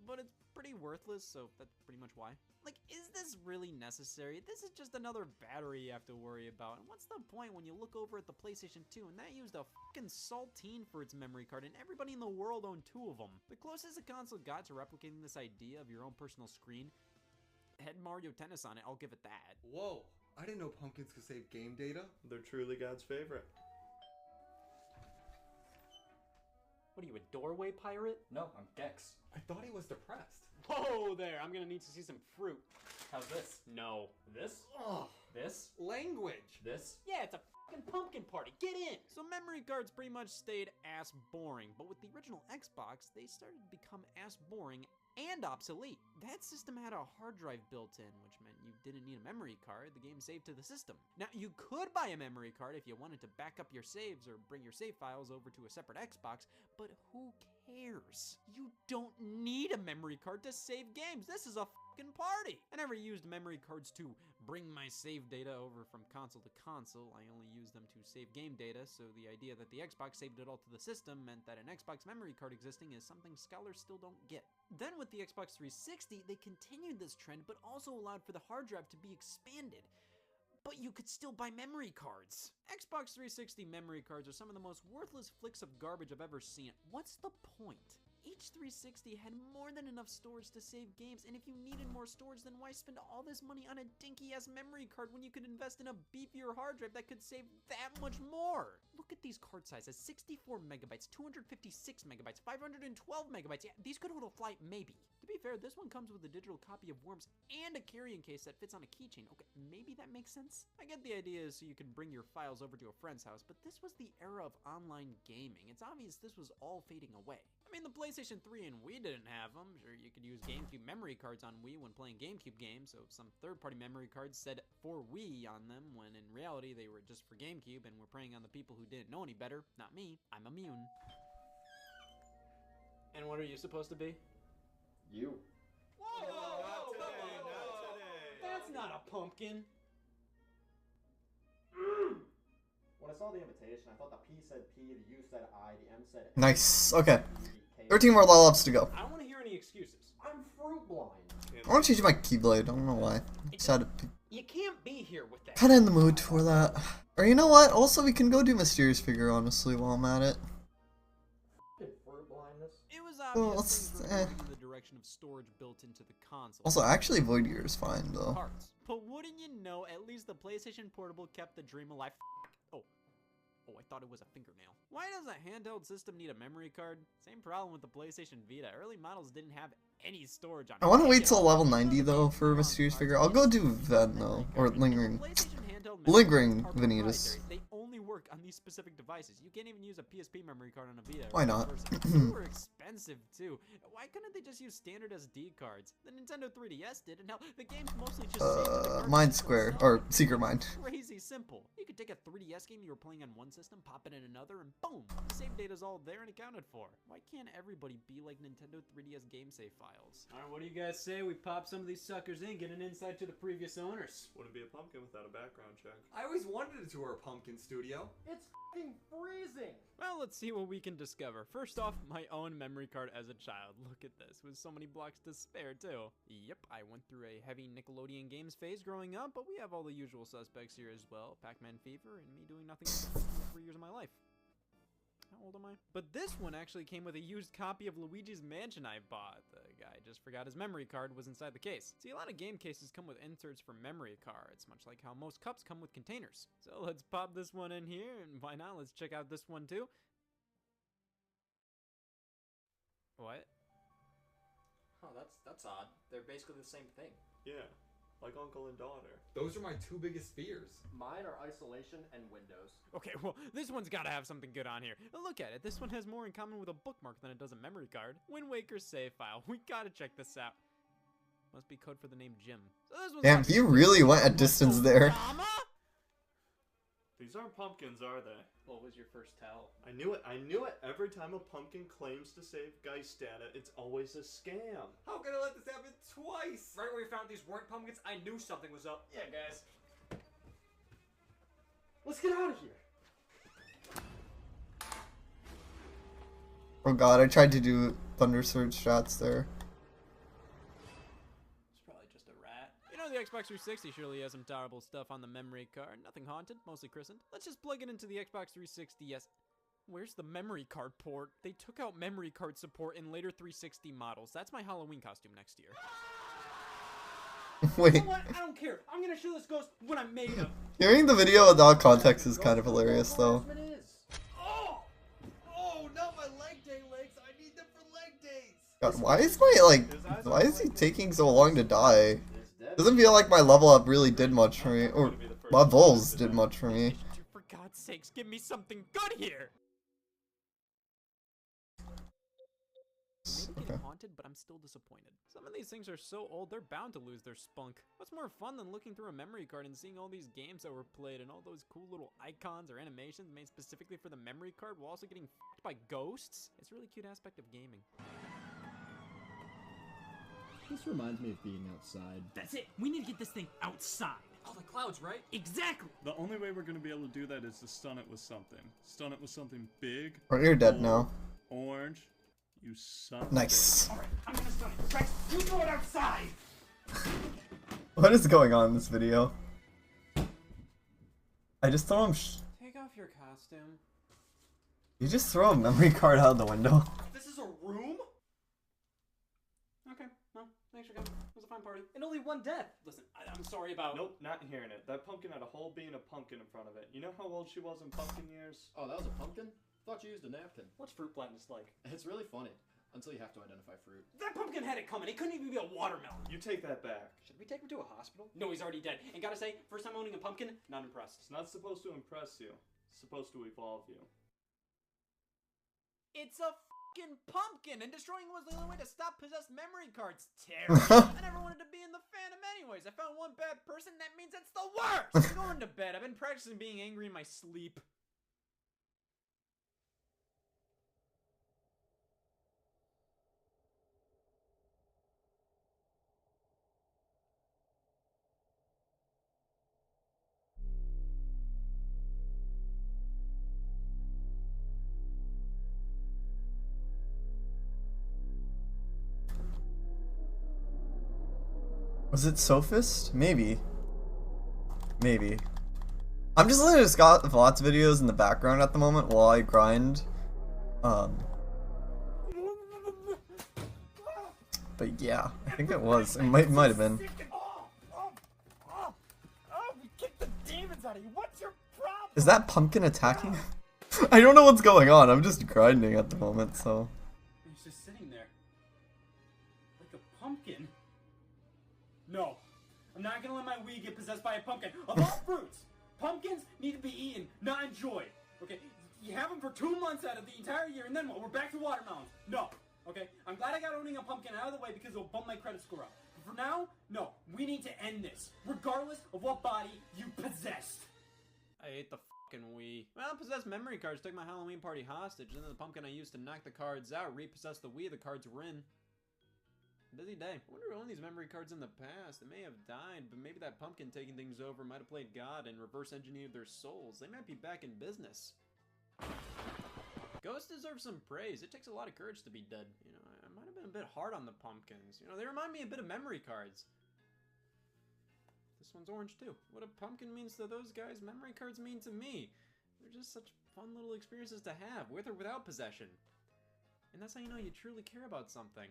but it's pretty worthless, so that's pretty much why. Like, is this really necessary? This is just another battery you have to worry about. And what's the point when you look over at the PlayStation 2 and that used a fucking saltine for its memory card and everybody in the world owned 2 of them? The closest the console got to replicating this idea of your own personal screen had Mario Tennis on it, I'll give it that. Whoa, I didn't know pumpkins could save game data. They're truly God's favorite. What are you, a doorway pirate? No, I'm Gex. I thought he was depressed. Whoa there, I'm gonna need to see some fruit. How's this? No. This? Ugh, This? language. This? Yeah, it's a fucking pumpkin party. Get in! So memory cards pretty much stayed ass boring, but with the original Xbox, they started to become ass boring and obsolete. That system had a hard drive built in, which meant you didn't need a memory card, the game saved to the system. Now, you could buy a memory card if you wanted to back up your saves or bring your save files over to a separate Xbox, but who cares? You don't need a memory card to save games. This is a fucking party. I never used memory cards to bring my save data over from console to console. I only used them to save game data, so the idea that the Xbox saved it all to the system meant that an Xbox memory card existing is something scholars still don't get. Then with the Xbox 360, they continued this trend, but also allowed for the hard drive to be expanded. But you could still buy memory cards. Xbox 360 memory cards are some of the most worthless flicks of garbage I've ever seen. What's the point? Each 360 had more than enough storage to save games, and if you needed more storage, then why spend all this money on a dinky-ass memory card when you could invest in a beefier hard drive that could save that much more? Look at these card sizes, 64 megabytes, 256 megabytes, 512 megabytes. Yeah, these could hold a flight, maybe. To be fair, this one comes with a digital copy of Worms and a carrying case that fits on a keychain. Okay, maybe that makes sense? I get the idea so you can bring your files over to a friend's house, but this was the era of online gaming. It's obvious this was all fading away. I mean, the PlayStation 3 and Wii didn't have them. Sure, you could use GameCube memory cards on Wii when playing GameCube games, so some third-party memory cards said for Wii on them, when in reality they were just for GameCube and were preying on the people who didn't know any better. Not me. I'm immune. And what are you supposed to be? You. Whoa! Not today, not today. That's not a pumpkin. When I saw the invitation, I thought the P said P, the U said I, the M said M. Nice. Okay. 13 more level ups to go. I don't want to hear any excuses. I'm fruit blind. I want to change my Keyblade. I don't know why. Decided to You can't be here with that. kind of in the mood for that. Or you know what? Also, we can go do Mysterious Figure, honestly, while I'm at it. Fruit blindness. It was Well, obvious let's, things were moving in the direction of storage built into the console. Also, actually, Void Gear is fine, though. Parts. But wouldn't you know, at least the PlayStation Portable kept the dream alive. Oh, I thought it was a fingernail. Why does a handheld system need a memory card? Same problem with the PlayStation Vita. Early models didn't have any storage on it. I want to wait till level 90, though, for Mysterious Figure. I'll go do Ven, though. Or Lingering. Lingering Vanitas. They only work on these specific devices. You can't even use a PSP memory card on a Vita. Why not? They were expensive, too. Why couldn't they just use standard SD cards? The Nintendo 3DS did, and now the game's mostly just Mind Square. Or Secret Mind. Crazy simple. You could take a 3DS game you were playing on one system, pop it in another, and boom! The save data's all there and accounted for. Why can't everybody be like Nintendo 3DS game save files? Alright, what do you guys say we pop some of these suckers in, get an insight to the previous owners? Wouldn't be a pumpkin without a background check. I always wanted to tour a pumpkin studio. It's f***ing freezing. Well, let's see what we can discover. First off, my own memory card as a child. Look at this, with so many blocks to spare, too. Yep, I went through a heavy Nickelodeon games phase growing up, but we have all the usual suspects here as well. Pac-Man Fever, and me doing nothing for 3 years of my life. How old am I? But this one actually came with a used copy of Luigi's Mansion I bought. The guy just forgot his memory card was inside the case. See, a lot of game cases come with inserts for memory cards, much like how most cups come with containers. So let's pop this one in here, and why not? Let's check out this one too. What? Oh, that's odd. They're basically the same thing. Yeah. Like uncle and daughter. Those are my two biggest fears. Mine are isolation and Windows. Okay, well, this one's gotta have something good on here. Look at it. This one has more in common with a bookmark than it does a memory card. Wind Waker save file. We gotta check this out. Must be code for the name Jim. So this one's Damn, he really went a distance there. These aren't pumpkins, are they? What was your first tell? I knew it. I knew it. Every time a pumpkin claims to save Geist data, it's always a scam. How can I let this happen twice? Right where we found these weren't pumpkins, I knew something was up. Yeah, guys. Let's get out of here. Oh god, I tried to do Thunder Surge shots there. It's probably just a rat. You know the Xbox 360 surely has some terrible stuff on the memory card. Nothing haunted, mostly christened. Let's just plug it into the Xbox 360. Yes. Where's the memory card port? They took out memory card support in later 360 models. That's my Halloween costume next year. Wait. You know what? I don't care. I'm gonna show this ghost what I'm made of. Hearing the video without context is kind of hilarious, though. Oh! Oh, not my leg day legs. I need them for leg days. God, why is he taking so long to die? Doesn't feel like my level up really did much for me, or levels did much for me. For God's sakes, give me something good here! Maybe getting haunted, but I'm still disappointed. Some of these things are so old, they're bound to lose their spunk. What's more fun than looking through a memory card and seeing all these games that were played and all those cool little icons or animations made specifically for the memory card while also getting f***ed by ghosts? It's a really cute aspect of gaming. This reminds me of being outside. That's it. We need to get this thing outside. Oh, the clouds, right? Exactly. The only way we're going to be able to do that is to stun it with something. Stun it with something big. Or you're dead now. Orange. You son. Nice. All right, I'm gonna stun it. Rex, you throw it outside. What is going on in this video? I just throw him. Take off your costume. You just throw a memory card out of the window. This is a room? Okay, well, thanks for coming. It was a fun party. And only one death. Listen, I'm sorry about... Nope, not hearing it. That pumpkin had a whole being a pumpkin in front of it. You know how old she was in pumpkin years? Oh, that was a pumpkin? Thought you used a napkin. What's fruit blindness like? It's really funny, until you have to identify fruit. That pumpkin had it coming. It couldn't even be a watermelon. You take that back. Should we take him to a hospital? No, he's already dead. And gotta say, first time owning a pumpkin, not impressed. It's not supposed to impress you. It's supposed to evolve you. It's a f***ing pumpkin, and destroying was the only way to stop possessed memory cards. Terrible. I never wanted to be in the fandom anyways. I found one bad person, that means it's the worst. I'm going to bed. I've been practicing being angry in my sleep. Was it Sophist? Maybe. Maybe. I'm just listening to Scott Vlott's videos in the background at the moment while I grind. But yeah, I think it was. It might have been. Is that pumpkin attacking? I don't know what's going on. I'm just grinding at the moment, so. He's just sitting there. Like a pumpkin. No. I'm not gonna let my Wii get possessed by a pumpkin. Of all fruits, pumpkins need to be eaten, not enjoyed. Okay? You have them for 2 months out of the entire year, and then what? We're back to watermelons. No. Okay? I'm glad I got owning a pumpkin out of the way because it'll bump my credit score up. But for now, no. We need to end this, regardless of what body you possessed. I hate the fucking Wii. Well, possessed memory cards took my Halloween party hostage, and then the pumpkin I used to knock the cards out repossessed the Wii the cards were in. Busy day. I wonder who owned these memory cards in the past. They may have died, but maybe that pumpkin taking things over might have played God and reverse engineered their souls. They might be back in business. Ghosts deserve some praise. It takes a lot of courage to be dead. You know, I might have been a bit hard on the pumpkins. You know, they remind me a bit of memory cards. This one's orange too. What a pumpkin means to those guys, memory cards mean to me. They're just such fun little experiences to have, with or without possession. And that's how you know you truly care about something.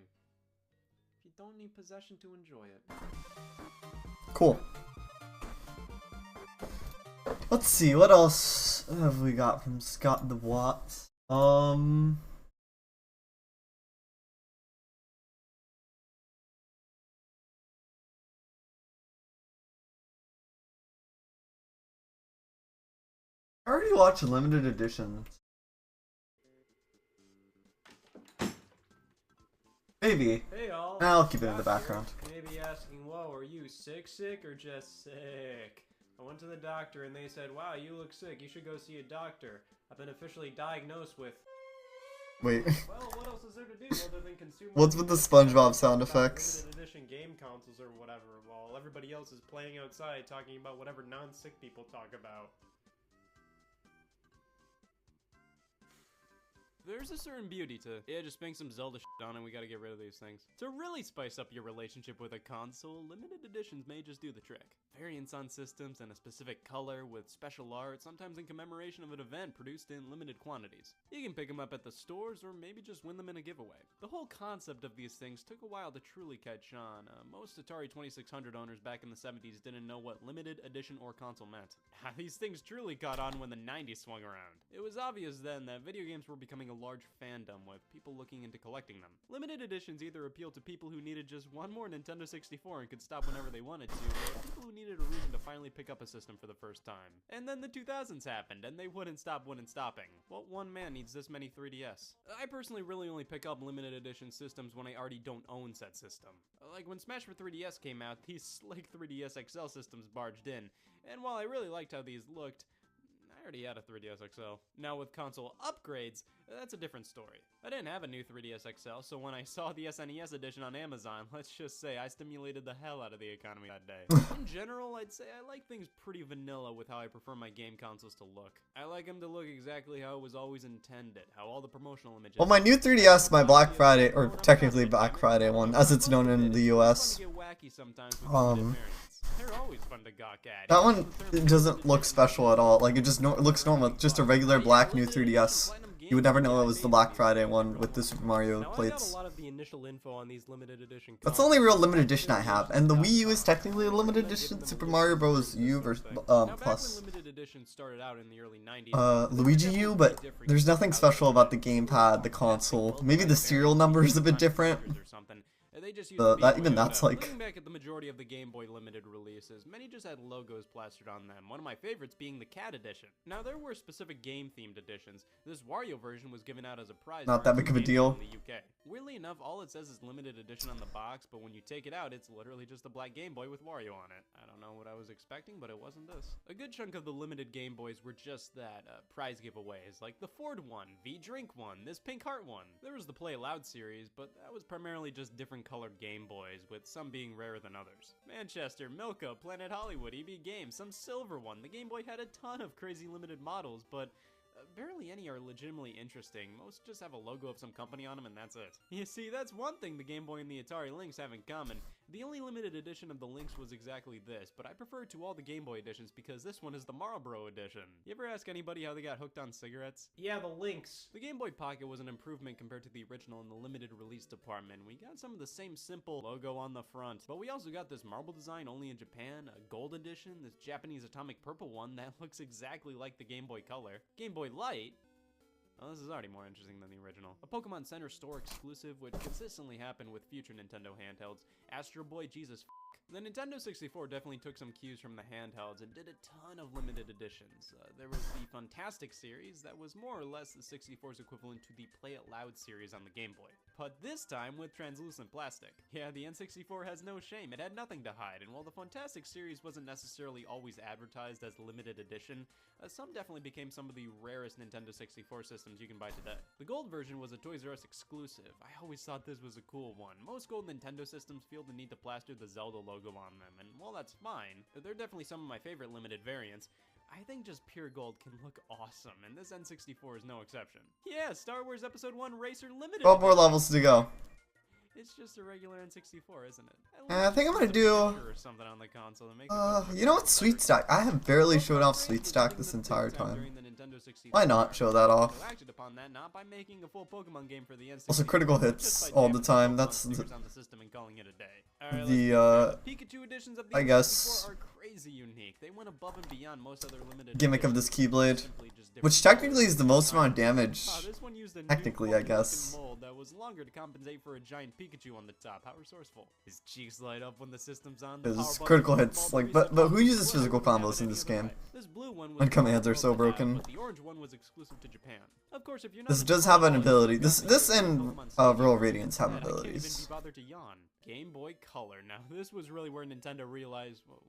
You don't need possession to enjoy it. Cool. Let's see, what else have we got from Scott the Watt? I already watched limited editions. Maybe. Hey all. I'll keep it in the Doctor, background. You may be asking, whoa, are you sick or just sick? I went to the doctor and they said, wow, you look sick, you should go see a doctor. I've been officially diagnosed with... Wait. Well, what else is there to do other than consume... What's with the SpongeBob sound effects? Limited edition game consoles or whatever, while everybody else is playing outside talking about whatever non-sick people talk about. There's a certain beauty to, yeah, just bang some Zelda shit on and we gotta get rid of these things. To really spice up your relationship with a console, limited editions may just do the trick. Variants on systems and a specific color with special art, sometimes in commemoration of an event produced in limited quantities. You can pick them up at the stores or maybe just win them in a giveaway. The whole concept of these things took a while to truly catch on. Most Atari 2600 owners back in the 70s didn't know what limited edition or console meant. These things truly caught on when the 90s swung around. It was obvious then that video games were becoming a large fandom with people looking into collecting them. Limited editions either appealed to people who needed just one more Nintendo 64 and could stop whenever they wanted to, or people who needed a reason to finally pick up a system for the first time. And then the 2000s happened, and they wouldn't stop stopping. What one man needs this many 3DS? I personally really only pick up limited edition systems when I already don't own said system. Like when Smash for 3DS came out, these slick 3DS XL systems barged in, and while I really liked how these looked, I already had a 3DS XL. Now with console upgrades, that's a different story. I didn't have a new 3DS XL, so when I saw the SNES edition on Amazon, let's just say I stimulated the hell out of the economy that day. In general, I'd say I like things pretty vanilla with how I prefer my game consoles to look. I like them to look exactly how it was always intended, how all the promotional images... Well, my new 3DS, my Black Friday, or technically Black Friday one, as it's known in the US, they're always fun to gawk at. that one doesn't look special at all. Like, it just it looks normal. Just a regular black new 3DS. You would never know it was the Black Friday one with the Super Mario plates. A lot of the initial info on these limited edition That's the only real limited edition I have. And the Wii U is technically a limited edition. Super Mario Bros. U versus, plus. Luigi U, but there's nothing special about the gamepad, the console. Maybe the serial number is a bit different. Even that's like... Looking back at the majority of the Game Boy limited releases, many just had logos plastered on them, one of my favorites being the Cat Edition. Now there were specific game-themed editions. This Wario version was given out as a prize. Not that big of a deal. In the UK. Weirdly enough, all it says is limited edition on the box, but when you take it out, it's literally just a black Game Boy with Wario on it. I don't know what I was expecting, but it wasn't this. A good chunk of the limited Game Boys were just that, prize giveaways, like the Ford one, V-Drink one, this Pink Heart one. There was the Play Loud series, but that was primarily just different colored Game Boys, with some being rarer than others. Manchester, Milka, Planet Hollywood, EB Games, some silver one. The Game Boy had a ton of crazy limited models, but barely any are legitimately interesting. Most just have a logo of some company on them and that's it. You see, that's one thing the Game Boy and the Atari Lynx have in common. The only limited edition of the Lynx was exactly this, but I prefer it to all the Game Boy editions because this one is the Marlboro edition. You ever ask anybody how they got hooked on cigarettes? Yeah, the Lynx. The Game Boy Pocket was an improvement compared to the original in the limited release department. We got some of the same simple logo on the front, but we also got this marble design only in Japan, a gold edition, this Japanese atomic purple one that looks exactly like the Game Boy Color. Game Boy Light. Well, this is already more interesting than the original. A Pokemon Center Store exclusive, which consistently happened with future Nintendo handhelds. Astro Boy, Jesus f***. The Nintendo 64 definitely took some cues from the handhelds and did a ton of limited editions. There was the Fantastic series that was more or less the 64's equivalent to the Play It Loud series on the Game Boy. But this time with translucent plastic. Yeah, the N64 has no shame, it had nothing to hide, and while the Fantastic series wasn't necessarily always advertised as limited edition, some definitely became some of the rarest Nintendo 64 systems you can buy today. The gold version was a Toys R Us exclusive. I always thought this was a cool one. Most gold Nintendo systems feel the need to plaster the Zelda logo on them, and while that's fine, they're definitely some of my favorite limited variants. I think just pure gold can look awesome, and this N64 is no exception. Yeah, Star Wars Episode 1 Racer Limited 12 more levels to go. It's just a regular N64, isn't it? I think I'm gonna do... Or something on the console to make you know what? Sweet Stack. I have barely showed off Sweet Stack this entire time. Why not show that off? Also, critical hits all the time. That's the I guess, gimmick of this Keyblade, which technically is the most amount of damage. Technically, I guess. That was longer to compensate for a giant Pikachu on the top. How resourceful. His cheeks light up when the system's on. The His power critical button, hits, ball like, reset but who button, uses well, physical we have combos it in any this other game? way. This blue one was When commands are so global, broken. but the orange one was exclusive to Japan. Of course, if you're not This a does Japan have an player, ability. you This got to this play and Pokemon Stadium. Real Radiance have Man, I can't even abilities. be bothered to yawn. Game Boy Color. Now, this was really where Nintendo realized, well,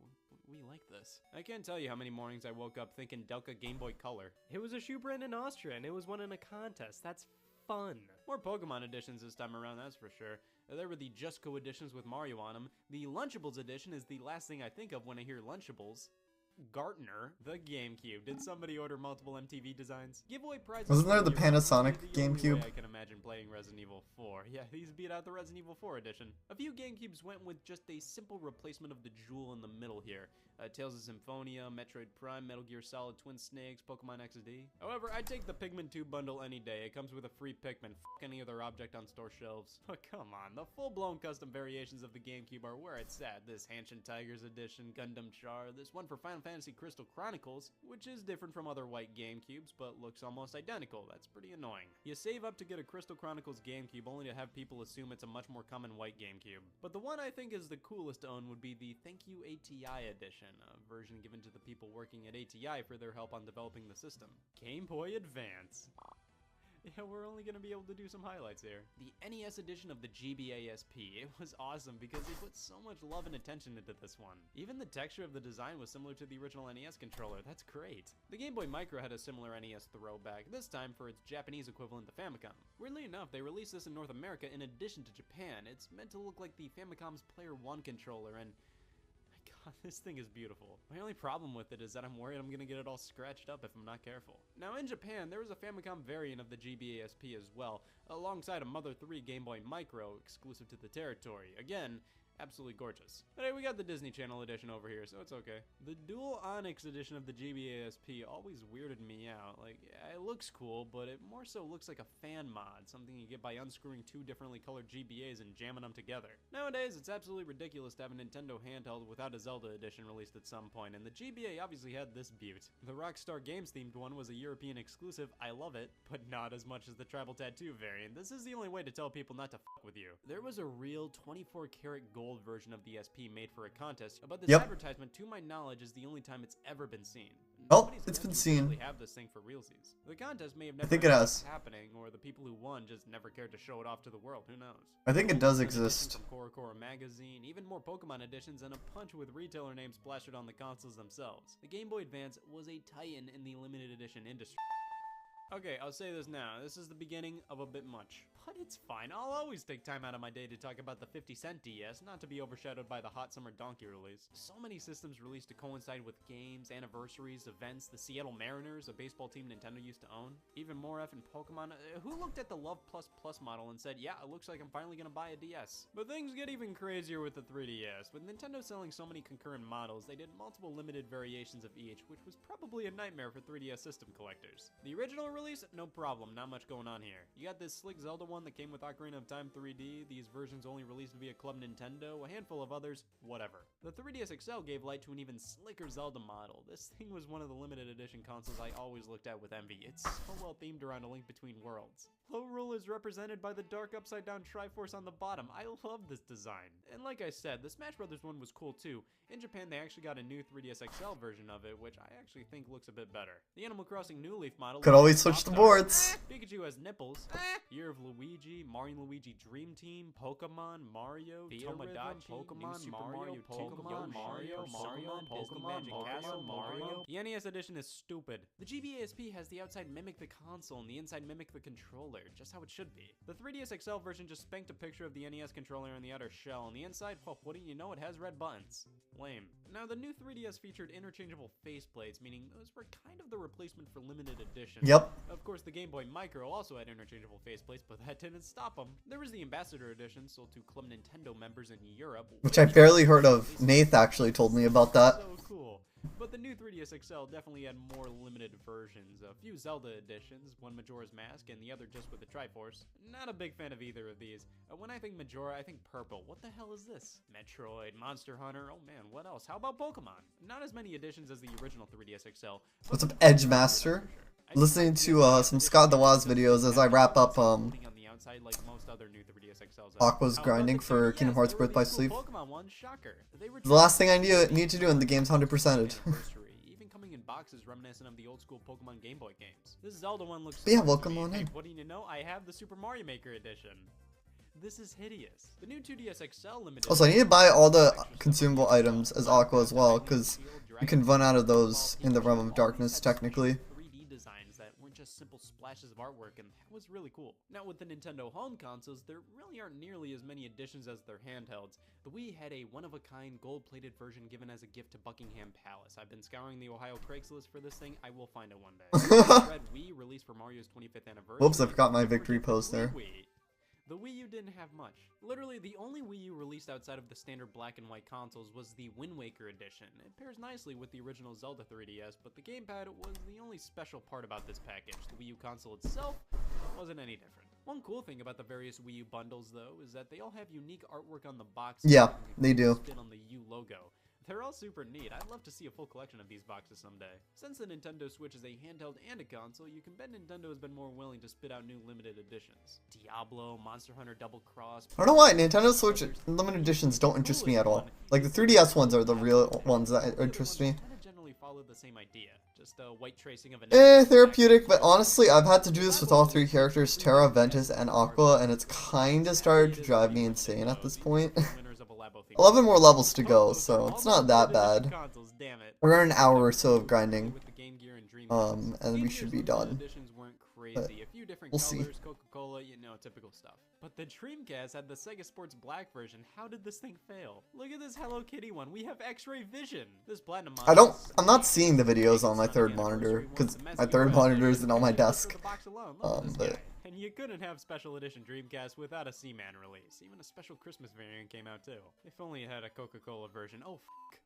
we like this. I can't tell you how many mornings I woke up thinking Delca Game Boy Color. It was a shoe brand in Austria, and it was won in a contest. That's fun. More Pokemon editions this time around, that's for sure. There were the Just Go editions with Mario on them. The Lunchables edition is the last thing I think of when I hear Lunchables. Gartner, the GameCube. Did somebody order multiple MTV designs? Giveaway prizes. Wasn't there the for years. Panasonic The only GameCube? way I can imagine playing Resident Evil 4. Yeah, these beat out the Resident Evil 4 edition. A few GameCubes went with just a simple replacement of the jewel in the middle here. Tales of Symphonia, Metroid Prime, Metal Gear Solid, Twin Snakes, Pokemon XD. However, I'd take the Pikmin 2 bundle any day. It comes with a free Pikmin. F any other object on store shelves. Oh, come on. The full-blown custom variations of the GameCube are where it's at. This Hanshin Tigers edition, Gundam Char, this one for Final Fantasy Crystal Chronicles, which is different from other white GameCubes, but looks almost identical. That's pretty annoying. You save up to get a Crystal Chronicles GameCube only to have people assume it's a much more common white GameCube. But the one I think is the coolest to own would be the Thank You ATI edition, a version given to the people working at ATI for their help on developing the system. Game Boy Advance. Yeah, we're only gonna be able to do some highlights here. The NES edition of the GBA-SP. It was awesome because they put so much love and attention into this one. Even the texture of the design was similar to the original NES controller. That's great. The Game Boy Micro had a similar NES throwback, this time for its Japanese equivalent, the Famicom. Weirdly enough, they released this in North America in addition to Japan. It's meant to look like the Famicom's Player 1 controller, and God, this thing is beautiful. My only problem with it is that I'm worried I'm gonna get it all scratched up if I'm not careful. Now in Japan, there was a Famicom variant of the GBA-SP as well, alongside a Mother 3 Game Boy Micro exclusive to the territory. Again, absolutely gorgeous. But hey, we got the Disney Channel edition over here, so it's okay. The Dual Onyx edition of the GBA-SP always weirded me out. Like, yeah, it looks cool, but it more so looks like a fan mod, something you get by unscrewing two differently colored GBAs and jamming them together. Nowadays, it's absolutely ridiculous to have a Nintendo handheld without a Zelda edition released at some point, and the GBA obviously had this beaut. The Rockstar Games themed one was a European exclusive, I love it, but not as much as the Tribal Tattoo variant. This is the only way to tell people not to fuck with you. There was a real 24 karat gold version of the SP made for a contest, but this advertisement, to my knowledge, is the only time it's ever been seen. Oh, it's been seen. Have this thing for realsies. The contest may have never I think it has. happening, or the people who won just never cared to show it off to the world. Who knows? I think it does exist. From Korokoro magazine, even more Pokemon editions, and a bunch with retailer names plastered on the consoles themselves. The Game Boy Advance was a titan in the limited edition industry. Okay, I'll say this now. This is the beginning of a bit much. But it's fine. I'll always take time out of my day to talk about the 50-cent DS, not to be overshadowed by the Hot Summer Donkey release. So many systems released to coincide with games, anniversaries, events, the Seattle Mariners, a baseball team Nintendo used to own. Even more effing Pokemon. Who looked at the Love Plus Plus model and said, yeah, it looks like I'm finally gonna buy a DS? But things get even crazier with the 3DS. With Nintendo selling so many concurrent models, they did multiple limited variations of each, which was probably a nightmare for 3DS system collectors. The original release, no problem, not much going on here. You got this slick Zelda one that came with Ocarina of Time 3D, these versions only released via Club Nintendo, a handful of others, whatever. The 3DS XL gave light to an even slicker Zelda model. This thing was one of the limited edition consoles I always looked at with envy. It's so well themed around A Link Between Worlds. Hyrule is represented by the dark upside down Triforce on the bottom. I love this design. And like I said, the Smash Brothers one was cool too. In Japan, they actually got a new 3DS XL version of it, which I actually think looks a bit better. The Animal Crossing New Leaf model could always switch the boards. Pikachu has nipples. Year of Luigi, Mario and Luigi Dream Team, Pokemon, Mario, Tomodachi, Pokemon, Mario, Pokemon, Mario, Pokemon, Magic Castle, Mario. The NES edition is stupid. The GBA-SP has the outside mimic the console and the inside mimic the controller, just how it should be. The 3DS XL version just spanked a picture of the NES controller on the outer shell, and the inside, well, wouldn't you know, it has red buttons. Lame. Now, the new 3DS featured interchangeable faceplates, meaning those were kind of the replacement for limited edition. Yep. Of course, the Game Boy Micro also had interchangeable faceplates, but that didn't stop them. There was the Ambassador Edition, sold to Club Nintendo members in Europe. Which I barely heard of. Nath actually told me about that. So cool. But the new 3DS XL definitely had more limited versions. A few Zelda editions, one Majora's Mask and the other just with the Triforce. Not a big fan of either of these. When I think Majora, I think purple. What the hell is this? Metroid, Monster Hunter, oh man, what else? How about Pokemon? Not as many editions as the original 3DS XL. What's up, Edge Master? Listening to some Scott DeWaz videos as I wrap up other new 3DS XLs. Aqua's grinding for Kingdom Hearts Birth by Sleep. Pokemon one, shocker. The last thing I need to do, and the game's 100%ed. Even coming in boxes reminiscent of the old school Pokemon Game Boy games. This Zelda one looks. But yeah, welcome on hey, in. what do you know? I have the Super Mario Maker edition. This is hideous. The new 2DS XL limited. Also, I need to buy all the consumable items as Aqua as well, because you can run out of those in the Realm of Darkness, technically. 3D designs that weren't just simple splashes of artwork, and that was really cool. Now, with the Nintendo home consoles, there really aren't nearly as many additions as their handhelds. The Wii had a one-of-a-kind gold-plated version given as a gift to Buckingham Palace. I've been scouring the Ohio Craigslist for this thing. I will find it one day. Red Wii released for Mario's 25th anniversary. Whoops, I forgot my victory pose there. The Wii U didn't have much. Literally, the only Wii U released outside of the standard black and white consoles was the Wind Waker edition. It pairs nicely with the original Zelda 3DS, but the gamepad was the only special part about this package. The Wii U console itself wasn't any different. One cool thing about the various Wii U bundles, though, is that they all have unique artwork on the box. Yeah, they do. Spin on the U logo. They're all super neat. I'd love to see a full collection of these boxes someday. Since the Nintendo Switch is a handheld and a console, you can bet Nintendo has been more willing to spit out new limited editions. Diablo, Monster Hunter Double Cross. I don't know why Nintendo Switch limited editions don't interest me at all. Like the 3DS ones are the real ones that interest me. Generally follow the same idea. Just a white tracing of an therapeutic, but honestly, I've had to do this with all three characters, Terra, Ventus, and Aqua, and it's kinda started to drive me insane at this point. 11 more levels to go, so it's not that bad. We're at an hour or so of grinding, and we should be done. But we'll see. Coca-Cola, you know, typical stuff. But the Dreamcast had the Sega Sports Black version. How did this thing fail? Look at this Hello Kitty one. We have X-ray vision. This platinum. I'm not seeing the videos on my third monitor because my third monitor isn't on my desk. But And you couldn't have special edition Dreamcast without a Seaman release. Even a special Christmas variant came out too. If only it had a Coca-Cola version. Oh,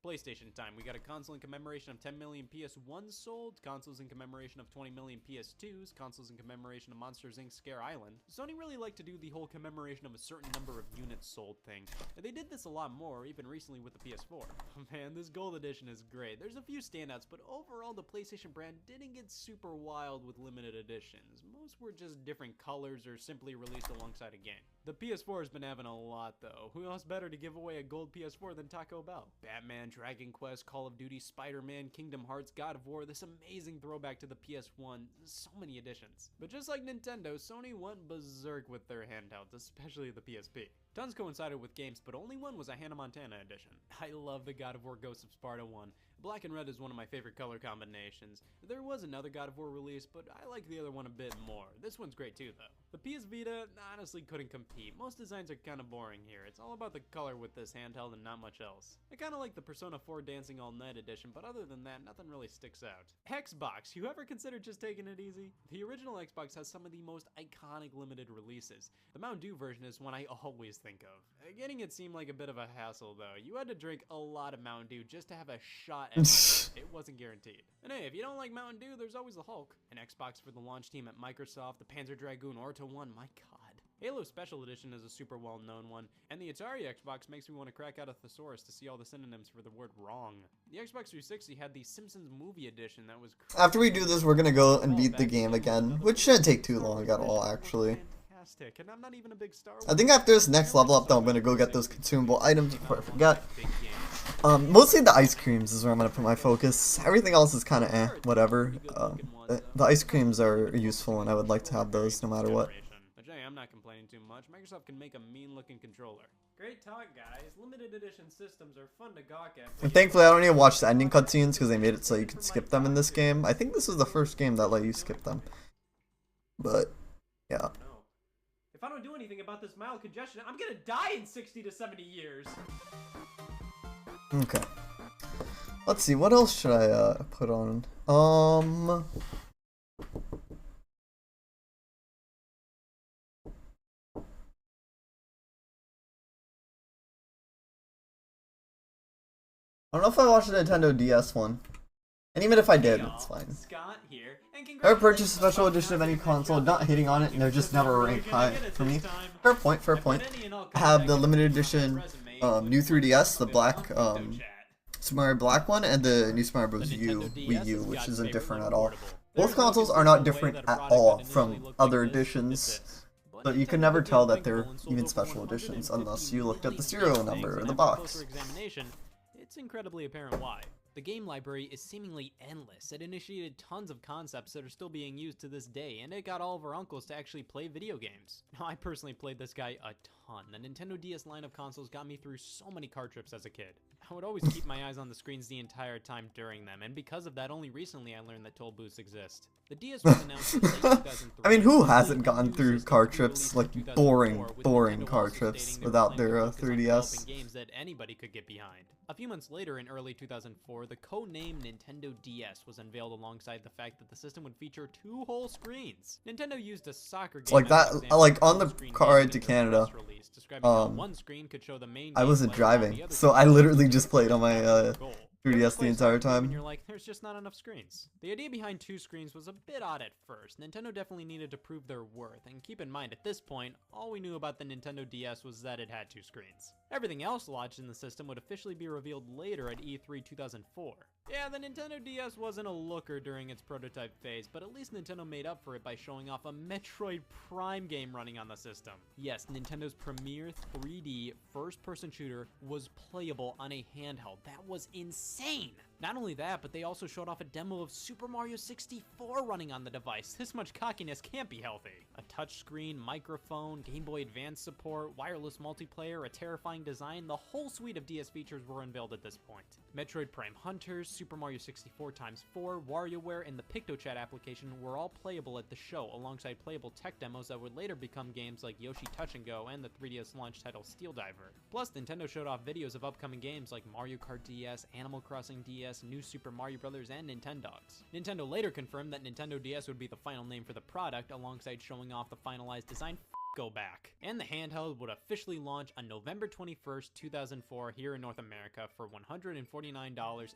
PlayStation time. We got a console in commemoration of 10 million PS1s sold, consoles in commemoration of 20 million PS2s, consoles in commemoration of Monsters Inc. Scare Island. Sony really liked to do the whole commemoration of a certain number of units sold thing. And they did this a lot more, even recently with the PS4. Oh man, this gold edition is great. There's a few standouts, but overall the PlayStation brand didn't get super wild with limited editions. Most were just different colors or simply released alongside a game. The PS4 has been having a lot though. Who else better to give away a gold PS4 than Taco Bell? Batman, Dragon Quest, Call of Duty, Spider-Man, Kingdom Hearts, God of War, this amazing throwback to the PS1, so many editions. But just like Nintendo, Sony went berserk with their handhelds, especially the PSP. Tons coincided with games, but only one was a Hannah Montana edition. I love the God of War Ghosts of Sparta one. Black and red is one of my favorite color combinations. There was another God of War release, but I like the other one a bit more. This one's great too though. The PS Vita honestly couldn't compete. Most designs are kinda boring here. It's all about the color with this handheld and not much else. I kinda like the Persona 4 Dancing All Night edition, but other than that, nothing really sticks out. Xbox, you ever considered just taking it easy? The original Xbox has some of the most iconic limited releases. The Mountain Dew version is one I always think of. Getting it seemed like a bit of a hassle though. You had to drink a lot of Mountain Dew just to have a shot at it. It wasn't guaranteed. And hey, if you don't like Mountain Dew, there's always the Hulk. An Xbox for the launch team at Microsoft, the Panzer Dragoon Orta 1, my god. Halo Special Edition is a super well-known one, and the Atari Xbox makes me want to crack out a thesaurus to see all the synonyms for the word wrong. The Xbox 360 had the Simpsons Movie Edition that was after we do this, we're gonna go and beat the game again, which shouldn't take too long at all, actually. And I'm not even a big Star Wars. I think after this next level up, though, I'm gonna go get those consumable items before I forget. Mostly the ice creams is where I'm gonna put my focus. Everything else is kind of whatever. The ice creams are useful, and I would like to have those no matter what. But hey, I'm not complaining too much. Microsoft can make a mean-looking controller. Great talk, guys. Limited edition systems are fun to gawk at. And thankfully, I don't need to watch the ending cutscenes because they made it so you can skip them in this game. I think this was the first game that let you skip them. But yeah. If I don't do anything about this mild congestion, I'm gonna die in 60 to 70 years. Okay. Let's see, what else should I put on? I don't know if I watched the Nintendo DS one. And even if I did, it's fine. Scott here, and I purchased a special edition of any console, not hitting on it, and they're just never ranked high for me. Fair point, fair point. I have the limited edition new 3DS, the black Super Mario Black one, and the new Super Mario Bros. Wii U, which isn't different at all. Both consoles are not different at all from other editions. So you can never tell that they're even special editions unless you looked at the serial number or the box. It's incredibly apparent why. The game library is seemingly endless. It initiated tons of concepts that are still being used to this day, and it got all of our uncles to actually play video games. Now, I personally played this guy a ton. The Nintendo DS line of consoles got me through so many card trips as a kid. I would always keep my eyes on the screens the entire time during them, and because of that, only recently I learned that toll booths exist. The DS was announced in late 2003. I mean, who hasn't gone through card trips, like boring card trips without their 3DS? Games that anybody could get behind. A few months later, in early 2004, the codenamed Nintendo DS was unveiled alongside the fact that the system would feature 2 whole screens. Nintendo used a soccer game. It's like that, like on the car ride to Canada. I wasn't driving, so I literally just played on my 3DS the entire time. And you're like, there's just not enough screens. The idea behind 2 screens was a bit odd at first. Nintendo definitely needed to prove their worth, and keep in mind at this point, all we knew about the Nintendo DS was that it had 2 screens. Everything else lodged in the system would officially be revealed later at E3 2004. Yeah, the Nintendo DS wasn't a looker during its prototype phase, but at least Nintendo made up for it by showing off a Metroid Prime game running on the system. Yes, Nintendo's premier 3D first-person shooter was playable on a handheld. That was insane! Not only that, but they also showed off a demo of Super Mario 64 running on the device. This much cockiness can't be healthy. A touchscreen, microphone, Game Boy Advance support, wireless multiplayer, a terrifying design, the whole suite of DS features were unveiled at this point. Metroid Prime Hunters, Super Mario 64 x 4, WarioWare, and the PictoChat application were all playable at the show, alongside playable tech demos that would later become games like Yoshi Touch and Go and the 3DS launch title Steel Diver. Plus, Nintendo showed off videos of upcoming games like Mario Kart DS, Animal Crossing DS, New Super Mario Bros., and Nintendogs. Nintendo later confirmed that Nintendo DS would be the final name for the product, alongside showing off the finalized design. Go back. And the handheld would officially launch on November 21st, 2004 here in North America for $149.99.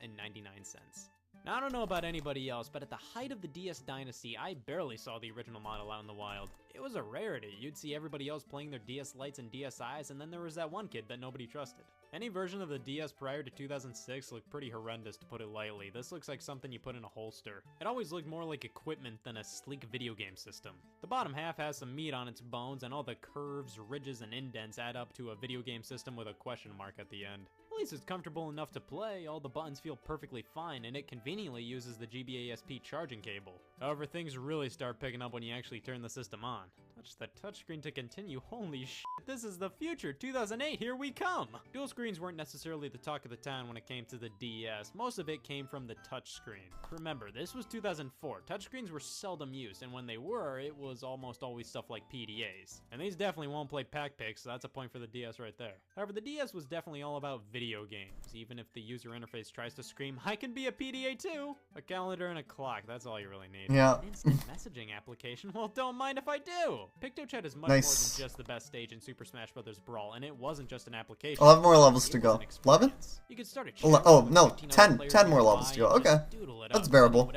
Now, I don't know about anybody else, but at the height of the DS dynasty, I barely saw the original model out in the wild. It was a rarity. You'd see everybody else playing their DS Lites and DSis, and then there was that one kid that nobody trusted. Any version of the DS prior to 2006 looked pretty horrendous, to put it lightly. This looks like something you put in a holster. It always looked more like equipment than a sleek video game system. The bottom half has some meat on its bones, and all the curves, ridges, and indents add up to a video game system with a question mark at the end. At least it's comfortable enough to play, all the buttons feel perfectly fine, and it conveniently uses the GBASP charging cable. However, things really start picking up when you actually turn the system on. Touch the touchscreen to continue. Holy shit, this is the future. 2008, here we come! Dual screens weren't necessarily the talk of the town when it came to the DS. Most of it came from the touchscreen. Remember, this was 2004. Touchscreens were seldom used, and when they were, it was almost always stuff like PDAs. And these definitely won't play pack-picks, so that's a point for the DS right there. However, the DS was definitely all about video games, even if the user interface tries to scream, I can be a PDA too! A calendar and a clock, that's all you really need. Yeah. An instant messaging application? Well, don't mind if I do! PictoChat is much more than just the best stage in Super Smash Bros. Brawl, and it wasn't just an application. 11 more levels to go. 11? You could start a oh, no, 10 more levels to go. Okay. That's bearable.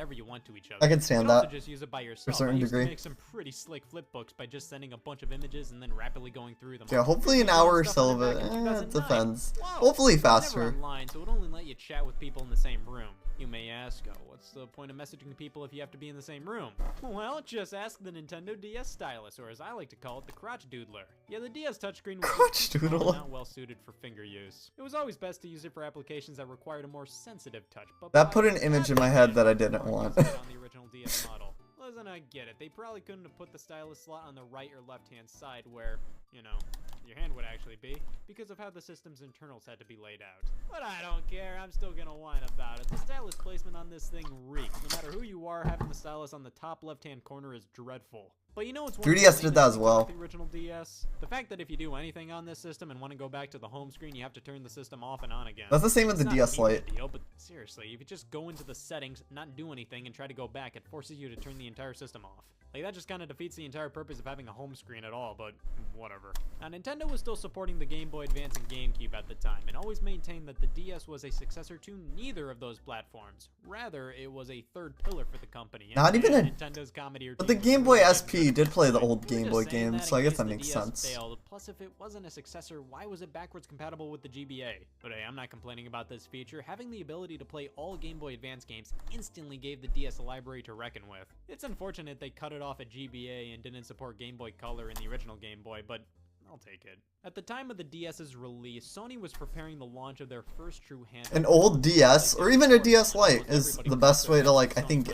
I can stand that to a certain degree. Make some pretty slick flipbooks by just sending a bunch of images and then rapidly going through them. Yeah, hopefully an hour or so of it. It depends. Hopefully faster. Online, so it only let you chat with people in the same room. You may ask, what's the point of messaging people if you have to be in the same room? Well, just ask the Nintendo DS Stylus, or as I like to call it, the Crotch Doodler. Yeah, the DS touchscreen was not well suited for finger use. It was always best to use it for applications that required a more sensitive touch. But that put an image in my head that I didn't want. On the original DS model. Listen, I get it. They probably couldn't have put the stylus slot on the right or left-hand side where, you know, your hand would actually be, because of how the system's internals had to be laid out. But I don't care, I'm still gonna whine about it. The stylus placement on this thing reeks. No matter who you are, having the stylus on the top left-hand corner is dreadful. But you know what's 3DS did that as well. The original DS? The fact that if you do anything on this system and want to go back to the home screen, you have to turn the system off and on again. That's the same with the DS Lite. But seriously, if you just go into the settings, not do anything, and try to go back, it forces you to turn the entire system off. Like, that just kind of defeats the entire purpose of having a home screen at all, but whatever. Now, Nintendo was still supporting the Game Boy Advance and GameCube at the time, and always maintained that the DS was a successor to neither of those platforms. Rather, it was a third pillar for the company. Not even a... Nintendo's comedy But the Game Boy SP did play the old Game Boy games, so I guess that makes sense. Plus, if it wasn't a successor, why was it backwards compatible with the GBA? But hey, I'm not complaining about this feature. Having the ability to play all Game Boy Advance games instantly gave the DS a library to reckon with. It's unfortunate they cut it off at GBA and didn't support Game Boy Color in the original Game Boy, but I'll take it. At the time of the DS's release, Sony was preparing the launch of their first true handheld. An old DS, or even a DS Lite, is the best way to, like, I think,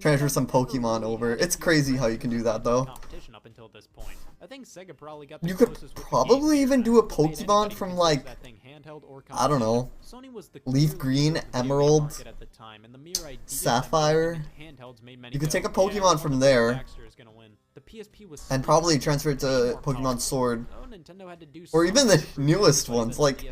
transfer some Pokemon over. It's crazy how you can do that, though. Up until this point. I think Sega probably got You could probably even do a Pokemon from, like, I don't know, Leaf Green, Emerald, Sapphire. You could take a Pokemon from there and probably transfer it to Pokemon Sword. Or even the newest ones, like,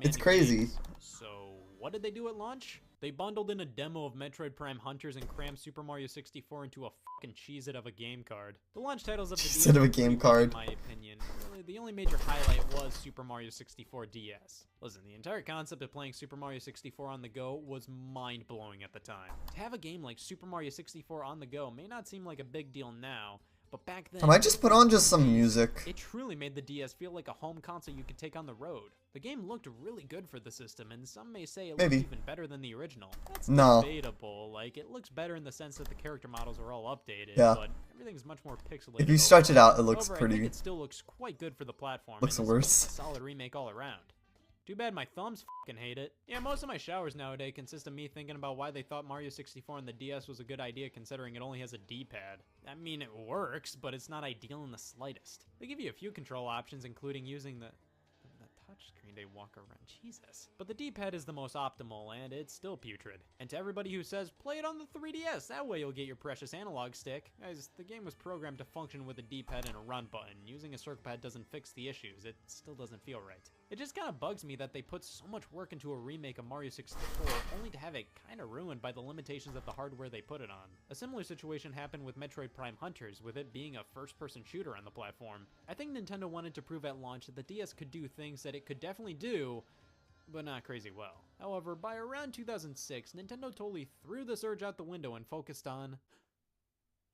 it's crazy. So, what did they do at launch? They bundled in a demo of Metroid Prime Hunters and crammed Super Mario 64 into a fucking cheese-it of a game card. The launch titles of the DS of a game card. In my opinion, really, the only major highlight was Super Mario 64 DS. Listen, the entire concept of playing Super Mario 64 on the go was mind-blowing at the time. To have a game like Super Mario 64 on the go may not seem like a big deal now, but back then, I might just put on just some music. It truly made the DS feel like a home console you could take on the road. The game looked really good for the system, and some may say it looked even better than the original. That's debatable. Like, it looks better in the sense that the character models are all updated, but everything's much more pixelated. If you stretch it out, it looks I pretty. think it still looks quite good for the platform. Looks and worse. A solid remake all around. Too bad my thumbs fucking hate it. Yeah, most of my showers nowadays consist of me thinking about why they thought Mario 64 on the DS was a good idea considering it only has a D-pad. I mean, it works, but it's not ideal in the slightest. They give you a few control options, including using the touchscreen to walk around. Jesus. But the D-pad is the most optimal, and it's still putrid. And to everybody who says, play it on the 3DS, that way you'll get your precious analog stick. Guys, the game was programmed to function with a D-pad and a run button. Using a circle pad doesn't fix the issues. It still doesn't feel right. It just kind of bugs me that they put so much work into a remake of Mario 64, only to have it kind of ruined by the limitations of the hardware they put it on. A similar situation happened with Metroid Prime Hunters, with it being a first-person shooter on the platform. I think Nintendo wanted to prove at launch that the DS could do things that it could definitely do, but not crazy well. However, by around 2006, Nintendo totally threw the surge out the window and focused on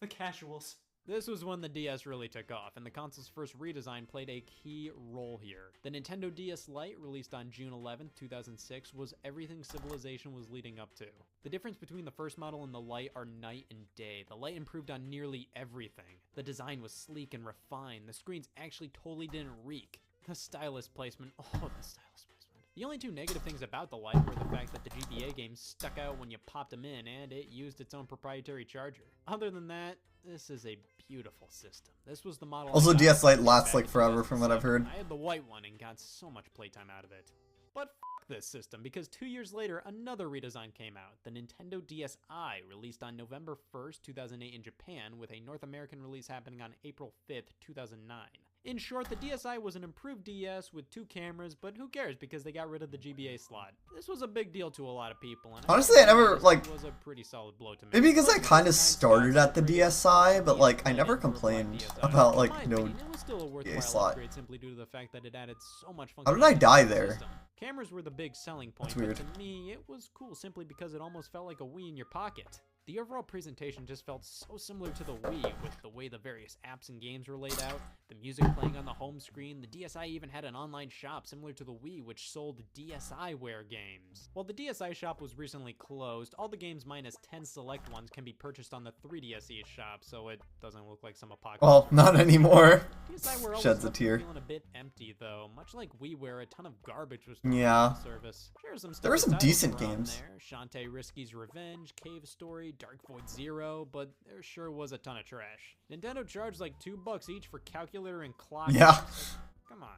the casuals. This was when the DS really took off, and the console's first redesign played a key role here. The Nintendo DS Lite, released on June 11, 2006, was everything Civilization was leading up to. The difference between the first model and the Lite are night and day. The Lite improved on nearly everything. The design was sleek and refined. The screens actually totally didn't reek. The stylus placement, the stylus placement. The only two negative things about the Lite were the fact that the GBA games stuck out when you popped them in, and it used its own proprietary charger. Other than that, this is a beautiful system. This was the model. Also, DS Lite lasts like forever from what I've heard. I had the white one and got so much playtime out of it. But f this system, because 2 years later, another redesign came out. The Nintendo DSi, released on November 1st, 2008 in Japan, with a North American release happening on April 5th, 2009. In short, the DSi was an improved DS with 2 cameras, but who cares because they got rid of the GBA slot. This was a big deal to a lot of people, and honestly, I never, like, it was a pretty solid blow to me. Maybe because I kind of started at the DSi, but, like, I never complained about, like, no GBA slot. Simply due to the fact that it added so much How did I die functionality to the there? system. Cameras were the big selling point, That's weird. but to me, it was cool simply because it almost felt like a Wii in your pocket. The overall presentation just felt so similar to the Wii, with the way the various apps and games were laid out, the music playing on the home screen. The DSi even had an online shop similar to the Wii, which sold DSiWare games. While the DSi shop was recently closed, all the games minus 10 select ones can be purchased on the 3DS shop, so it doesn't look like some apocalypse. Well, not anymore. DSiWare always Sheds a left me tear. feeling a bit empty, though. Much like WiiWare, a ton of garbage was Yeah. on the service. Sure, There were some titles decent were on games. there. Shantae Risky's Revenge, Cave Story, Dark Void Zero, but there sure was a ton of trash. Nintendo charged like $2 each for calculator and clock. Yeah. games. Like, come on.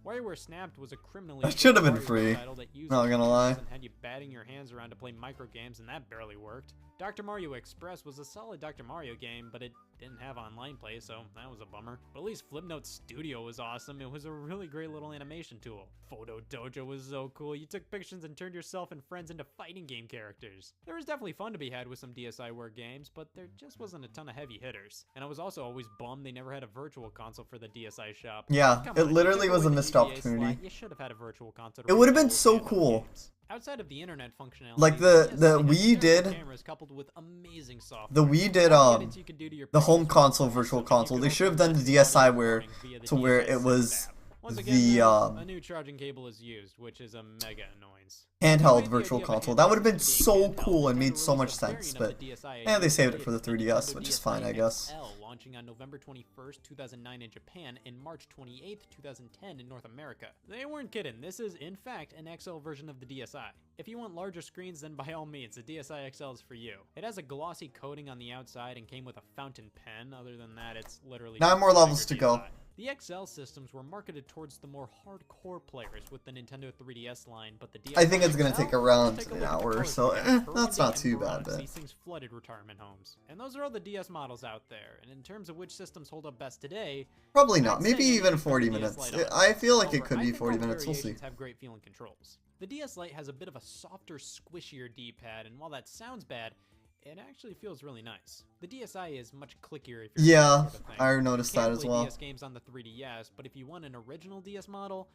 WiiWare Snapped was a criminally That should have been Mario free. title that used Not gonna lie. and had you batting your hands around to play micro games, and that barely worked. Dr. Mario Express was a solid Dr. Mario game, but it didn't have online play, so that was a bummer. But at least Flipnote Studio was awesome. It was a really great little animation tool. Photo Dojo was so cool. You took pictures and turned yourself and friends into fighting game characters. There was definitely fun to be had with some DSiWare games, but there just wasn't a ton of heavy hitters. And I was also always bummed they never had a virtual console for the DSi shop. Yeah, Come it on, you literally took was away a the missed GBA opportunity. slot, you should have had a virtual console. It would have been to so play all cool. games. Outside of the internet functionality, Like the DS had Wii did. cameras coupled with amazing software. The Wii did All the edits you could do to your the home pictures console were virtual awesome, and you console. could They should have open done the this audio DSi where recording via the to where DSi it was Sync app. Once again, the though, a new charging cable is used, which is a mega annoyance. handheld The virtual idea of a console. That would have been handheld so being handheld, cool and Nintendo made so much released a sense, variant but of the DSi they saved it AV for the with 3DS, Nintendo which is DSi fine, I guess. XL, launching on November 21st, 2009 in Japan and March 28th, 2010 in North America. They weren't kidding. This is, in fact, an XL version of the DSi. If you want larger screens, then by all means, the DSi XL is for you. It has a glossy coating on the outside and came with a fountain pen. Other than that, it's literally 9 more levels to go. The XL systems were marketed towards the more hardcore players with the Nintendo 3DS line, but the DSi I think it's gonna XL, take around just take a an look at the hour or color so. scheme. That's not Burgundy too and bad, bronze, but these things flooded retirement homes. And those are all the DS models out there. And in terms of which systems hold up best today, probably I'd not. say Maybe you even can 40 put the DS minutes. Lite on. I feel like it However, could I be think 40 all the minutes. We'll see. variations have great feeling controls. The DS Lite has a bit of a softer, squishier D-pad, and while that sounds bad, it actually feels really nice. The DSi is much clickier if you're Yeah, into that sort of thing. I noticed You can that as play well. DS games on the 3DS, but if you want an original DS model,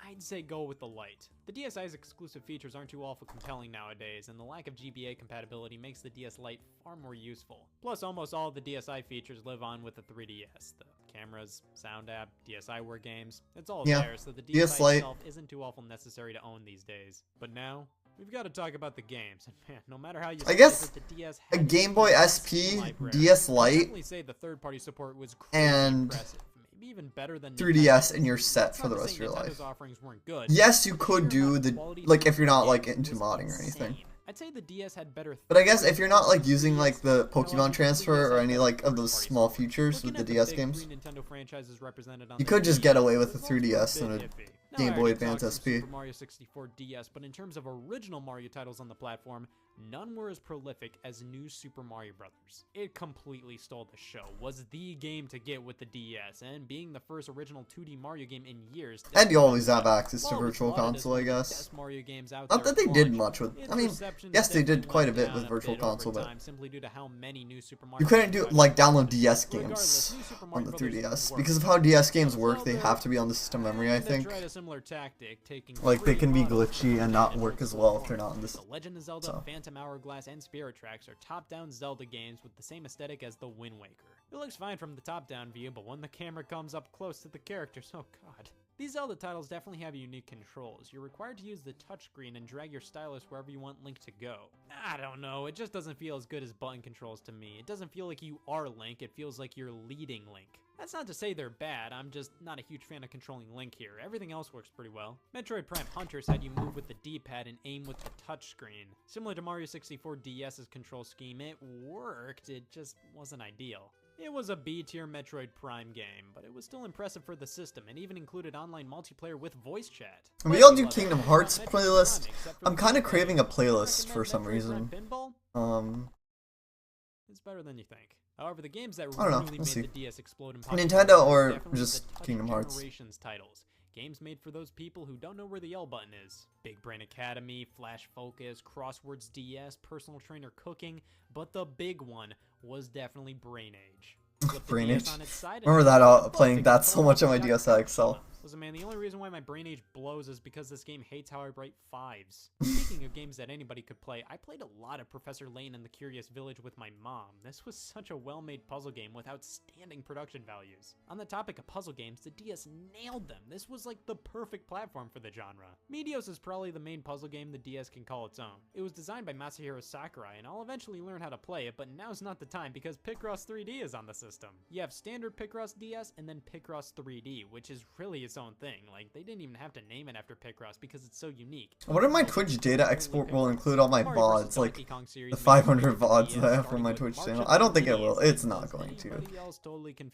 I'd say go with the Lite. The DSi's exclusive features aren't too awful compelling nowadays, and the lack of GBA compatibility makes the DS Lite far more useful. Plus, almost all of the DSi features live on with the 3DS. The cameras, sound app, DSiWare games, it's all there, so the DS DSi Lite. itself isn't too awful necessary to own these days. But now, we've got to talk about the games, and man, no matter how you I guess slice it, the DS a had Game Boy its SP, library. DS I'd Lite, definitely say the third-party support was crazy and impressive. Maybe even better than 3DS, Nintendo's. and you're set It's for the not to rest of say your Nintendo's life. offerings weren't good. Yes, you The could sheer do amount of the quality like if you're not games like into was modding or anything. insane. I'd say the DS had better. But I guess if you're not like using like the However, Pokemon the transfer 3DS or had any better like of those first-party small support. features with Looking the at DS big games, three Nintendo franchises represented on you the could just 3DS, get away it with the was also a 3DS bit and a iffy. Now, Game I Boy already Advance talked SP. some Super Mario 64 DS, but in terms of original Mario titles on the platform, none were as prolific as New Super Mario Bros. It completely stole the show, was the game to get with the DS, and being the first original 2D Mario game in years. and you always have access to While it's Virtual lauded as Console, one I of the guess. best Mario games out Not there that they at did launch, much with. its I mean, reception yes, they definitely did quite a went bit down with Virtual bit over Console, but time, simply due to how many New Super you Mario couldn't do titles like were download released. DS Regardless, games New Super on Mario the Brothers 3DS worked. because of how DS games But work. They Zelda have to be on the system memory, I kinda think. tried a similar tactic, taking Like they three can be models glitchy and not work as well if they're not on this. The Legend of Zelda, So. Phantom Hourglass, and Spirit Tracks are top-down Zelda games with the same aesthetic as the Wind Waker. It looks fine from the top-down view, but when the camera comes up close to the characters, oh god. These Zelda titles definitely have unique controls. You're required to use the touchscreen and drag your stylus wherever you want Link to go. I don't know, it just doesn't feel as good as button controls to me. It doesn't feel like you are Link, it feels like you're leading Link. That's not to say they're bad, I'm just not a huge fan of controlling Link here. Everything else works pretty well. Metroid Prime Hunters had you move with the D-pad and aim with the touchscreen. Similar to Mario 64 DS's control scheme, it worked, it just wasn't ideal. It was a B-tier Metroid Prime game, but it was still impressive for the system and even included online multiplayer with voice chat. We all do Kingdom Hearts playlist. I'm kind of craving a playlist for some reason. It's better than you think. However, the games that I don't know, really we'll made see. the DS explode in Nintendo popularity or were definitely just the touch Kingdom Hearts. generations titles. Games made for those people who don't know where the L button is. Big Brain Academy, Flash Focus, Crosswords DS, Personal Trainer Cooking, but the big one was definitely Brain Age. Flip the Brain DS Age. on its side and Remember it that was playing buzzing that so with much on my Pokemon DSi XL. Listen, man, the only reason why my Brain Age blows is because this game hates how I write fives. Speaking of games that anybody could play, I played a lot of Professor Layton and the Curious Village with my mom. This was such a well-made puzzle game with outstanding production values. On the topic of puzzle games, the DS nailed them. This was like the perfect platform for the genre. Meteos is probably the main puzzle game the DS can call its own. It was designed by Masahiro Sakurai, and I'll eventually learn how to play it, but now's not the time because Picross 3D is on the system. You have standard Picross DS and then Picross 3D, which is really its own thing. Like, they didn't even have to name it after Picross because it's so unique. I wonder if my Twitch data export will include all my VODs, like the 500 VODs that I have from my Twitch channel. I don't think it will. It's not going to.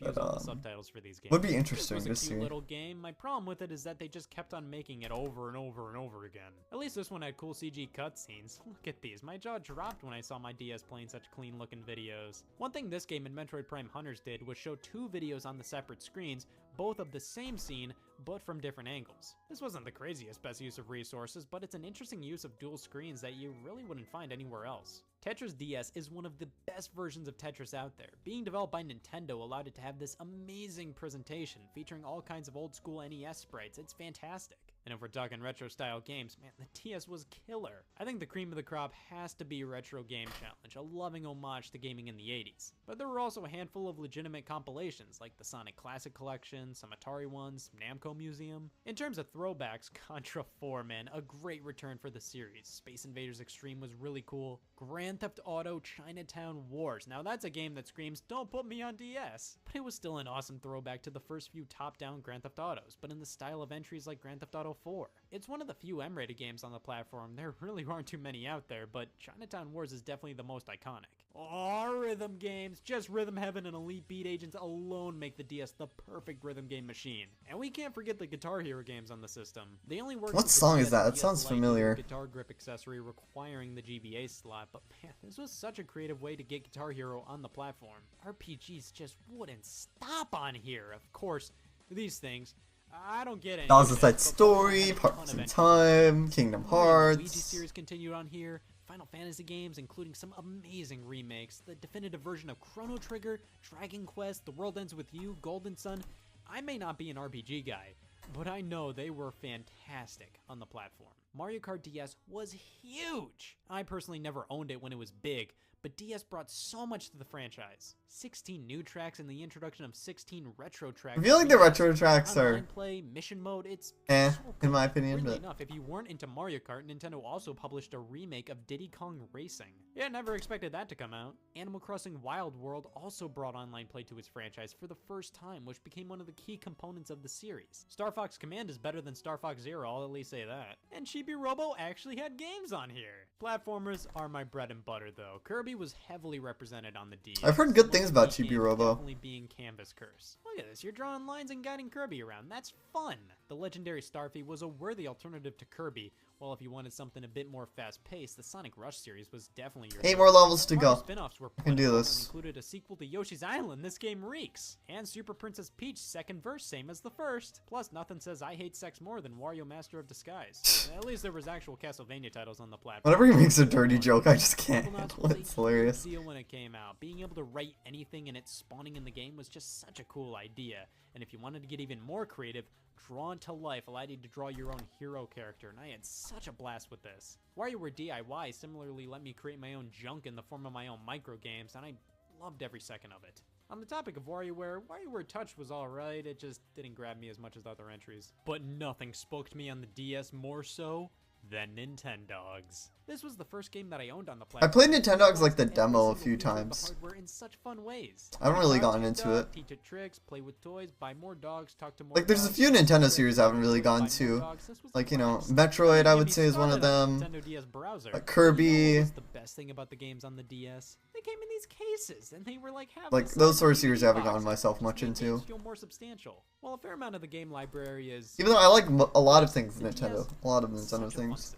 But, would be interesting to see. Little game. My problem with it is that they just kept on making it over and over and over again. At least this one had cool CG cutscenes. Look at these. My jaw dropped when I saw my DS playing such clean looking videos. One thing this game and Metroid Prime Hunters did was show two videos on the separate screens, both of the same scene, but from different angles. This wasn't the craziest best use of resources, but it's an interesting use of dual screens that you really wouldn't find anywhere else. Tetris DS is one of the best versions of Tetris out there. Being developed by Nintendo allowed it to have this amazing presentation, featuring all kinds of old school NES sprites. It's fantastic. And if we're talking retro style games, man, the DS was killer. I think the cream of the crop has to be Retro Game Challenge, a loving homage to gaming in the 80s. But there were also a handful of legitimate compilations, like the Sonic Classic Collection, some Atari ones, Namco Museum. In terms of throwbacks, Contra 4, man, a great return for the series. Space Invaders Extreme was really cool. Grand Theft Auto Chinatown Wars. Now that's a game that screams, don't put me on DS. But it was still an awesome throwback to the first few top-down Grand Theft Autos, but in the style of entries like Grand Theft Auto 4. It's one of the few M-rated games on the platform. There really aren't too many out there, but Chinatown Wars is definitely the most iconic. Oh, rhythm games. Just Rhythm Heaven and Elite Beat Agents alone make the DS the perfect rhythm game machine. And we can't forget the Guitar Hero games on the system. They only work. What song is that? That sounds familiar. Guitar grip accessory requiring the GBA slot, but man, this was such a creative way to get Guitar Hero on the platform. RPGs just wouldn't stop on here. Of course, these things, I don't get any. Bowser's Side Story, Parts in Time, Kingdom Hearts. The Luigi series continued on here. Final Fantasy games, including some amazing remakes. The definitive version of Chrono Trigger, Dragon Quest, The World Ends With You, Golden Sun. I may not be an RPG guy, but I know they were fantastic on the platform. Mario Kart DS was huge. I personally never owned it when it was big, but DS brought so much to the franchise. 16 new tracks and the introduction of 16 retro tracks. I feel like the retro tracks are play, mission mode, it's so in my cool. opinion, Weirdly but enough, if you weren't into Mario Kart, Nintendo also published a remake of Diddy Kong Racing. Yeah, never expected that to come out. Animal Crossing Wild World also brought online play to its franchise for the first time, which became one of the key components of the series. Star Fox Command is better than Star Fox Zero, I'll at least say that. And Chibi Robo actually had games on here. Platformers are my bread and butter though. Kirby was heavily represented on the DS. I've heard good things about Chibi Robo. Definitely being Canvas Curse. Look at this, you're drawing lines and guiding Kirby around. That's fun. The legendary Starfy was a worthy alternative to Kirby, while if you wanted something a bit more fast-paced, the Sonic Rush series was definitely your 8 more levels to go. Spin-offs were I can do this. Included a sequel to Yoshi's Island. This game reeks. And Super Princess Peach second verse, same as the first. Plus, nothing says I hate sex more than Wario Master of Disguise. At least there was actual Castlevania titles on the platform. Whenever he makes a dirty joke, I just can't handle it. It's hilarious. Deal when it came out. Being able to write anything and it spawning in the game was just such a cool idea. And if you wanted to get even more creative, Drawn to Life allowed you to draw your own hero character, and I had such a blast with this. WarioWare DIY similarly let me create my own junk in the form of my own micro games, and I loved every second of it. On the topic of WarioWare, WarioWare Touch was alright, it just didn't grab me as much as other entries. But nothing spoke to me on the DS more so than Nintendogs. This was the first game that I owned on the platform. I played Nintendogs like the demo a few times. In such fun ways. I haven't really gotten into it. Teach it tricks, play with toys, buy more dogs, talk to more Like there's a few Nintendo series I haven't really gone to. Like, you know, Metroid I would say is one of them. Nintendo DS browser. Kirby. The best thing about the games on the DS, they came in these cases and they were like those sort of series I haven't gotten myself much into. Feel more substantial. Well, a fair amount of the game library is. Even though I like a lot of things Nintendo, a lot of Nintendo things.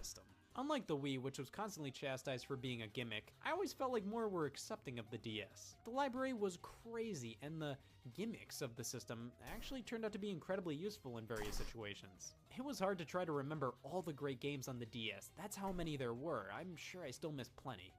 Unlike the Wii, which was constantly chastised for being a gimmick, I always felt like more were accepting of the DS. The library was crazy, and the gimmicks of the system actually turned out to be incredibly useful in various situations. It was hard to try to remember all the great games on the DS. That's how many there were. I'm sure I still missed plenty.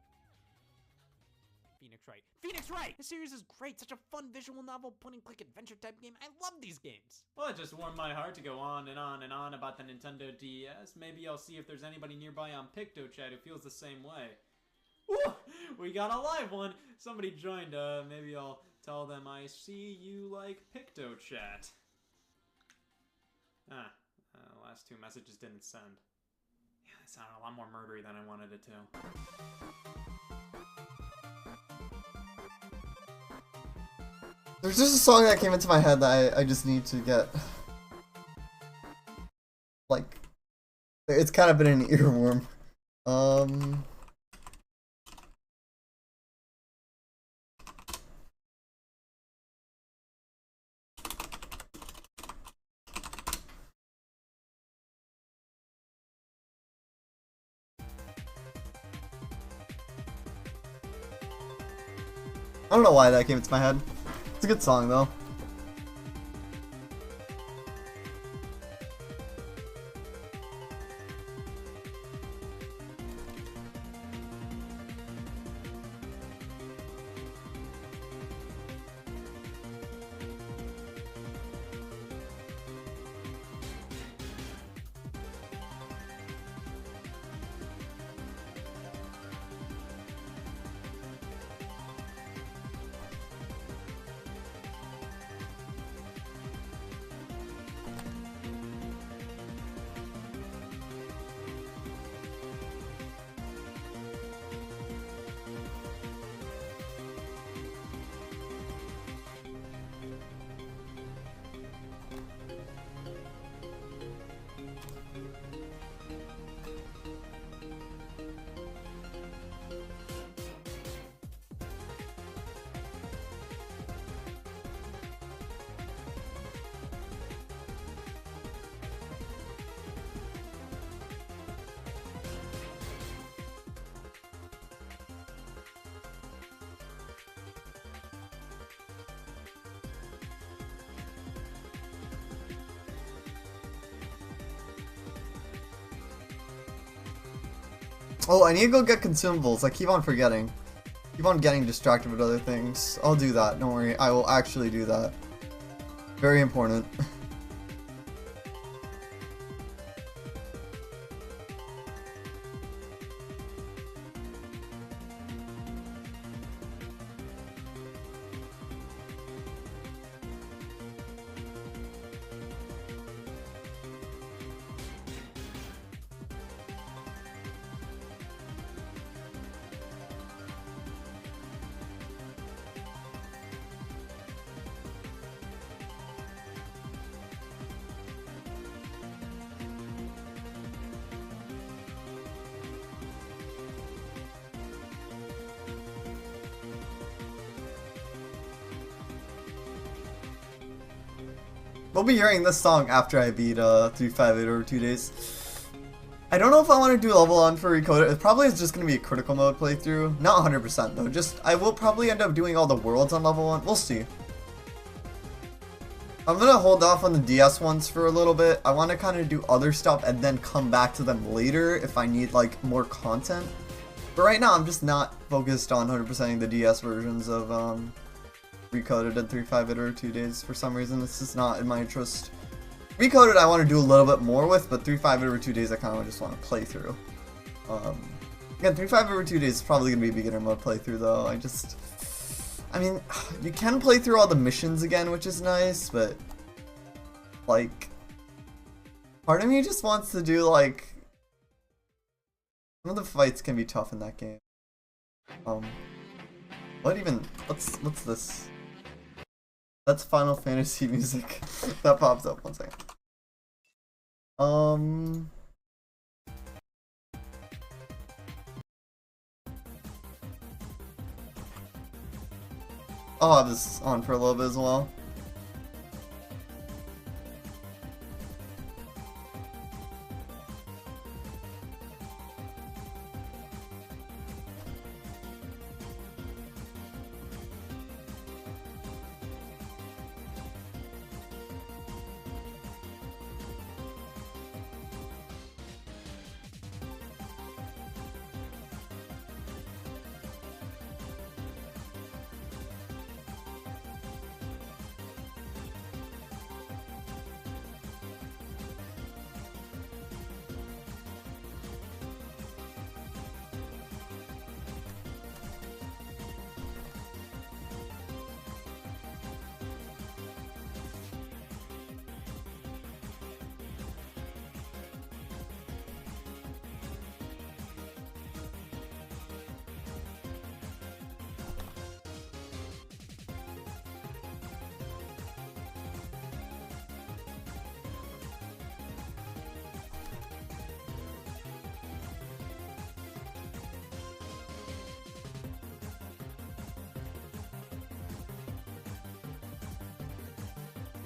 Phoenix Wright. Phoenix Wright! This series is great. Such a fun visual novel, point-and-click adventure type game. I love these games. Well, it just warmed my heart to go on and on and on about the Nintendo DS. Maybe I'll see if there's anybody nearby on PictoChat who feels the same way. Woo! We got a live one. Somebody joined. Maybe I'll tell them I see you like PictoChat. Last two messages didn't send. Yeah, that sounded a lot more murdery than I wanted it to. There's just a song that came into my head that I just need to get. Like, it's kind of been an earworm. I don't know why that came into my head. It's a good song though. Oh, I need to go get consumables. I keep on forgetting. Keep on getting distracted with other things. I'll do that. Don't worry. I will actually do that. Very important. We'll be hearing this song after I beat 358 over 2 days. I don't know if I want to do level 1 for Recoded. It probably is just going to be a critical mode playthrough. Not 100% though. Just, I will probably end up doing all the worlds on level 1. We'll see. I'm going to hold off on the DS ones for a little bit. I want to kind of do other stuff and then come back to them later if I need like more content. But right now I'm just not focused on 100%ing the DS versions of Recoded and 358 over 2 days for some reason. This is not in my interest. Recoded I want to do a little bit more with, but 358 over 2 days I kind of just want to play through. Again, 358 over 2 days is probably going to be a beginner mode playthrough though. I mean, you can play through all the missions again, which is nice, but like, part of me just wants to do like, some of the fights can be tough in that game. What's this? That's Final Fantasy music. That pops up. 1 second. I'll have this on for a little bit as well.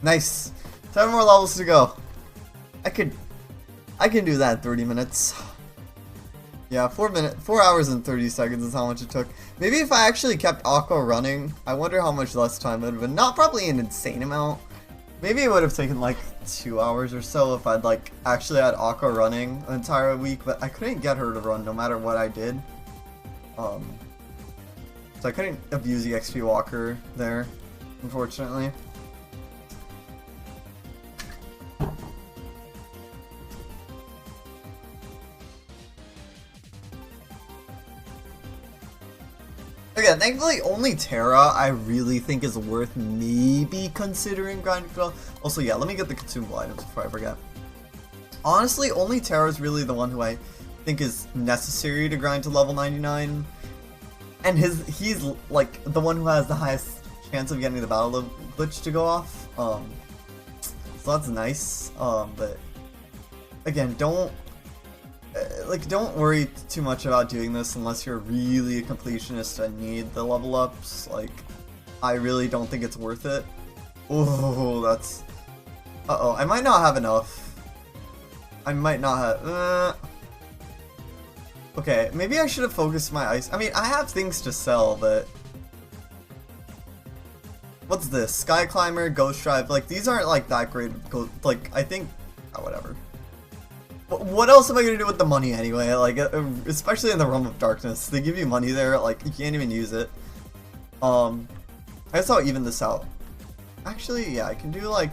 Nice. 7 more levels to go. I can do that in 30 minutes. Yeah, 4 hours and 30 seconds is how much it took. Maybe if I actually kept Aqua running, I wonder how much less time it would have been. Not probably an insane amount. Maybe it would have taken like 2 hours or so if I'd like actually had Aqua running an entire week, but I couldn't get her to run no matter what I did. So I couldn't abuse the XP Walker there, unfortunately. Again, thankfully, only Terra I really think is worth maybe considering grinding for. Also, yeah, let me get the consumable items before I forget. Honestly, only Terra is really the one who I think is necessary to grind to level 99. And he's like the one who has the highest chance of getting the battle glitch to go off. So that's nice. But again, don't worry too much about doing this unless you're really a completionist and need the level ups. Like, I really don't think it's worth it. Oh, that's... Uh-oh, I might not have enough. I might not have... Okay, maybe I should have focused my ice... I mean, I have things to sell, but... What's this? Sky Climber, Ghost Drive, like, these aren't, like, that great... Like, I think... Oh, whatever. What else am I gonna do with the money anyway? Like, especially in the Realm of Darkness, they give you money there, like you can't even use it. I guess I'll even this out. Actually, yeah, I can do like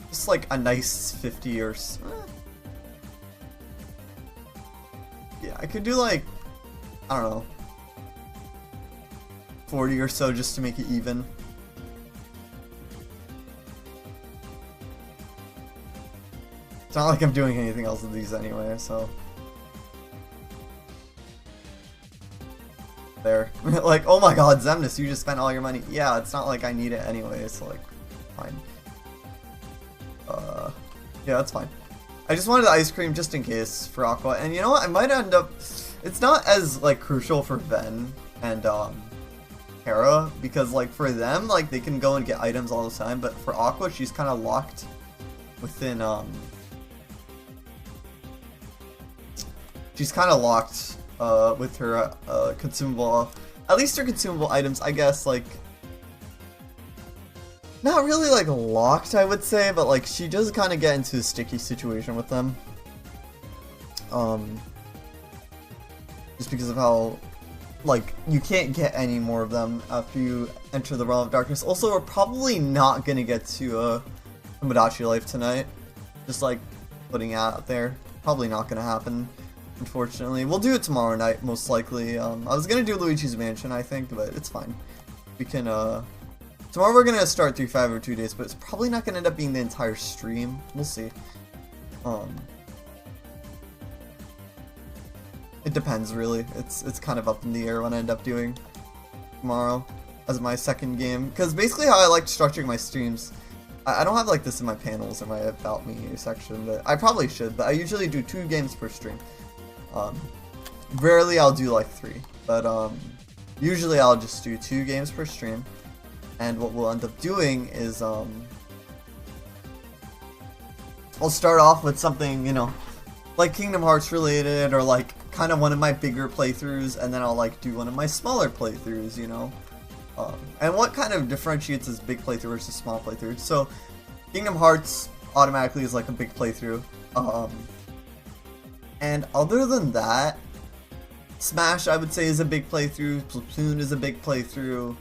just like a nice 50 or yeah, I could do like, I don't know, 40 or so just to make it even. It's not like I'm doing anything else with these anyway, so. There. Like, oh my god, Xemnas, you just spent all your money. Yeah, it's not like I need it anyway, so like, fine. Yeah, that's fine. I just wanted the ice cream just in case for Aqua, and you know what, I might end up, it's not as like crucial for Ven and Hera, because like for them, like they can go and get items all the time, but for Aqua, she's kind of locked within, she's kind of locked with her consumable, at least her consumable items, I guess, like, not really like locked, I would say, but like she does kind of get into a sticky situation with them. Just because of how, like, you can't get any more of them after you enter the Realm of Darkness. Also, we're probably not gonna get to Tomodachi Life tonight. Just like putting it out there. Probably not gonna happen, unfortunately. We'll do it tomorrow night, most likely. I was gonna do Luigi's Mansion, I think, but it's fine. We can, tomorrow we're gonna start through 502 days, but it's probably not gonna end up being the entire stream. We'll see. It depends, really. It's kind of up in the air what I end up doing tomorrow as my second game. Because basically how I like structuring my streams, I don't have like this in my panels or my About Me section, but I probably should, but I usually do 2 games per stream. Rarely I'll do like 3, but usually I'll just do 2 games per stream. And what we'll end up doing is, I'll start off with something, you know, like Kingdom Hearts related, or like kind of one of my bigger playthroughs, and then I'll like do one of my smaller playthroughs, you know. And what kind of differentiates this big playthrough versus small playthrough? So, Kingdom Hearts automatically is like a big playthrough. And other than that, Smash I would say is a big playthrough, Splatoon is a big playthrough.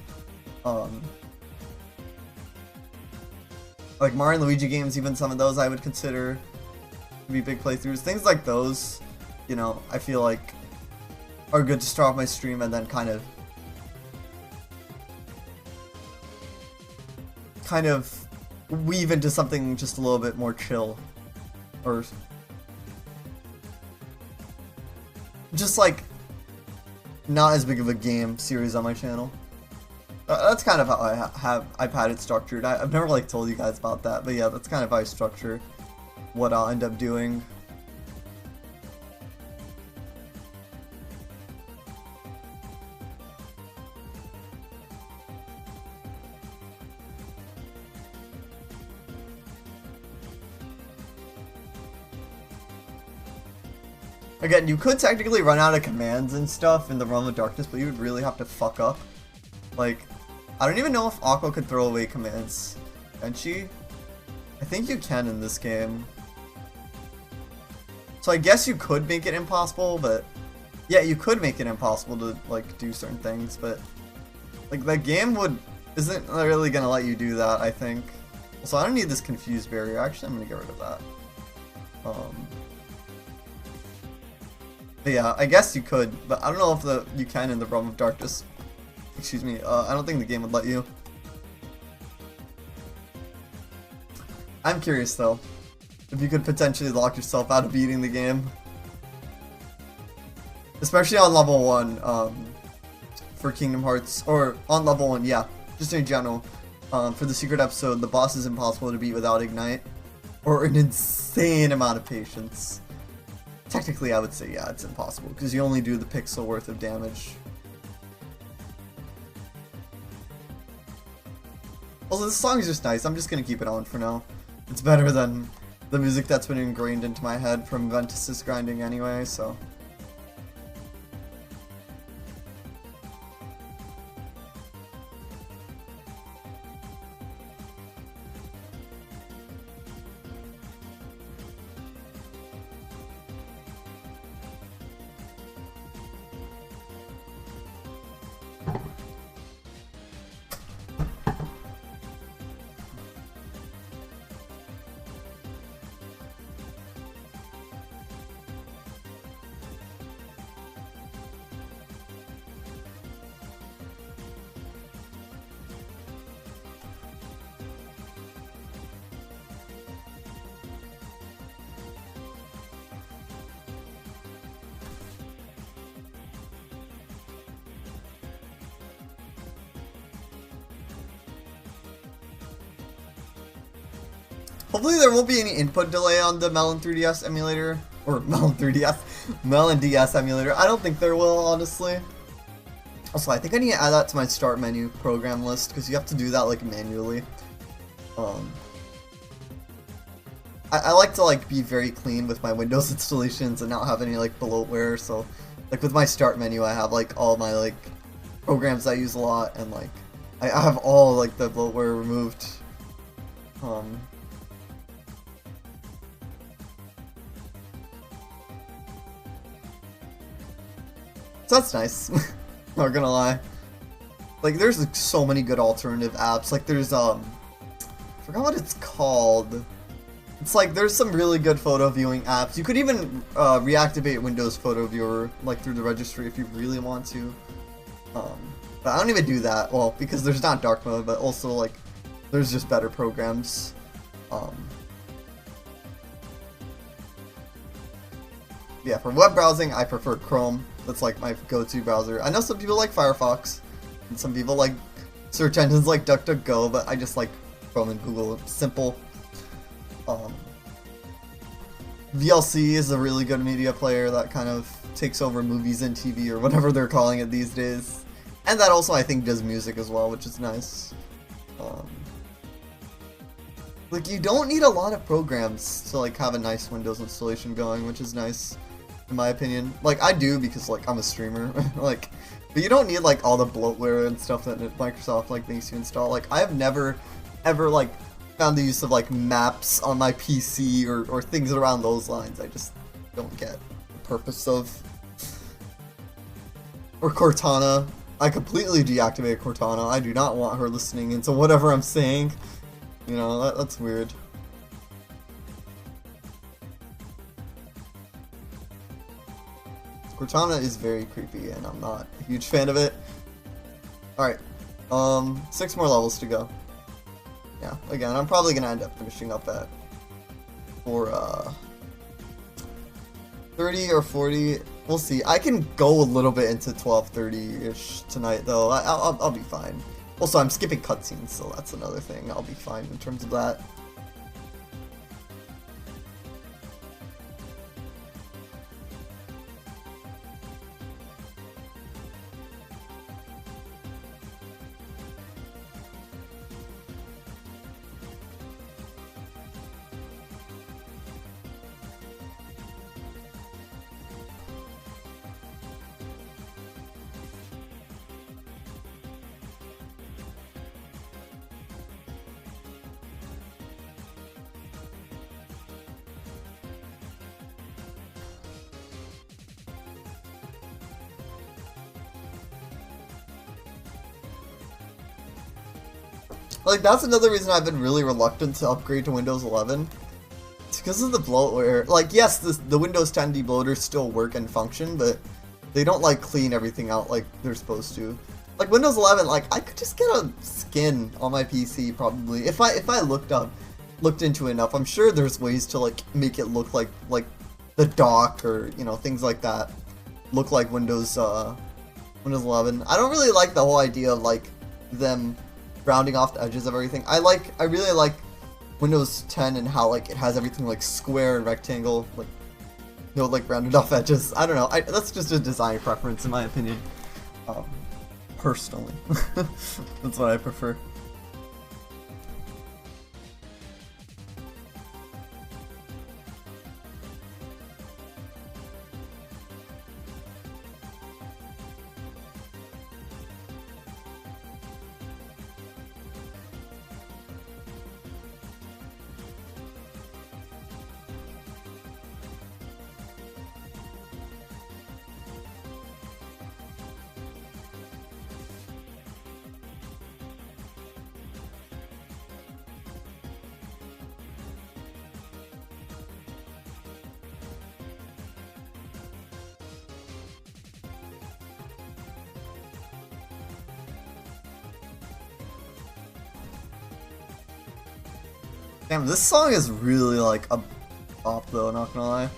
Like Mario and Luigi games, even some of those I would consider to be big playthroughs. Things like those, you know, I feel like are good to start off my stream and then kind of weave into something just a little bit more chill, or just like not as big of a game series on my channel. That's kind of how I've had it structured. I've never like told you guys about that, but yeah, that's kind of how I structure what I'll end up doing. Again, you could technically run out of commands and stuff in the Realm of Darkness, but you would really have to fuck up. Like, I don't even know if Aqua could throw away commands. Can she? I think you can in this game. So I guess you could make it impossible, but yeah, you could make it impossible to like do certain things, but like the game isn't really gonna let you do that, I think. So I don't need this confused barrier. Actually, I'm gonna get rid of that. But yeah, I guess you could, but I don't know if you can in the Realm of Darkness. Excuse me, I don't think the game would let you. I'm curious though, if you could potentially lock yourself out of beating the game. Especially on level 1, for Kingdom Hearts, or on level 1, yeah, just in general. For the secret episode, the boss is impossible to beat without Ignite, or an insane amount of patience. Technically, I would say, yeah, it's impossible, because you only do the pixel worth of damage. Also, this song is just nice. I'm just gonna keep it on for now. It's better than the music that's been ingrained into my head from Ventus's grinding anyway, so. Hopefully there won't be any input delay on the Melon 3DS emulator. Or Melon 3DS. Melon DS emulator. I don't think there will, honestly. Also, I think I need to add that to my start menu program list, because you have to do that, like, manually. I like to, like, be very clean with my Windows installations and not have any, like, bloatware, so, like, with my start menu, I have, like, all my, like, programs I use a lot, and, like, I have all, like, the bloatware removed. So that's nice. Not gonna lie. Like, there's like, so many good alternative apps. Like, there's, I forgot what it's called. It's like, there's some really good photo viewing apps. You could even reactivate Windows Photo Viewer, like, through the registry if you really want to. But I don't even do that. Well, because there's not dark mode, but also, like, there's just better programs. Yeah, for web browsing, I prefer Chrome. That's like my go-to browser. I know some people like Firefox, and some people like search engines like DuckDuckGo, but I just like Chrome and Google. It's simple. VLC is a really good media player that kind of takes over movies and TV, or whatever they're calling it these days. And that also, I think, does music as well, which is nice. Like, you don't need a lot of programs to, like, have a nice Windows installation going, which is nice, in my opinion. Like, I do because, like, I'm a streamer, like, but you don't need, like, all the bloatware and stuff that Microsoft, like, makes you install. Like, I have never, ever, like, found the use of, like, maps on my PC or things around those lines. I just don't get the purpose of. Or Cortana. I completely deactivated Cortana. I do not want her listening into whatever I'm saying. You know, that's weird. Cortana is very creepy, and I'm not a huge fan of it. Alright, 6 more levels to go. Yeah, again, I'm probably gonna end up finishing up at for 30 or 40. We'll see. I can go a little bit into 12:30-ish tonight, though. I'll be fine. Also, I'm skipping cutscenes, so that's another thing. I'll be fine in terms of that. Like, that's another reason I've been really reluctant to upgrade to Windows 11. It's because of the bloatware. Like, yes, the Windows 10 debloaters still work and function, but they don't, like, clean everything out like they're supposed to. Like, Windows 11, like, I could just get a skin on my PC, probably. If I looked into it enough, I'm sure there's ways to, like, make it look like the dock or, you know, things like that. Look like Windows 11. I don't really like the whole idea of, like, them rounding off the edges of everything. I really like Windows 10 and how, like, it has everything, like, square and rectangle, like, no, like, rounded off edges. I don't know. That's just a design preference, in my opinion. Personally. That's what I prefer. Damn, this song is really, like, a bop, though, not gonna lie.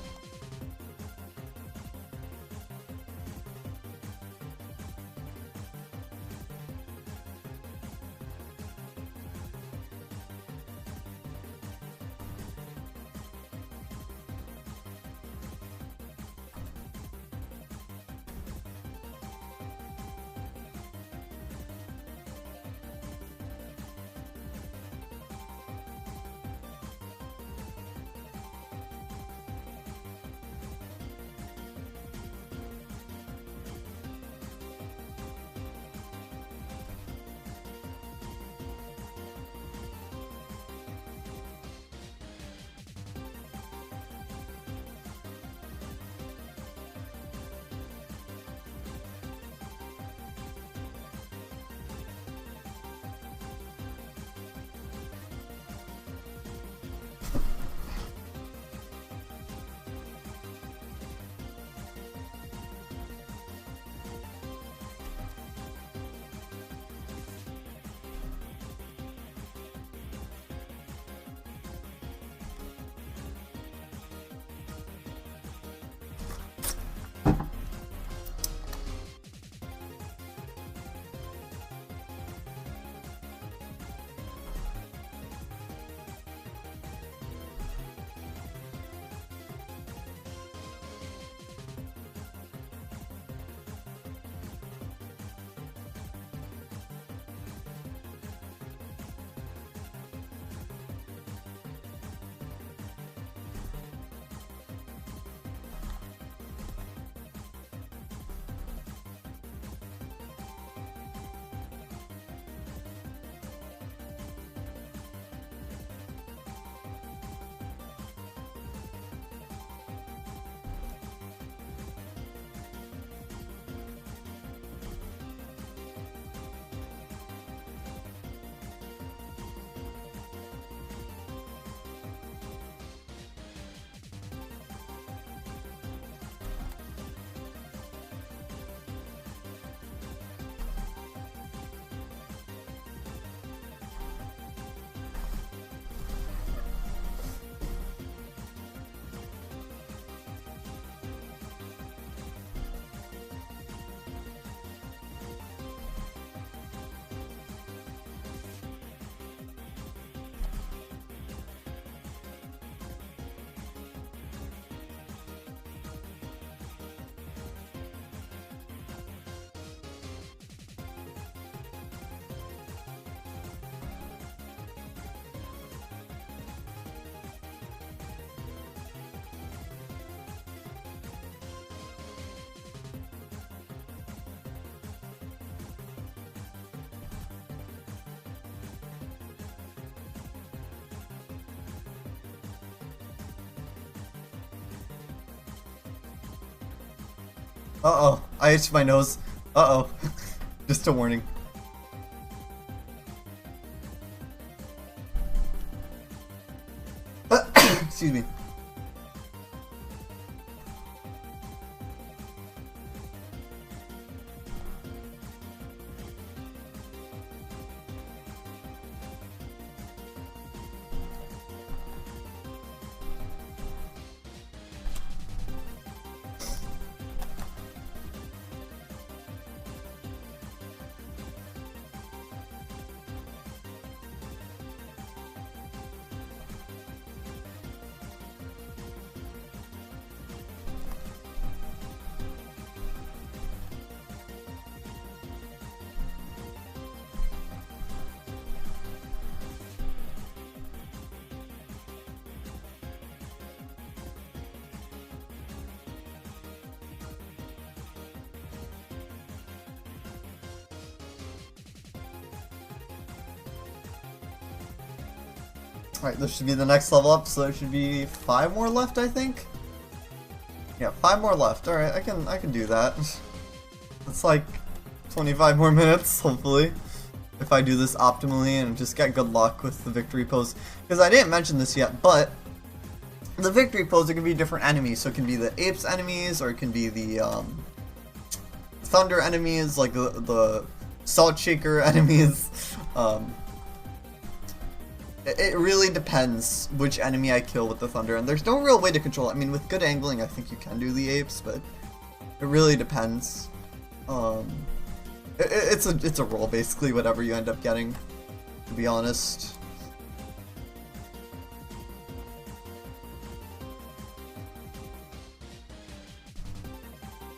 Uh-oh. I itched my nose. Uh-oh. Just a warning. Excuse me. Alright, this should be the next level up, so there should be 5 more left, I think? Yeah, 5 more left. Alright, I can do that. It's like 25 more minutes, hopefully. If I do this optimally and just get good luck with the victory pose. Because I didn't mention this yet, but the victory pose, it can be different enemies. So it can be the apes enemies, or it can be the thunder enemies, like the salt shaker enemies. It really depends which enemy I kill with the thunder, and there's no real way to control it. I mean, with good angling, I think you can do the apes, but it really depends. It's a roll, basically, whatever you end up getting, to be honest.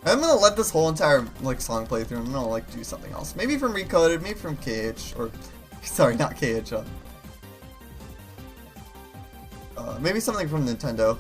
I'm gonna let this whole entire song play through, and I'm gonna do something else. Maybe from Recoded, maybe from KH, or sorry, not KH. Maybe something from Nintendo.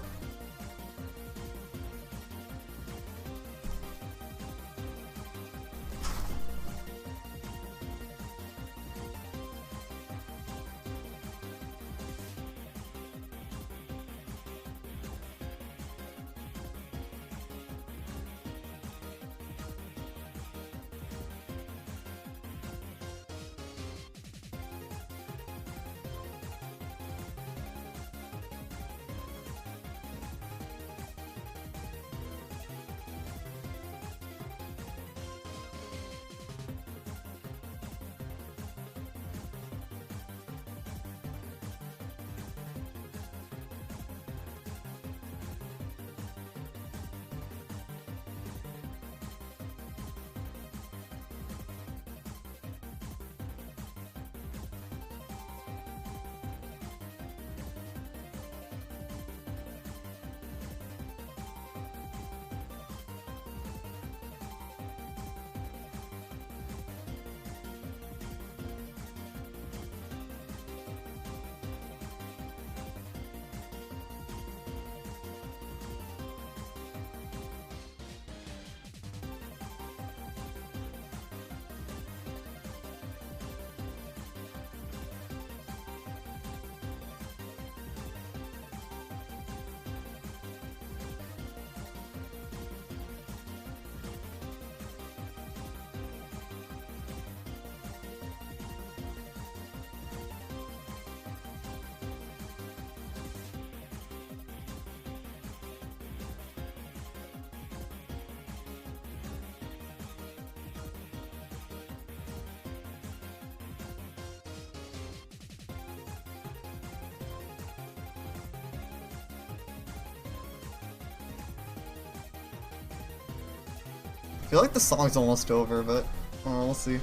I feel like the song's almost over, but we'll see.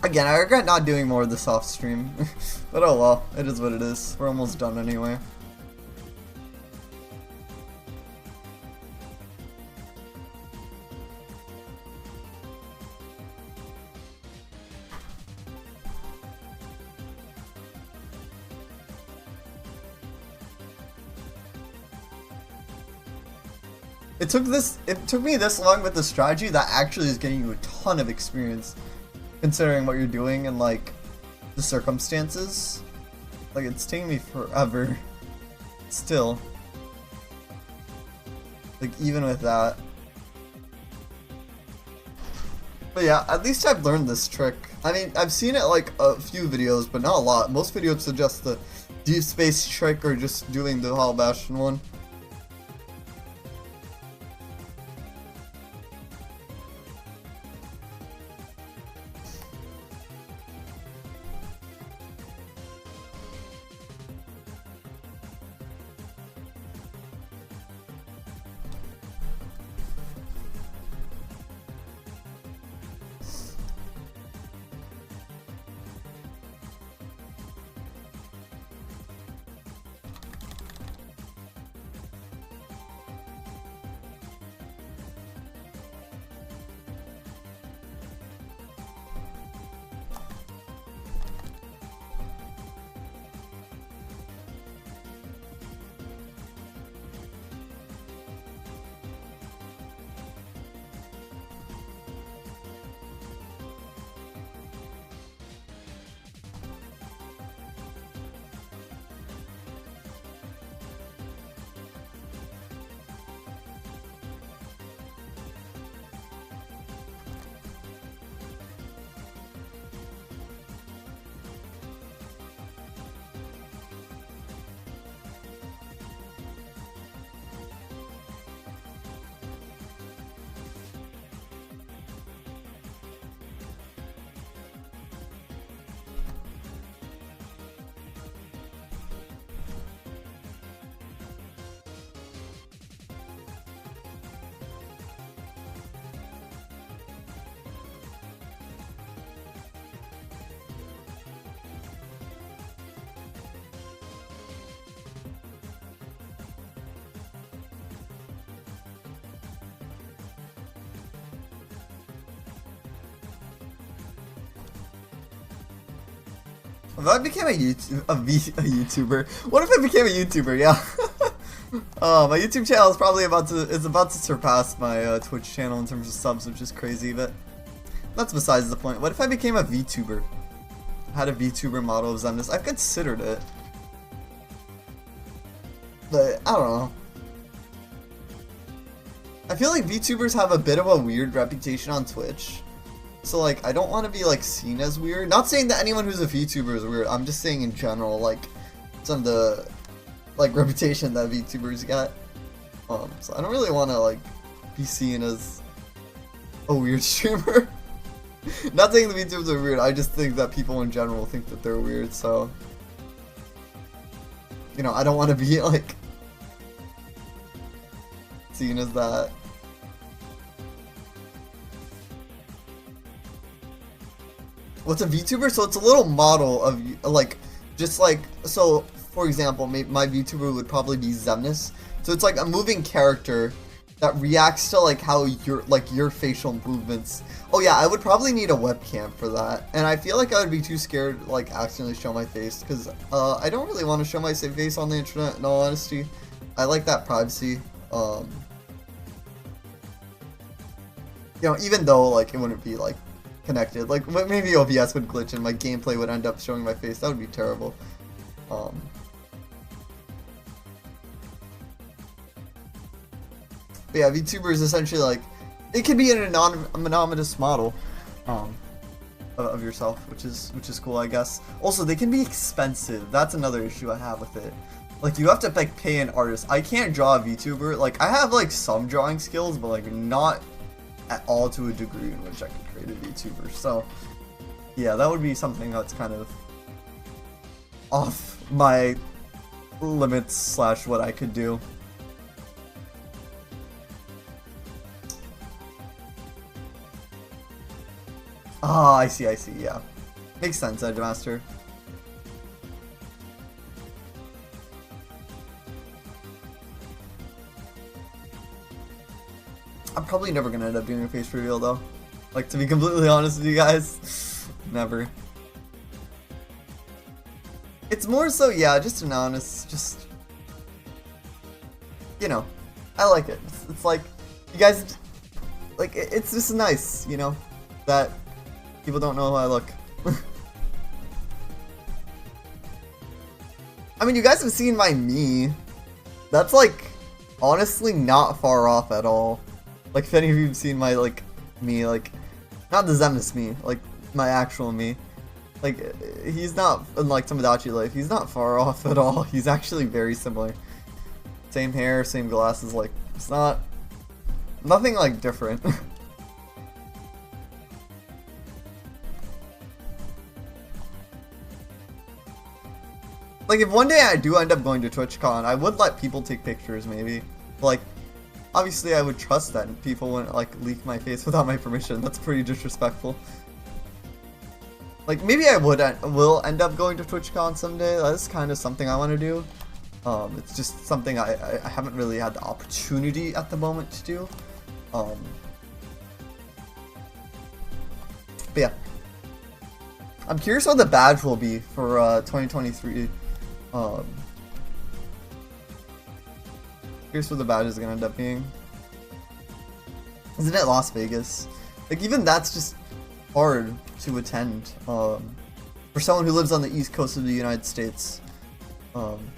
Again, I regret not doing more of this off stream, but oh well, it is what it is. We're almost done anyway. It took me this long with the strategy that actually is getting you a ton of experience, considering what you're doing and like the circumstances. Like it's taking me forever. Still. Like even with that. But yeah, at least I've learned this trick. I mean, I've seen it like a few videos, but not a lot. Most videos suggest the deep space trick or just doing the Hollow Bastion one. If I became a YouTuber, what if I became a YouTuber? Yeah. My YouTube channel is probably about to surpass my Twitch channel in terms of subs, which is crazy, but that's besides the point. What if I became a VTuber? Had a VTuber model of Xemnas? I've considered it, but I don't know. I feel like VTubers have a bit of a weird reputation on Twitch. So like, I don't want to be like seen as weird. Not saying that anyone who's a VTuber is weird. I'm just saying in general, like some of the like reputation that VTubers get. So I don't really want to like be seen as a weird streamer. Not saying the VTubers are weird. I just think that people in general think that they're weird. So you know, I don't want to be like seen as that. What's a VTuber? So it's a little model of like, just like, so for example, my VTuber would probably be Xemnas. So it's like a moving character that reacts to like how your facial movements. Oh yeah, I would probably need a webcam for that. And I feel like I would be too scared to like accidentally show my face, because I don't really want to show my face on the internet, in all honesty. I like that privacy. You know, even though like it wouldn't be like connected, like maybe OBS would glitch and my gameplay would end up showing my face. That would be terrible. But yeah, VTuber is essentially like, it could be an anonymous model of yourself, which is cool, I guess. Also, they can be expensive. That's another issue I have with it. Like, you have to like pay an artist. I can't draw a VTuber. Like, I have like some drawing skills, but like not at all to a degree in which I could create a VTuber. So yeah, that would be something that's kind of off my limits slash what I could do. Ah, I see, yeah. Makes sense, Edgemaster. I'm probably never gonna end up doing a face reveal though. Like, to be completely honest with you guys, never. It's more so, yeah, just an honest, just, you know, I like it. It's like, you guys, like, it's just nice, you know, that people don't know how I look. I mean, you guys have seen my me. That's, like, honestly not far off at all. Like, if any of you have seen my, like, me, like, not the Xemnas me, like, my actual me. Like, he's not, unlike Tomodachi Life, he's not far off at all. He's actually very similar. Same hair, same glasses, like, it's not, nothing, like, different. Like, if one day I do end up going to TwitchCon, I would let people take pictures, maybe. Like, obviously I would trust that people wouldn't, like, leak my face without my permission. That's pretty disrespectful. Like, maybe I will end up going to TwitchCon someday. That's kind of something I want to do. It's just something I haven't really had the opportunity at the moment to do. But yeah. I'm curious what the badge will be for 2023. Here's what the badge is gonna end up being. Isn't it Las Vegas? Like, even that's just hard to attend for someone who lives on the east coast of the United States.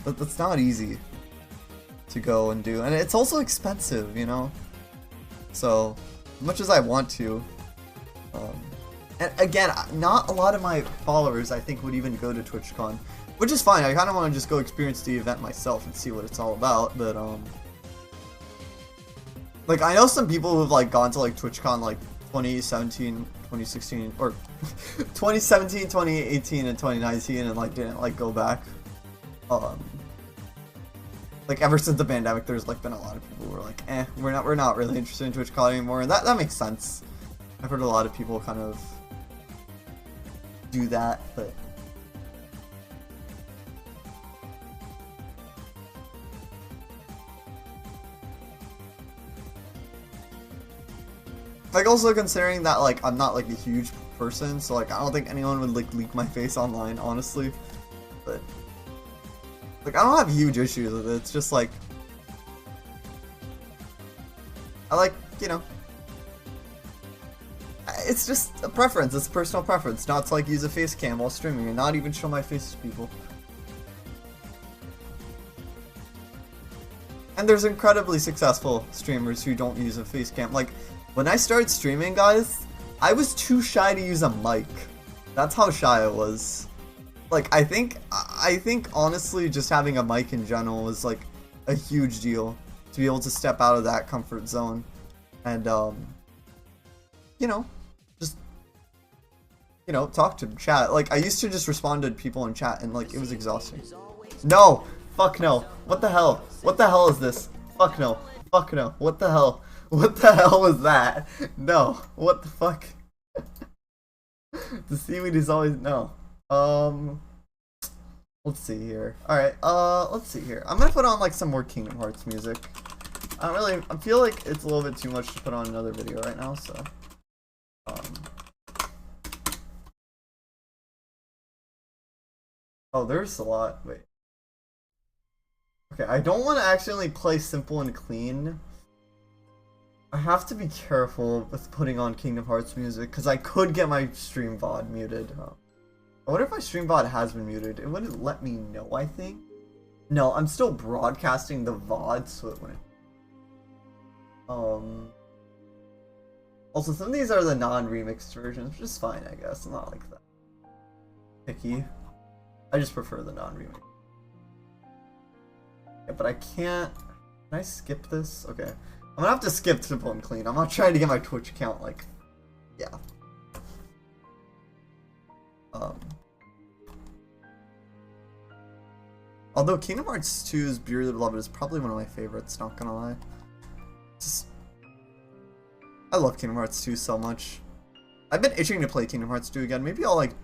That's not easy to go and do, and it's also expensive, you know. So, as much as I want to, and again, not a lot of my followers I think would even go to TwitchCon, which is fine. I kind of want to just go experience the event myself and see what it's all about. But like, I know some people who've like gone to like TwitchCon like 2017, 2016, or 2017, 2018, and 2019, and like didn't like go back. Like, ever since the pandemic, there's like been a lot of people who are like, we're not really interested in TwitchCon anymore, and that makes sense. I've heard a lot of people kind of do that, but like, also considering that like I'm not like a huge person, so like I don't think anyone would like leak my face online, honestly. But like, I don't have huge issues with it. It's just like, I like, you know, it's just a preference. It's a personal preference not to like use a face cam while streaming and not even show my face to people. And there's incredibly successful streamers who don't use a face cam. Like, when I started streaming, guys, I was too shy to use a mic. That's how shy I was. Like, I think honestly just having a mic in general is like a huge deal to be able to step out of that comfort zone and you know, just, you know, talk to chat. Like, I used to just respond to people in chat and like it was exhausting. No, fuck no. What the hell? What the hell is this? Fuck no. Fuck no. What the hell? What the hell was that? No. What the fuck? The seaweed is always no. Let's see here. Alright, let's see here. I'm gonna put on like some more Kingdom Hearts music. I feel like it's a little bit too much to put on another video right now, so oh, there's a lot. Wait. Okay, I don't want to accidentally play Simple and Clean. I have to be careful with putting on Kingdom Hearts music, because I could get my stream VOD muted. I wonder if my stream VOD has been muted. It wouldn't let me know, I think. No, I'm still broadcasting the VOD, so it wouldn't. Also, some of these are the non-remixed versions, which is fine, I guess. I'm not like that picky. I just prefer the non-remix. Yeah, but I can't... Can I skip this? Okay. I'm gonna have to skip Simple and Clean. I'm not trying to get my Twitch account, like... Yeah. Although Kingdom Hearts 2's Dearly Beloved is probably one of my favorites, not gonna lie. Just... I love Kingdom Hearts 2 so much. I've been itching to play Kingdom Hearts 2 again. Maybe I'll, like,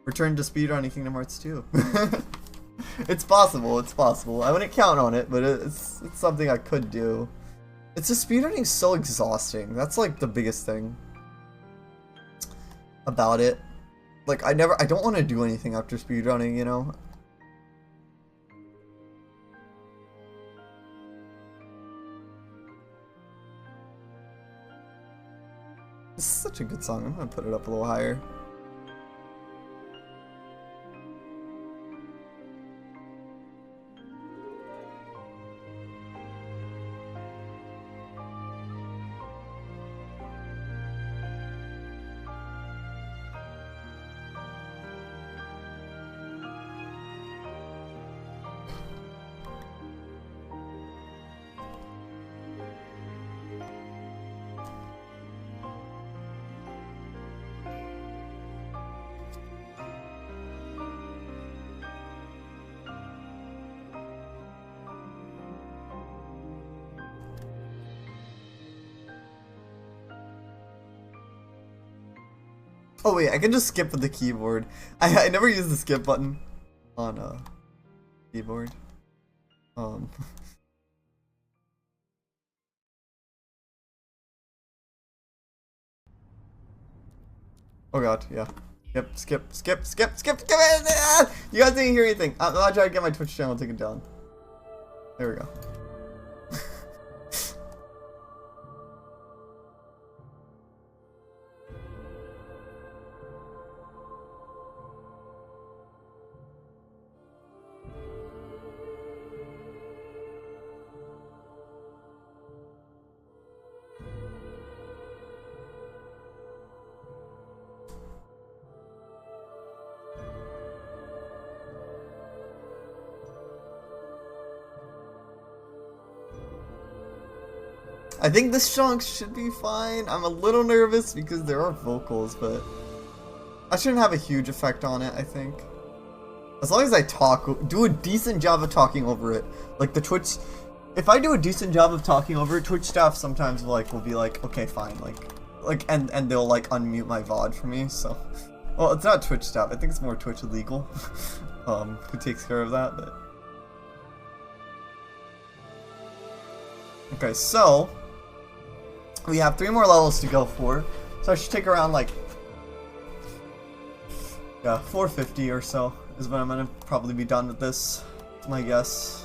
return to speedrunning Kingdom Hearts 2. It's possible, it's possible. I wouldn't count on it, but it's something I could do. It's just speedrunning so exhausting. That's like the biggest thing about it. Like, I don't want to do anything after speedrunning, you know? It's such a good song. I'm gonna put it up a little higher. Oh wait, I can just skip with the keyboard. I never use the skip button on keyboard. Oh god, yeah. Yep, skip. You guys didn't hear anything. I'm not trying to get my Twitch channel taken down. There we go. I think this song should be fine. I'm a little nervous because there are vocals, but I shouldn't have a huge effect on it, I think. As long as I do a decent job of talking over it. Like the Twitch, if I do a decent job of talking over it, Twitch staff sometimes will be like, okay, fine, and they'll like unmute my VOD for me, so. Well, it's not Twitch staff, I think it's more Twitch legal, who takes care of that, but. Okay, so we have 3 more levels to go for, so I should take around like 450 or so is when I'm gonna probably be done with this. That's my guess.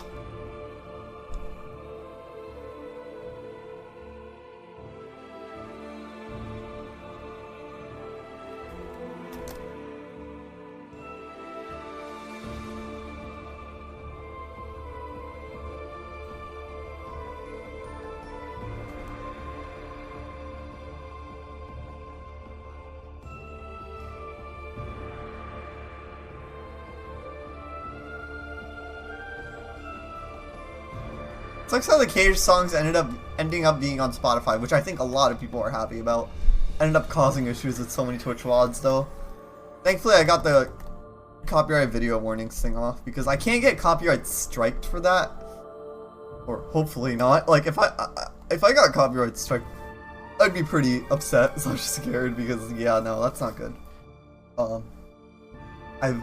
Sucks how the Cage songs ending up being on Spotify, which I think a lot of people are happy about. Ended up causing issues with so many Twitch VODs though. Thankfully I got the copyright video warnings thing off because I can't get copyright striked for that. Or hopefully not. Like if I got copyright striked, I'd be pretty upset, so I'm just scared because yeah, no, that's not good. I've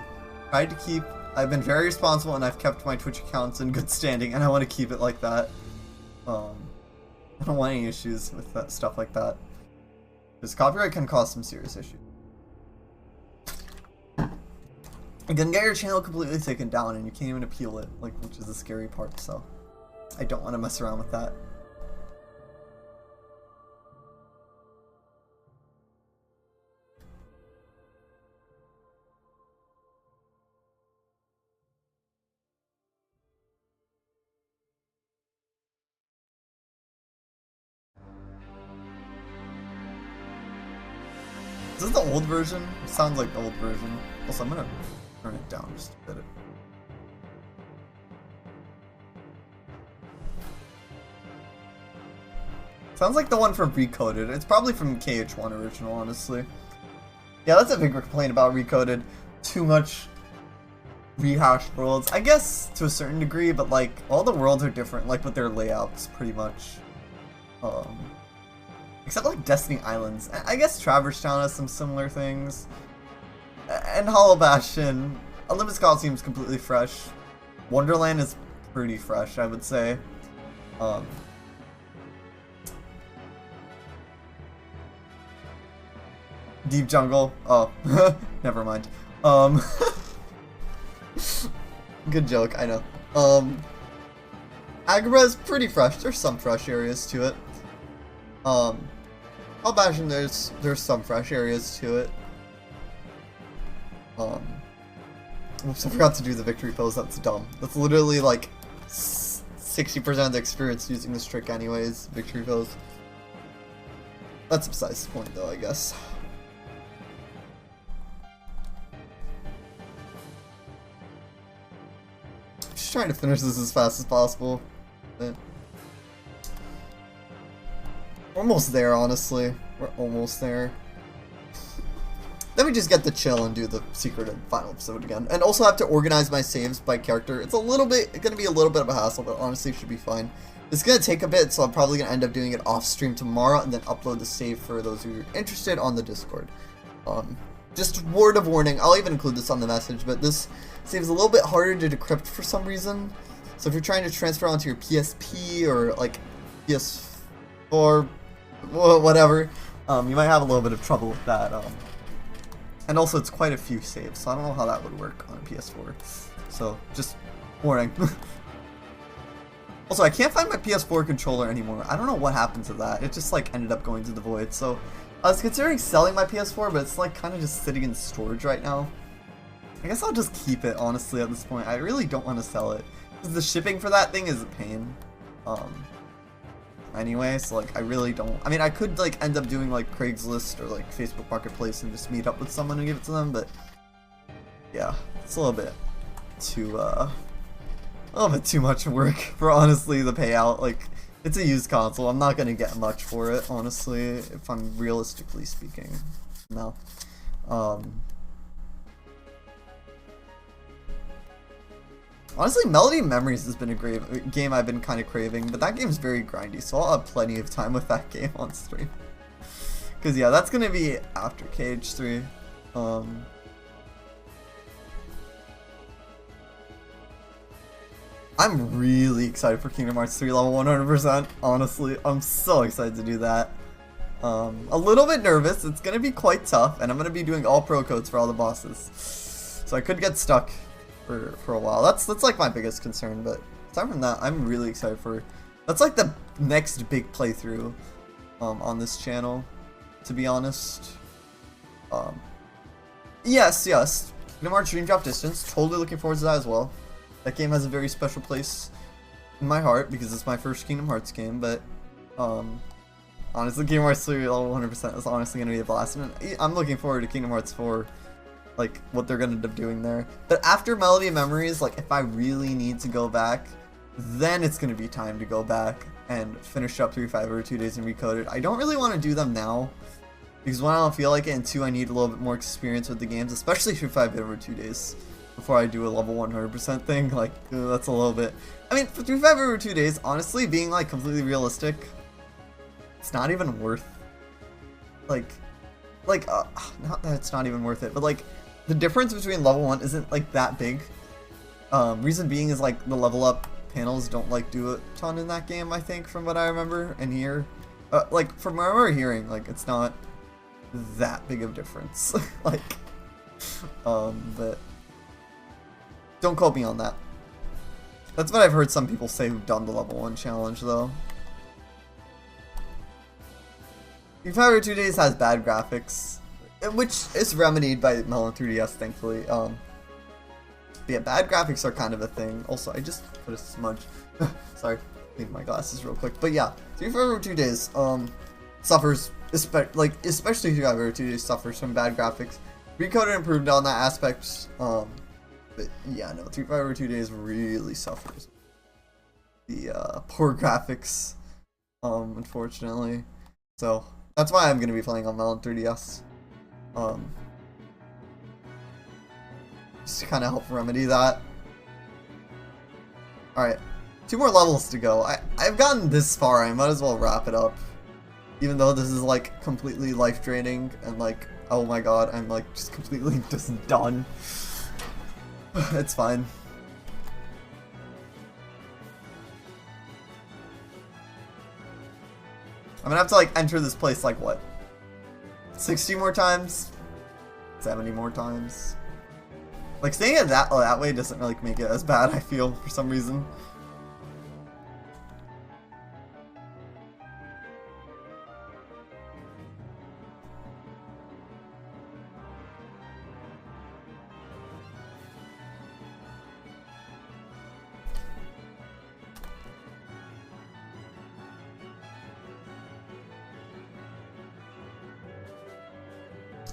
tried to keep I've been very responsible and I've kept my Twitch accounts in good standing and I want to keep it like that. I don't want any issues with that stuff like that. Because copyright can cause some serious issues. You can get your channel completely taken down and you can't even appeal it, which is the scary part, so I don't want to mess around with that. Is this the old version? It sounds like the old version. Also, I'm gonna turn it down just a bit. Sounds like the one from Recoded. It's probably from KH1 original, honestly. Yeah, that's a big complaint about Recoded. Too much rehashed worlds. I guess to a certain degree, but all the worlds are different, with their layouts, pretty much. Except Destiny Islands. I guess Traverse Town has some similar things. And Hollow Bastion. Olympus Coliseum's completely fresh. Wonderland is pretty fresh, I would say. Deep Jungle. Oh, never mind. Good joke, I know. Agrabah is pretty fresh. There's some fresh areas to it. I'll imagine there's some fresh areas to it. Oops, I forgot to do the victory pose. That's dumb. That's literally like 60% of the experience using this trick anyways. Victory pose. That's besides the point though, I guess. Just trying to finish this as fast as possible. But almost there, honestly. We're almost there. Then we just get to chill and do the secret and final episode again. And also have to organize my saves by character. It's gonna be a little bit of a hassle, but honestly it should be fine. It's gonna take a bit, so I'm probably gonna end up doing it off stream tomorrow and then upload the save for those who are interested on the Discord. Just word of warning, I'll even include this on the message, but this save is a little bit harder to decrypt for some reason. So if you're trying to transfer onto your PSP or like PS4, whatever, you might have a little bit of trouble with that. And also it's quite a few saves, so I don't know how that would work on a PS4. So just warning. Also, I can't find my PS4 controller anymore. I don't know what happened to that. It just like ended up going to the void. So I was considering selling my PS4, but it's like kind of just sitting in storage right now. I guess I'll just keep it, honestly, at this point. I really don't want to sell it, because the shipping for that thing is a pain. Anyway, so like I really don't. I mean, I could like end up doing like Craigslist or like Facebook Marketplace and just meet up with someone and give it to them, but yeah, it's a little bit too much work for honestly the payout. Like, it's a used console. I'm not gonna get much for it, honestly, if I'm realistically speaking. No. Honestly, Melody Memories has been a great game I've been kind of craving, but that game's very grindy, so I'll have plenty of time with that game on stream. Because, yeah, that's going to be after KH3. I'm really excited for Kingdom Hearts 3 level 100%, honestly. I'm so excited to do that. A little bit nervous. It's going to be quite tough, and I'm going to be doing all pro codes for all the bosses. So I could get stuck for a while. That's like my biggest concern, but aside from that, I'm really excited for. That's like the next big playthrough on this channel, to be honest. Yes, Kingdom Hearts Dream Drop Distance. Totally looking forward to that as well. That game has a very special place in my heart because it's my first Kingdom Hearts game. But honestly, Kingdom Hearts 3 level 100% is honestly gonna be a blast, and I'm looking forward to Kingdom Hearts 4. Like, what they're gonna end up doing there. But after Melody of Memories, like, if I really need to go back, then it's gonna be time to go back and finish up 3, 5, or 2 days and recode it. I don't really want to do them now, because 1, I don't feel like it, and 2, I need a little bit more experience with the games, especially 3, 5 over 2 days, before I do a level 100% thing. Like, that's a little bit. I mean, for 3, 5 over 2 days, honestly, being like completely realistic, it's not even worth. Not that it's not even worth it, but like, the difference between level 1 isn't like that big. Reason being is like the level up panels don't like do a ton in that game, I think, from what I remember and hear. Like from what I remember hearing, like it's not that big of a difference. Like, but don't quote me on that. That's what I've heard some people say who've done the level 1 challenge though. If Over 2 Days has bad graphics, which is remedied by Melon 3DS, thankfully. But yeah, bad graphics are kind of a thing. Also, I just put a smudge. Sorry, leave my glasses real quick. But yeah, 3 Over 2 Days suffers, especially 3 Over 2 Days suffers from bad graphics. Recoded and improved on that aspect. But yeah, no, 3 Over 2 Days really suffers the poor graphics, unfortunately. So that's why I'm gonna be playing on Melon 3DS. Just to kind of help remedy that. Alright, 2 more levels to go. I've gotten this far, I might as well wrap it up. Even though this is like completely life draining and like, oh my god, I'm like just completely just done. It's fine. I'm gonna have to like enter this place like what? 60 more times? 70 more times? Like staying it that way doesn't really make it as bad, I feel, for some reason.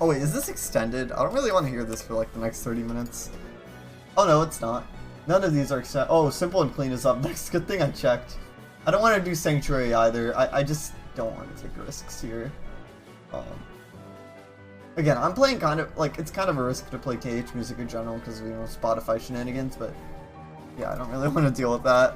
Oh wait, is this extended? I don't really want to hear this for like the next 30 minutes. Oh no, it's not. None of these are extended. Oh, Simple and Clean is up next. Good thing I checked. I don't want to do Sanctuary either. I just don't want to take risks here. Again, I'm playing kind of, like, it's kind of a risk to play KH music in general because of, you know, Spotify shenanigans, but yeah, I don't really want to deal with that.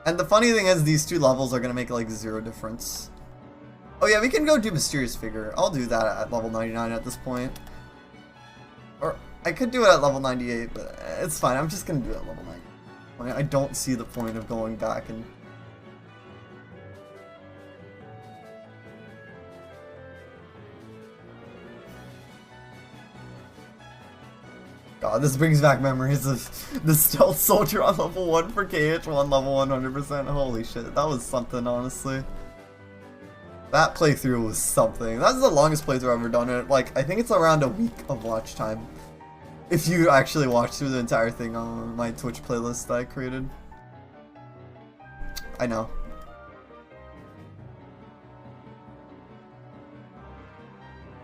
And the funny thing is, these two levels are going to make, like, 0 difference. Oh yeah, we can go do Mysterious Figure. I'll do that at level 99 at this point. Or, I could do it at level 98, but it's fine. I'm just going to do it at level 90. I don't see the point of going back and... God, this brings back memories of the Stealth Soldier on level 1 for KH1, level 100%. Holy shit, that was something, honestly. That playthrough was something. That's the longest playthrough I've ever done it. Like, I think it's around a week of watch time. If you actually watch through the entire thing on my Twitch playlist that I created. I know.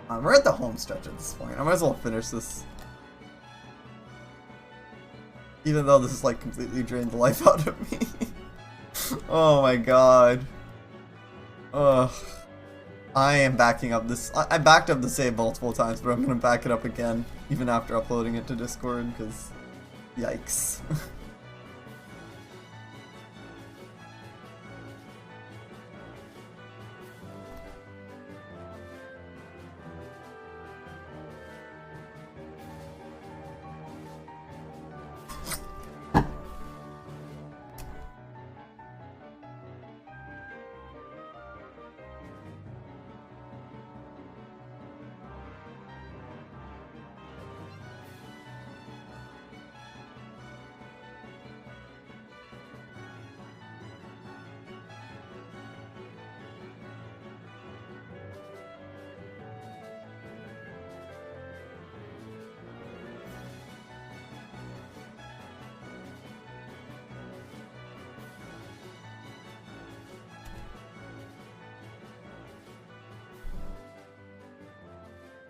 We're at the home stretch at this point. I might as well finish this. Even though this is like completely drained the life out of me. Oh my god. Ugh. I am backing up this. I backed up the save multiple times, but I'm gonna back it up again, even after uploading it to Discord, because yikes.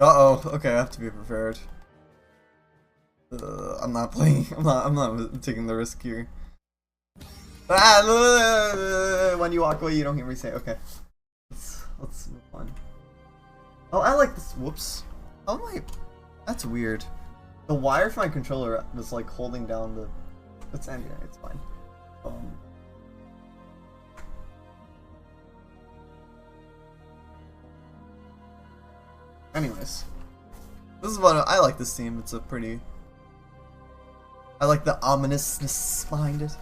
Uh-oh, okay, I have to be prepared. I'm not playing, I'm not taking the risk here. When you walk away, you don't hear me say, okay. Let's move on. Oh, I like this, whoops. Oh my, that's weird. The wire for my controller was like holding down the, it's anyway, it's fine. Anyways, this is what I like this theme. It's a pretty. I like the ominousness behind it.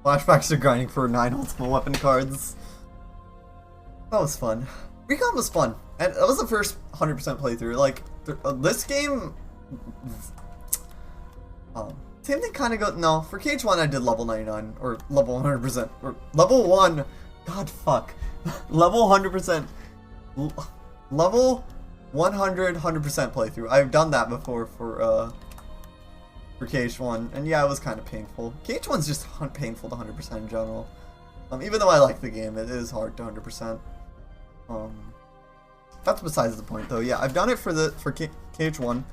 Flashbacks to grinding for 9 ultimate weapon cards. That was fun. Recon was fun. And that was the first 100% playthrough. Like, this game... same thing kind of goes... No, for KH1 I did level 99. Or level 100%. Or level 1... God, fuck. Level 100%. Level 100, 100% playthrough. I've done that before for KH1, and yeah, it was kind of painful. KH1's just painful to 100% in general. Even though I like the game, it is hard to 100%. That's besides the point, though. Yeah, I've done it for KH1.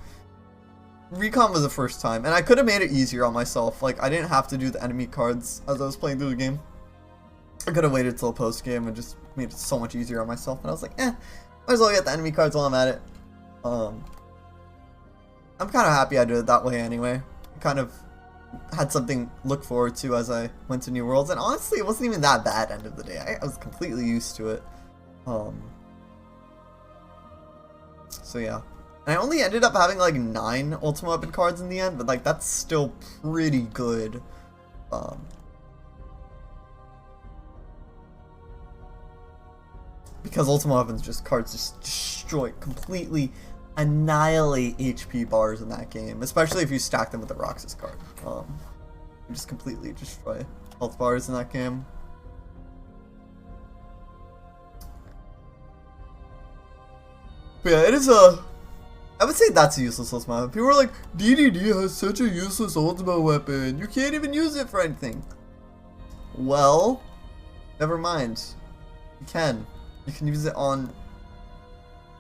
Recon was the first time, and I could have made it easier on myself. Like, I didn't have to do the enemy cards as I was playing through the game. I could have waited till post game and just made it so much easier on myself. And I was like, might as well get the enemy cards while I'm at it. I'm kind of happy I did it that way anyway. Kind of had something to look forward to as I went to New Worlds, and honestly it wasn't even that bad end of the day. I was completely used to it. So yeah. And I only ended up having like 9 ultimate weapon cards in the end, but like that's still pretty good. Because ultimate weapons just cards just destroy, completely annihilate HP bars in that game, especially if you stack them with the Roxas card. You just completely destroy health bars in that game. But yeah, it is I would say that's a useless ultimate. People are like, DDD has such a useless ultimate weapon. You can't even use it for anything. Well, never mind. You can. You can use it on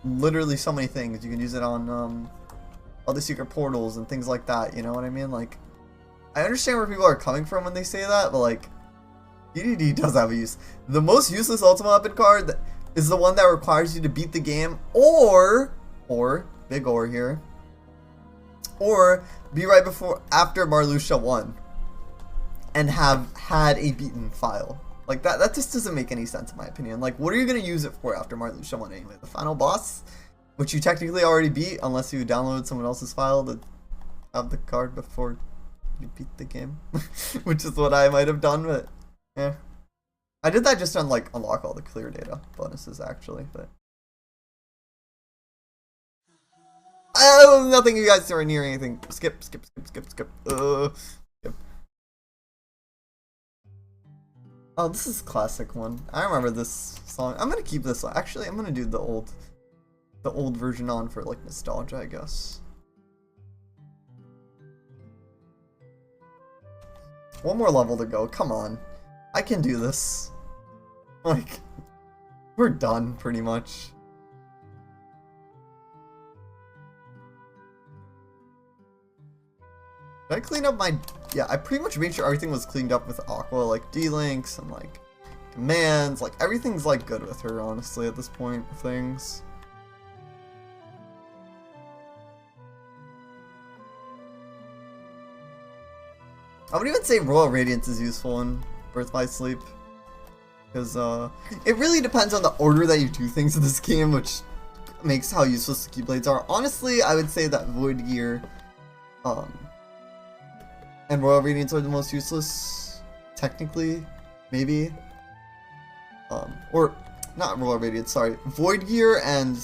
literally so many things. You can use it on other secret portals and things like that. You know what I mean? Like, I understand where people are coming from when they say that, but like, DDD does have a use. The most useless ultimate weapon card is the one that requires you to beat the game, or big or here, or be right after Marluxia 1 and have had a beaten file. Like that just doesn't make any sense in my opinion. Like, what are you gonna use it for after Marluxia 1 anyway? The final boss, which you technically already beat unless you download someone else's file to have the card before you beat the game, which is what I might have done, but yeah. I did that just to unlock all the clear data bonuses actually, but nothing you guys are near anything. Skip. Skip. Oh, this is a classic one. I remember this song. I'm gonna keep this one. Actually, I'm gonna do the old version on for like nostalgia, I guess. One more level to go. Come on. I can do this. Like, we're done pretty much. Did I clean up my... Yeah, I pretty much made sure everything was cleaned up with Aqua, like D-Links and like commands. Like, everything's like good with her, honestly, at this point of things. I would even say Royal Radiance is useful in Birth by Sleep. Because it really depends on the order that you do things in this game, which makes how useless the Keyblades are. Honestly, I would say that Void Gear and Royal Radiance are the most useless, technically, maybe. Or, not Royal Radiance, sorry. Void Gear and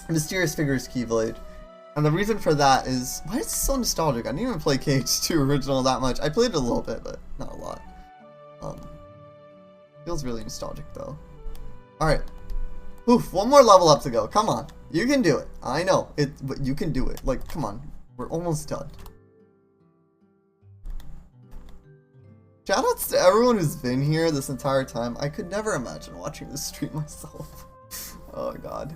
Mysterious Figures Keyblade. And the reason for that is, why is this so nostalgic? I didn't even play KH2 original that much. I played it a little bit, but not a lot. Feels really nostalgic though. Alright. Oof, one more level up to go. Come on. You can do it. I know. But you can do it. Like, come on. We're almost done. Shoutouts to everyone who's been here this entire time. I could never imagine watching this stream myself. Oh god.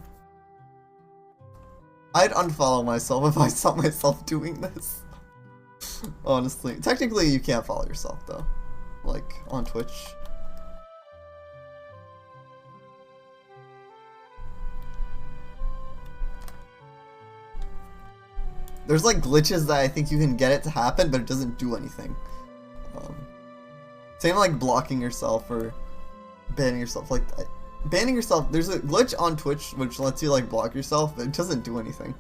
I'd unfollow myself if I saw myself doing this. Honestly. Technically, you can't follow yourself though. Like, on Twitch. There's like glitches that I think you can get it to happen, but it doesn't do anything. Same like blocking yourself or banning yourself. Like banning yourself, there's a glitch on Twitch which lets you like block yourself, but it doesn't do anything.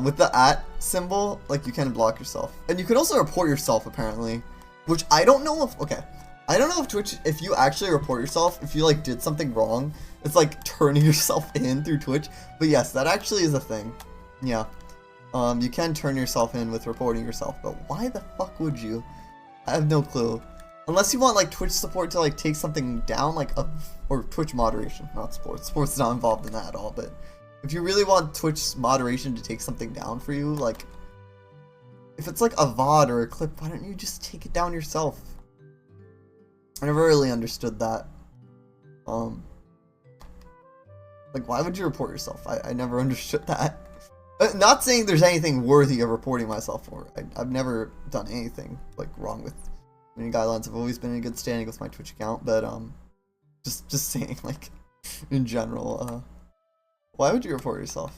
With the @ symbol, like you can block yourself. And you can also report yourself apparently, which I don't know if, okay. I don't know if Twitch, if you actually report yourself, if you like did something wrong, it's like turning yourself in through Twitch. But yes, that actually is a thing. Yeah. You can turn yourself in with reporting yourself, but why the fuck would you? I have no clue. Unless you want like Twitch support to like take something down, like or Twitch moderation, not support. Support's not involved in that at all, but if you really want Twitch moderation to take something down for you, like if it's like a VOD or a clip, why don't you just take it down yourself? I never really understood that. Like why would you report yourself? I never understood that. Not saying there's anything worthy of reporting myself for. I've never done anything like wrong with any guidelines. I've always been in good standing with my Twitch account, but just saying like in general, why would you report yourself?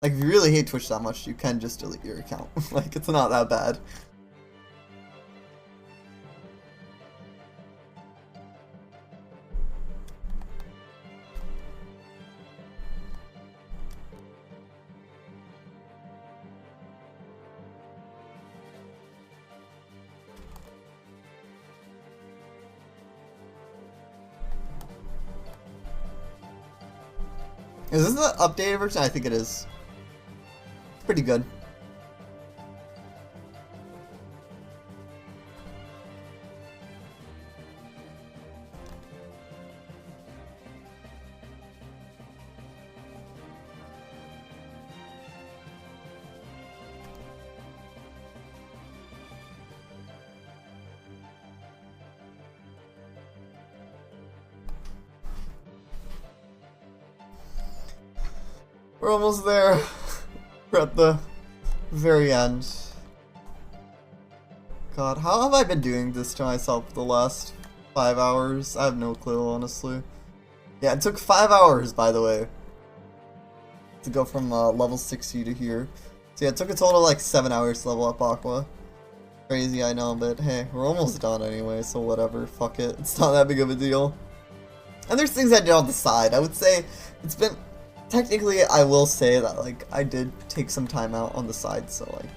Like if you really hate Twitch that much, you can just delete your account. Like it's not that bad. Is this the updated version? I think it is. It's pretty good. We're almost there. We're at the very end. God, how have I been doing this to myself the last 5 hours? I have no clue, honestly. Yeah, it took 5 hours, by the way, to go from level 60 to here. So yeah, it took a total of like 7 hours to level up Aqua. Crazy, I know, but hey, we're almost done anyway, so whatever, fuck it. It's not that big of a deal. And there's things I did on the side. I would say it's been... Technically, I will say that, like, I did take some time out on the side, so, like,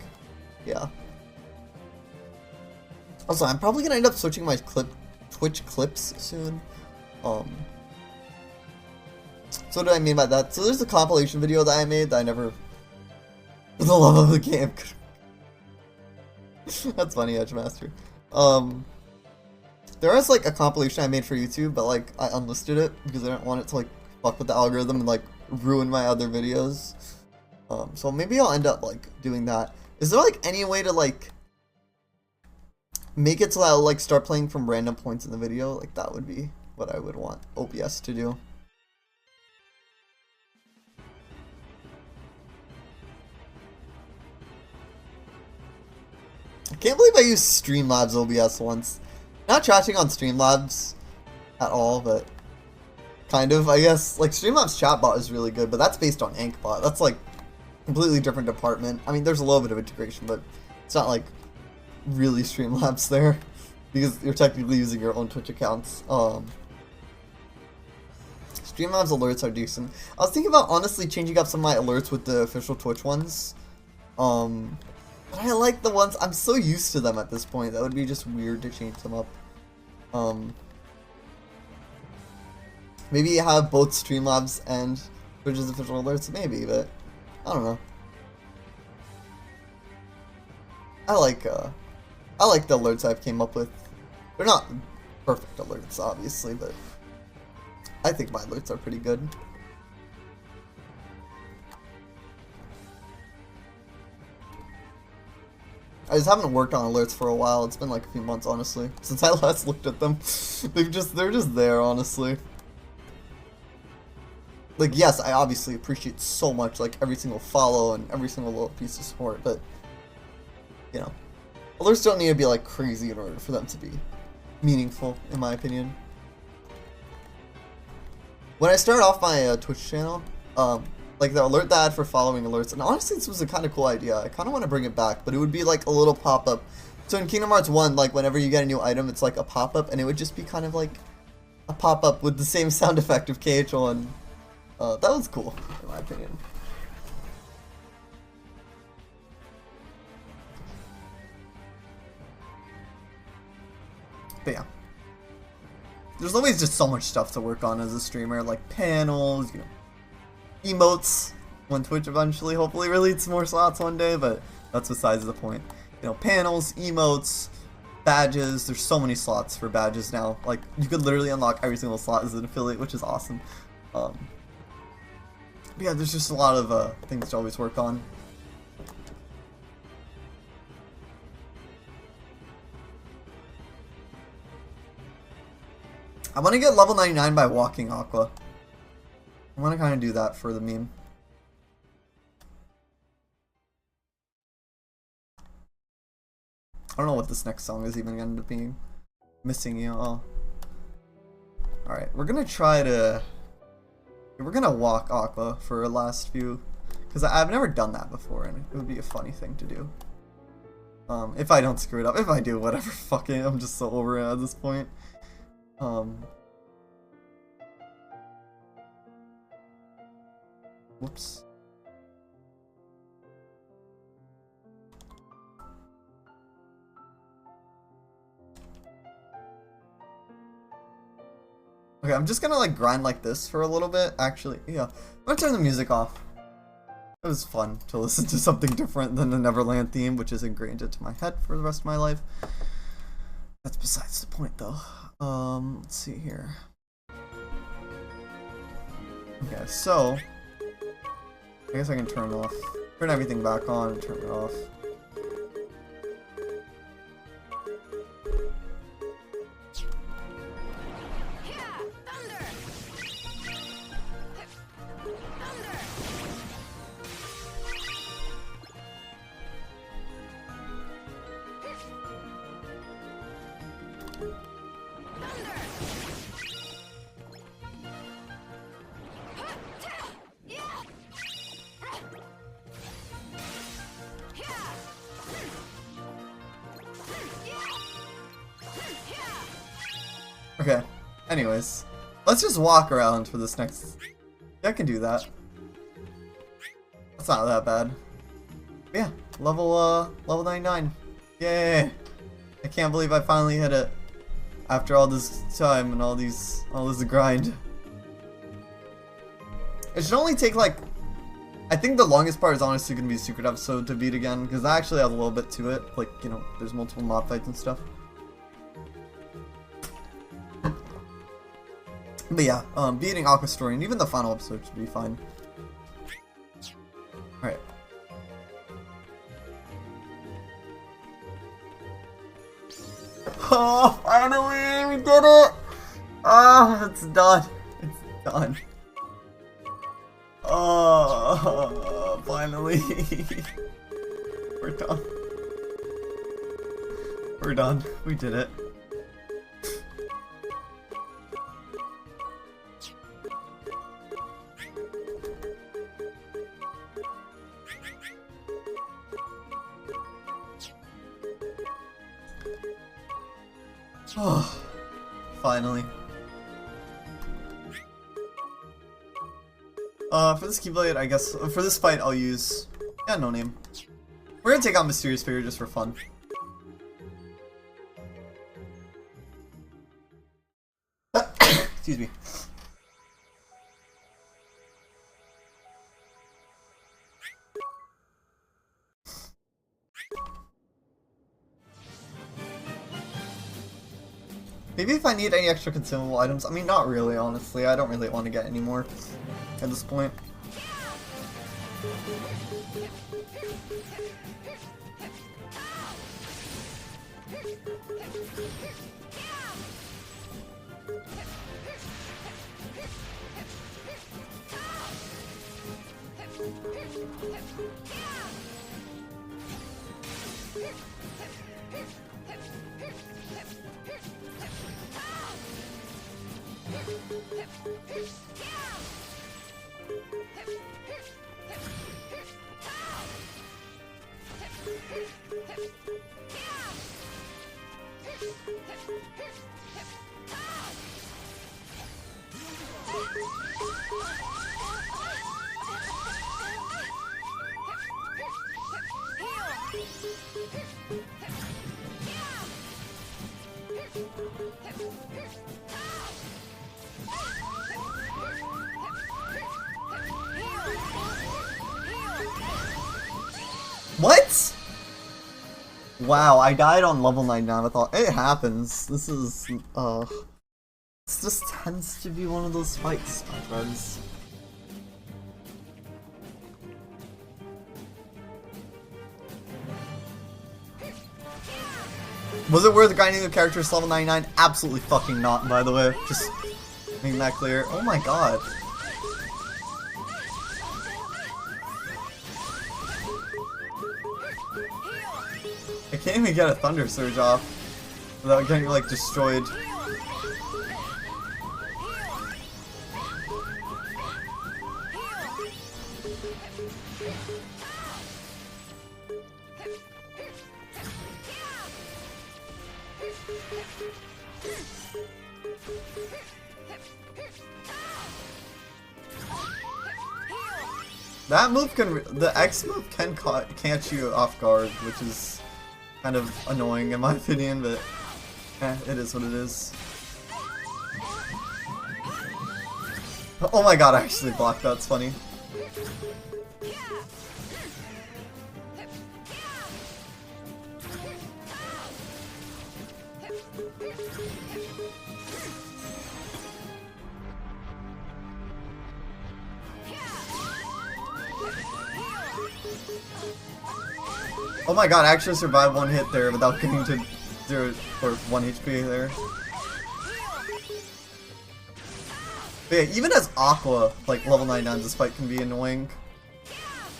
yeah. Also, I'm probably gonna end up switching my Twitch clips soon. So what do I mean by that? So there's a compilation video that I made that I never... For the love of the game. That's funny, Edgemaster. There was, like, a compilation I made for YouTube, but, like, I unlisted it because I didn't want it to, like, fuck with the algorithm and, like, ruin my other videos. So maybe I'll end up, like, doing that. Is there, like, any way to, like, make it so I'll, like, start playing from random points in the video? Like, that would be what I would want OBS to do. I can't believe I used Streamlabs OBS once. Not trashing on Streamlabs at all, but kind of, I guess. Like, Streamlabs chatbot is really good, but that's based on AnkBot. That's, like, completely different department. I mean, there's a little bit of integration, but it's not, like, really Streamlabs there, because you're technically using your own Twitch accounts. Streamlabs alerts are decent. I was thinking about, honestly, changing up some of my alerts with the official Twitch ones. But I like the ones, I'm so used to them at this point, that would be just weird to change them up. Maybe have both Streamlabs and Twitch's official alerts, maybe, but I don't know. I like the alerts I've came up with. They're not perfect alerts, obviously, but I think my alerts are pretty good. I just haven't worked on alerts for a while. It's been like a few months, honestly, since I last looked at them. They're just there, honestly. Like, yes, I obviously appreciate so much, like, every single follow and every single little piece of support, but, you know, alerts don't need to be, like, crazy in order for them to be meaningful, in my opinion. When I started off my Twitch channel, like, the alert that I had for following alerts, and honestly, this was a kind of cool idea. I kind of want to bring it back, but it would be, like, a little pop-up. So in Kingdom Hearts 1, like, whenever you get a new item, it's, like, a pop-up, and it would just be kind of, like, a pop-up with the same sound effect of KH1. That was cool, in my opinion. But yeah. There's always just so much stuff to work on as a streamer, like panels, you know, emotes, when Twitch eventually hopefully releases more slots one day, but that's besides the point. You know, panels, emotes, badges, there's so many slots for badges now. Like, you could literally unlock every single slot as an affiliate, which is awesome. But yeah, there's just a lot of things to always work on. I want to get level 99 by walking Aqua. I want to kind of do that for the meme. I don't know what this next song is even going to end up being. Missing You. Oh. Alright, we're going to try to... We're going to walk Aqua for a last few. Because I've never done that before, and it would be a funny thing to do. If I don't screw it up. If I do, whatever. Fuck it. I'm just so over it at this point. Whoops. Okay, Okay, I'm just gonna like grind like this for a little bit. Actually, yeah. I'm gonna turn the music off. It was fun to listen to something different than the Neverland theme, which is ingrained into my head for the rest of my life. That's besides the point, though. Let's see here. Okay, so I guess I can turn everything back on and turn it off. Okay, anyways, let's just walk around for this next... Yeah, I can do that. That's not that bad. Yeah, level 99. Yay! I can't believe I finally hit it. After all this time and all this grind. It should only take like... I think the longest part is honestly going to be the secret episode to beat again, because that actually has a little bit to it. Like, you know, there's multiple mob fights and stuff. But yeah, beating Aqua Story and even the final episode should be fine. Alright. Oh, finally, we did it! Ah, it's done. It's done. Oh, finally. We're done. We're done. We did it. Oh, finally. For this Keyblade, I guess, for this fight, I'll use, yeah, no name. We're gonna take out Mysterious Figure just for fun. Excuse me. Maybe if I need any extra consumable items. I mean, not really, honestly. I don't really want to get any more at this point. What? Wow, I died on level 99. I thought it happens. This just tends to be one of those fights, my friends. Was it worth grinding the characters to level 99? Absolutely fucking not, by the way. Just making that clear. Oh my god. I can't even get a Thunder Surge off without getting, like, destroyed. That move can, the X move can catch you off guard, which is kind of annoying in my opinion, but it is what it is. Oh my god, I actually blocked. That's funny. Oh my god, I actually survived one hit there without getting to 0 or 1 HP there. But yeah, even as Aqua, like level 99, this fight can be annoying.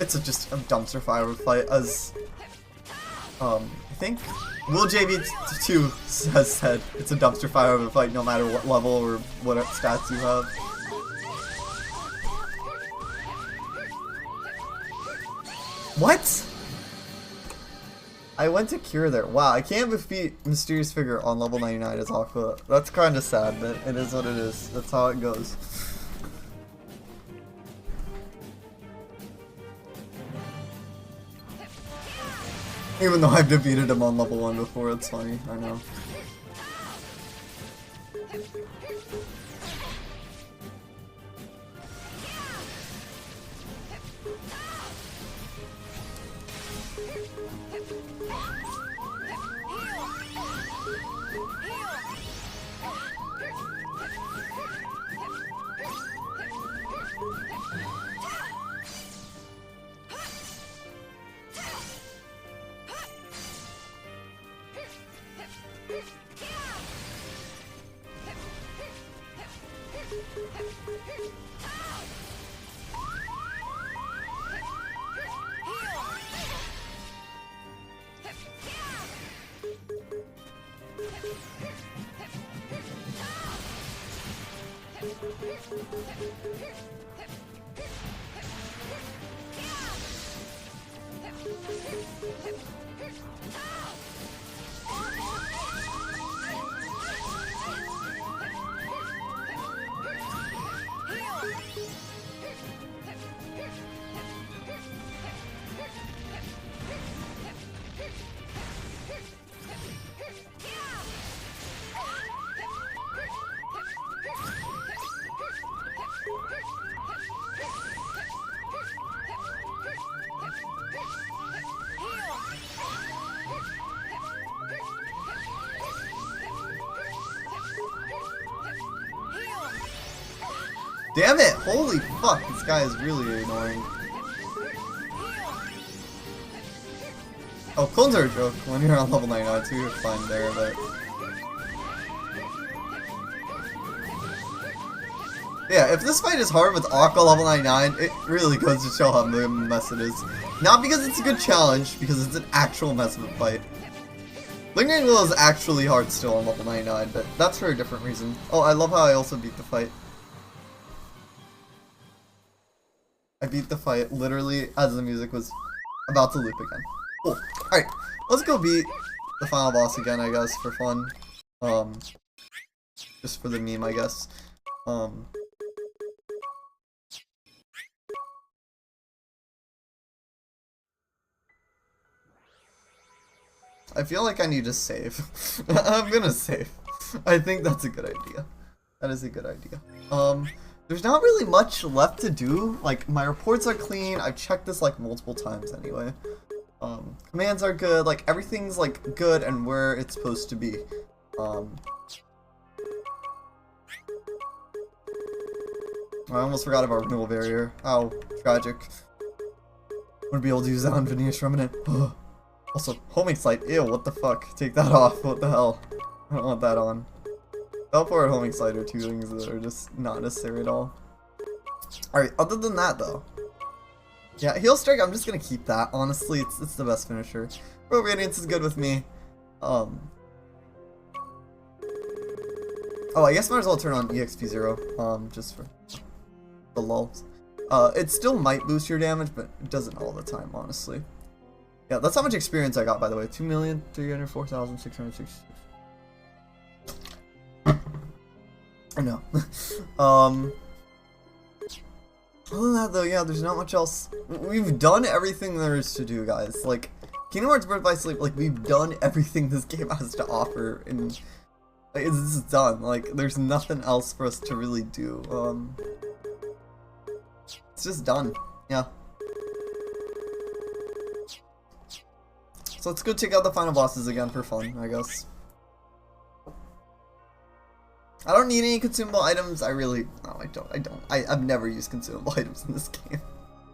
It's just a dumpster fire fight, as I think Will JV2 has said it's a dumpster fire of a fight no matter what level or what stats you have. What? I went to Cure there. Wow, I can't defeat Mysterious Figure on level 99 as Aqua. That's kind of sad, but it is what it is. That's how it goes. Even though I've defeated him on level 1 before, it's funny, I know. Damn it! Holy fuck, this guy is really annoying. Oh, clones are a joke. When you're on level 99 too, you're fine there, but... Yeah, if this fight is hard with Aqua level 99, it really goes to show how big of a mess it is. Not because it's a good challenge, because it's an actual mess of a fight. Lingering Will is actually hard still on level 99, but that's for a different reason. Oh, I love how I also beat the fight. I beat the fight literally as the music was about to loop again. Cool. Alright, let's go beat the final boss again, I guess, for fun. Just for the meme, I guess. I feel like I need to save. I'm gonna save. I think that's a good idea. That is a good idea. There's not really much left to do. Like, my reports are clean. I've checked this like multiple times anyway. Commands are good. Like, everything's like good and where it's supposed to be. I almost forgot about renewal barrier. Ow, tragic. Wouldn't be able to use that on Veneers Remnant. Also, homing sight. Ew, what the fuck? Take that off. What the hell? I don't want that on. Teleport and homing sight are two things that are just not necessary at all. Alright, other than that though. Yeah, heal strike, I'm just gonna keep that. Honestly, it's the best finisher. Pro Radiance is good with me. Oh, I guess might as well turn on EXP 0, just for the lulz. It still might boost your damage, but it doesn't all the time, honestly. Yeah, that's how much experience I got, by the way. 2,304,666. I know. Other than that, though, yeah, there's not much else. We've done everything there is to do, guys. Like, Kingdom Hearts Birth by Sleep, like, we've done everything this game has to offer, and like, it's done. Like, there's nothing else for us to really do. It's just done. Yeah. So let's go check out the final bosses again for fun, I guess. I don't need any consumable items. I really... No, I don't. I've never used consumable items in this game.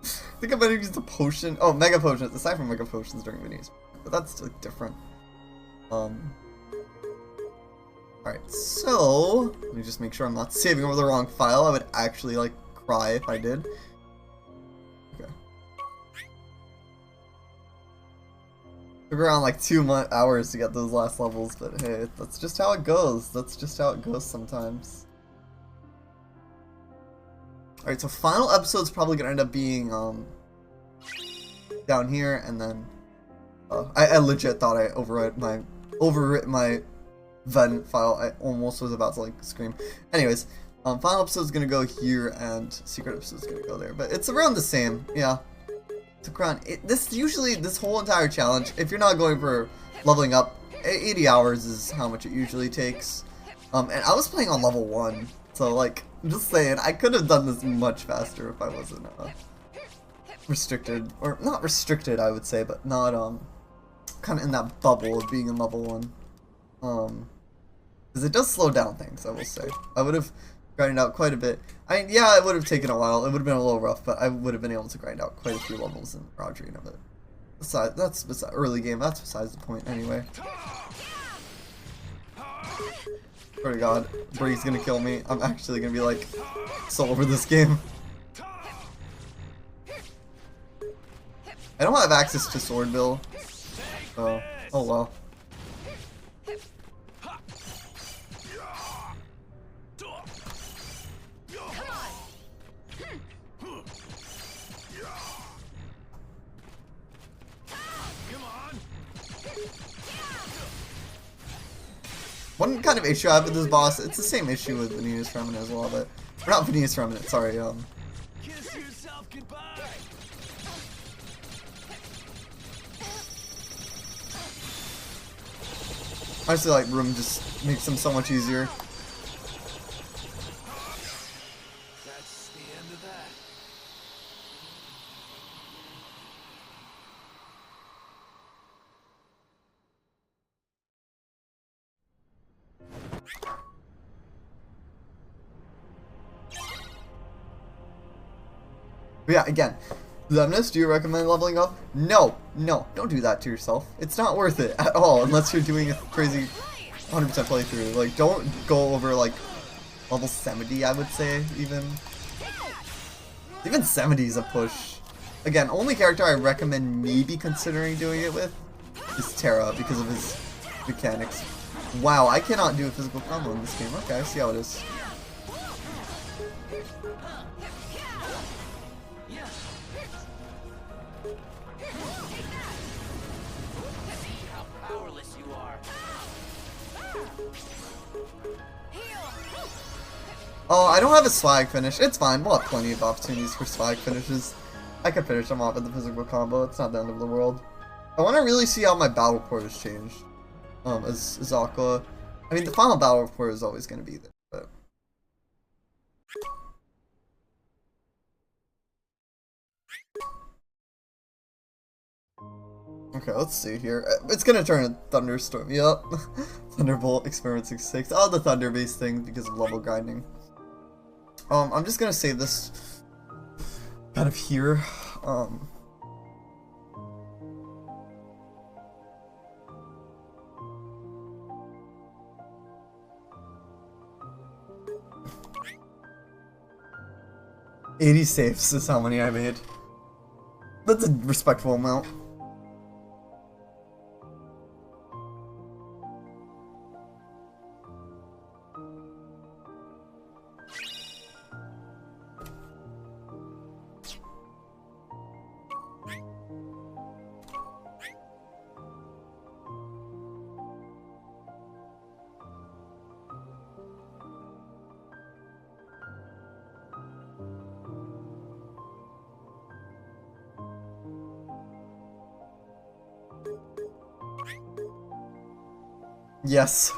I think I might have used a potion. Oh, mega potions. Aside from mega potions during minis. But that's like different. Alright, so... Let me just make sure I'm not saving over the wrong file. I would actually, like, cry if I did. Okay. Took around like 2 hours to get those last levels, but hey, that's just how it goes. That's just how it goes sometimes. Alright, so final episode's probably gonna end up being down here, and then I legit thought I overwrit my vent file. I almost was about to like scream. Anyways, final episode's gonna go here, and secret episode's gonna go there, but it's around the same, yeah. This whole entire challenge, if you're not going for leveling up, 80 hours is how much it usually takes. And I was playing on level 1, so like, I'm just saying, I could have done this much faster if I wasn't restricted, or not restricted, I would say, but not kind of in that bubble of being in level 1. Because it does slow down things, I will say. I would have grinded out quite a bit. I mean, yeah, it would have taken a while. It would have been a little rough, but I would have been able to grind out quite a few levels in Rodrina. But that's besides early game. That's besides the point, anyway. Swear to God, Bree's gonna kill me. I'm actually gonna be like so over this game. I don't have access to Swordbill. So, oh well. One kind of issue I have with this boss, it's the same issue with Venus Remnant as well, but... Or not Venus Remnant, sorry, Kiss yourself goodbye. Honestly, like, Room just makes them so much easier. That's the end of that. But yeah, again, Xemnas, do you recommend leveling up? No, don't do that to yourself. It's not worth it at all, unless you're doing a crazy 100% playthrough. Like, don't go over, like, level 70, I would say, even. Even 70 is a push. Again, only character I recommend maybe considering doing it with is Terra, because of his mechanics. Wow, I cannot do a physical combo in this game. Okay, I see how it is. Oh, I don't have a swag finish. It's fine. We'll have plenty of opportunities for swag finishes. I can finish them off with the physical combo. It's not the end of the world. I want to really see how my battle report has changed. As Aqua. I mean, the final battle report is always going to be there, but... Okay, let's see here. It's gonna turn a thunderstorm. Yup. Thunderbolt, experiencing 6. Oh, the thunder-based thing because of level grinding. I'm just gonna save this kind of here. $80 saves is how many I made. That's a respectful amount. Yes.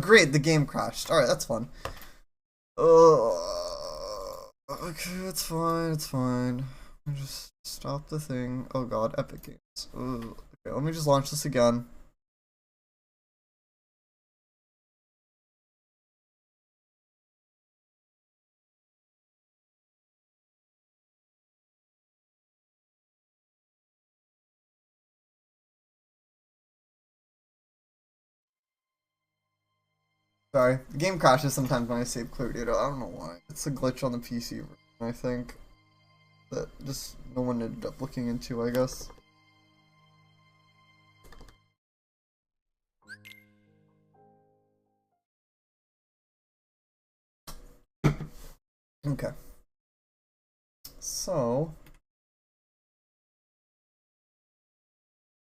Great, the game crashed. Alright, that's fun. Okay, it's fine, it's fine. Just stop the thing. Oh god, Epic Games. Ugh. Okay, let me just launch this again. Sorry, the game crashes sometimes when I save clear data. I don't know why. It's a glitch on the PC version, I think. That just no one ended up looking into, I guess. Okay. So.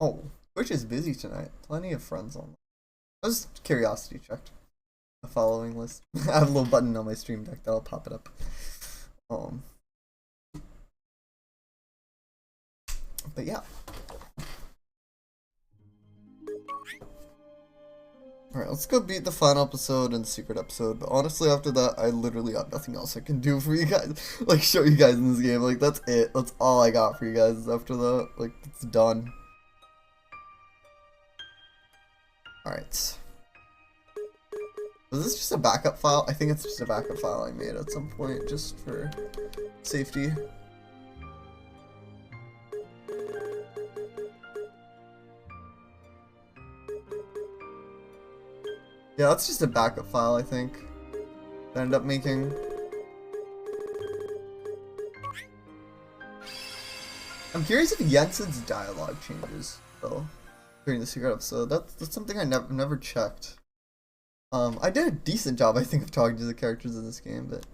Oh, Twitch is busy tonight. Plenty of friends on. I just curiosity checked the following list. I have a little button on my stream deck that'll pop it up. But yeah. Alright, let's go beat the final episode and the secret episode. But honestly, after that, I literally got nothing else I can do for you guys. Like, show you guys in this game. Like, that's it. That's all I got for you guys after that. Like, it's done. Alright. Was this just a backup file? I think it's just a backup file I made at some point, just for safety. Yeah, that's just a backup file, I think, that I ended up making. I'm curious if Jensen's dialogue changes, though, during the secret episode. That's something I never checked. I did a decent job, I think, of talking to the characters in this game, but...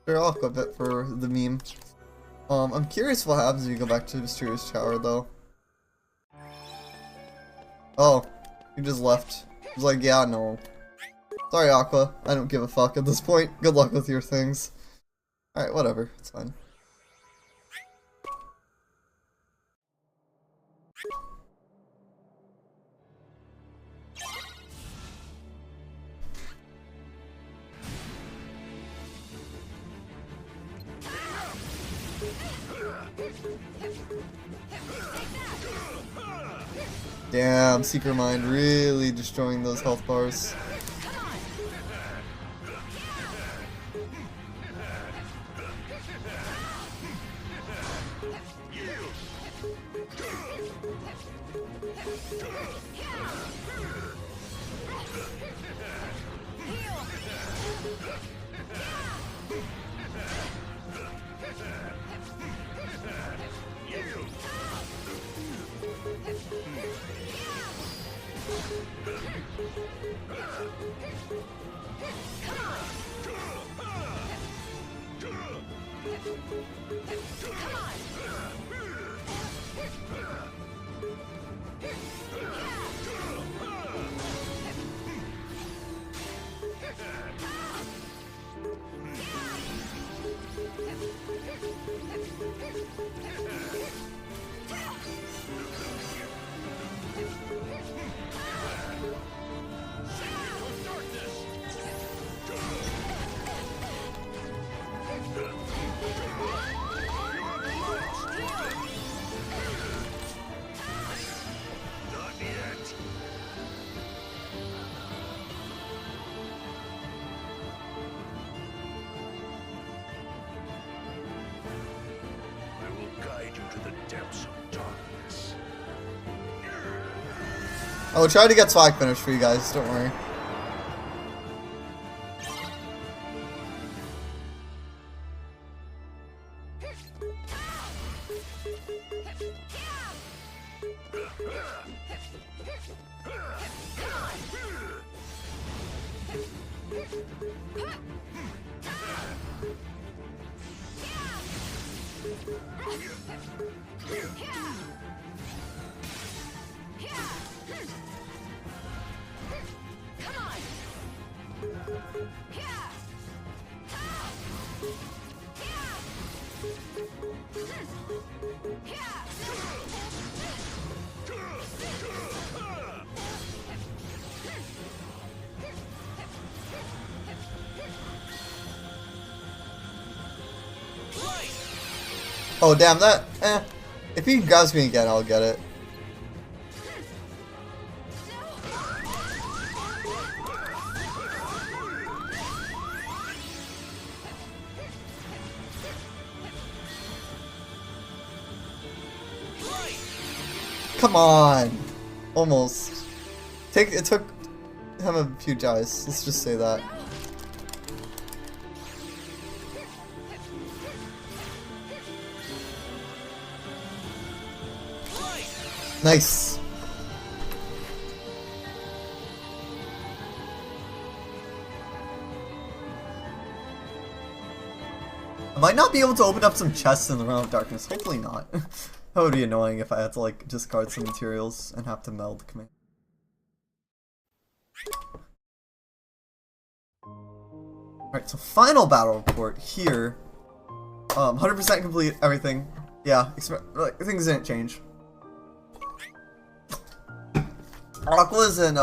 Sure, I'll equip it for the meme. I'm curious what happens if you go back to the Mysterious Tower, though. Oh, he just left. He's like, yeah, no. Sorry, Aqua. I don't give a fuck at this point. Good luck with your things. Alright, whatever. It's fine. Damn, Secret Mind really destroying those health bars. I will try to get swag finish for you guys, don't worry. Oh damn that! If he grabs me again, I'll get it. Come on! Almost. It took him a few dies, let's just say that. Nice! I might not be able to open up some chests in the Realm of Darkness, hopefully not. That would be annoying if I had to like discard some materials and have to meld command. Alright, so final battle report here. 100% complete everything. Yeah, things didn't change. Aqua's and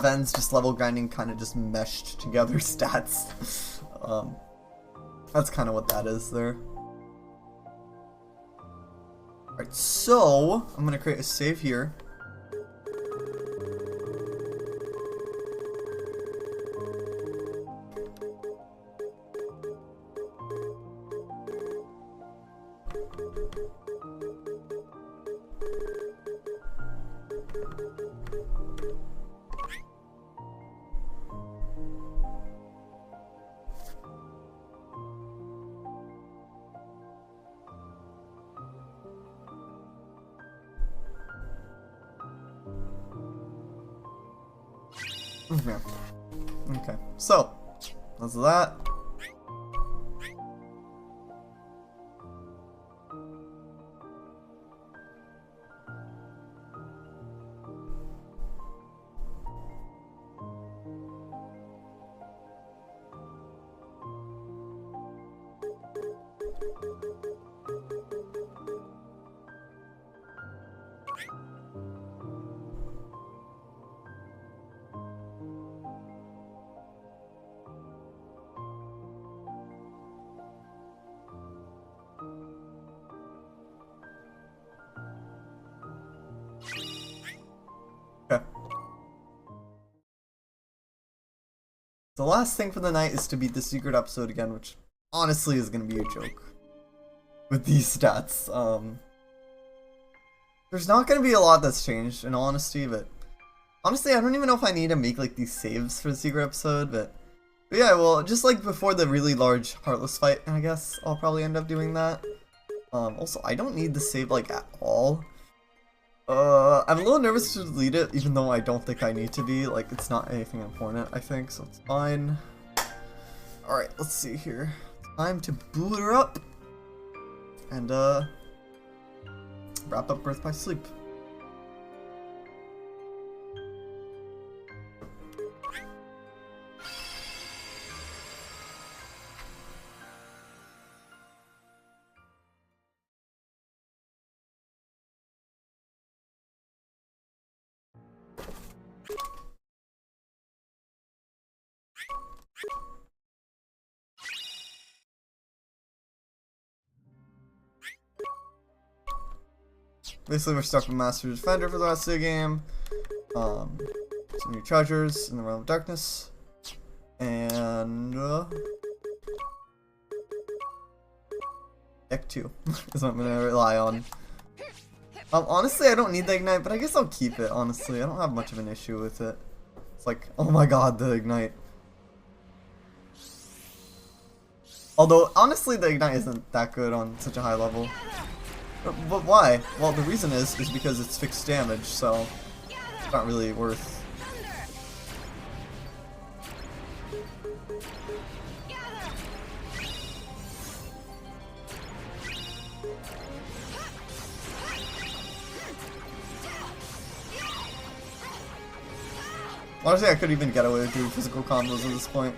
Ven's just level grinding kind of just meshed together stats. That's kind of what that is there. Alright, so I'm gonna create a save here. Okay, so that's that. The last thing for the night is to beat the secret episode again, which honestly is going to be a joke with these stats. There's not going to be a lot that's changed, in all honesty, but honestly, I don't even know if I need to make like these saves for the secret episode, but yeah, well, just like before the really large Heartless fight, I guess I'll probably end up doing that. Also, I don't need the save like at all. I'm a little nervous to delete it, even though I don't think I need to be. Like, it's not anything important, I think, so it's fine. Alright, let's see here. Time to boot her up. And, wrap up Birth by Sleep. Basically, we're stuck with Master Defender for the rest of the game. Some new treasures in the Realm of Darkness. And, Deck 2 is what I'm going to rely on. Honestly, I don't need the Ignite, but I guess I'll keep it, honestly. I don't have much of an issue with it. It's like, oh my god, the Ignite. Although, honestly, the Ignite isn't that good on such a high level. But why? Well, the reason is because it's fixed damage, so it's not really worth. Honestly, I could even get away with doing physical combos at this point.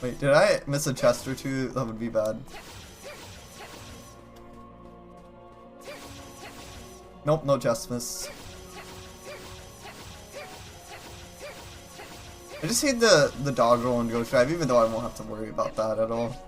Wait, did I miss a chest or two? That would be bad. Nope, no chest miss. I just hate the dog roll and ghost drive, even though I won't have to worry about that at all.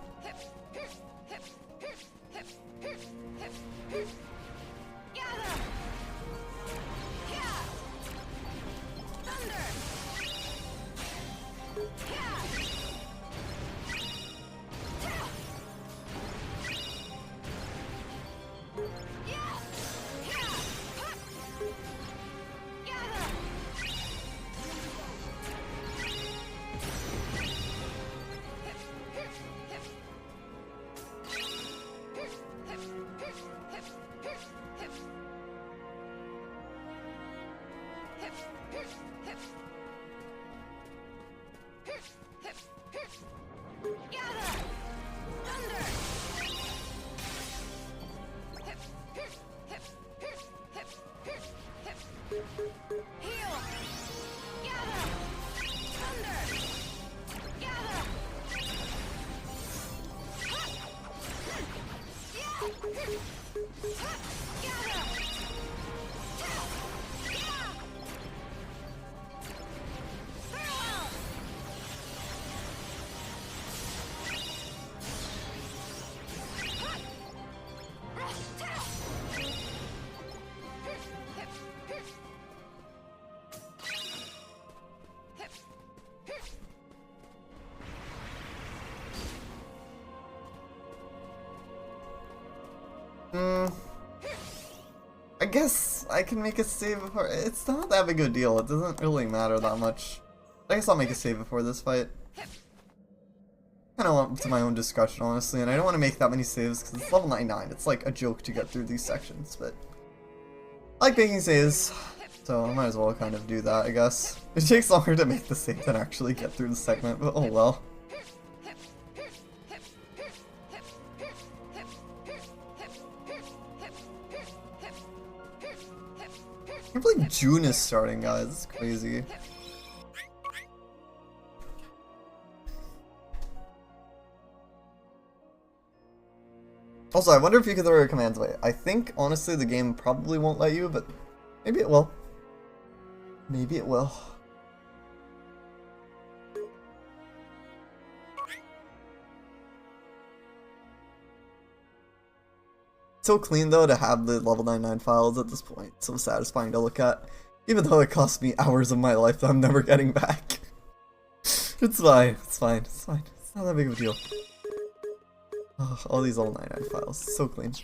I guess I can make a save before. It's not that big of a deal. It doesn't really matter that much. I guess I'll make a save before this fight. Kind of up to my own discretion, honestly, and I don't want to make that many saves because it's level 99. It's like a joke to get through these sections, but I like making saves, so I might as well kind of do that, I guess. It takes longer to make the save than actually get through the segment, but oh well. I can't believe June is starting, guys. It's crazy. Also, I wonder if you could throw your commands away. I think, honestly, the game probably won't let you, but maybe it will. Maybe it will. So clean though to have the level 99 files at this point. So satisfying to look at. Even though it cost me hours of my life that I'm never getting back. It's fine, it's fine, it's fine. It's not that big of a deal. Oh, all these level 99 files, so clean.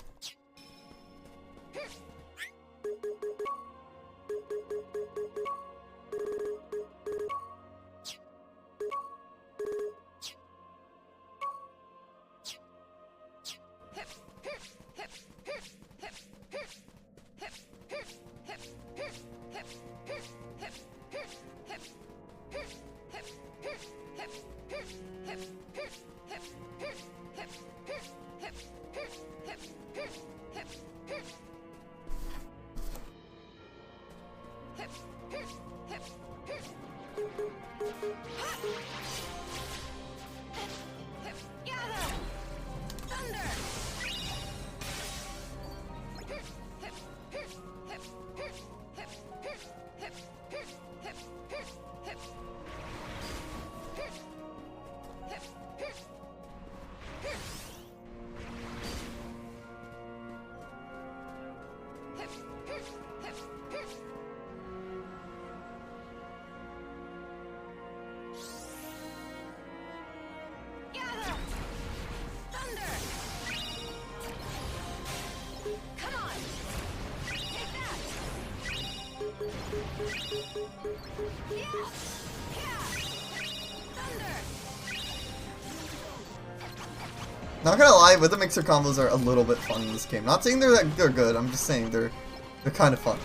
Not gonna lie, with the mixer combos are a little bit fun in this game. Not saying they're good, I'm just saying they're kind of fun.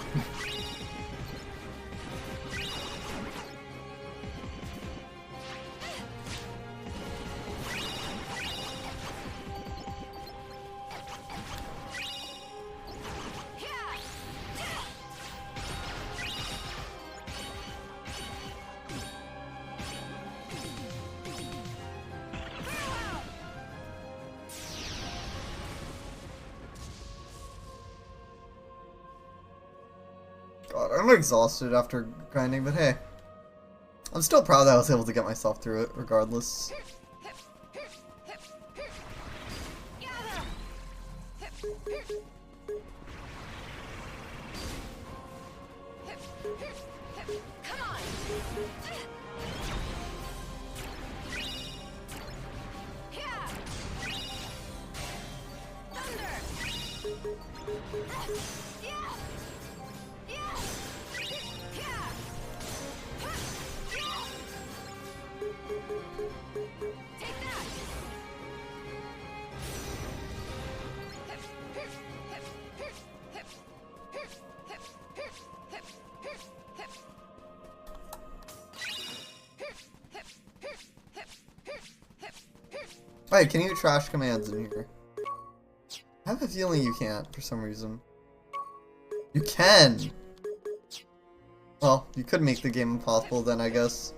God, I'm exhausted after grinding, but hey. I'm still proud that I was able to get myself through it, regardless. Hey, can you trash commands in here? I have a feeling you can't, for some reason. You can! Well, you could make the game impossible then, I guess.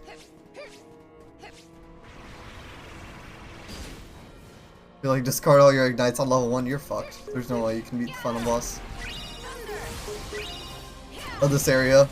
You like discard all your ignites on level 1, you're fucked. There's no way you can beat the final boss of this area.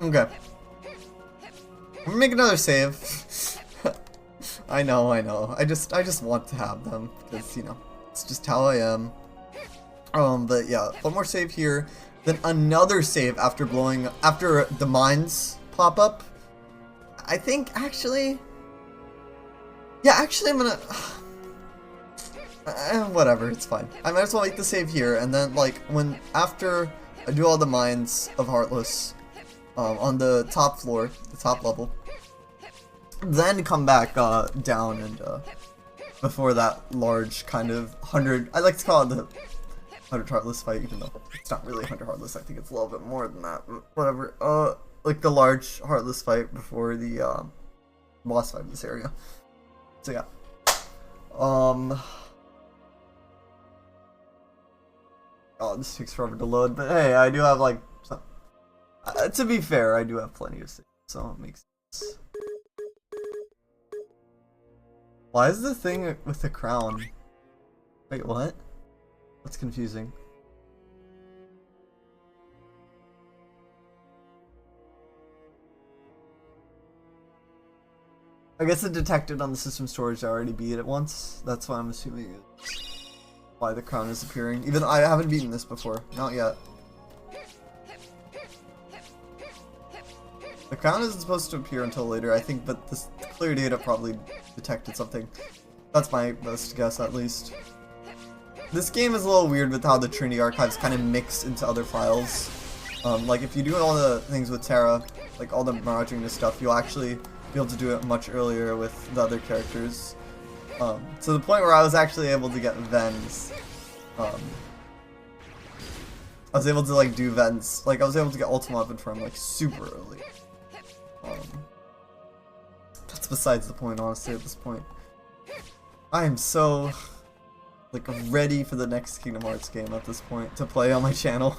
Okay. I'm gonna make another save. I know. I just want to have them because, you know, it's just how I am. But yeah, one more save here, then another save after the mines pop up. I think actually, yeah, actually I'm gonna, whatever, it's fine. I might as well make the save here, and then like after I do all the mines of Heartless, on the top floor, the top level, then come back down and before that large kind of 100, I like to call it the 100 Heartless fight, even though it's not really 100 Heartless, I think it's a little bit more than that, but whatever, like the large Heartless fight before the boss fight in this area. So yeah. Oh, this takes forever to load, but hey, I do have like some, to be fair, I do have plenty of saves, so it makes sense. Why is the thing with the crown? Wait, what? That's confusing. I guess it detected on the system storage I already beat it once. That's why I'm assuming it's why the crown is appearing. Even though I haven't beaten this before. Not yet. The crown isn't supposed to appear until later, I think, but this clear data probably detected something. That's my best guess, at least. This game is a little weird with how the Trinity archives kind of mix into other files. Like, if you do all the things with Terra, like all the merging and stuff, you'll actually be able to do it much earlier with the other characters. To the point where I was actually able to get Vens. I was able to, like, do Vens. Like, I was able to get Ultima Weapon from, like, super early. That's besides the point, honestly, at this point. I am so, like, ready for the next Kingdom Hearts game at this point to play on my channel.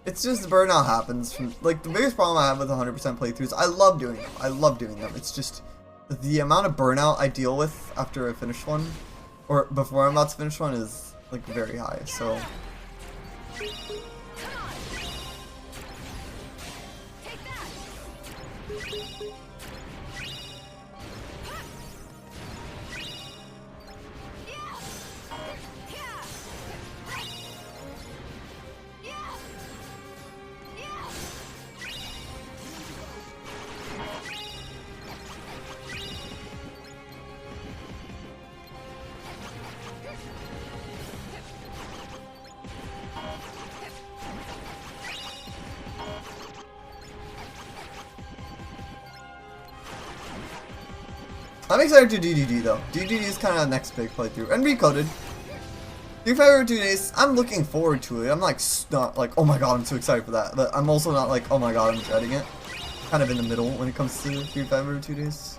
It's just burnout happens from, like, the biggest problem I have with 100% playthroughs, I love doing them. I love doing them. It's just the amount of burnout I deal with after I finish one, or before I'm about to finish one, is, like, very high, so... I'm excited to do DDD though. DDD is kind of the next big playthrough. And Recoded. 3 favorite 2 days. I'm looking forward to it. I'm like not like, oh my god, I'm so excited for that. But I'm also not like, oh my god, I'm dreading it. Kind of in the middle when it comes to 3 favorite 2 days.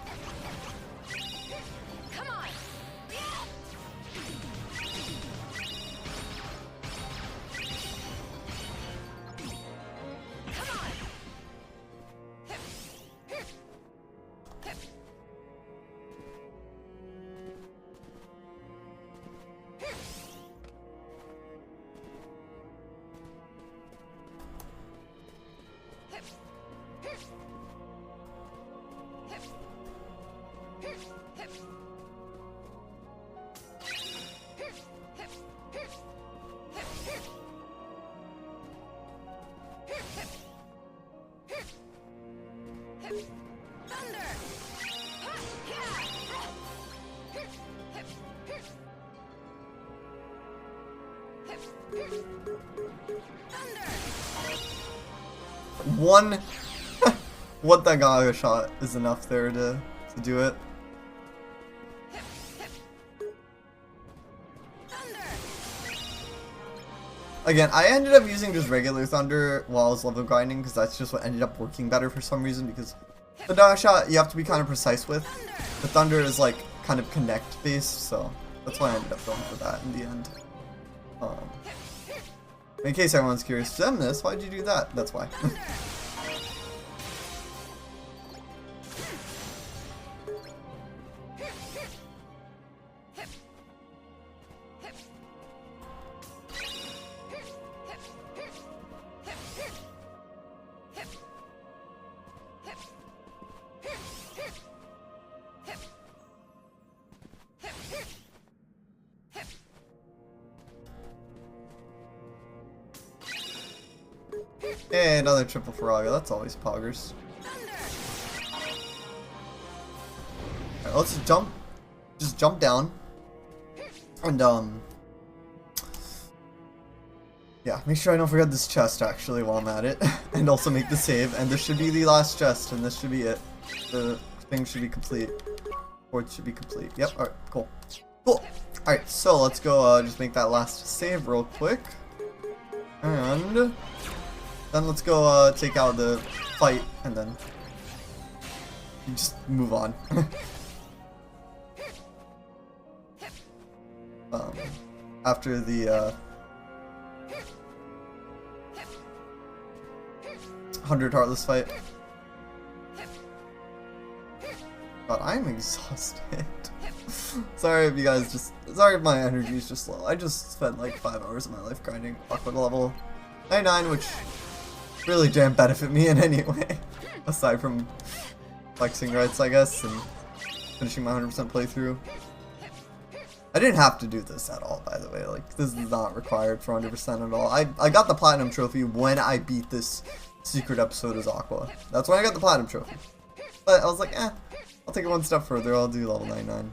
One what that Gaga shot is enough there to do it. Again, I ended up using just regular Thunder while I was level grinding because that's just what ended up working better for some reason, because the Gaga shot you have to be kind of precise with. The Thunder is like kind of connect based, so that's why I ended up going for that in the end. In case everyone's curious, Xemnas, why'd you do that? That's why. Hey, another triple Faraga, that's always poggers. Alright, let's just jump down. And, yeah, make sure I don't forget this chest, actually, while I'm at it. And also make the save, and this should be the last chest, and this should be it. The thing should be complete. Or it should be complete. Yep, alright, cool. Cool! Alright, so let's go, just make that last save real quick. And... then let's go take out the fight, and then just move on. After the 100 Heartless fight. God, I'm exhausted. Sorry if you guys sorry if my energy is just low. I just spent like 5 hours of my life grinding Aqua level 99, which really didn't benefit me in any way. Aside from flexing rights, I guess, and finishing my 100% playthrough. I didn't have to do this at all, by the way. Like, this is not required for 100% at all. I got the Platinum Trophy when I beat this secret episode as Aqua. That's when I got the Platinum Trophy. But I was like, I'll take it one step further. I'll do level 99.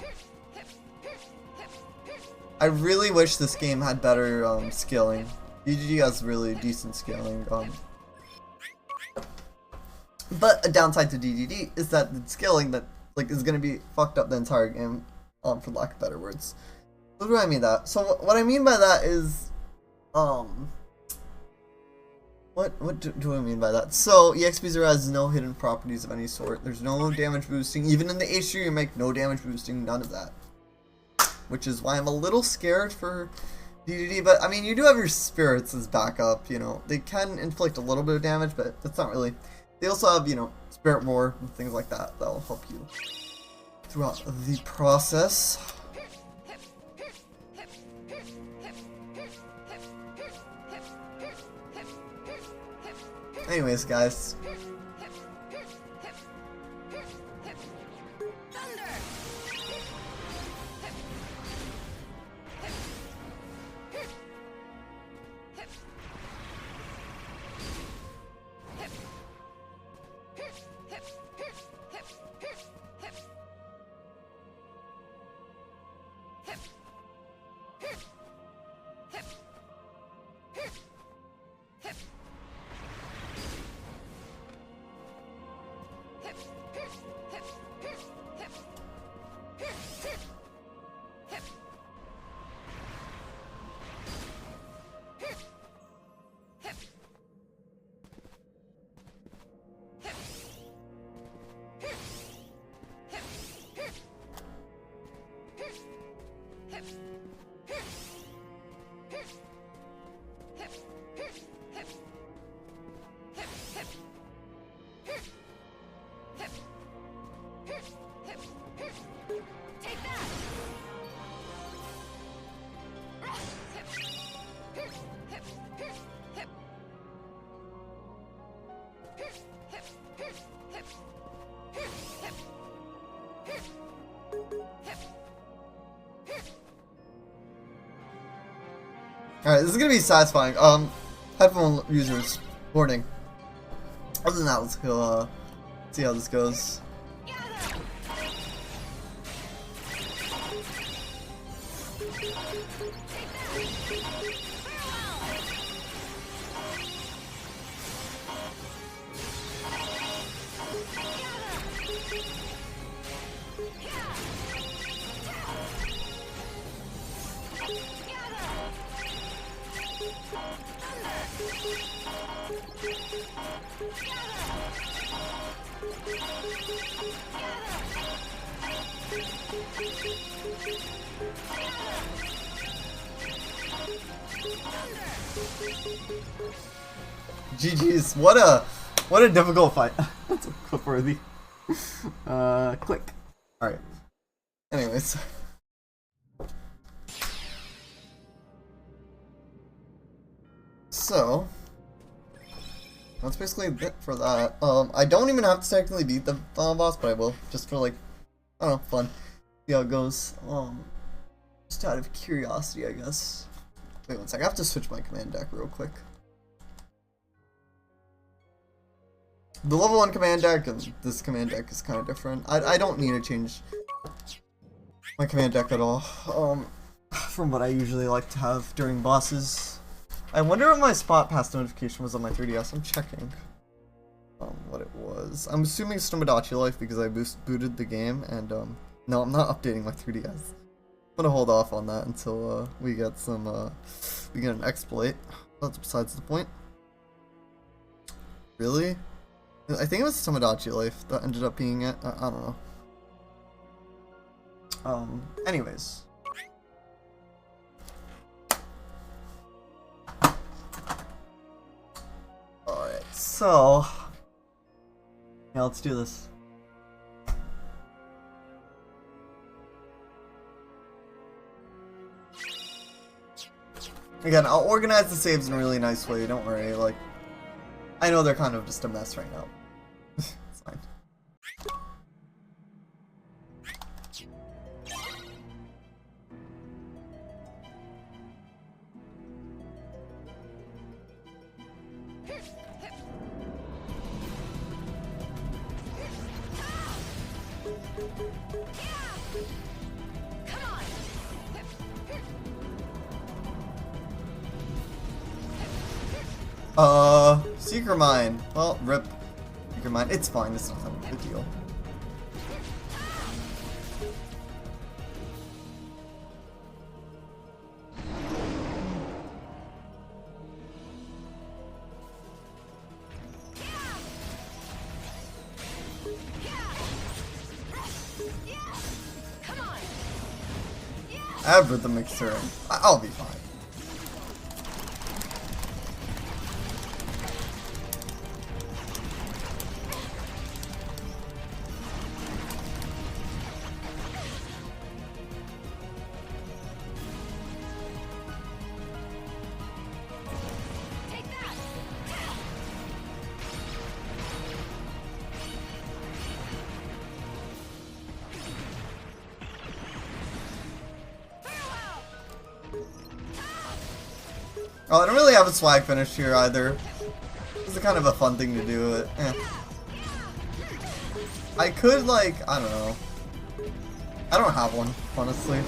I really wish this game had better scaling. DDD has really decent scaling. But a downside to DDD is that the scaling that is gonna be fucked up the entire game, for lack of better words. What do I mean that? So what I mean by that is, what do I mean by that? So EXP 0 has no hidden properties of any sort. There's no damage boosting, even in the H3 remake, no damage boosting, none of that. Which is why I'm a little scared for DDD, but I mean, you do have your spirits as backup, you know. They can inflict a little bit of damage, but that's not really. They also have, you know, spirit roar and things like that will help you throughout the process. Anyways, guys. Alright, this is gonna be satisfying. Headphone users, warning. Other than that, let's go, see how this goes. GG's, what a difficult fight. That's a clip worthy. Click. Alright. Anyways. So that's basically it for that. I don't even have to technically beat the final boss, but I will, just for like, I don't know, fun. See how it goes. Just out of curiosity, I guess. Wait one sec, I have to switch my command deck real quick. The level 1 command deck and this command deck is kind of different. I don't need to change my command deck at all, from what I usually like to have during bosses. I wonder if my spot pass notification was on my 3DS. I'm checking what it was. I'm assuming it's Tomodachi Life because I booted the game, and no, I'm not updating my 3DS. I'm gonna hold off on that until we get an exploit. That's besides the point. Really? I think it was Tomodachi Life that ended up being it. I don't know. Anyways. Alright, so yeah, let's do this. Again, I'll organize the saves in a really nice way, don't worry, like, I know they're kind of just a mess right now. It's fine. Secret Mine. Well, rip. Secret Mine. It's fine, it's not a big deal. I have Rhythm Mixer. I'll be fine. Oh, I don't really have a swag finish here either. This is kind of a fun thing to do. I could, like, I don't know. I don't have one, honestly.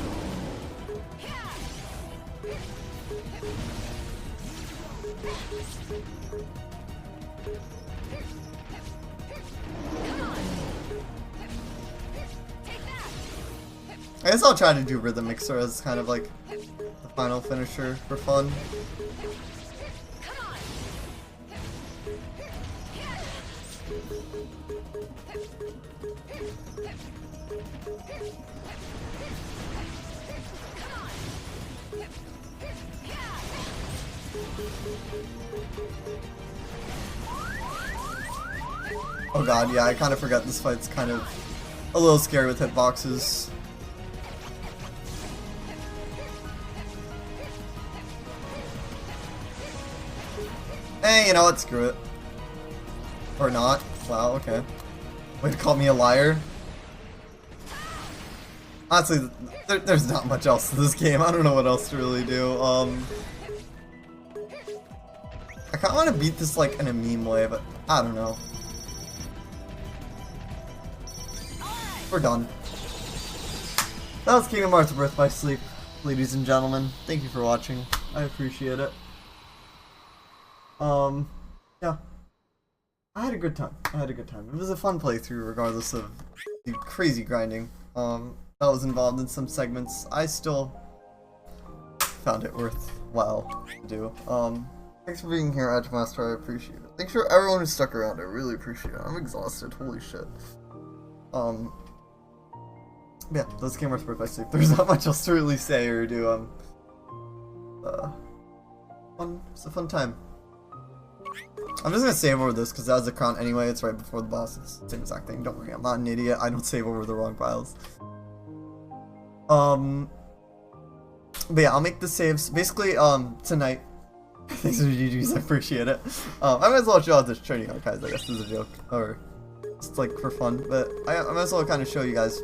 I guess I'll try to do Rhythm Mixer as kind of like the final finisher for fun. Oh god, yeah, I kind of forgot this fight's kind of a little scary with hitboxes. Hey, you know what? Screw it. Or not. Wow, okay. Way to call me a liar. Honestly, there's not much else to this game. I don't know what else to really do. I kind of want to beat this like in a meme way, but I don't know. We're done. That was Kingdom Hearts Birth by Sleep, ladies and gentlemen. Thank you for watching. I appreciate it. Yeah. I had a good time. It was a fun playthrough regardless of the crazy grinding that was involved in some segments. I still found it worthwhile to do. Thanks for being here, Edgemaster, I appreciate it. Thanks for everyone who stuck around, I really appreciate it. I'm exhausted, holy shit. Yeah, those Kingdom Hearts Birth by Sleep. There's not much else to really say or do. It's a fun time. I'm just gonna save over this because that was a crown anyway. It's right before the boss. It's the same exact thing. Don't worry, I'm not an idiot. I don't save over the wrong files. But yeah, I'll make the saves basically tonight. Thanks for GG's, I appreciate it. I might as well show out this training archives. I guess as a joke or it's like for fun. But I might as well kind of show you guys.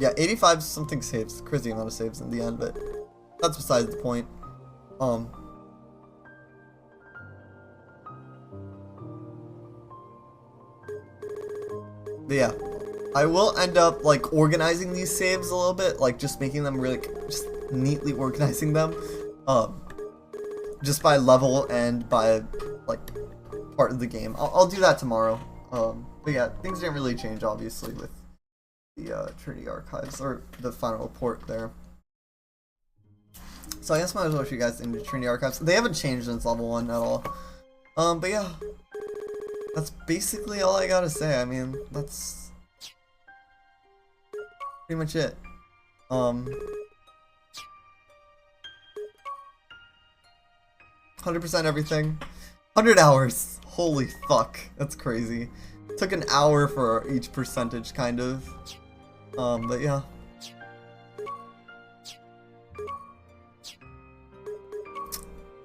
Yeah, 85 something saves. Crazy amount of saves in the end, but that's besides the point. But yeah, I will end up like organizing these saves a little bit, like just making them really, just neatly organizing them, just by level and by like part of the game. I'll do that tomorrow. But yeah, things didn't really change obviously with the Trinity Archives or the final report there. So I guess might as well show you guys into Trinity Archives. They haven't changed since level 1 at all. But yeah. That's basically all I gotta say. I mean, that's pretty much it. 100% everything. 100 hours. Holy fuck. That's crazy. Took an hour for each percentage, kind of. But yeah.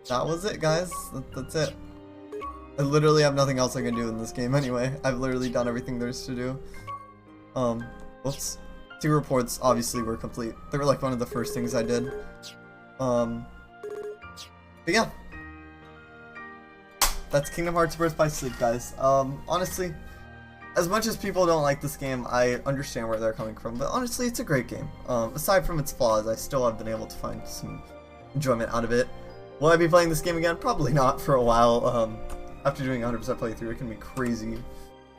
that was it, guys. That's it. I literally have nothing else I can do in this game anyway. I've literally done everything there is to do. Whoops. 2 reports obviously were complete. They were like one of the first things I did. But yeah. That's Kingdom Hearts Birth by Sleep, guys. Honestly, as much as people don't like this game, I understand where they're coming from. But honestly, it's a great game. Aside from its flaws, I still have been able to find some enjoyment out of it. Will I be playing this game again? Probably not for a while. After doing 100% playthrough, it can be crazy, you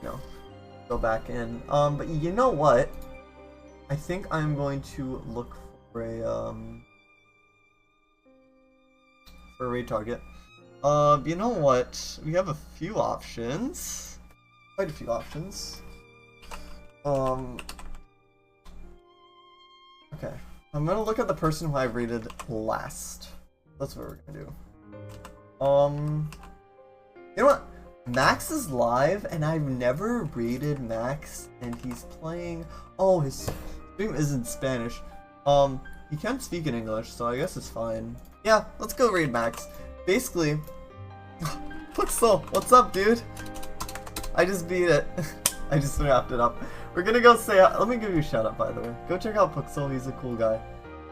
know, go back in. But you know what? I think I'm going to look for a raid target. You know what? We have a few options. Quite a few options. Okay. I'm gonna look at the person who I rated last. That's what we're gonna do. You know what? Max is live, and I've never rated Max, and he's playing. Oh, his stream is in Spanish. He can speak in English, so I guess it's fine. Yeah, let's go raid Max. Basically, Pixel, what's up, dude? I just beat it. I just wrapped it up. We're gonna go say. Let me give you a shout out, by the way. Go check out Pixel. He's a cool guy.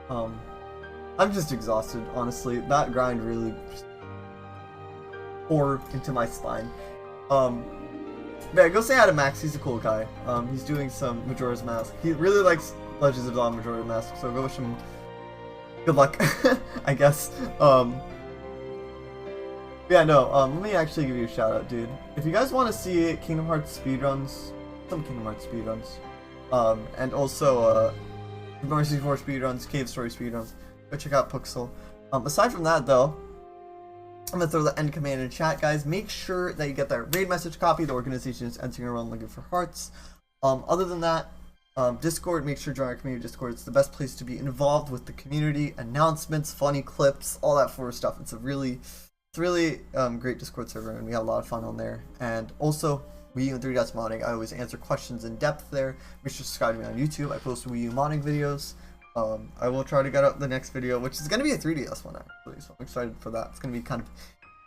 I'm just exhausted, honestly. That grind really tore into my spine. Yeah, go say hi to Max. He's a cool guy. He's doing some Majora's Mask. He really likes Legends of Zelda Majora's Mask, so go wish him good luck, I guess. Yeah, no, let me actually give you a shout out, dude. If you guys want to see Kingdom Hearts speedruns, some Kingdom Hearts speedruns, and also Super Mario 64 speedruns, Cave Story speedruns, go check out Pixel. Aside from that, though, I'm gonna throw the end command in chat, guys. Make sure that you get that raid message copy. The organization is entering around looking for hearts. Other than that, Discord, make sure to join our community Discord. It's the best place to be involved with the community, announcements, funny clips, all that sort of stuff. It's a really great Discord server, and we have a lot of fun on there. And also, Wii U and 3DS modding. I always answer questions in depth there. Make sure to subscribe to me on YouTube. I post Wii U modding videos. I will try to get up the next video, which is going to be a 3DS one, actually, so I'm excited for that. It's going to be kind of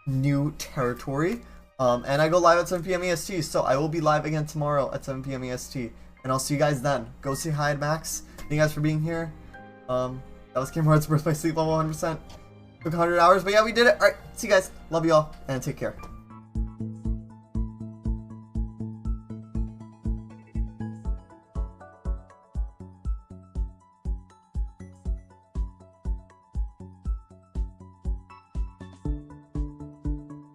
new territory. And I go live at 7 p.m. EST, so I will be live again tomorrow at 7 p.m. EST. And I'll see you guys then. Go say hi to Max. Thank you guys for being here. That was Kingdom Hearts Birth by Sleep level 100%. Took 100 hours, but yeah, we did it. Alright, see you guys. Love you all, and take care.